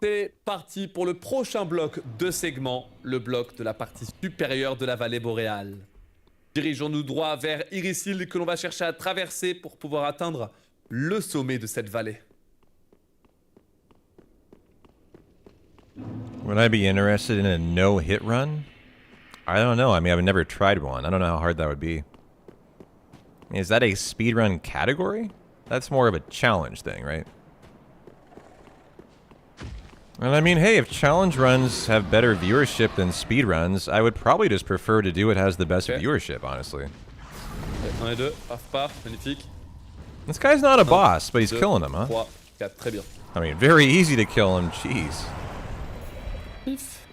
C'est parti pour le prochain bloc de segment, le bloc de la partie supérieure de la vallée boréale. Dirigeons-nous droit vers Irisil que l'on va chercher à traverser pour pouvoir atteindre le sommet de cette vallée. Would I be interested in a no-hit run? I don't know. I mean, I've never tried one. I don't know how hard that would be. Is that a speedrun category? That's more of a challenge thing, right? And I mean, hey, if challenge runs have better viewership than speedruns, I would probably just prefer to do what has the best viewership, honestly. 1 et 2, paf paf, magnifique. This guy's not a boss, but he's killing him, huh? 3, 4, très bien. I mean, very easy to kill him, jeez. Pif.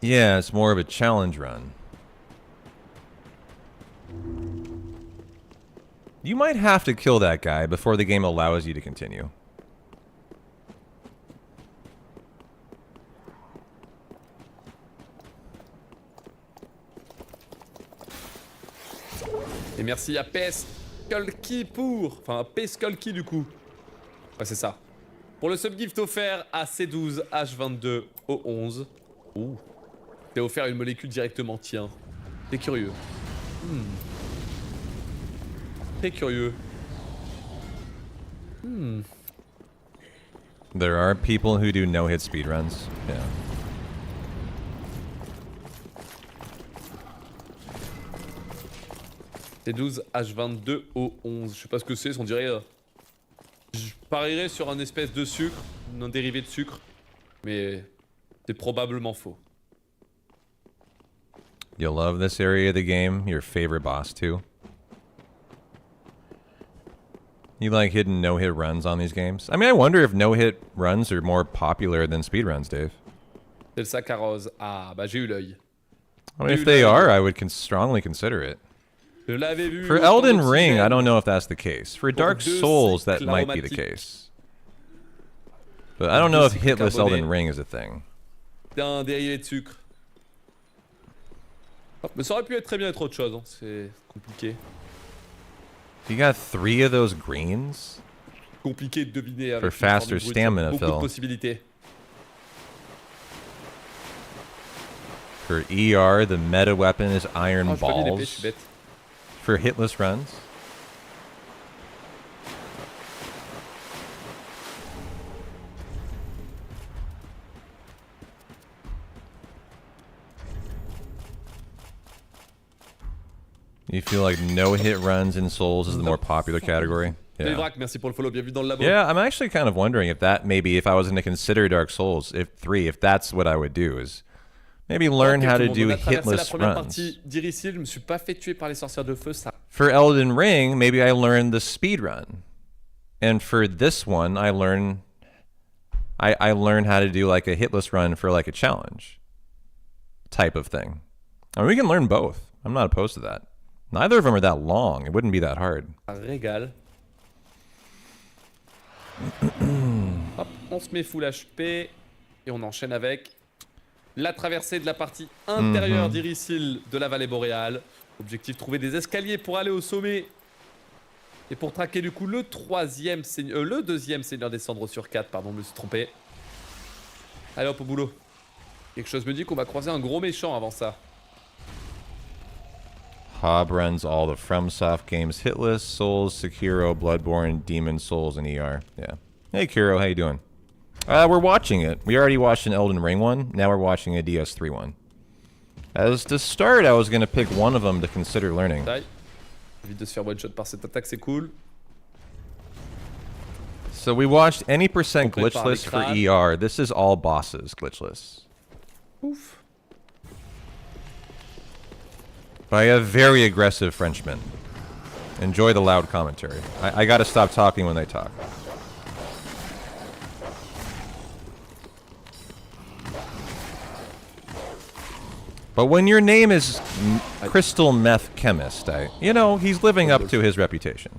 Yeah, it's more of a challenge run. You might have to kill that guy before the game allows you to continue. Et merci à Peskulky pour... Enfin, Peskulky du coup. Ouais, c'est ça. Pour le subgift offert à C12, H22, O11. Ouh. T'es offert une molécule directement, tiens. T'es curieux. Très curieux. There are people who do no-hit speedruns. Yeah. C12, H22, O11. Je sais pas ce que c'est, on dirait... je parierais sur un espèce de sucre, un dérivé de sucre. Mais c'est probablement faux. You'll love this area of the game. Your favorite boss, too. You like hidden no-hit runs on these games? I mean, I wonder if no-hit runs are more popular than speedruns, Dave. C'est le saccharose. Ah, bah j'ai eu l'œil. I mean, if they are, I would strongly consider it. Je l'avais vu. For Elden Ring, I don't know if that's the case. For Dark Souls, that might be the case. But I don't know if hitless Elden Ring is a thing. C'est un dérivé de sucre. Oh, mais ça aurait pu être très bien être autre chose, hein. C'est compliqué. You got 3 of those greens? Compliqué de deviner avec For faster stamina beaucoup fill. de possibilités. For ER, the meta weapon is Iron Oh, j'ai pas mis l'épée, je Balls. suis bête. For hitless runs. You feel like no-hit runs in Souls is the more popular category? Les Yeah. vracs, merci pour le follow, bienvenue dans le labo. Yeah, I'm actually kind of wondering if that maybe if I was going to consider Dark Souls if that's what I would do is Maybe learn Ok, how tout le to monde, do on a traversé la hitless première runs. partie d'Iricil, je me suis pas fait tuer par les sorcières de feu, ça. For Elden Ring, maybe I learned the speed run. And for this one, I learn how to do like a hitless run for like a challenge type of thing. I mean, we can learn both. I'm not opposed to that. Neither of them are that long. It wouldn't be that hard. Un régal. Hop, on se met full HP et on enchaîne avec la traversée de la partie intérieure d'Iricil de la vallée boréale. Objectif, trouver des escaliers pour aller au sommet. Et pour traquer du coup le deuxième seigneur des cendres sur 4, pardon, je me suis trompé. Allez hop au boulot. Quelque chose me dit qu'on va croiser un gros méchant avant ça. Hob runs all the FromSoft games hitless, Souls, Sekiro, Bloodborne, Demon Souls, and ER. Yeah. Hey Kiro, how you doing? We're watching it. We already watched an Elden Ring one. Now we're watching a DS3 one. As to start, I was going to pick one of them to consider learning. Taille. Évite de se faire one shot par cette attaque, c'est cool. So we watched any percent Complète par glitchless for l'écran. ER. This is all bosses glitchless. Ouf. By a very aggressive Frenchman. Enjoy the loud commentary. I gotta stop talking when they talk. But when your name is Crystal Meth Chemist, you know, he's living up to his reputation.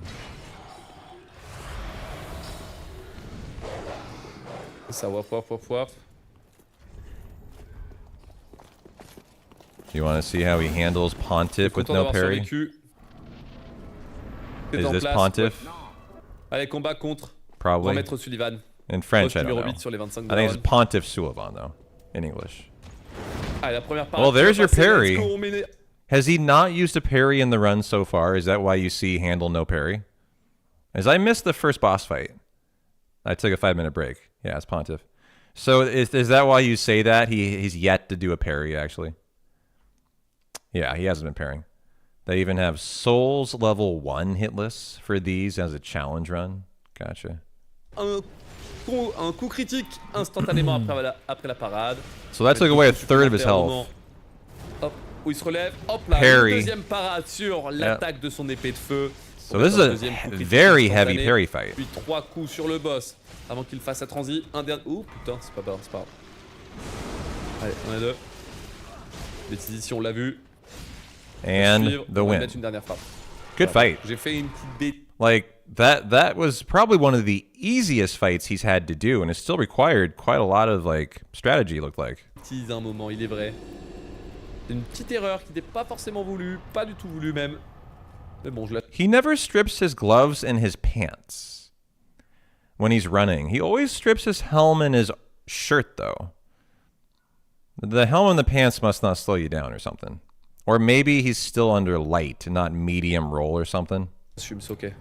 Ça, waf, waf, waf, waf. You want to see how he handles Pontiff with Content no d'avoir parry? survécu. C'est Is en this place. Pontiff? Allez, combat contre. Probably. Grand maître Sullivan. In French, Poste I don't numéro know. 8 sur les 25 I think it's rounds. Pontiff Sullivan, though, in English. Allez, la première partie. Well, there's your Let's parry. go, on met- Has he not used a parry in the run so far? Is that why you see handle no parry? As I missed the first boss fight. I took a 5-minute break. Yeah, it's Pontiff. So is that why you say that? He's yet to do a parry, actually. Yeah, he hasn't been parrying. They even have Souls level 1 hitless for these as a challenge run. Gotcha. Un coup critique instantanément après la parade. So that took away a third of his health. Hop, où il se relève. Hop là, Parry. deuxième parade sur l'attaque de son épée de feu. So this is a very heavy parry fight. Puis 3 coups sur le boss avant qu'il fasse sa transi. Un dernier. Ouh putain, c'est pas grave, c'est pas grave. Allez, on est deux. Bêtise ici, on l'a vu. And Suivre, the on va win. mettre une dernière frappe. Good fight. J'ai fait une petite bêtise. Like that was probably one of the easiest fights he's had to do, and it still required quite a lot of like strategy, it looked like. Un moment, il est vrai. C'est une petite erreur qui n'est pas forcément voulue, pas du tout voulue même. Mais bon, je la. He never strips his gloves and his pants when he's running. He always strips his helm and his shirt, though. The helm and the pants must not slow you down or something. Or maybe he's still under light, not medium roll or something. Okay.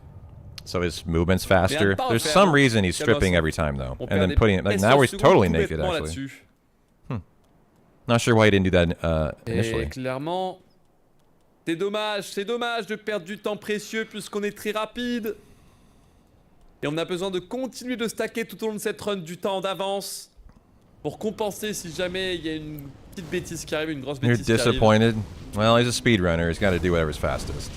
So his movement's faster. pas There's faire, some non. reason he's stripping Calme-toi. every time, though. On And perd then des putting it, like presque now he's secondes totally tout naked, bêtement actually. là-dessus. Not sure why he didn't do that initially. Et clairement, c'est dommage de perdre du temps précieux puisqu'on est très rapide. Et on a besoin de continuer de stacker tout au long de cette run du temps d'avance pour compenser si jamais il y a une petite bêtise qui arrive, une grosse You're bêtise qui arrive. disappointed? Well, he's a speedrunner. He's got to do whatever's fastest.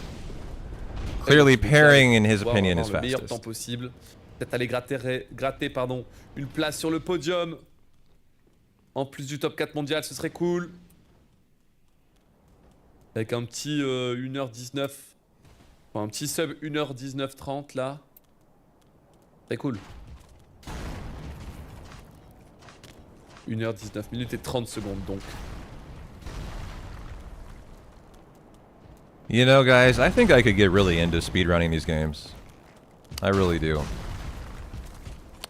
Clearly, parrying, in his opinion, is le meilleur temps fastest. possible. Peut-être aller gratter une place sur le podium. En plus du top 4 mondial, ce serait cool. Avec un petit 1h19. Enfin, un petit sub 1h19-30 là. C'est cool. 1h19 minutes et 30 secondes donc. You know, guys, I think I could get really into speedrunning these games. I really do.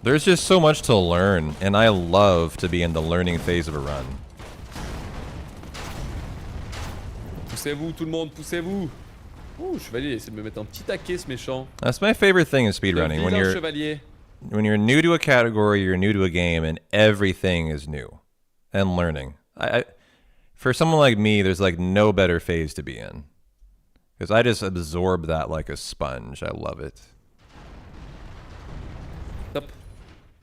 There's just so much to learn, and I love to be in the learning phase of a run. Poussez-vous tout le monde, poussez-vous. Ouh, chevalier, essaie de me mettre un petit taquet ce méchant. That's my favorite thing in Le speedrunning. vilain chevalier. When you're new to a category, you're new to a game, and everything is new and learning. For someone like me, there's like no better phase to be in. Because I just absorb that like a sponge. I love it. Top.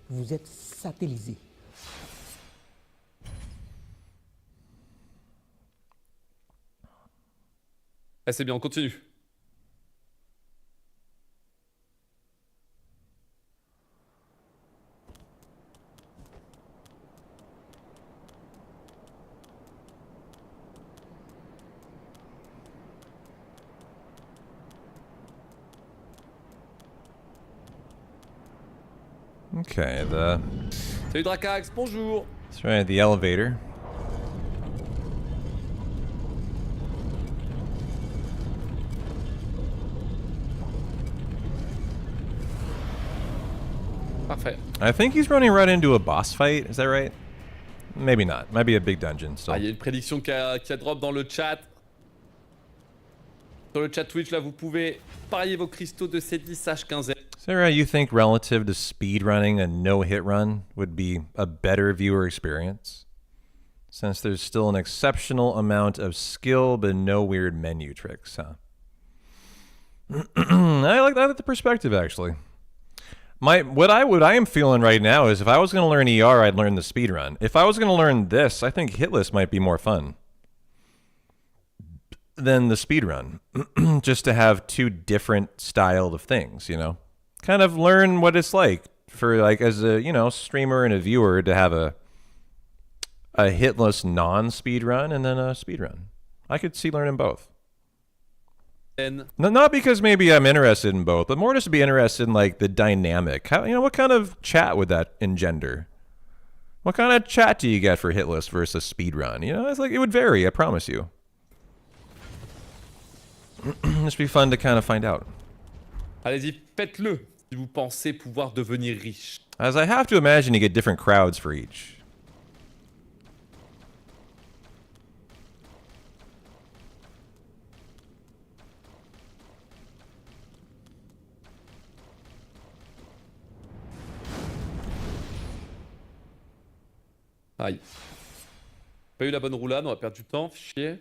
Vous êtes satellisé. Ah, c'est bien, on continue. Okay, Salut Dracax, bonjour. that's right, the elevator. Parfait. I think he's running right into a boss fight. Is that right? Maybe not. Might be a big dungeon still. Ah, il y a une prédiction qui a drop dans le chat. Sur le chat Twitch, là, vous pouvez parier vos cristaux de C10 H15. Is that right? You think relative to speedrunning a no-hit run would be a better viewer experience? Since there's still an exceptional amount of skill, but no weird menu tricks, huh? I like the perspective, actually. What I am feeling right now is if I was going to learn ER, I'd learn the speedrun. If I was going to learn this, I think hitless might be more fun than the speedrun. Just to have two different style of things, you know? Kind of learn what it's like for, like, as a, you know, streamer and a viewer to have a hitless non-speedrun and then a speedrun. I could see learning both. Not because maybe I'm interested in both, but more just to be interested in, like, the dynamic. How, you know, what kind of chat would that engender? What kind of chat do you get for hitless versus speedrun? You know, it's like, it would vary, I promise you. It'd be fun to kind of find out. Allez-y, faites-le si vous pensez pouvoir devenir riche. As I have to imagine you get different crowds for each. Aïe. Pas eu la bonne roulade, on va perdre du temps, chier.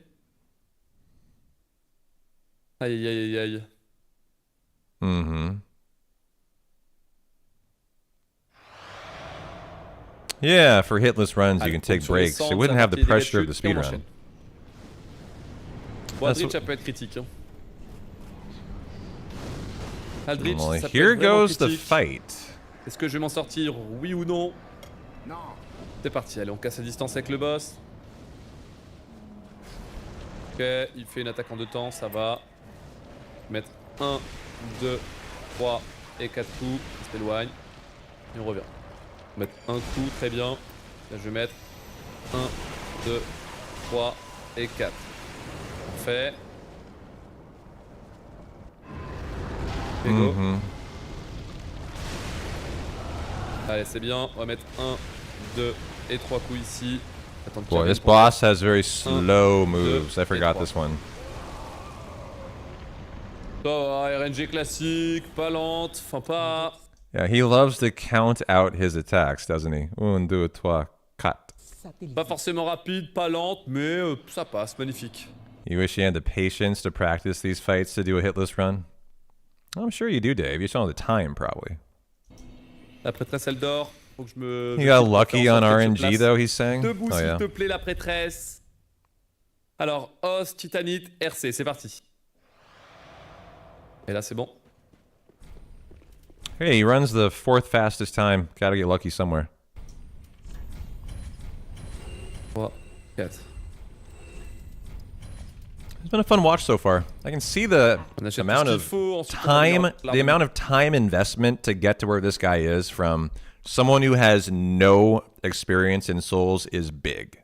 Aïe aïe aïe aïe. Mm-hmm. Yeah, for hitless runs, you can take breaks. It wouldn't have the pressure of the speedrun. Bon, Aldrich, ça peut être critique. Hein. Aldrich, Well, ça peut here être vraiment goes the critique. fight. Est-ce que je vais m'en sortir, oui ou non? Non. C'est parti, allez, on casse la distance avec le boss. Ok, il fait une attaque en deux temps, ça va. Mettre 1, 2, 3 et 4 coups, il s'éloigne. Et on revient. Mettre un coup, très bien. Là, je vais mettre 1, 2, 3 et 4. Parfait. Et go. Allez, c'est bien. On va mettre 1, 2 et 3 coups ici. Attends, Boy, this boss has very slow moves. I forgot this one. Oh, RNG classique, pas lente, enfin pas... Yeah, he loves to count out his attacks, doesn't he? 1, 2, 3, 4. Pas forcément rapide, pas lente, mais ça passe, magnifique. You wish you had the patience to practice these fights to do a hitless run? I'm sure you do, Dave. You just don't have the time, probably. La prêtresse, elle dort. Faut que je me... You got lucky on RNG, though, he's saying? Debout, Oh, s'il yeah. te plaît, la prêtresse. Alors, os, titanite, RC, c'est parti. Et là, c'est bon. Hey, he runs the 4th fastest time. Gotta get lucky somewhere. 3, 4. It's been a fun watch so far. I can see the amount of time, the amount of time investment to get to where this guy is from someone who has no experience in Souls is big.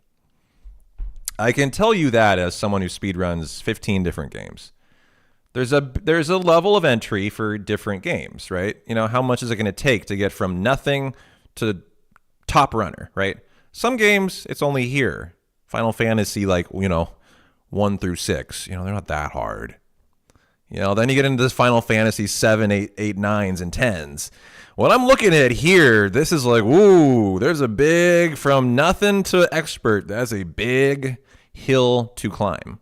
I can tell you that as someone who speedruns 15 different games. There's a level of entry for different games, right? You know, how much is it going to take to get from nothing to top runner, right? Some games, it's only here. Final Fantasy, like, you know, 1 through 6, you know, they're not that hard. You know, then you get into this Final Fantasy 7, 8, 9s, and 10s. What I'm looking at here, this is like, ooh, there's a big, from nothing to expert, that's a big hill to climb.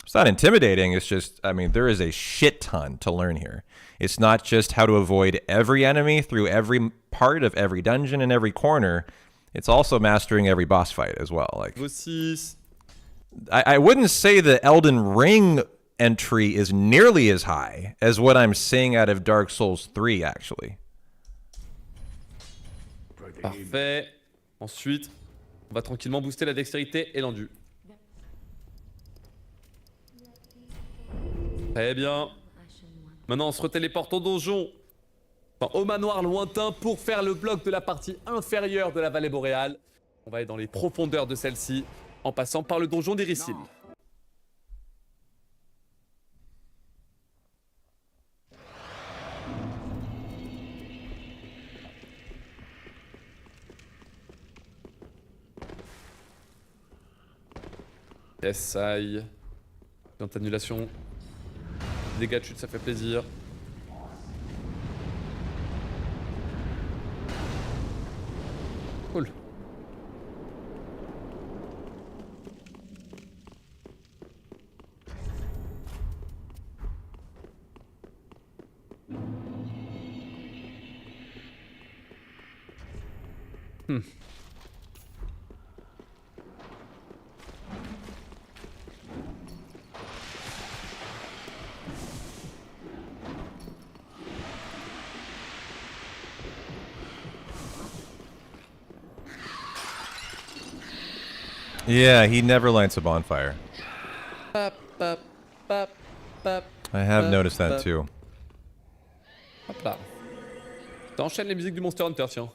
It's not intimidating, it's just, I mean, there is a shit ton to learn here. It's not just how to avoid every enemy through every part of every dungeon and every corner. It's also mastering every boss fight as well. Like, I wouldn't say the Elden Ring entry is nearly as high as what I'm seeing out of Dark Souls 3, actually. Parfait. Ensuite, on va tranquillement booster la dextérité et l'endu. Très bien. Maintenant, on se retéléporte au donjon. Enfin, au manoir lointain pour faire le bloc de la partie inférieure de la vallée boréale. On va aller dans les profondeurs de celle-ci en passant par le donjon d'Irisil. Yes, aïe. Dans annulation. Dégâts de chute, ça fait plaisir. Cool. Yeah, he never lights a bonfire. I have noticed that too. Hop là. T'enchaînes les musiques du Monster Hunter, tiens.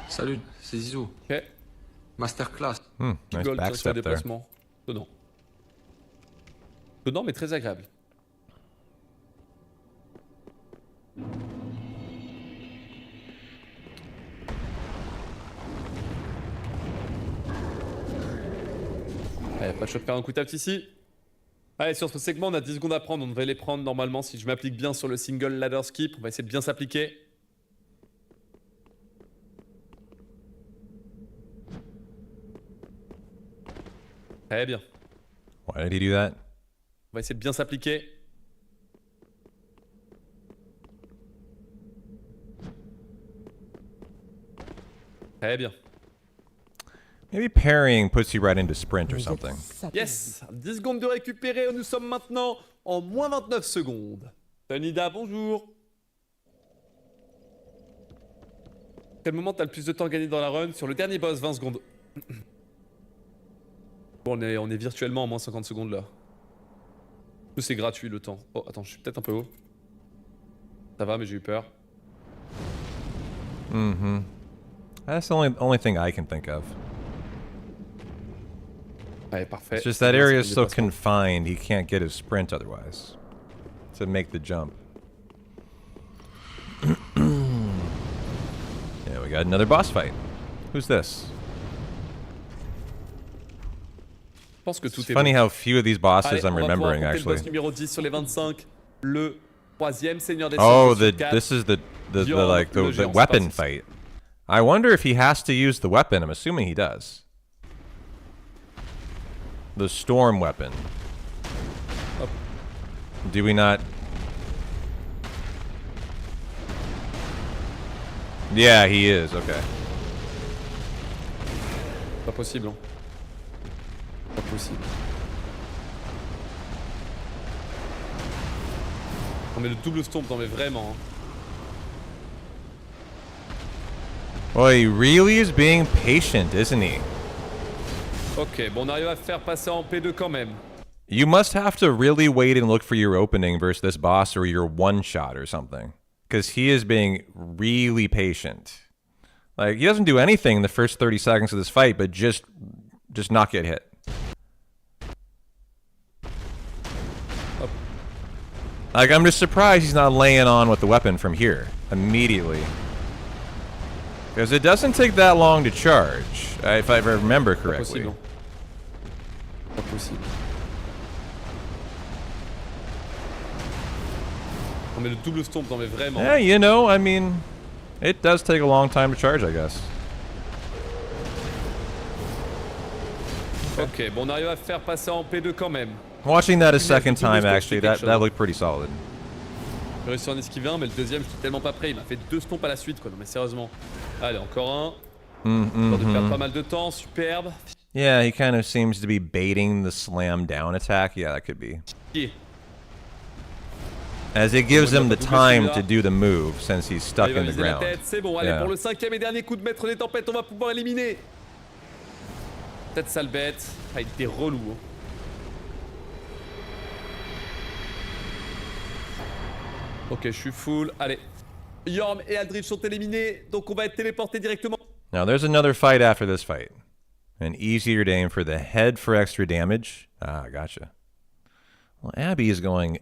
Salut, c'est Zizou. Ok. Masterclass. Nice Gold sur le backstep there. déplacement. Dedans. Dedans, mais très agréable. Allez, pas de choix de faire un coup tap ici. Allez, sur ce segment, on a 10 secondes à prendre. On devrait les prendre normalement si je m'applique bien sur le single ladder skip. On va essayer de bien s'appliquer. Très bien. Why did he do that? On va essayer de bien s'appliquer. Très bien. Maybe parrying puts you right into sprint or Vous êtes something. satellisé. Yes, 10 secondes de récupérer. Nous sommes maintenant en moins 29 secondes. Tanida, bonjour. Quel moment t'as le plus de temps gagné dans la run? Sur le dernier boss, 20 secondes. Bon, on est virtuellement en moins 50 secondes là. C'est gratuit le temps. Oh, attends, je suis peut-être un peu haut. Ça va, mais j'ai eu peur. That's the only thing I can think of. Allez, parfait. It's just that area is so confined, he can't get his sprint otherwise. To make the jump. Yeah, we got another boss fight. Who's this? Je pense que tout It's est funny bon. how few of these bosses Allez, I'm on va pouvoir remembering compter le boss actually. numéro 10 sur les 25. Le troisième seigneur des Oh, Cendres sur 4. this is the Bjorn, like le the géant, c'est weapon parti. fight. I wonder if he has to use the weapon. I'm assuming he does. The storm weapon. Hop. Do we not? Yeah, he is. Okay. Pas possible, hein. Pas possible. Non mais le double stomp, non mais vraiment. Hein. Well, he really is being patient, isn't he? Ok, bon on arrive à faire passer en P2 quand même. You must have to really wait and look for your opening versus this boss or your one shot or something. Because he is being really patient. Like, he doesn't do anything in the first 30 seconds of this fight, but just not get hit. Hop. Like, I'm just surprised he's not laying on with the weapon from here immediately. Because it doesn't take that long to charge, if I remember Pas correctly. possible. Pas possible. Non mais le double stomp, non mais vraiment. Yeah, you know, I mean, it does take a long time to charge, I guess. Ok, bon on arrive à faire passer en P2 quand même. Watching that a second double time, stomp, actually, c'est quelque that chose. looked pretty solid. J'ai réussi à en esquiver un, mais le deuxième, je suis tellement pas prêt. Il m'a fait 2 stomps à la suite, quoi. Non, mais sérieusement. Allez, encore un. Histoire de perdre pas mal de temps, superbe. Yeah, he kind of seems to be baiting the slam down attack. Yeah, that could be. Chier. As it gives him the Double time celui-là. to do the move since he's stuck Il va in the viser la ground. tête, c'est bon. Allez, Yeah. pour le 5ème et dernier coup de maître des tempêtes, on va pouvoir éliminer. Cette sale bête. Ah, il était relou. Hein. Ok, je suis full. Allez. Yorm et Aldrich sont éliminés, donc on va être téléporté directement. Now there's another fight after this fight. An easier to aim for the head for extra damage. Ah, gotcha. Well, Abby is going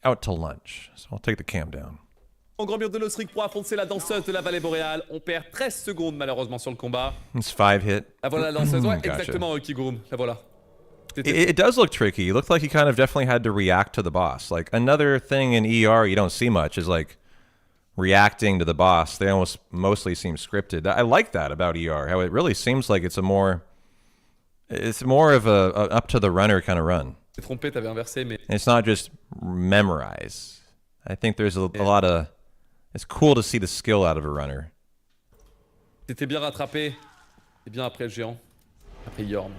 out to lunch, so I'll take the cam down. En grand mur de l'Osric pour affronter la danseuse de la vallée boréale. On perd 13 secondes malheureusement sur le combat. It's 5 hit. La voilà la danseuse. Ouais, Gotcha. exactement, Kigurum. La voilà. It does look tricky. It looked like he kind of definitely had to react to the boss. Like another thing in ER you don't see much is like reacting to the boss. They almost mostly seem scripted. I like that about ER. How it really seems like it's more of a up to the runner kind of run. T'es trompé, t'avais inversé, mais. It's not just memorize. I think there's a lot of. It's cool to see the skill out of a runner. T'étais bien rattrapé. Et bien après le géant. Après Yorm.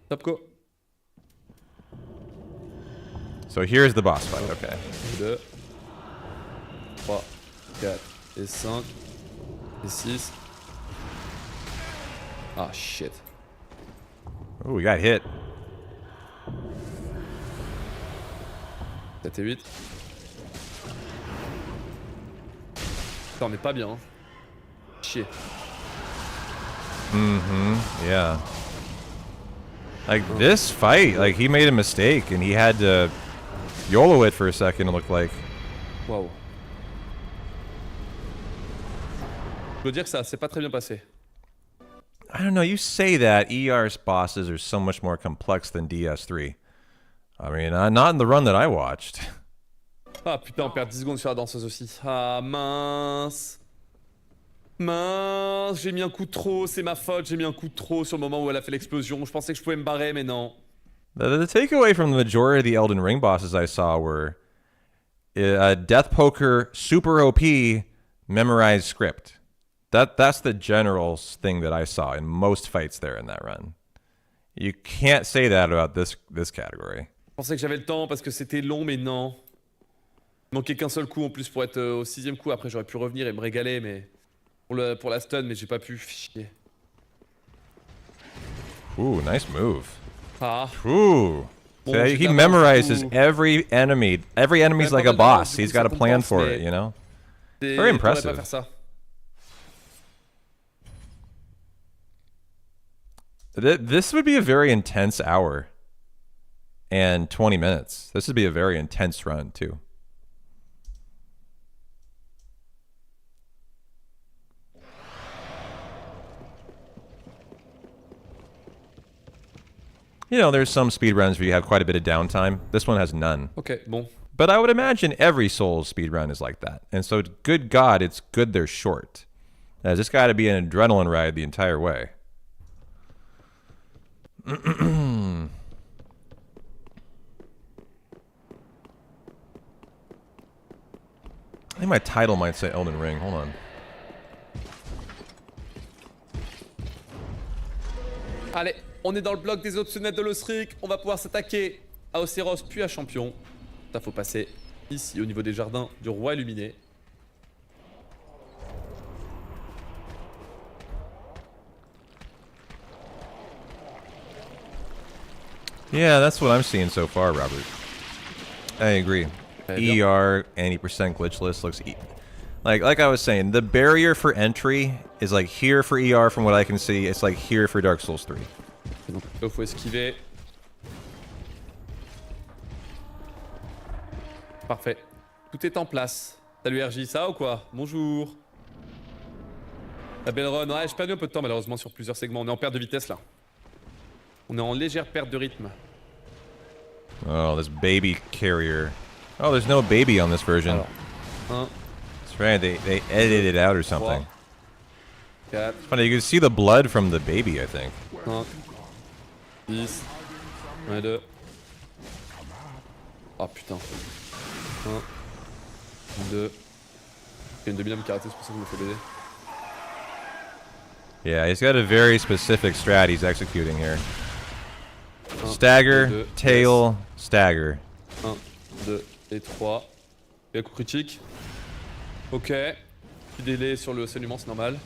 Top go. So here's the boss fight. Okay. 2, 3, 4 et 5 et 6. Ah shit. Oh, we got hit. 7 et 8. Putain, on est pas bien. Hein. Chier. Yeah. Like this fight, like he made a mistake and he had to YOLO it for a second, it looked like. Waouh. Je dois dire que ça s'est pas très bien passé. I don't know, you say that ER's bosses are so much more complex than DS3. I mean, not in the run that I watched. Ah putain, on perd 10 secondes sur la danseuse aussi. Ah mince. Mince, j'ai mis un coup de trop, c'est ma faute, j'ai mis un coup de trop sur le moment où elle a fait l'explosion. Je pensais que je pouvais me barrer, mais non. The takeaway from the majority of the Elden Ring bosses I saw were Death Poker, super OP, memorized script. That's the general thing that I saw in most fights there in that run. You can't say that about this category. Je pensais que j'avais le temps parce que c'était long, mais non. Il manquait qu'un seul coup en plus pour être au 6ème coup. Après, j'aurais pu revenir et me régaler, mais pour la stun, mais j'ai pas pu. Chier. Ooh, nice move. Ah. Ooh. Bon, So j'ai he d'abord memorizes tout- every enemy. Every enemy's Ouais, like pas a mal d'avance, boss. du coup, He's got ça a plan compense, for mais- it, you know? C'est- Very je pourrais impressive. pas faire ça. This would be a very intense hour and 20 minutes. This would be a very intense run, too. You know, there's some speedruns where you have quite a bit of downtime. This one has none. Ok, bon. But I would imagine every Souls speedrun is like that. And so, good God, it's good they're short. As this got to be an adrenaline ride the entire way. I think my title might say Elden Ring. Hold on. Allez, on est dans le bloc des optionnels de l'Osric. On va pouvoir s'attaquer à Océros puis à Champion. Ça, faut passer ici au niveau des jardins du roi illuminé. Yeah, that's what I'm seeing so far, Robert. I agree. ER 80% glitchless looks like I was saying, the barrier for entry is like here for ER from what I can see. It's like here for Dark Souls 3. Donc là, faut esquiver. Parfait. Tout est en place. Salut RJ, ça va ou quoi? Bonjour. La belle run. Ouais, j'ai perdu un peu de temps malheureusement sur plusieurs segments. On est en perte de vitesse là. On est en légère perte de rythme. Oh, this baby carrier. Oh, there's no baby on this version. Alors, 1, That's right. They edited it out or something. 4, Funny, you can see the blood from the baby, I think. 5, 10, 1 et 2. Oh putain. 1, 2. Il y a une demi-lame qui a raté, c'est pour ça que je me fais baiser. Yeah, he's got a very specific strat he's executing here. 1, Stagger, 2, tail, stagger. 1, 2 et 3. Et un coup critique. Ok. Petit délai sur le saignement, c'est normal.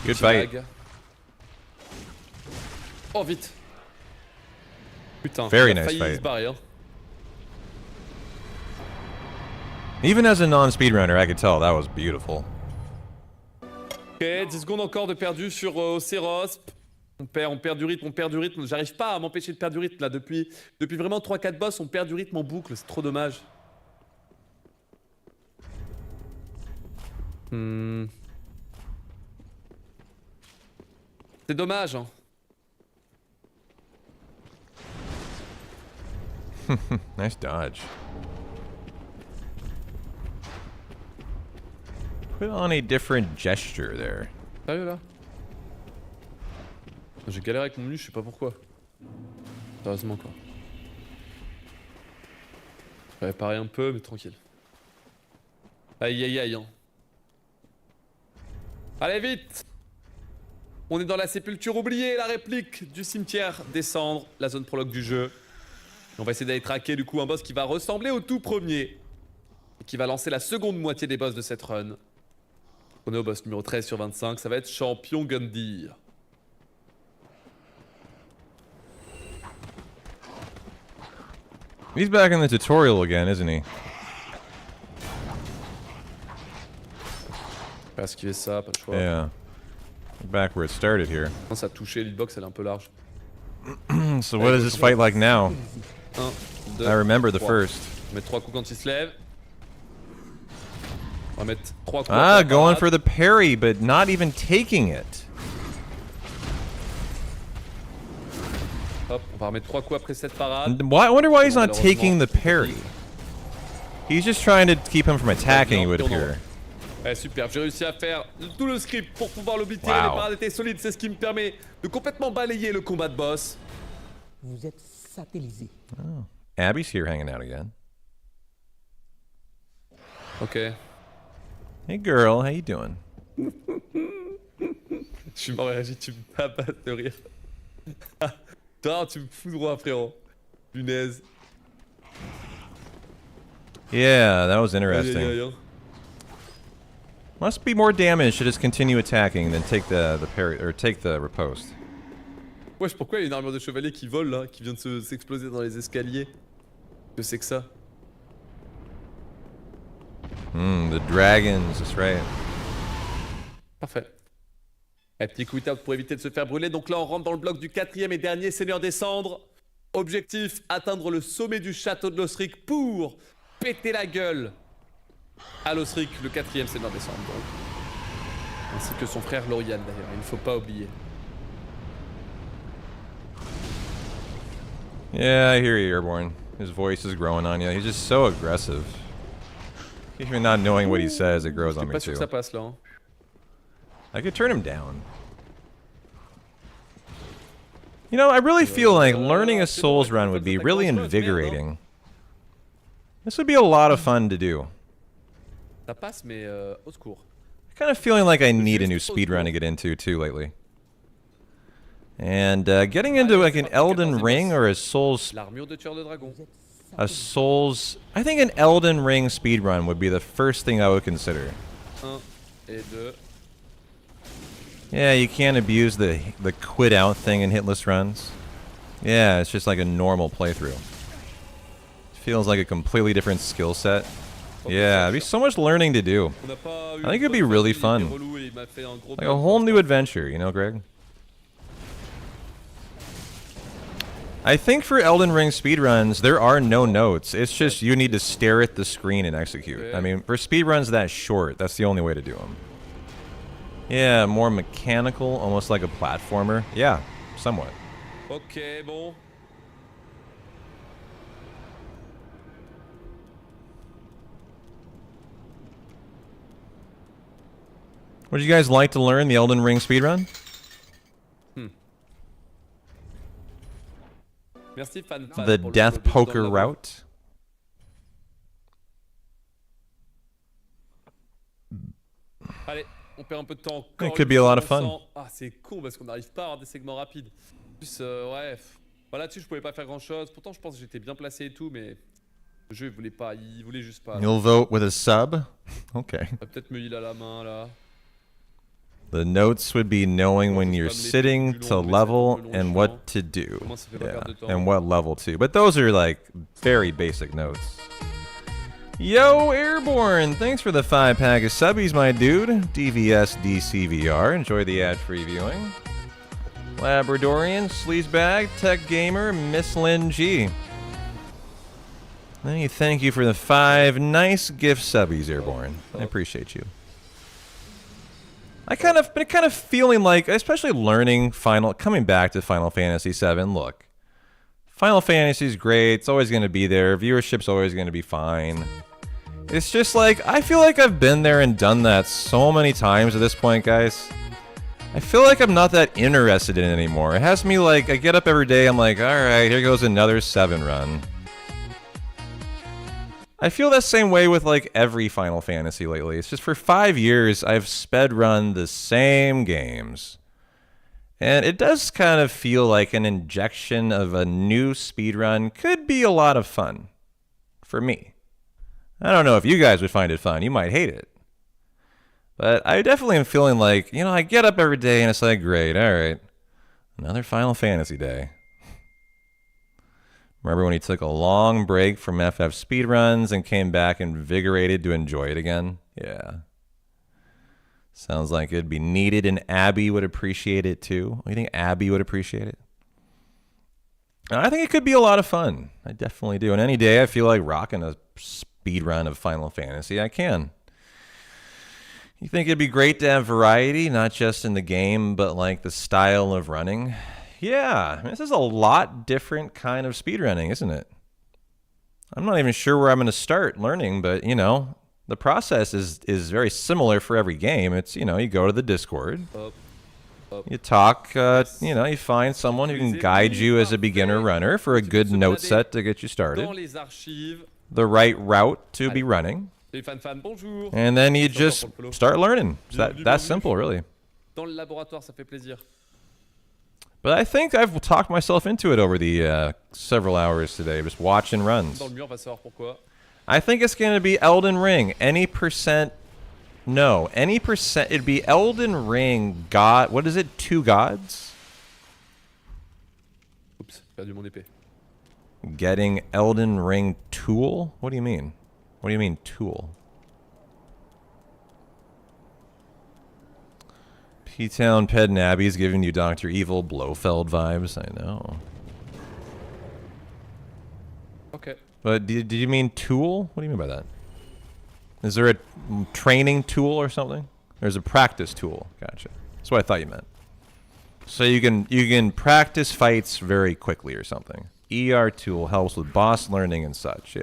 Good Petit fight. lag. Oh, vite. Putain, Very il a nice failli fight. se barrer, hein. Even as a non-speedrunner, I could tell that was beautiful. Ok, 10 secondes encore de perdu sur Océros. On perd du rythme, on perd du rythme. J'arrive pas à m'empêcher de perdre du rythme là. Depuis vraiment 3-4 boss, on perd du rythme en boucle. C'est trop dommage. C'est dommage, hein. Nice dodge. Put on a different gesture there. Sérieux là? J'ai galéré avec mon menu, je sais pas pourquoi. Sérieusement quoi. Je vais réparer un peu, mais tranquille. Aïe aïe aïe, hein. Allez vite! On est dans la sépulture oubliée, la réplique du cimetière. Descendre, la zone prologue du jeu. Et on va essayer d'aller traquer du coup un boss qui va ressembler au tout premier. Et qui va lancer la seconde moitié des boss de cette run. On est au boss numéro 13 sur 25, ça va être Champion Gundy. He's back in the tutorial again, isn't he? Pas esquiver ça, pas le choix. Yeah. Back where it started here. Non, ça a touché, l'hitbox elle est un peu large. So what is this fight like now? 1, 2, I remember the 3. first. On va mettre 3 coups quand il se lève. On va mettre 3 coups. Ah, après la going parade. for the parry, but not even taking it. Hop, on va remettre 3 coups après cette parade. Why, I wonder why he's not Malheureusement, taking the parry. He's just trying to keep him from attacking, it would Non, non. appear. Ouais, super, j'ai réussi à faire tout le script pour pouvoir l'oblitérer. Wow. Les parades étaient solides, c'est ce qui me permet de complètement balayer le combat de boss. Vous êtes satellisé. Abby's here hanging out again. Ok. Hey girl, how you doing? Je suis mort réagi, tu me tapes de rire. Toi, tu me fous droit, frérot. Punaise. Yeah, that was Aïe, aïe, interesting. aïe, hein. Must be more damage to just continue attacking than take the parry or take the riposte. Wesh, pourquoi il y a une armure de chevalier qui vole là, qui vient de s'exploser dans les escaliers? Que c'est que ça? The dragons, that's right. Parfait. Un petit quick out pour éviter de se faire brûler. Donc là, on rentre dans le bloc du 4e et dernier Seigneur des Cendres. Objectif, atteindre le sommet du château de l'Osric pour péter la gueule à l'Osric, le 4e Seigneur des Cendres. Donc. Ainsi que son frère Lauriane d'ailleurs, il ne faut pas oublier. Yeah, I hear you, Airborne. His voice is growing on you. He's just so aggressive. Even not knowing what he says, it grows on J'étais me pas sûr too. que ça passe là. Hein. I could turn him down. You know, I really feel like learning a Souls run would be really invigorating. This would be a lot of fun to do. Ça passe, mais au secours. I'm kind of feeling like I need a new speedrun to get into too lately. And getting into like an Elden Ring or a Souls, L'armure de tueur de dragon. I think an Elden Ring speedrun would be the first thing I would consider. 1 et 2. Yeah, you can't abuse the quit out thing in hitless runs. Yeah, it's just like a normal playthrough. Feels like a completely different skill set. Yeah, there'd be so much learning to do. On n'a pas eu I think le it'd be boss, really il était fun. relou et il m'a fait un gros Like a whole new adventure, you know, Greg? I think for Elden Ring speedruns, there are no notes. It's just you need to stare at the screen and execute. I mean, for speedruns that short, that's the only way to do them. Yeah, more mechanical, almost like a platformer. Yeah, somewhat. Ok, bon. Would you guys like to learn the Elden Ring speedrun? Merci fan. The death poker route? Allez, on perd un peu de temps It encore. could be a lot of fun. Ah, c'est con parce qu'on n'arrive pas à avoir des segments rapides. En plus, ouais. Bah, là-dessus, je pouvais pas faire grand-chose. Pourtant, je pense que j'étais bien placé et tout, mais le jeu, il voulait juste pas. You'll vote with a sub? Okay. On va peut-être me heal à la main, là. The notes would be knowing when you're sitting to level and what to do. Yeah, and what level to. But those are like very basic notes. Yo, Airborne! Thanks for the 5-pack of subbies, my dude. DVS DCVR. Enjoy the ad-free viewing. Labradorian, Sleazebag, Tech Gamer, Miss Lynn G. Thank you for the 5 nice gift subbies, Airborne. I appreciate you. I kind of feeling like, especially learning coming back to Final Fantasy VII. Look, Final Fantasy's great. It's always going to be there. Viewership's always going to be fine. It's just like, I feel like I've been there and done that so many times at this point, guys. I feel like I'm not that interested in it anymore. It has me like, I get up every day, I'm like, alright, here goes another 7 run. I feel that same way with like every Final Fantasy lately. It's just for 5 years, I've sped run the same games. And it does kind of feel like an injection of a new speedrun could be a lot of fun. For me. I don't know if you guys would find it fun. You might hate it. But I definitely am feeling like, you know, I get up every day and it's like, great, alright. Another Final Fantasy day. Remember when he took a long break from FF speedruns and came back invigorated to enjoy it again? Yeah. Sounds like it'd be needed, and Abby would appreciate it too. You think Abby would appreciate it? I think it could be a lot of fun. I definitely do. And any day I feel like rocking a speedrun of Final Fantasy, I can. You think it'd be great to have variety, not just in the game, but like the style of running? Yeah, this is a lot different kind of speedrunning, isn't it? I'm not even sure where I'm going to start learning, but, you know, the process is very similar for every game. It's, you know, you go to the Discord, you talk, you know, you find someone who can guide you as a beginner runner for a good note set to get you started, the right route to be running, and then you just start learning. It's that's simple, really. But I think I've talked myself into it over the several hours today, just watching runs. I think it's going to be Elden Ring. Any percent... No. Any percent... It'd be Elden Ring God... What is it? 2 gods? Oops, perdu mon épée. Getting Elden Ring tool? What do you mean? What do you mean tool? P-Town Ped and Abby's giving you Dr. Evil Blofeld vibes. I know. Okay. But did you mean tool? What do you mean by that? Is there a training tool or something? There's a practice tool. Gotcha. That's what I thought you meant. So you can practice fights very quickly or something. ER tool helps with boss learning and such. Yeah.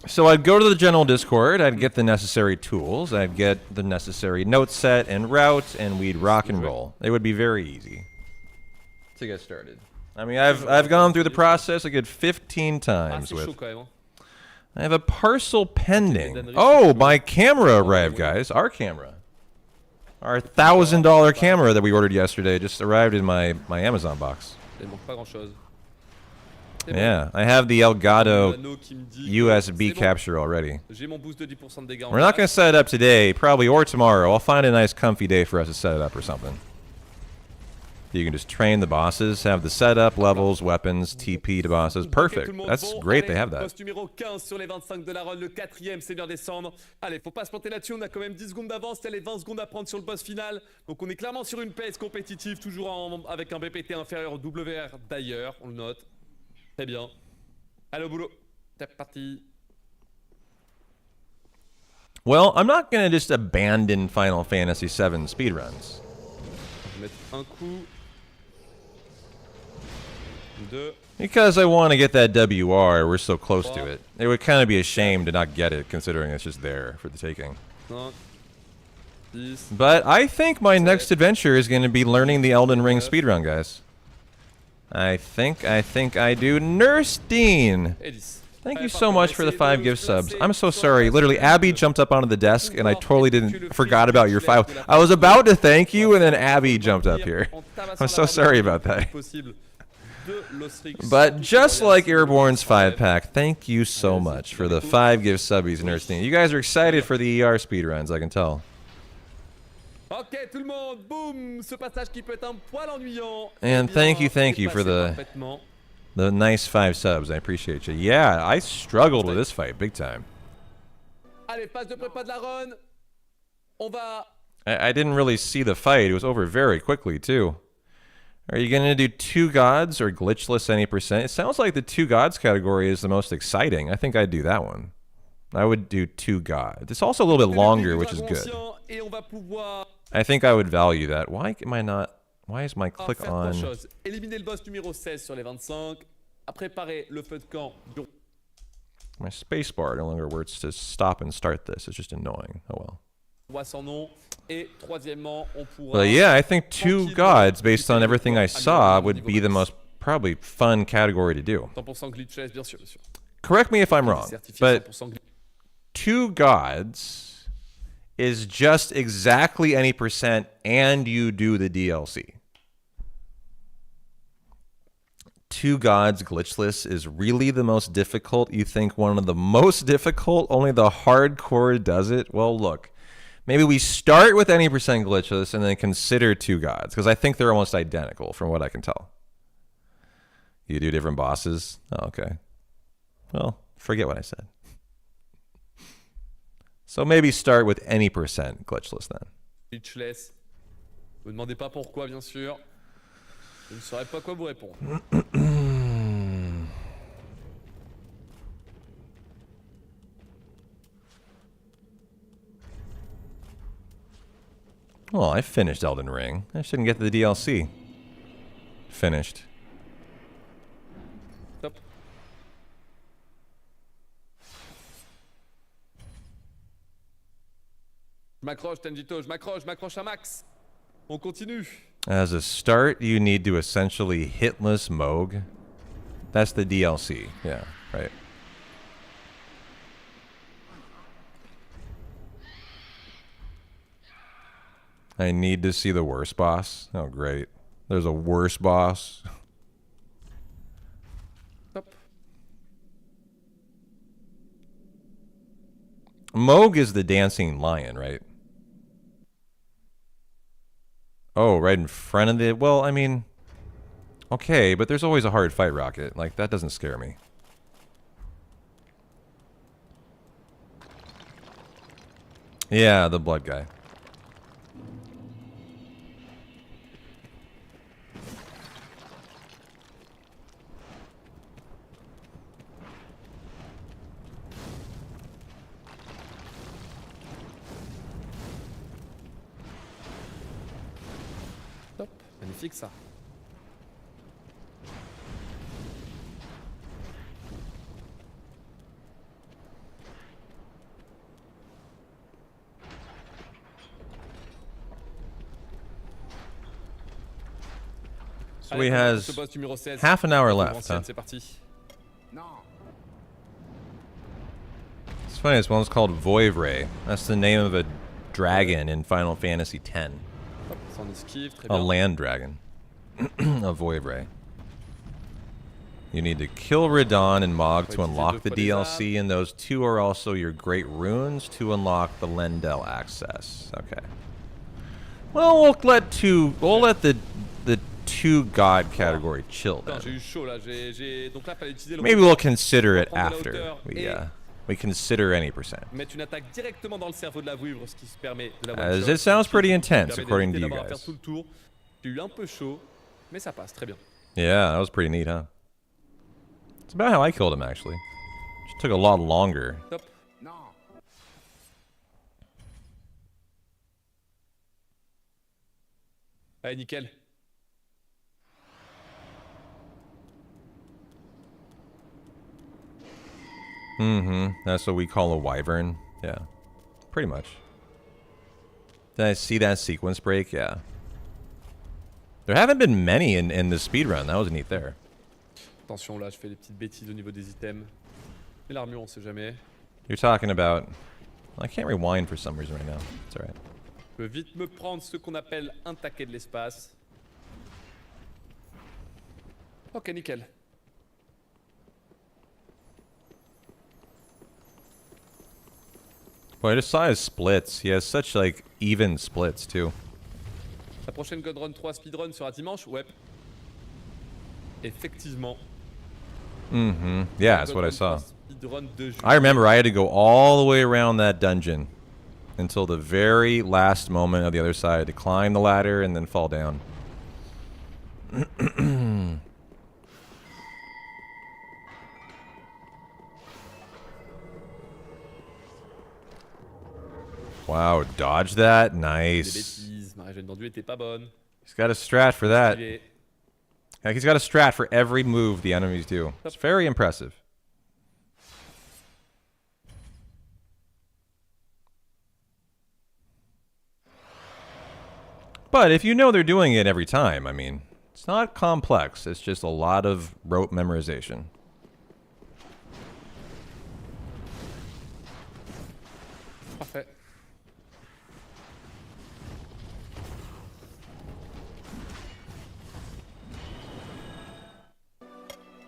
So I'd go to the general Discord, I'd get the necessary tools, I'd get the necessary note set and route, and we'd rock and roll. It would be very easy to get started. I mean, I've gone through the process a good 15 times with... I have a parcel pending. Oh, my camera arrived, guys. Our camera. Our $1,000 camera that we ordered yesterday just arrived in my Amazon box. Yeah, I have the Elgato USB capture already. We're not going to set it up today, probably, or tomorrow. I'll find a nice comfy day for us to set it up or something. You can just train the bosses, have the setup, levels, weapons, TP to bosses. Perfect. That's great they have that. Poste numéro 15 sur les 25 de la run, le 4ème Seigneur des Cendres. Allez, faut pas se planter là-dessus, on a quand même 10 secondes d'avance, il y a les 20 secondes à prendre sur le boss final. Donc on est clairement sur une pace compétitive, toujours avec un BPT inférieur au WR d'ailleurs, on le note. Très bien. Allez au boulot. C'est parti. Well, I'm not going to just abandon Final Fantasy VII speedruns. On va mettre un coup. Deux. Because I want to get that WR, we're so close to it. It would kind of be a shame to not get it, considering it's just there for the taking. But I think my next adventure is going to be learning the Elden Ring speedrun, guys. I think I do. Nurse Dean! Thank you so much for the 5 gift subs. I'm so sorry. Literally, Abby jumped up onto the desk, and I totally forgot about your 5. I was about to thank you, and then Abby jumped up here. I'm so sorry about that. But just like Airborne's 5-pack, thank you so much for the 5 gift subbies, Nursting. You guys are excited for the ER speedruns, I can tell. Ok, tout le monde, boum, ce passage qui peut être un poil ennuyant. And thank you for the nice 5 subs. I appreciate you. Yeah, I struggled with this fight big time. Allez, phase de prépa de la run. On va. I didn't really see the fight. It was over very quickly, too. Are you going to do 2 gods or glitchless any percent? It sounds like the 2 gods category is the most exciting. I think I'd do that one. I would do 2 gods. It's also a little bit longer, which is good. I think I would value that. Why am I not... Why is my click on... Éliminer le boss numéro 16 sur les 25. À préparer le feu de camp. My spacebar no longer works to stop and start this. It's just annoying. Oh well. But yeah, I think 2 gods, based on everything I saw, would be the most probably fun category to do. Correct me if I'm wrong, but 2 gods is just exactly any percent, and you do the DLC. 2 gods glitchless is really the most difficult. You think one of the most difficult? Only the hardcore does it? Well, look. Maybe we start with any percent glitchless and then consider 2 gods, because I think they're almost identical from what I can tell. You do different bosses? Oh, okay. Well, forget what I said. So maybe start with any percent glitchless then. Glitchless. Ne me demandez pas pourquoi, bien sûr. Je ne saurais pas quoi vous répondre. Well, I finished Elden Ring. I shouldn't get the DLC. Finished. Top. Je m'accroche, Tenjito, je m'accroche à max. On continue. As a start, you need to essentially hitless Moog. That's the DLC. Yeah, right. I need to see the worst boss. Oh, great. There's a worse boss. Top. Moog is the dancing lion, right? Oh, right in front of the... Well, I mean... Okay, but there's always a hard fight rocket. Like, that doesn't scare me. Yeah, the blood guy. Top. Magnifique ça. So he has half an hour left, huh? It's funny, this one's called Voivray. That's the name of a dragon in Final Fantasy X. A land dragon. A Voivray. You need to kill Radon and Mog to unlock the DLC, and those 2 are also your great runes to unlock the Lendel access. Okay. Well, we'll let the 2 god category chill then. Maybe we'll consider it after we consider any percent. As it sounds pretty intense according to you guys. Yeah, that was pretty neat, huh? It's about how I killed him actually. Just took a lot longer. Allez, nickel. That's what we call a wyvern. Yeah. Pretty much. Did I see that sequence break? Yeah. There haven't been many in the speedrun. That was neat there. Attention là, je fais des petites bêtises au niveau des items. Et l'armure, on sait jamais. You're talking about... I can't rewind for some reason right now. It's alright. Je peux vite me prendre ce qu'on appelle un taquet de l'espace. Ok, nickel. Well, I just saw his splits. He has such, like, even splits, too. La prochaine God Run 3 Speedrun sera dimanche? Ouais. Effectivement. Mm-hmm. Yeah, that's what I saw. Speedrun de I remember I had to go all the way around that dungeon until the very last moment of the other side to climb the ladder and then fall down. Wow, dodge that? Des Nice. bêtises, ma régène d'enduit était pas bonne. He's got a strat for that. Stylé. Like, he's got a strat for every move the enemies do. It's very impressive. But if you know they're doing it every time, I mean, it's not complex. It's just a lot of rote memorization. Parfait.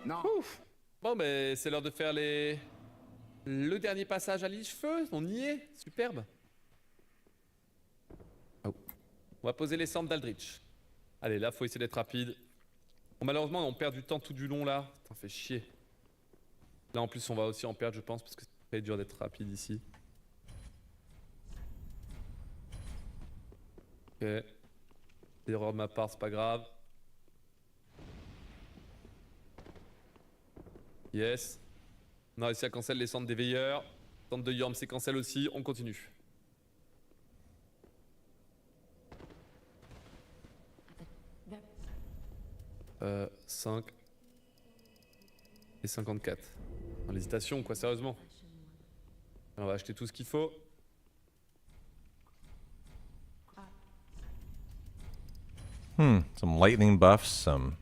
Non. Ouf. Bon, ben, c'est l'heure de faire le dernier passage à l'île-feu. On y est. Superbe. Oh. On va poser les cendres d'Aldrich. Allez, là, faut essayer d'être rapide. Bon, malheureusement, on perd du temps tout du long, là. Ça fait chier. Là, en plus, on va aussi en perdre, je pense, parce que c'est très dur d'être rapide ici. Ok. Erreur de ma part, c'est pas grave. Yes. On a réussi à cancel les centres des veilleurs. Centre de Yorm, c'est cancel aussi. On continue. Euh, 5 et 54. Dans l'hésitation, quoi, sérieusement. On va acheter tout ce qu'il faut. Some lightning buffs, some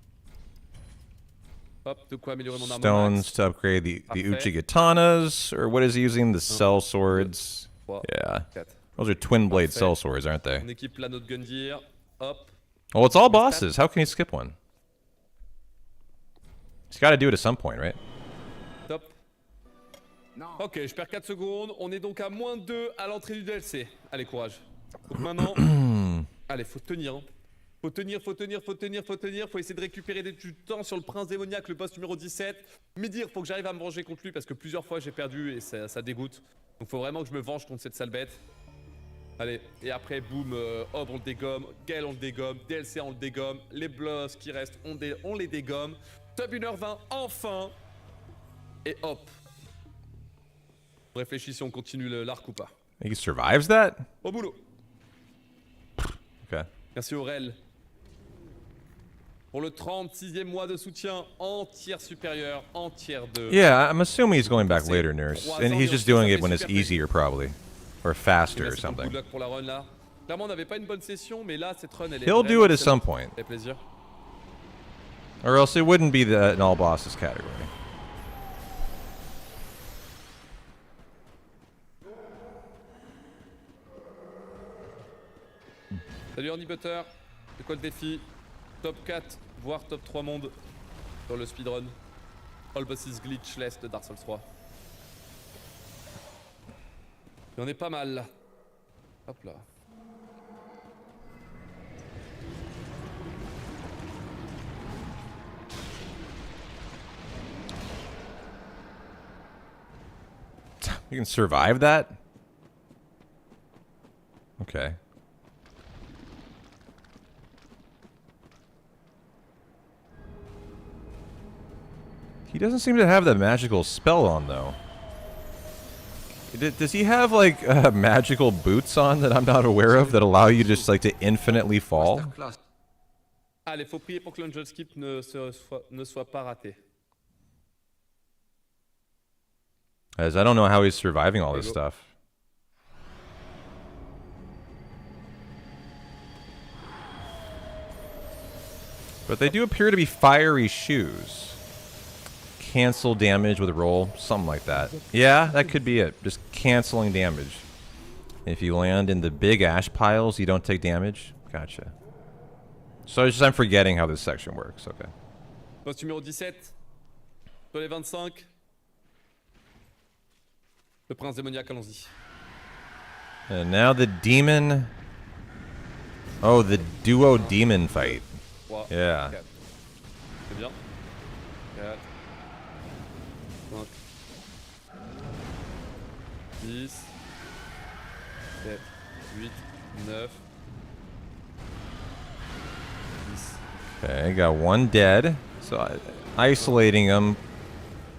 Hop, de quoi améliorer mon arme stones to upgrade the Uchi katanas, or what is he using? The cell swords. 3, Yeah. 4. Those are twin blade Parfait. cell swords, aren't they? On équipe l'anneau de Gundir. Hop. Well, it's all bosses. How can he skip one? He's got to do it at some point, right? Top. Ok, je perds 4 secondes. On est donc à moins 2 à l'entrée du DLC. Allez, courage. Donc maintenant... Allez, faut tenir. Hein. Faut tenir. Faut essayer de récupérer du temps sur le prince démoniaque, le boss numéro 17. Me dire, faut que j'arrive à me venger contre lui parce que plusieurs fois j'ai perdu et ça dégoûte. Donc faut vraiment que je me venge contre cette sale bête. Allez, et après, boum, Ob on le dégomme, Gale on le dégomme, DLC on le dégomme, les boss qui restent on les dégomme. Top 1h20, enfin. Et hop. On réfléchit si on continue l'arc ou pas. He survives that? Au boulot. Okay. Merci Aurel. Pour le 36e mois de soutien en tiers supérieur, en tiers 2. Yeah, I'm assuming he's going back later, Nurse. And he's just doing it when it's easier, probably. Or faster or something. Good luck pour la run là. Clairement, on n'avait pas une bonne session, mais là, cette run, elle est He'll do it at some point. Ça fait plaisir. Or else it wouldn't be an all bosses category. Salut Horny Butter. C'est quoi le défi? Top 4, voire top 3 mondes sur le speedrun. All bosses glitchless de Dark Souls 3. Et on est pas mal là. Hop là. You can survive that? Okay. He doesn't seem to have that magical spell on, though. Does he have, like, magical boots on that I'm not aware of that allow you just, like, to infinitely fall? Masterclass. Allez, faut prier pour que l'Angel Skip ne soit pas raté. As I don't know how he's surviving all this stuff. But they do appear to be fiery shoes. cancel damage with a roll, something like that. Yeah, that could be it. Just canceling damage. If you land in the big ash piles, you don't take damage. Gotcha. So it's just I'm forgetting how this section works. Okay. Poste numéro 17. Sur les 25. Le prince démoniaque, allons-y. And now the demon. Oh, the duo demon fight. 3, Yeah. 4. C'est bien. 4, 5, 10, 7, 8, 9, 10. Okay, got one dead. So isolating him,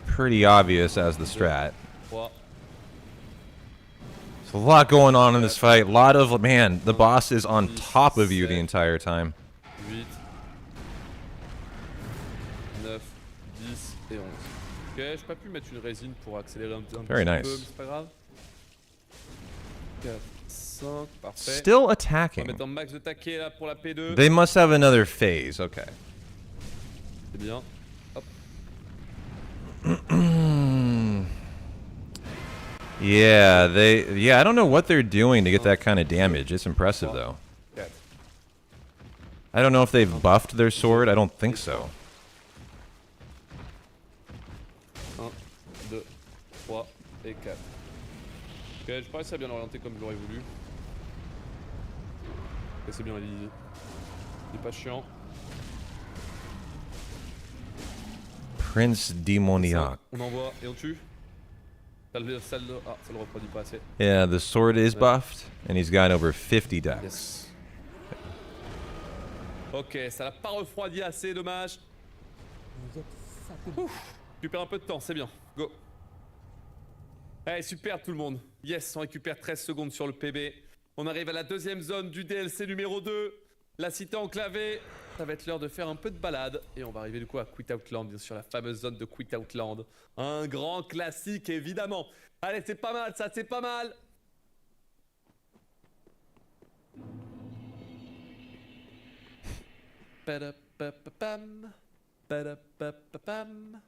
pretty obvious as the strat. 3, A lot going on in this fight. A lot of, man, the boss is on top of you the entire time. 8, 9, 10 et 11. Ok, j'ai pas pu mettre une résine pour accélérer un petit Very peu, nice. mais c'est pas grave. 4, 5, parfait. Still On va attacking. mettre un max de taquet là pour la P2. They must have another phase. Okay. C'est bien. Hop. Yeah, I don't know what they're doing to get that kind of damage. It's impressive though. 4. I don't know if they've buffed their sword. I don't think so. 1, 2, 3 et 4. Ok, je pense que ça a bien orienté comme je l'aurais voulu. Ok, c'est bien, il est pas chiant. Prince Demoniac. On envoie et on tue. Ça le refroidit pas assez. Yeah, the sword is buffed, and he's got over 50 decks. Yes. Ok, ça l'a pas refroidi assez, dommage. Vous êtes satellisé. Tu perds un peu de temps, c'est bien. Go. Allez, super tout le monde. Yes, on récupère 13 secondes sur le PB. On arrive à la deuxième zone du DLC numéro 2. La cité enclavée. Ça va être l'heure de faire un peu de balade. Et on va arriver du coup à Quit Outland, bien sûr, la fameuse zone de Quit Outland. Un grand classique, évidemment. Allez, c'est pas mal, ça, c'est pas mal. Padapapapam. Padapapapam.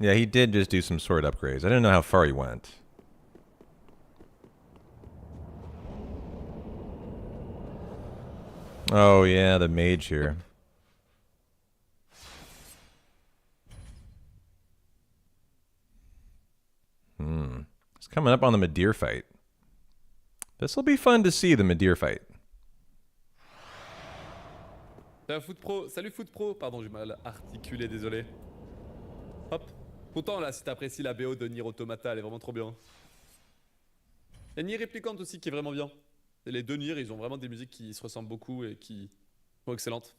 Yeah, he did just do some sword upgrades. I didn't know how far he went. Oh yeah, the mage here. It's coming up on the Madeir fight. This will be fun to see, the Madeir fight. Foot Pro. Salut Foot Pro. Pardon, j'ai mal articulé, désolé. Hop. Content là si t'apprécies la BO de Nier Automata, elle est vraiment trop bien. Il y a Nier Replicant aussi qui est vraiment bien. Et les deux Nier, ils ont vraiment des musiques qui se ressemblent beaucoup et qui sont excellentes.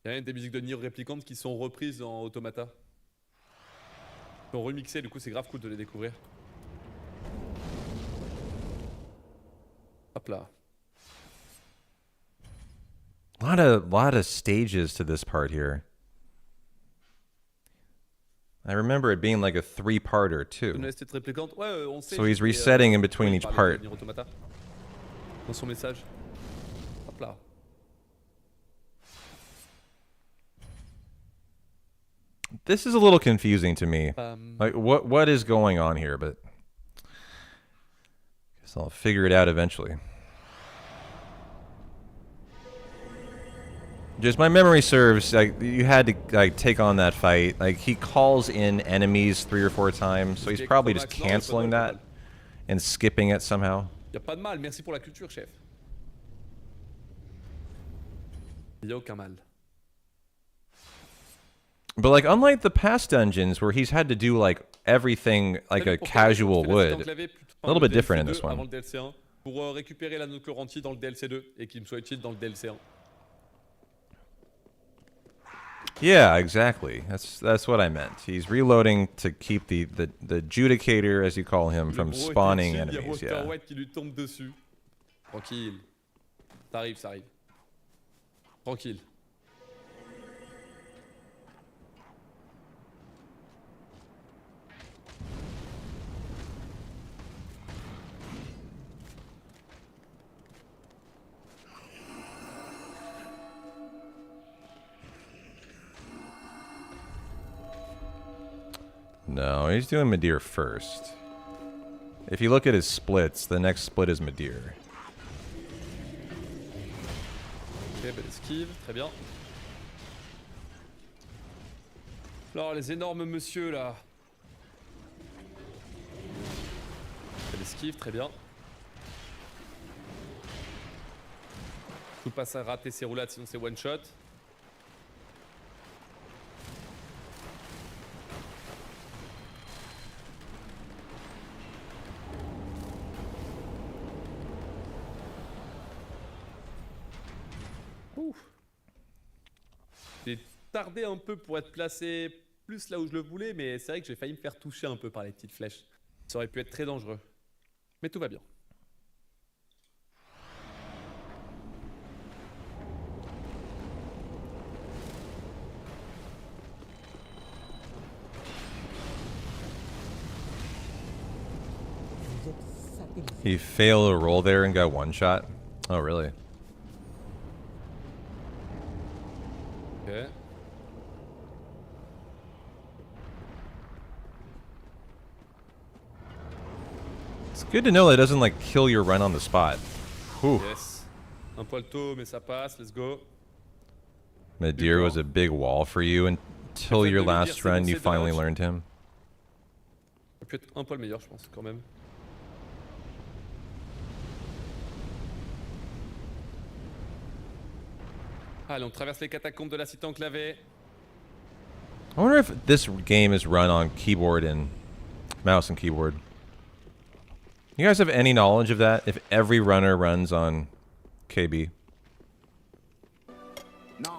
Il y a même des musiques de Nier Replicant qui sont reprises en Automata. Qui sont remixées, du coup c'est grave cool de les découvrir. Hop là. Lot of stages to this part here. I remember it being like a 3-parter too. Ouais, on sait, So he's resetting in between each part. Dans son message. Hop là. This is a little confusing to me. Like what is going on here, but guess I'll figure it out eventually. Just my memory serves, like you had to like take on that fight. Like he calls in enemies 3 or 4 times, so he's probably just canceling that and skipping it somehow. Y'a pas de mal, merci pour la culture, chef. Y'a aucun mal. But like unlike the past dungeons where he's had to do like everything like a casual would, a little bit different in this one. Avant le DLC 1 pour récupérer l'anneau de Cloranti dans le DLC 2 et qu'il me soit utile dans le DLC 1. Yeah, exactly. That's what I meant. He's reloading to keep the Judicator, as you call him, from spawning enemies. Yeah. White qui lui tombe dessus. Tranquille. Ça arrive, ça arrive. Tranquille. No, he's doing Midir first. If you look at his splits, the next split is Midir. Ok, belle esquive, très bien. Alors, les énormes monsieur là. Belle esquive, très bien. Faut pas ça rater ses roulades, sinon c'est one shot. J'ai tardé un peu pour être placé plus là où je le voulais, mais c'est vrai que j'ai failli me faire toucher un peu par les petites flèches. Ça aurait pu être très dangereux. Mais tout va bien. Vous êtes satellisé. He failed a roll there and got one shot. Oh, really? Ok. It's good to know that it doesn't like kill your run on the spot. Whew. Yes. Un poil tôt, mais ça passe. Let's go. Midir was a big wall for you until your last run. You finally learned him. Ça peut être un poil meilleur, je pense, quand même. Allez, on traverse les catacombes de la cité enclavée. I wonder if this game is run on keyboard and mouse and keyboard. You guys have any knowledge of that? If every runner runs on KB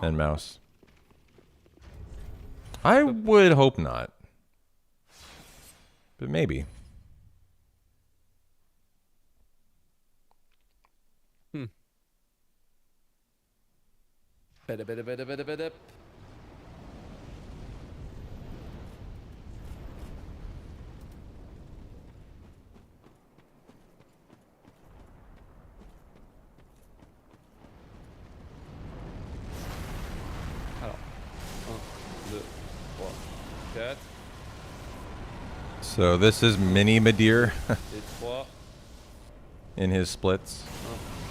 and mouse? I would hope not. But maybe. Badabadabadabadabadab. Alors, 1, 2, 3, 4 So this is mini Midir et 3, in his splits. 1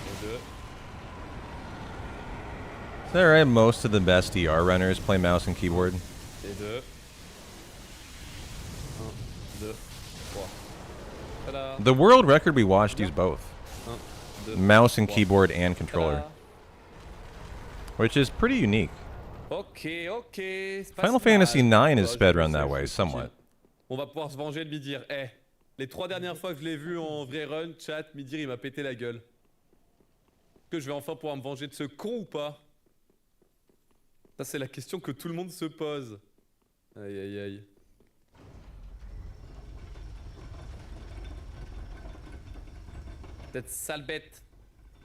et 2. Is that right? Most of the best DR runners play mouse and keyboard. Et 2. 1, 2, 3. Tada. The world record we watched used both. 1, 2, Mouse and 3. keyboard and controller. Tada. Which is pretty unique. Ok, ok. c'est pas Final si mal. Fantasy IX is Ouais, speedrun je that sais, way, c'est tranquille. somewhat. On va pouvoir se venger de Midir. Eh, les 3 dernières fois que je l'ai vu en vrai run, chat, Midir il m'a pété la gueule. Est-ce que je vais enfin pouvoir me venger de ce con ou pas? Ça c'est la question que tout le monde se pose. Aïe aïe aïe. Cette sale bête.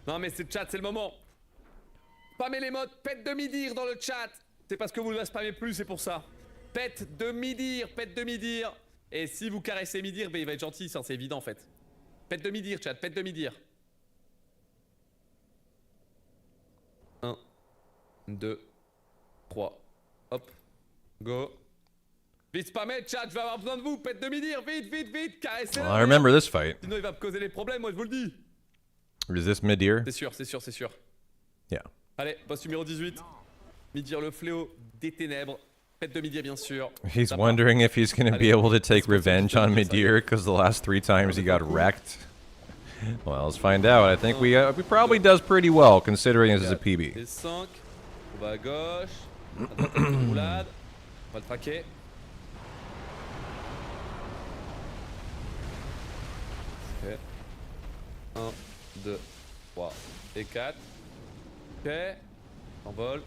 Non mais c'est le chat, c'est le moment. Spammez les modes, pète de Midir dans le chat. C'est parce que vous ne la spammez plus, c'est pour ça. Pète de Midir, pète de Midir. Et si vous caressez Midir, ben il va être gentil, ça c'est évident en fait. Pète de Midir, chat, pète de Midir. 1, 2, 3. Hop. Go. Vite spammez, chat, je vais avoir besoin de vous. Pète de Midir, vite, vite, vite. Caressez-le. Well, I remember this fight. Sinon il va me causer des problèmes, moi je vous le dis. Is this Midir? C'est sûr, c'est sûr, c'est sûr. Yeah. Allez, boss numéro 18. Midir le fléau des ténèbres. Pète de Midir bien sûr. He's Ça part. wondering if he's going to be Allez, able to take let's go revenge on Midir because the last 3 times he got wrecked. Well, let's find out. I think we probably does pretty well considering this is a PB. Et 5. On va à gauche. À droite, un peu de roulade. On va le traquer. Ok. 1, 2, 3 et 4. Ok. Envol.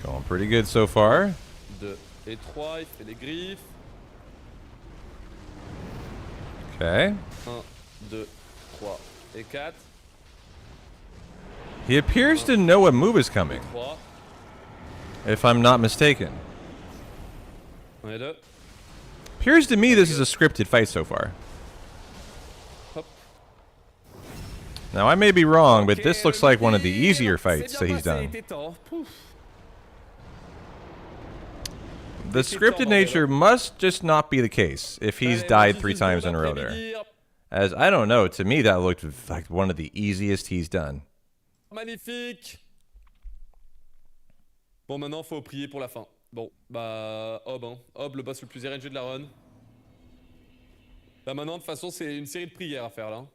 Going pretty good so far. 2 et 3. Il fait les griffes. Okay. 1, 2, 3 et 4. He appears to know what move is coming, 3. if I'm not mistaken. 1 et 2. Appears to me this is a scripted fight so far. Hop. Now, I may be wrong, but Ok, this looks le like one of the Midir, easier c'est fights bien that he's passé, il done. était temps. Pouf. The scripted nature must just not be the case if he's died 3 times in a row there. As I don't know, to me that looked like one of the easiest he's done. Magnifique. Bon, maintenant, faut prier pour la fin. Bon, bah, Hob, hein. Hob, le boss le plus RNG de la run. Là, maintenant, de toute façon, c'est une série de prières à faire, là.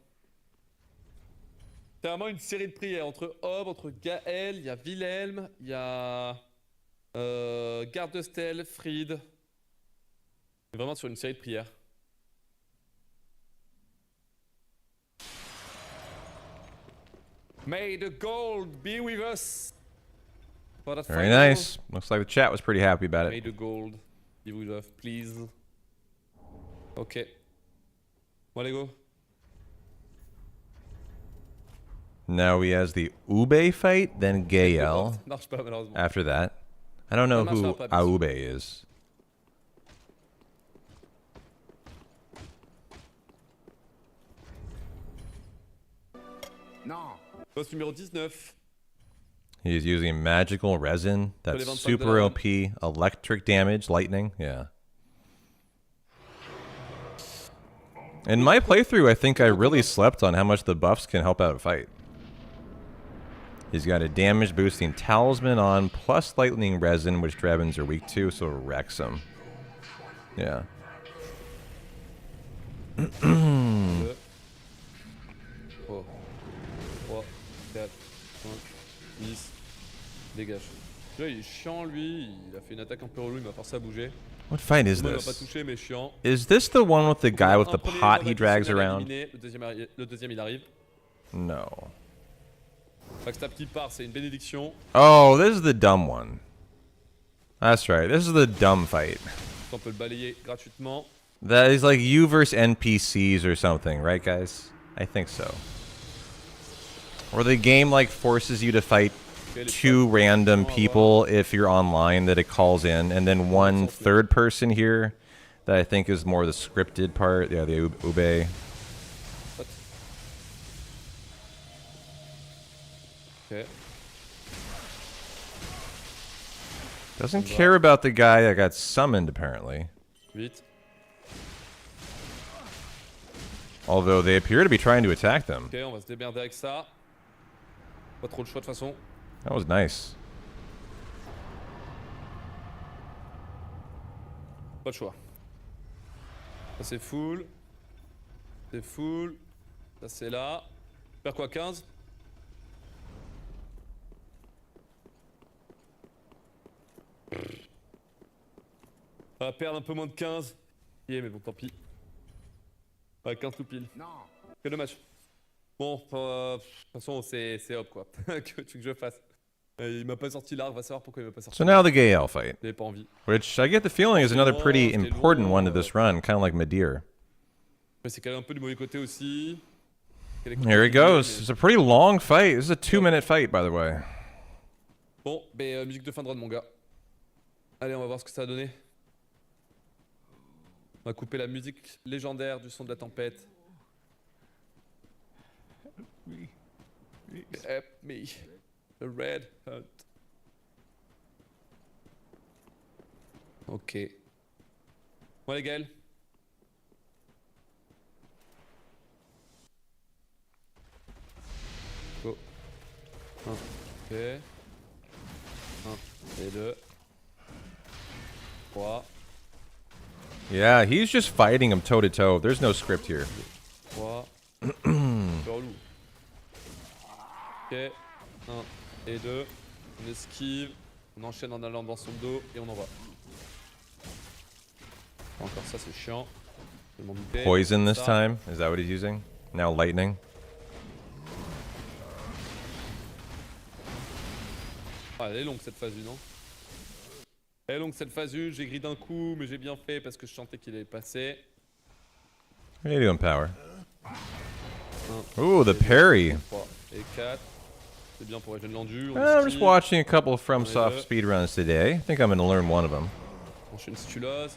C'est vraiment une série de prières entre Hob, entre Gaël, il y a Wilhelm, il y a... Garde de Stèle, Fried. C'est vraiment sur une série de prières. May the gold be with us. Very nice. Looks like the chat was pretty happy about May it. the gold be with us, please. Ok. Bon, allez, go. Now he has the Ube fight, then Gael. Ça marche pas, malheureusement. After that. I don't know who Aube is. Non. Boss numéro 19. He's using magical resin. That's super OP. Electric damage, lightning. Yeah. In my playthrough, I think I really slept on how much the buffs can help out a fight. He's got a damage boosting talisman on, plus lightning resin, which dragons are weak to, so it wrecks them. Yeah. Oh. 3, 4, 5, 10. Dégage. Là, il est chiant, lui. Il a fait une attaque un peu relou, il m'a forcé à bouger. What fight is Moi, il m'a pas this? touché, mais chiant. Is this the one with the guy with the Un premier, pot on a he drags touché, on a around? éliminé. Le deuxième, il arrive. No. Backstab qui part, c'est une bénédiction. Oh, this is the dumb one. That's right. This is the dumb fight. On peut le balayer gratuitement. That is like you versus NPCs or something, right, guys? I think so. Or the game like forces you to fight 2 random people if you're online that it calls in, and then 1 third person here that I think is more the scripted part. Yeah, the Ube. What? Okay. Doesn't care about the guy that got summoned, apparently. 8. Although they appear to be trying to attack them. Ok, on va se démerder avec ça. Pas trop le choix de toute façon. That was nice. Pas le choix. Ça c'est full. C'est full. Ça c'est là. Faire quoi, 15? On va perdre un peu moins de 15. Yeah, mais bon, tant pis. Ouais, 15 tout pile. Non. Quel dommage. Bon, de toute façon, c'est hop quoi. Que tu veux que je fasse? Il m'a pas sorti l'arc, va savoir pourquoi il m'a pas sorti. So now the Gael fight. J'avais pas envie. Which I get the feeling is another pretty important one to this run, kind of like Madir. Mais c'est calé un peu du mauvais côté aussi. Here he goes. It's a pretty long fight. This is a 2-minute fight, by the way. Bon, ben musique de fin de run, mon gars. Allez, on va voir ce que ça a donné. On va couper la musique légendaire du son de la tempête. Help me. The Red Hunt. Ok. Bon, les gars. Go. 1. Ok. 1 et 2. 3. Yeah, he's just fighting him toe to toe. There's no script here. 3. Relou. Ok. 1 et 2. On esquive. On enchaîne en allant dans son dos et on envoie. Encore ça, c'est chiant. Je vais m'en douter. Poison this Ça. time? Is that what he's using? Now lightning? Ah, elle est longue cette phase 1, non? Elle est longue cette phase 1. J'ai gris d'un coup, mais j'ai bien fait parce que je sentais qu'il allait passer. What are you doing, Power? 1, Ooh, the parry. 3 et 4. C'est bien pour régénérer l'endu. I'm just watching a couple of FromSoft speedruns today. I think I'm going to learn one of them. On enchaîne stulose.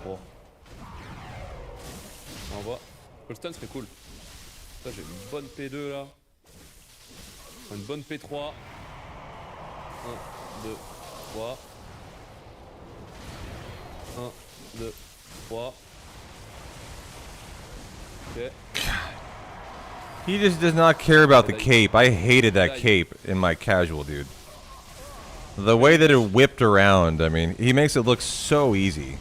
Bon. On envoie. Le stun serait cool. Ça, j'ai une bonne P2 là. Une bonne P3. 1, 2, 3. 1, 2, 3. Ok. He just does not care about the cape. I hated that cape in my casual, dude. The way that it whipped around, I mean, he makes it look so easy.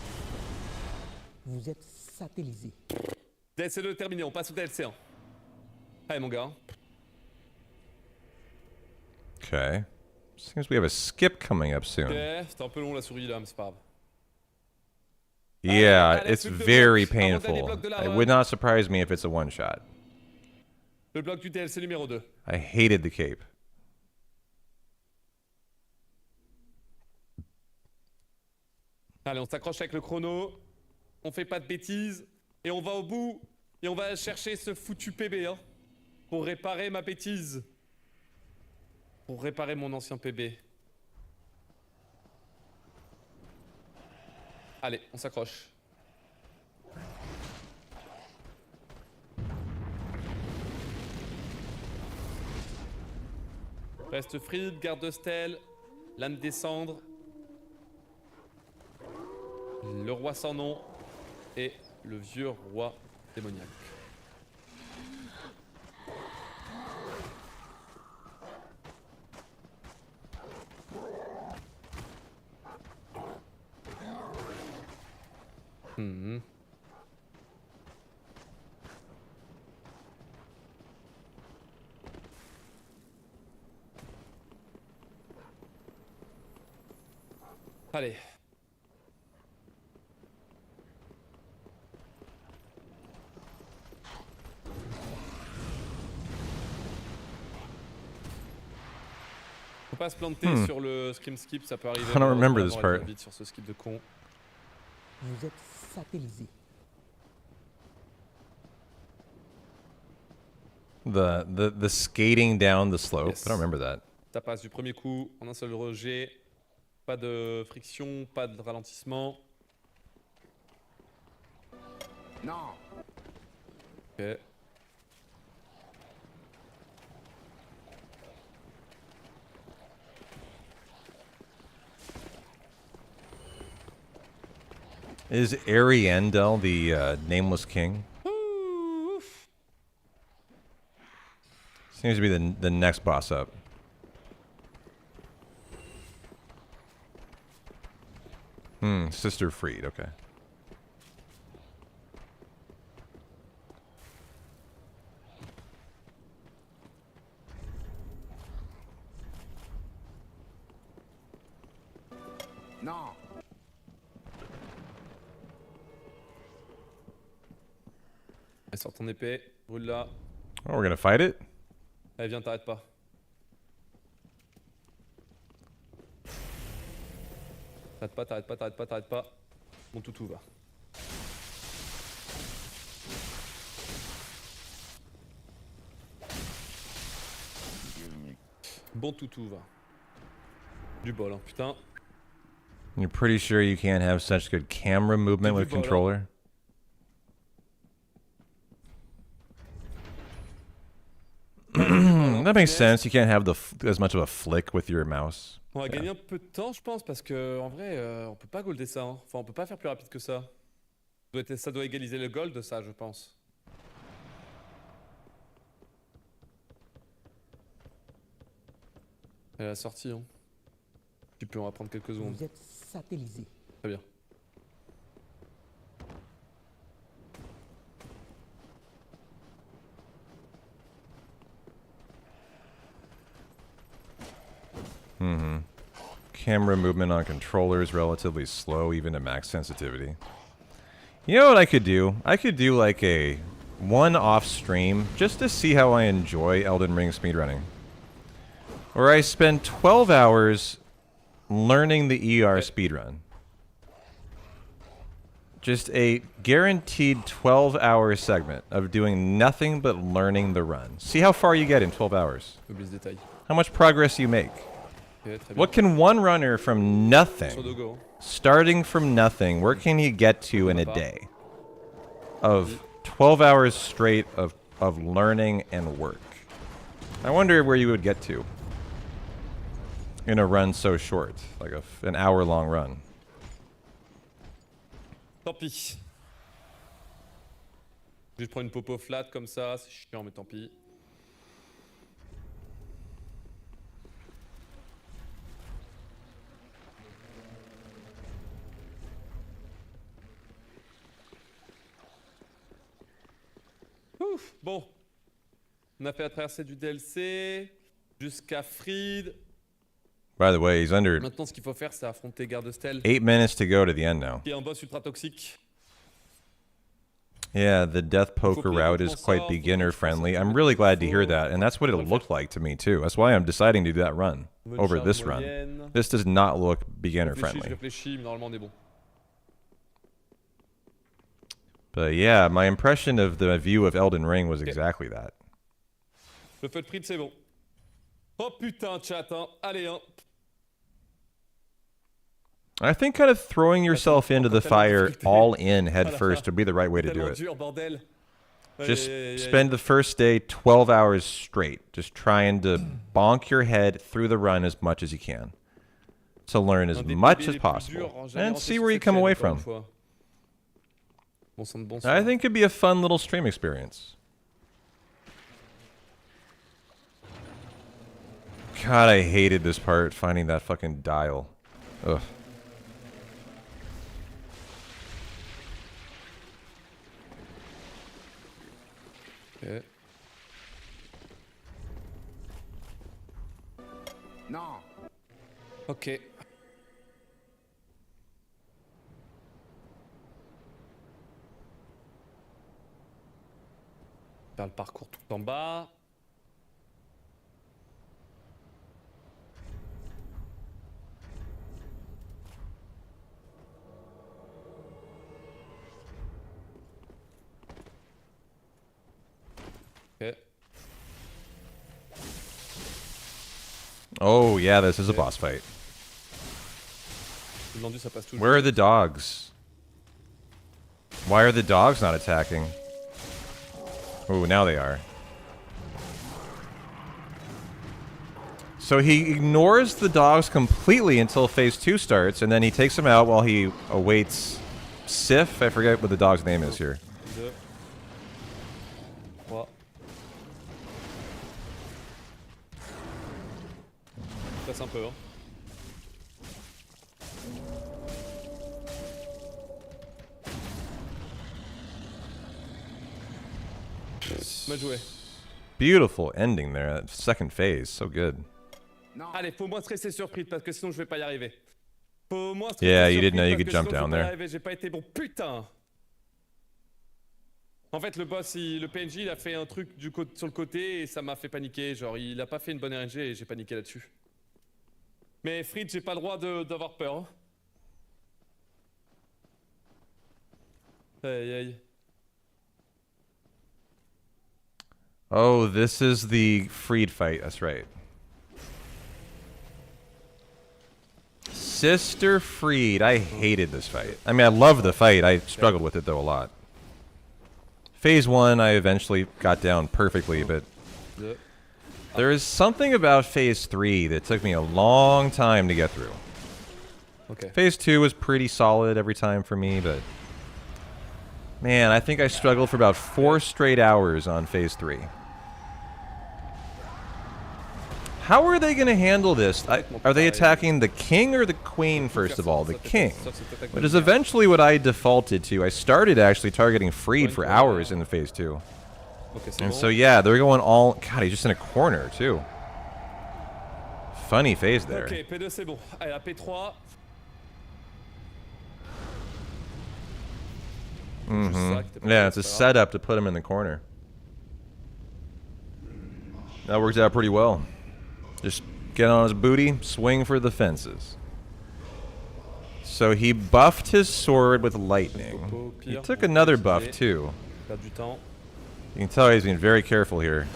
Vous êtes satellisé. DLC 2 terminé, on passe au DLC 1. Allez mon gars. Okay. Seems we have a skip coming up soon. Ok, c'était un peu long la souris là, mais c'est pas grave. Yeah, Allez, it's plus que deux very blocs. Un dernier painful. bloc de la It run. would not surprise me if it's a one-shot. Le bloc du DLC numéro 2. I hated the cape. Allez, on s'accroche avec le chrono. On fait pas de bêtises. Et on va au bout. Et on va chercher ce foutu PB, hein. Pour réparer ma bêtise. Pour réparer mon ancien PB. Allez, on s'accroche. Reste Fried, garde de stèle, lame des cendres, le roi sans nom et le vieux roi démoniaque. Allez. Faut pas se planter sur le scream skip, ça peut arriver. I don't remember this On va part. vite sur ce skip de con. Vous êtes satellisé. The skating down the slope. Yes. I don't remember that. Ça passe du premier coup en un seul rejet. Pas de friction, pas de ralentissement. Non. Ok. Is Ariandel the nameless king? Seems to be the next boss up. Sister Freed, okay. Non. Elle sort ton épée, brûle là. Oh, we're gonna fight it? Allez, viens, t'arrêtes pas. T'arrêtes pas, t'arrêtes pas, t'arrêtes pas, t'arrêtes pas. Mon toutou va. Bon toutou va. Du bol, hein, putain. You're pretty sure you can't have such good camera movement with controller? That makes sense. You can't have as much of a flick with your mouse. On va gagner un peu de temps, je pense, parce que en vrai, on peut pas golder ça. Hein. Enfin, on peut pas faire plus rapide que ça. Ça doit égaliser le gold, ça, je pense. Elle a sorti, hein. Tu peux en reprendre quelques secondes. Vous êtes satellisé. Très bien. Camera movement on controller is relatively slow, even at max sensitivity. You know what I could do? I could do like a one-off stream just to see how I enjoy Elden Ring speedrunning. Where I spend 12 hours learning the ER speedrun. Just a guaranteed 12-hour segment of doing nothing but learning the run. See how far you get in 12 hours. Oublie ce détail. How much progress you make. Okay, très bien. What can one runner from nothing, Sur Dogo. starting from nothing, where can he get to in a day? Of 12 hours straight of learning and work. I wonder where you would get to. in a run so short, like an hour-long run. Tant pis. Je vais prendre une popo flat comme ça, c'est chiant mais tant pis. Ouf, bon. On a fait la traversée du DLC jusqu'à Fried. By the way, he's under Maintenant, ce qu'il faut faire, c'est affronter Garde Stell, 8 minutes to go to the end now. qui est un boss ultra toxique. Yeah, the death poker route is quite beginner friendly. I'm really glad to hear that, and that's what it looked like to me too. That's why I'm deciding to do that run over this run. This does not look beginner Je friendly. réfléchis, mais normalement on est bon. But yeah, my impression of the view of Elden Ring was exactly that. Le feu de Fried, c'est bon. Oh putain, chat, hein. Allez, hein. I think kind of throwing yourself into the fire all in head first would be the right way to do it. Dur, bordel. Just spend the first day 12 hours straight, just trying to bonk your head through the run as much as you can. To learn as much as possible. And see where you come away from. I think it'd be a fun little stream experience. God, I hated this part, finding that fucking dial. Ugh. Okay. Non. Ok. Faire le parcours tout en bas. Ok. Oh, yeah, this is a boss fight. Vendu, ça passe toujours. Where are the dogs? Why are the dogs not attacking? Ooh, now they are. So he ignores the dogs completely until phase 2 starts, and then he takes them out while he awaits Sif. I forget what the dog's name is here. Deux. Trois. Passe un peu, hein. Mal joué. Beautiful ending there. That second phase, so good. Allez, faut moins stresser sur Fried parce que sinon je vais pas y arriver. Faut moins stresser Yeah, sur you didn't know Fried you parce could que jump sinon down je vais pas y there. arriver, j'ai pas été bon. Putain. En fait, le boss, le PNJ, il a fait un truc sur le côté et ça m'a fait paniquer. Genre, il a pas fait une bonne RNG et j'ai paniqué là-dessus. Mais Fried, j'ai pas le droit d'avoir peur. Hein. Aïe aïe. Oh, this is the Freed fight. That's right. Sister Freed. I hated this fight. I mean, I love the fight. I struggled with it, though, a lot. Phase 1, I eventually got down perfectly, but there is something about Phase 3 that took me a long time to get through. Okay. Phase 2 was pretty solid every time for me, but... Man, I think I struggled for about 4 straight hours on Phase 3. How are they going to handle this? Are they attacking the king or the queen, first of all? The king. Which is eventually what I defaulted to. I started actually targeting Freed for hours in the Phase 2. And so, yeah, they're going all... God, he's just in a corner, too. Funny phase there. Ok, P2 c'est bon. Allez, à P3. Yeah, it's a setup to put him in the corner. That works out pretty well. Just get on his booty, swing for the fences. So he buffed his sword with lightning. He took another buff too. You can tell he's being very careful here.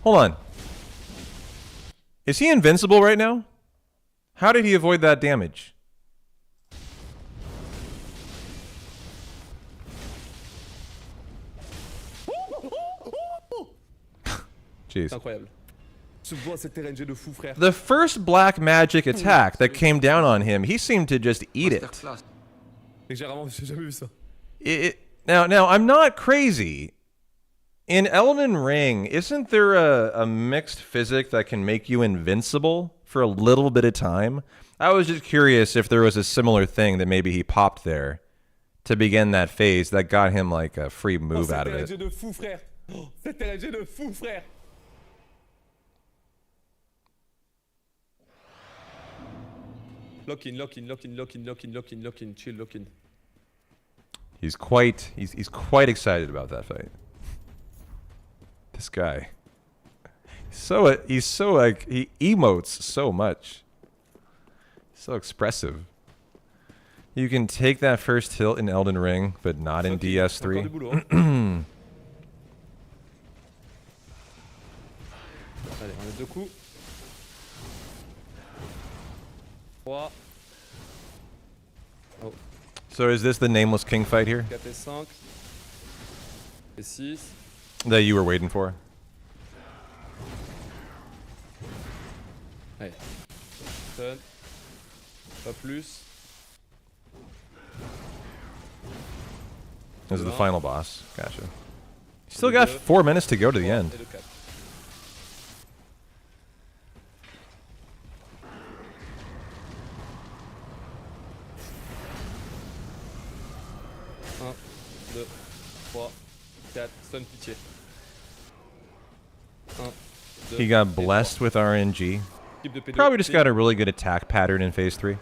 Hold on. Is he invincible right now? How did he avoid that damage? Jeez. C'est incroyable. Ce boss est RNG de fou, frère. The first black magic attack that came down on him, he seemed to just eat it. Masterclass. Et j'ai jamais vu ça. Now, I'm not crazy. In Elden Ring, isn't there a mixed physic that can make you invincible for a little bit of time? I was just curious if there was a similar thing that maybe he popped there to begin that phase that got him like a free move out of it. RNG de fou, frère. Oh, c'est RNG de fou, frère. Lock in, lock in, lock in, lock in, lock in, lock in, lock in, chill, lock in. He's quite excited about that fight. This guy. He's so like he emotes so much. So expressive. You can take that first tilt in Elden Ring, but not in DS3. Encore du boulot, hein. Allez, on a 2 coups. 3. Oh. So is this the Nameless King fight here 4 et 5. Et 6. that you were waiting for? Allez. Stun. Pas plus. This is the final boss. Gotcha. You still got 4 minutes to go to the end. Et le 4. Un, 2, 3, 4, stun pitié. 1, 2, He got blessed with RNG. Type de pédo. Probably just got a really good attack pattern in phase 3.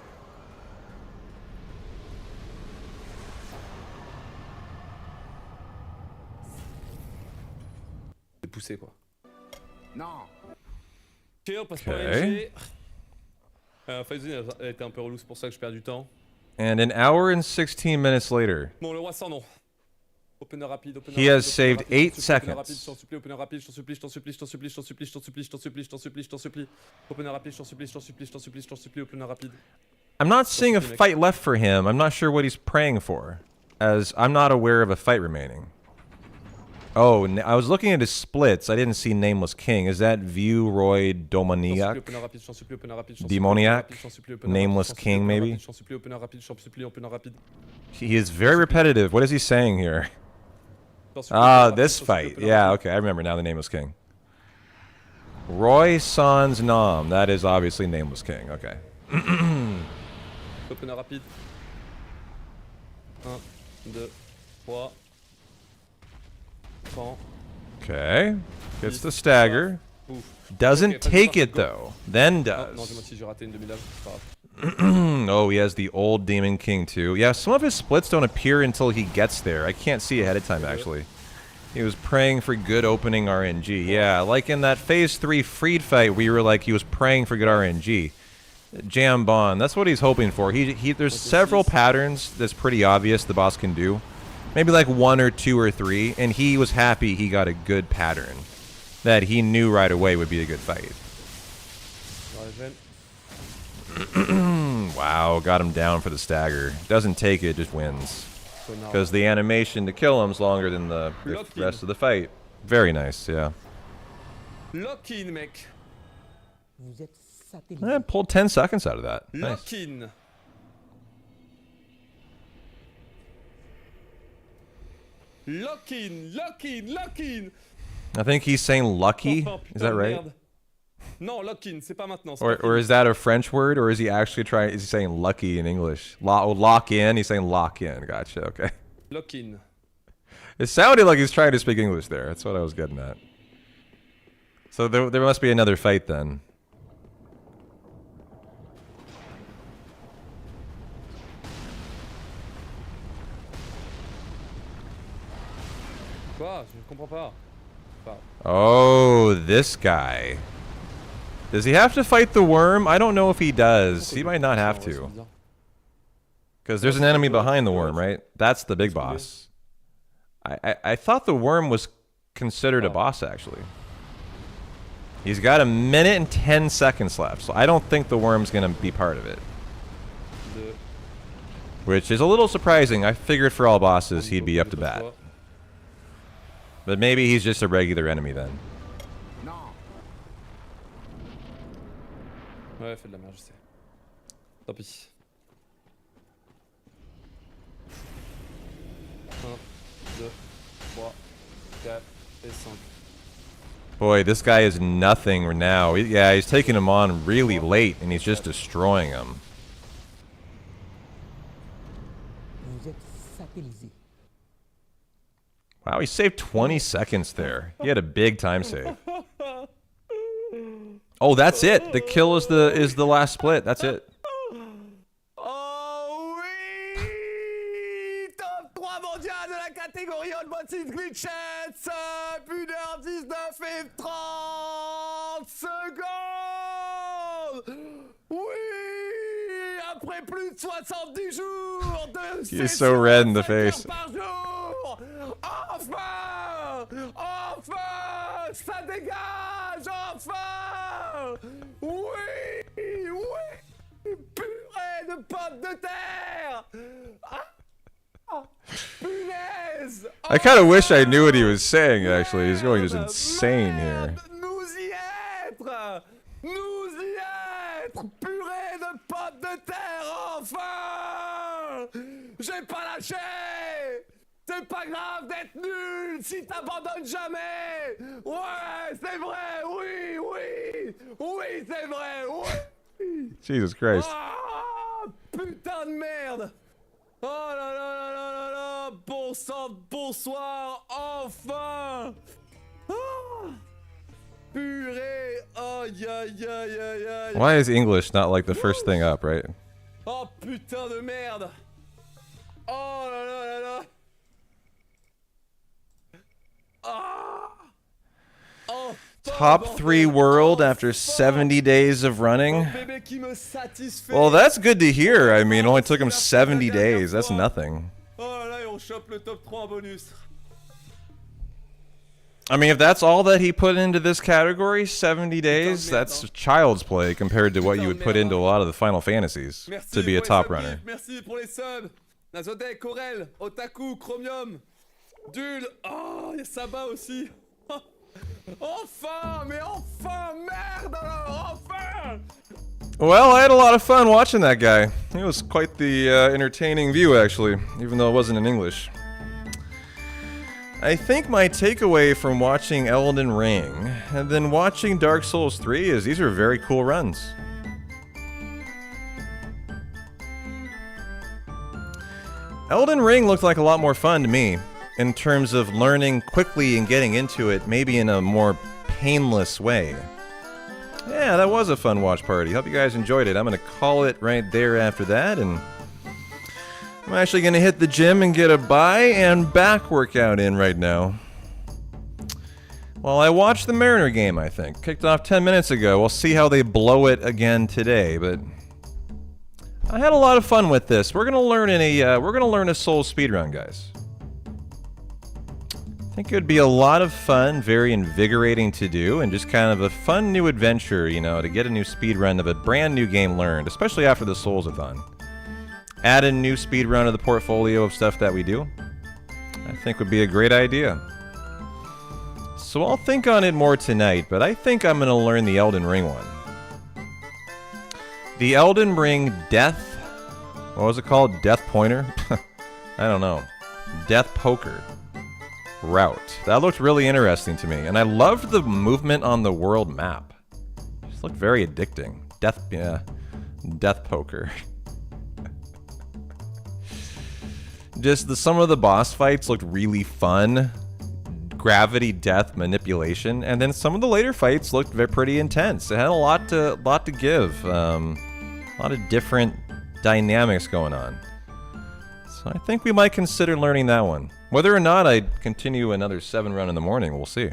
C'est poussé quoi. Non. Ok, on passe par Okay. LG. Phase 1 elle était un peu relou, c'est pour ça que je perds du temps. And an hour and 16 minutes later, Bon, le roi sans nom. Opener rapide, opener he rapide, has saved opener 8 rapide, seconds. je t'en supplie, opener rapide, je t'en supplie, je t'en supplie, je t'en supplie, je t'en supplie, je t'en supplie, je t'en supplie, je t'en supplie, je t'en supplie, je t'en supplie. Opener rapide, je t'en supplie, je t'en supplie, je t'en supplie, je t'en supplie, opener rapide. I'm not seeing a fight left for him. I'm not sure what he's praying for, as I'm not aware of a fight remaining. Oh, I was looking at his splits. I didn't see Nameless King. Is that View Roy Domaniac? Opener rapide, je t'en supplie, opener rapide, je t'en supplie, Demoniac? opener rapide, je t'en supplie, opener Nameless rapide, King, maybe? je t'en supplie, opener rapide, je t'en supplie, opener rapide. He is very repetitive. What is he saying here? Je t'en supplie, Ah, opener rapide, this je t'en supplie, fight. opener Yeah, rapide. okay. I remember now the Nameless King. Roy Sans Nom. That is obviously Nameless King. Okay. Opener rapide. 1, 2, 3. Prends. Okay. Gets the stagger. Ouf. Doesn't Okay, vas-y, take go. it though. Then Non, does. non, dis-moi si j'ai raté une demi-lave, c'est pas grave. Oh, he has the old Demon King too. Yeah, some of his splits don't appear until he gets there. I can't see ahead of time actually. He was praying for good opening RNG. Yeah, like in that phase 3 Freed fight, we were like he was praying for good RNG. Jam Bond, that's what he's hoping for. There's several patterns that's pretty obvious the boss can do. Maybe like 1 or 2 or 3, and he was happy he got a good pattern that he knew right away would be a good fight. Wow, got him down for the stagger. Doesn't take it, just wins. Because the animation to kill him's longer than the rest of the fight. Very nice, yeah. Lock in, mec. Vous êtes satellisé. I pulled 10 seconds out of that. Nice. Lock in. Lock in, lock in, lock in. I think he's saying lucky. Oh, Is that putain, right? merde. Non, lock in, c'est pas maintenant. c'est Or, pas or fini. is that a French word? Or is he actually trying? Is he saying lucky in English? Lock in. He's saying lock in. Gotcha. Okay. Lock in. It sounded like he's trying to speak English there. That's what I was getting at. So there must be another fight then. Quoi? Je ne comprends pas. Pas. Oh, this guy. Does he have to fight the worm? I don't know if he does. He might not have Ouais, c'est to. bizarre. Because there's an enemy behind the worm, right? That's the big boss. I thought the worm was considered a boss, actually. He's got 1 minute and 10 seconds left, so I don't think the worm's going to be part of it. Deux. Which is a little surprising. I figured for all bosses he'd be up to bat. But maybe he's just a regular enemy then. Non. Ouais, fait de la merde, je sais. Tant pis. 1, 2, 3, 4 et 5. Boy, this guy is nothing now. Yeah, he's taking him on really late, and he's just destroying him. Vous êtes satellisé. Wow, he saved 20 seconds there. He had a big time save. Oh, that's it. The kill is the last split. That's it. Oh oui! Top 3 mondial de la catégorie On Botsins Glitches! 1h19 et 30 secondes! Oui! Après plus de 70 jours de He is so red in the face. par jour! Enfin! Enfin! Ça dégage! Enfin! Oui! Oui! Purée de pommes de terre! Ah, punaise! I kind of wish I knew what he was saying, actually. He's going just insane here. Nous y être! Nous y être! Purée de pommes de terre, enfin! J'ai pas lâché! C'est pas grave d'être nul si t'abandonnes jamais! Ouais, c'est vrai, oui, oui! Oui, c'est vrai, oui! Jesus Christ. Ah, putain de merde! Oh là là là là là là! Bon sang, bonsoir, enfin! Ah, purée! Aïe aïe aïe aïe aïe! Why is English not like the first thing up, right? Oh putain de merde! Oh là là là là! Ah! Oh! Top 3 world after 70 days of running. Well, that's good to hear. I mean, it only took him 70 days. That's nothing. Oh là là, et on chope le top 3 en bonus. I mean, if that's all that he put into this category, 70 days, that's child's play compared to what you would put into a lot of the Final Fantasies to be a top runner. Merci pour les subs. Nazodek, Corel, Otaku, Chromium, Dul. Oh, il y a Saba aussi. Enfin, mais enfin, merde alors, enfin! Well, I had a lot of fun watching that guy. It was quite the entertaining view, actually, even though it wasn't in English. I think my takeaway from watching Elden Ring and then watching Dark Souls 3 is these are very cool runs. Elden Ring looked like a lot more fun to me in terms of learning quickly and getting into it, maybe in a more painless way. Yeah, that was a fun watch party. Hope you guys enjoyed it. I'm going to call it right there after that, and I'm actually going to hit the gym and get a buy and back workout in right now. Well, I watched the Mariner game, I think. Kicked off 10 minutes ago. We'll see how they blow it again today, but I had a lot of fun with this. We're going to learn a Souls speedrun, guys. I think it would be a lot of fun, very invigorating to do, and just kind of a fun new adventure, you know, to get a new speedrun of a brand new game learned, especially after the Souls-a-thon. Add a new speedrun of the portfolio of stuff that we do, I think would be a great idea. So I'll think on it more tonight, but I think I'm going to learn the Elden Ring one. The Elden Ring Death... What was it called? Death Pointer? I don't know. Death Poker route. That looked really interesting to me, and I loved the movement on the world map. It just looked very addicting. Death Poker. Just some of the boss fights looked really fun. Gravity death manipulation, and then some of the later fights looked pretty intense. It had a lot to give. A lot of different dynamics going on. So I think we might consider learning that one. Whether or not I continue another 7 run in the morning, we'll see.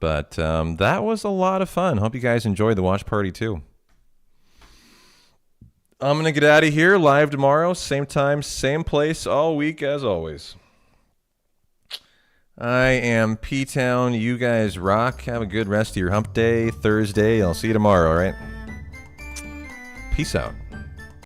But that was a lot of fun. Hope you guys enjoyed the watch party too. I'm going to get out of here. Live tomorrow, same time, same place, all week as always. I am P-Town. You guys rock. Have a good rest of your hump day, Thursday. I'll see you tomorrow, all right? Peace out.